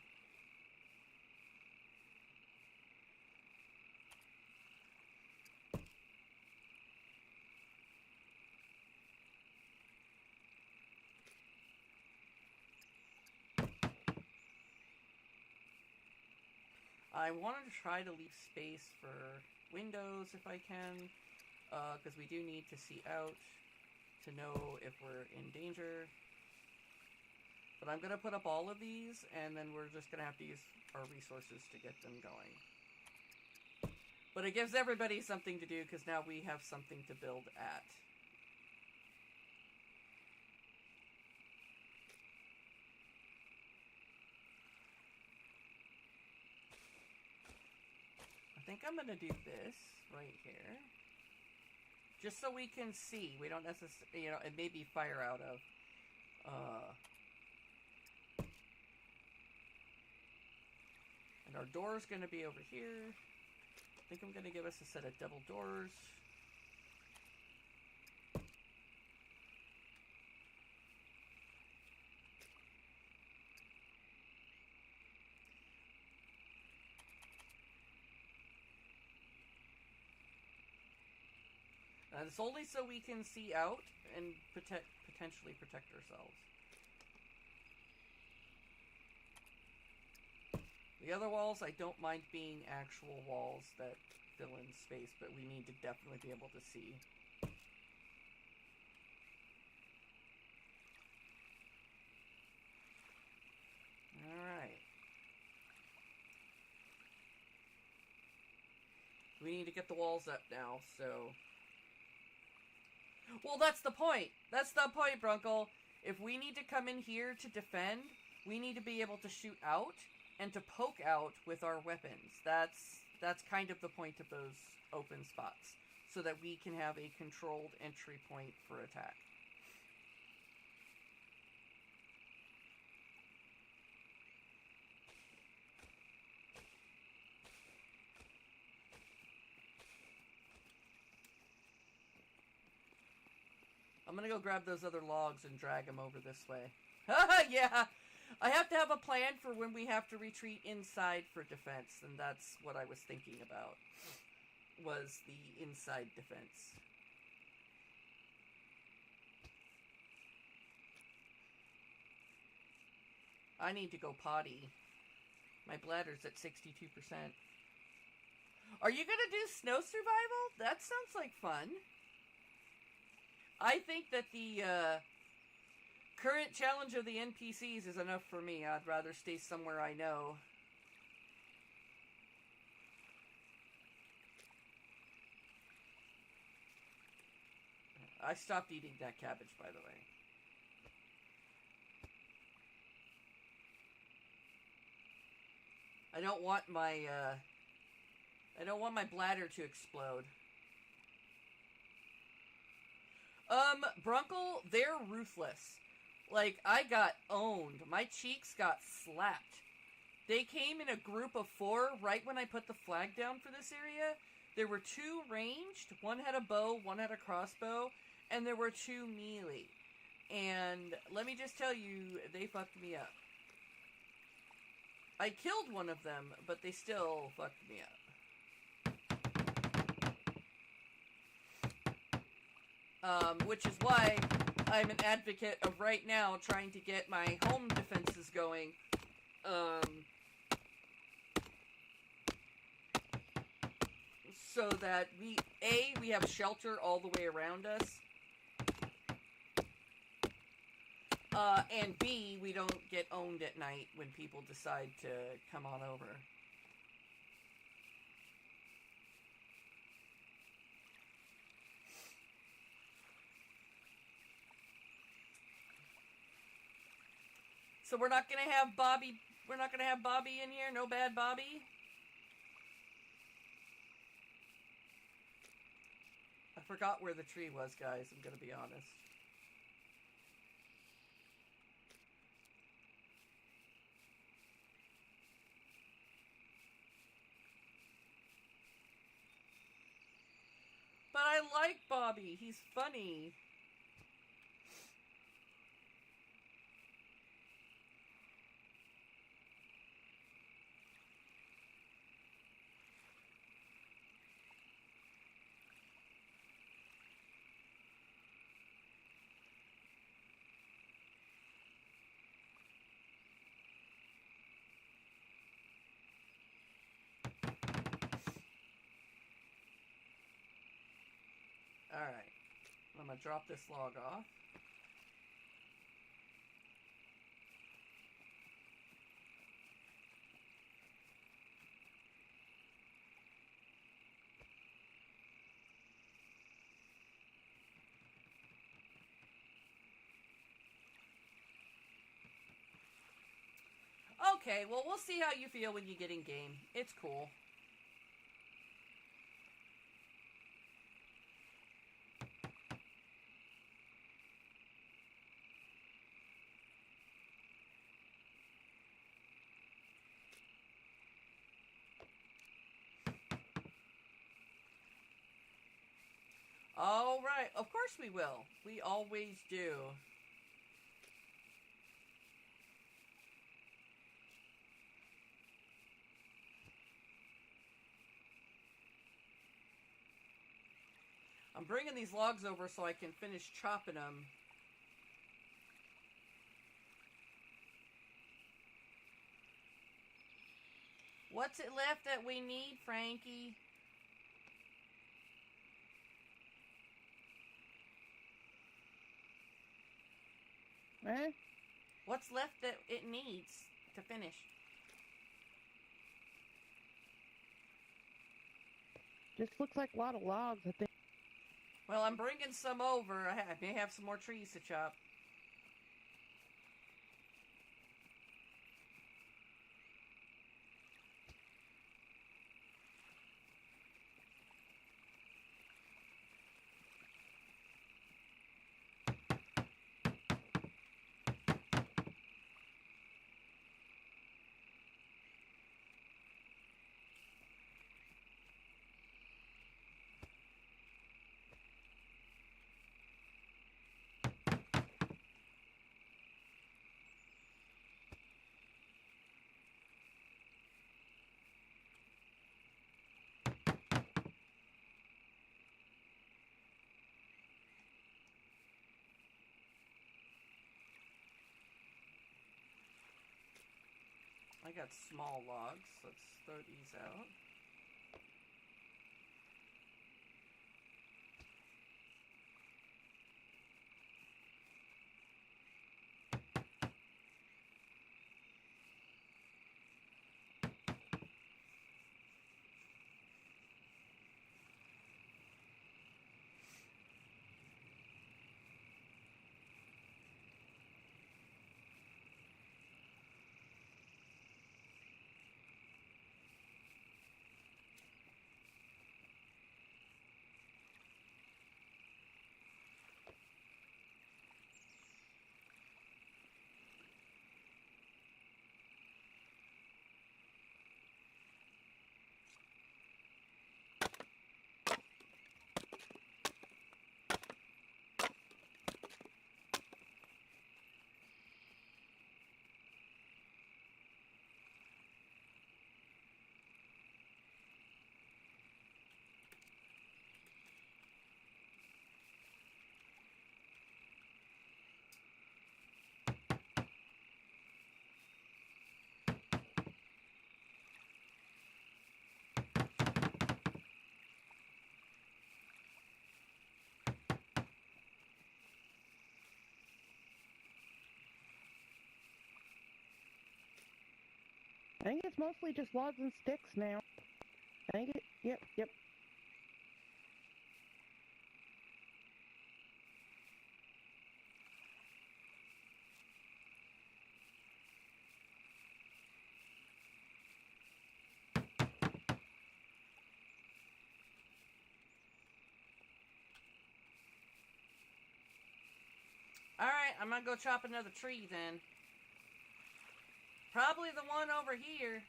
I want to try to leave space for windows if I can, because we do need to see out to know if we're in danger. But I'm going to put up all of these, and then we're just going to have to use our resources to get them going. But it gives everybody something to do, because now we have something to build at. I think I'm going to do this right here. Just so we can see. We don't necessarily, you know, it may be fire out of. And our door's going to be over here. I think I'm going to give us a set of double doors. It's only so we can see out and potentially protect ourselves. The other walls, I don't mind being actual walls that fill in space, but we need to definitely be able to see. Alright. We need to get the walls up now, so... Well, that's the point! That's the point, Brunkle! If we need to come in here to defend, we need to be able to shoot out and to poke out with our weapons. That's kind of the point of those open spots, so that we can have a controlled entry point for attack. I'm gonna go grab those other logs and drag them over this way. Yeah! I have to have a plan for when we have to retreat inside for defense, and that's what I was thinking about, was the inside defense. I need to go potty. My bladder's at 62%. Are you gonna do snow survival? That sounds like fun. I think that the current challenge of the NPCs is enough for me. I'd rather stay somewhere I know. I stopped eating that cabbage, by the way. I don't want my bladder to explode. Brunkle, they're ruthless. Like, I got owned. My cheeks got slapped. They came in a group of 4 right when I put the flag down for this area. There were 2 ranged. One had a bow, one had a crossbow, and there were 2 melee. And let me just tell you, they fucked me up. I killed one of them, but they still fucked me up. Which is why I'm an advocate of right now trying to get my home defenses going. So that we have shelter all the way around us. And B, we don't get owned at night when people decide to come on over. So we're not gonna have Bobby in here? No bad Bobby? I forgot where the tree was, guys, I'm gonna be honest. But I like Bobby, he's funny. Alright. I'm gonna drop this log off. Okay, well, we'll see how you feel when you get in game. It's cool. All right, of course we will. We always do. I'm bringing these logs over so I can finish chopping them. What's it left that we need, Frankie? Eh? What's left that it needs to finish? Just looks like a lot of logs, I think. Well, I'm bringing some over. I may have some more trees to chop. I got small logs. Let's throw these out. I think it's mostly just logs and sticks now. I think it, yep. Alright, I'm gonna go chop another tree then. Probably the one over here.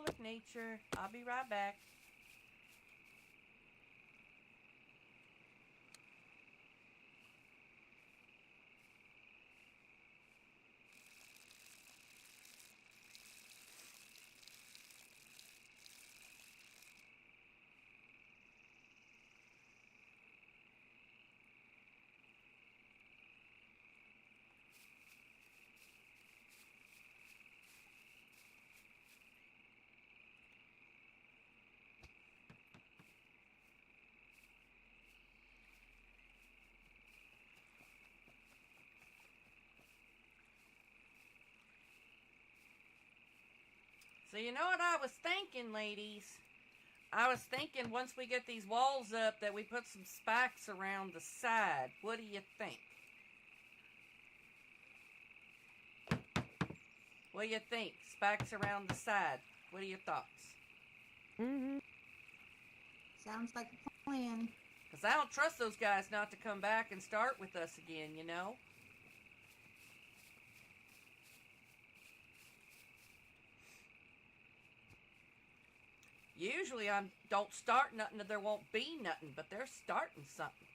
with nature. I'll be right back. So you know what I was thinking, ladies? I was thinking once we get these walls up that we put some spikes around the side. What do you think? What do you think? Spikes around the side. What are your thoughts? Mm-hmm. Sounds like a plan. Because I don't trust those guys not to come back and start with us again, you know? Usually I don't start nothing or there won't be nothing, but they're starting something.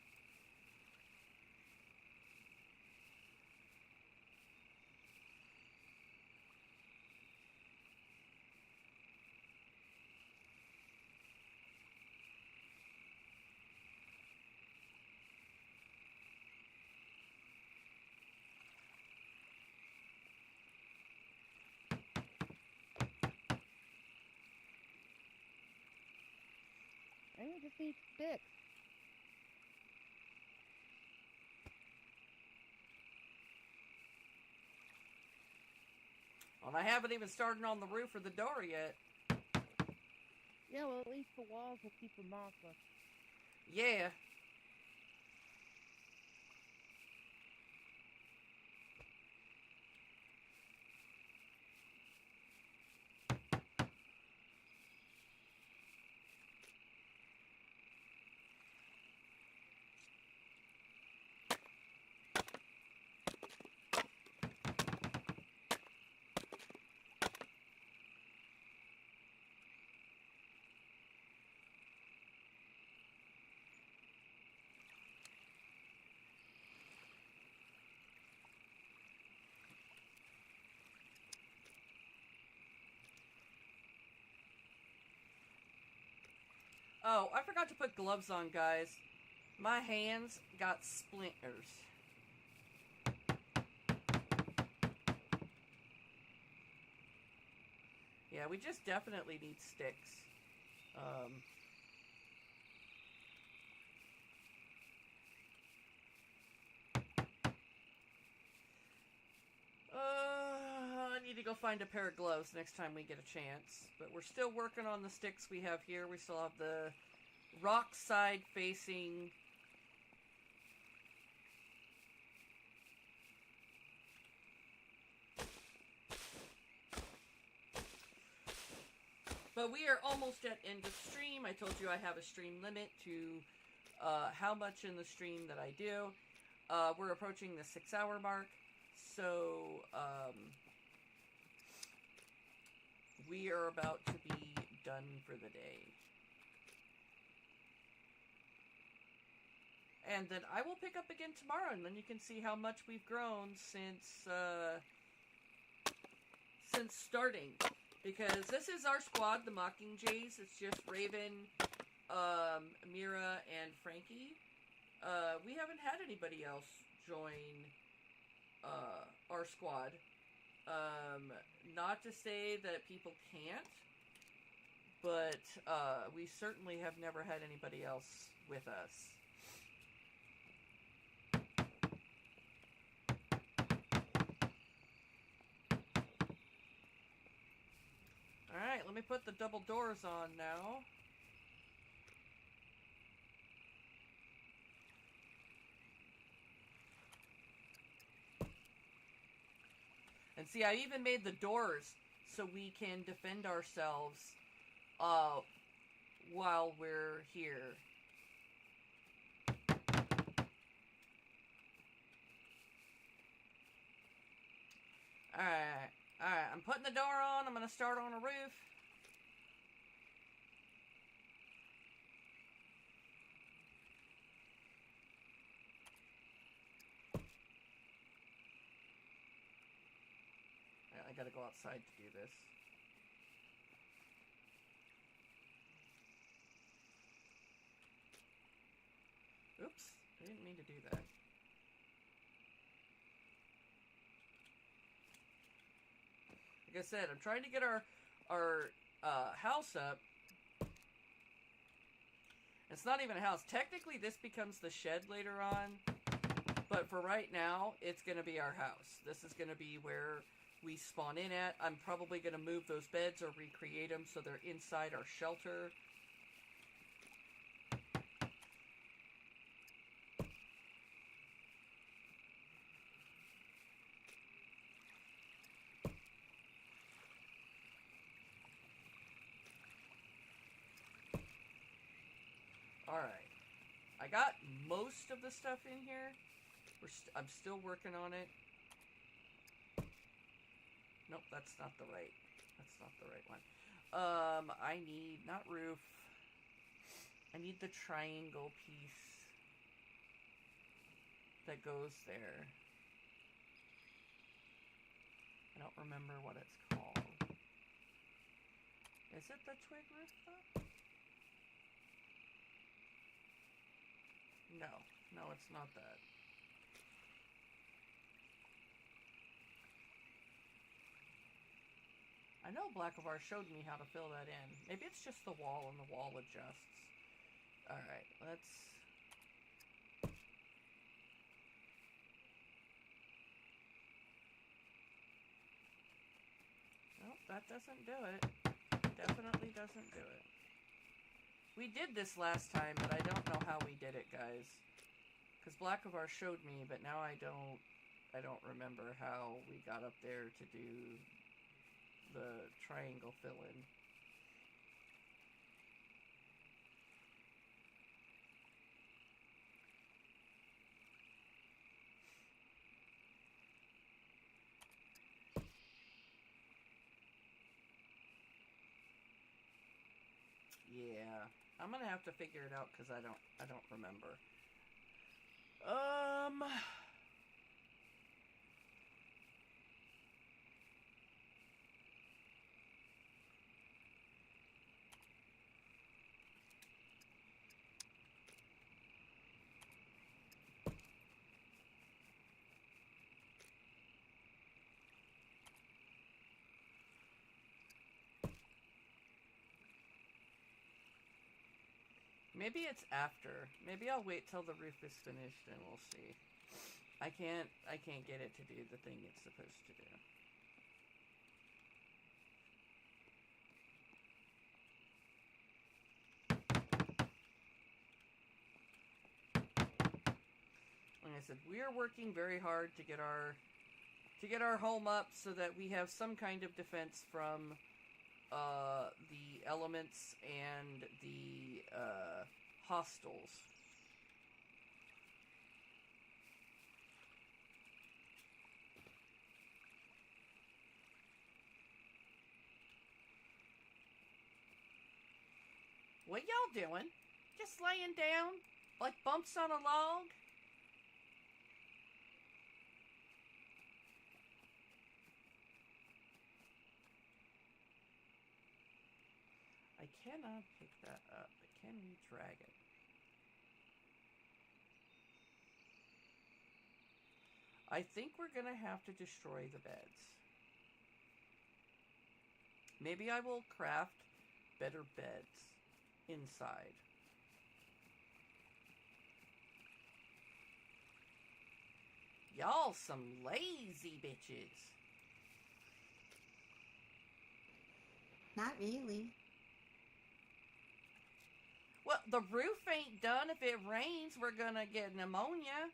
I think we just need sticks. Well, I haven't even started on the roof or the door yet. Yeah, well, at least the walls will keep them off us. Yeah. Oh, I forgot to put gloves on, guys. My hands got splinters. Yeah, we just definitely need sticks. I need to go find a pair of gloves next time we get a chance. But we're still working on the sticks we have here. We still have the rock side facing. But we are almost at end of stream. I told you I have a stream limit to how much in the stream that I do. We're approaching the 6-hour mark. So, we are about to be done for the day. And then I will pick up again tomorrow, and then you can see how much we've grown since starting. Because this is our squad, the Mockingjays. It's just Raven, Mira, and Frankie. We haven't had anybody else join our squad. Not to say that people can't, but we certainly have never had anybody else with us. Alright, let me put the double doors on now. And see, I even made the doors so we can defend ourselves while we're here. Alright, I'm putting the door on. I'm going to start on a roof. gotta go outside to do this. Oops, I didn't mean to do that. Like I said, I'm trying to get our house up. It's not even a house. Technically, this becomes the shed later on. But for right now, it's going to be our house. This is going to be where we spawn in at. I'm probably going to move those beds or recreate them so they're inside our shelter. Alright. I got most of the stuff in here. I'm still working on it. Nope, that's not the right one. I need, not roof. I need the triangle piece that goes there. I don't remember what it's called. Is it the twig roof though? No, it's not that. I know Blackovar showed me how to fill that in. Maybe it's just the wall and the wall adjusts. Alright, let's... Nope, that doesn't do it. Definitely doesn't do it. We did this last time, but I don't know how we did it, guys. Because Blackovar showed me, but now I don't remember how we got up there to do the triangle fill-in. Yeah, I'm gonna have to figure it out because I don't remember. Maybe it's after. Maybe I'll wait till the roof is finished and we'll see. I can't get it to do the thing it's supposed to do. Like I said, we are working very hard to get our home up so that we have some kind of defense from the elements and the hostiles. What y'all doing? Just laying down? Like bumps on a log? I cannot pick that up, but can we drag it? I think we're gonna have to destroy the beds. Maybe I will craft better beds inside. Y'all some lazy bitches. Not really. Well, the roof ain't done. If it rains, we're gonna get pneumonia.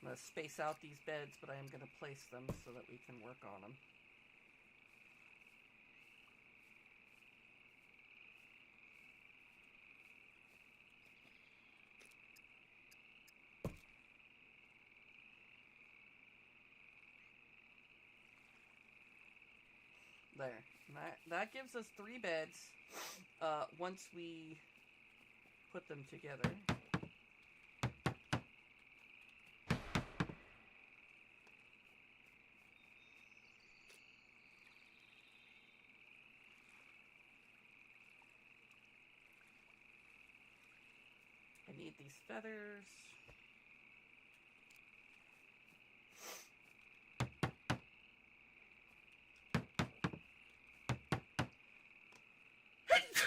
I'm going to space out these beds, but I am going to place them so that we can work on them. There. And that gives us 3 beds once we put them together. I need these feathers.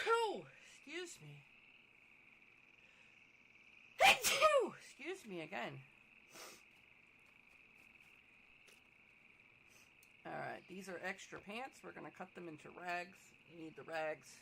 Oh, excuse me. Excuse me again. Alright, these are extra pants. We're going to cut them into rags. You need the rags.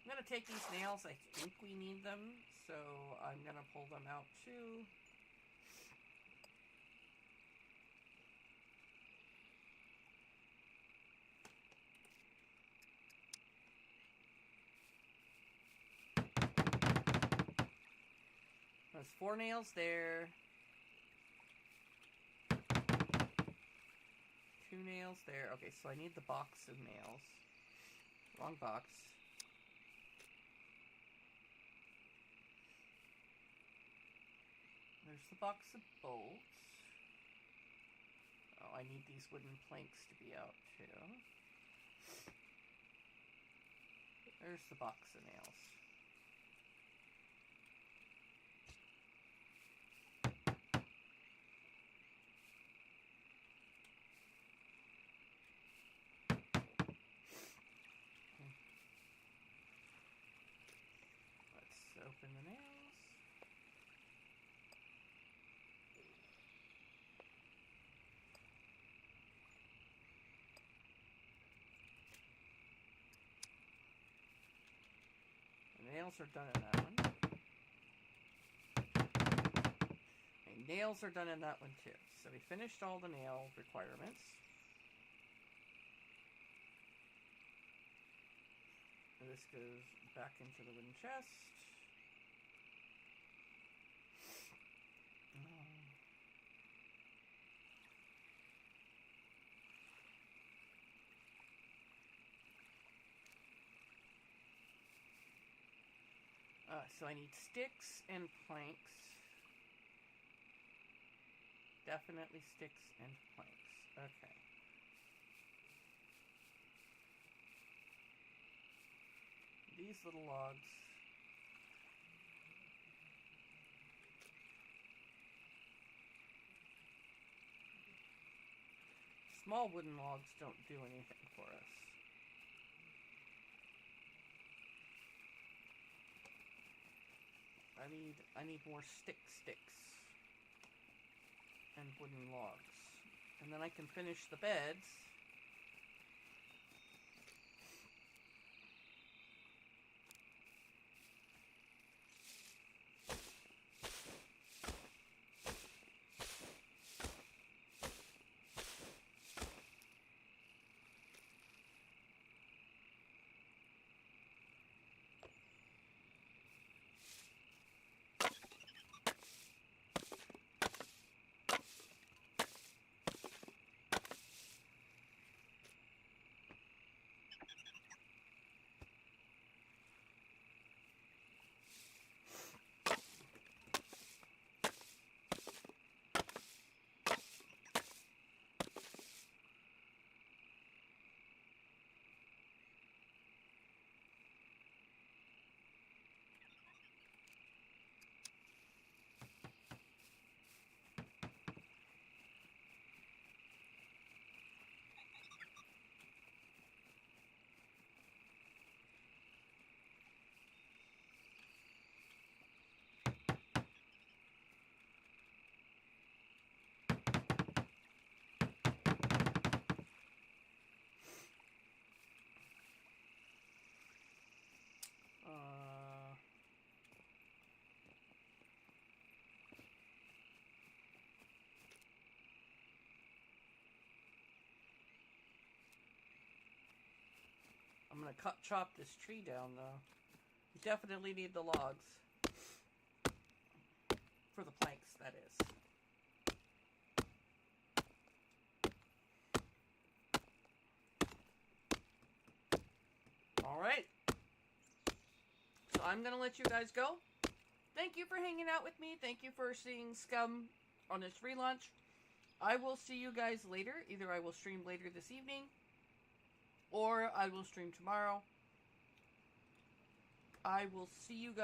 I'm going to take these nails. I think we need them, so I'm going to pull them out too. There's 4 nails there. 2 nails there. Okay, so I need the box of nails. Wrong box. There's the box of bolts. Oh, I need these wooden planks to be out too. There's the box of nails. Let's open the nails. The nails are done in that one. And nails are done in that one too. So we finished all the nail requirements. And this goes back into the wooden chest. So I need sticks and planks. Definitely sticks and planks. Okay. These little logs. Small wooden logs don't do anything for us. I need more sticks and wooden logs. And then I can finish the beds. I'm gonna chop this tree down, though. You definitely need the logs. For the planks, that is. Alright. So I'm gonna let you guys go. Thank you for hanging out with me. Thank you for seeing Scum on its relaunch. I will see you guys later. Either I will stream later this evening, or I will stream tomorrow. I will see you guys.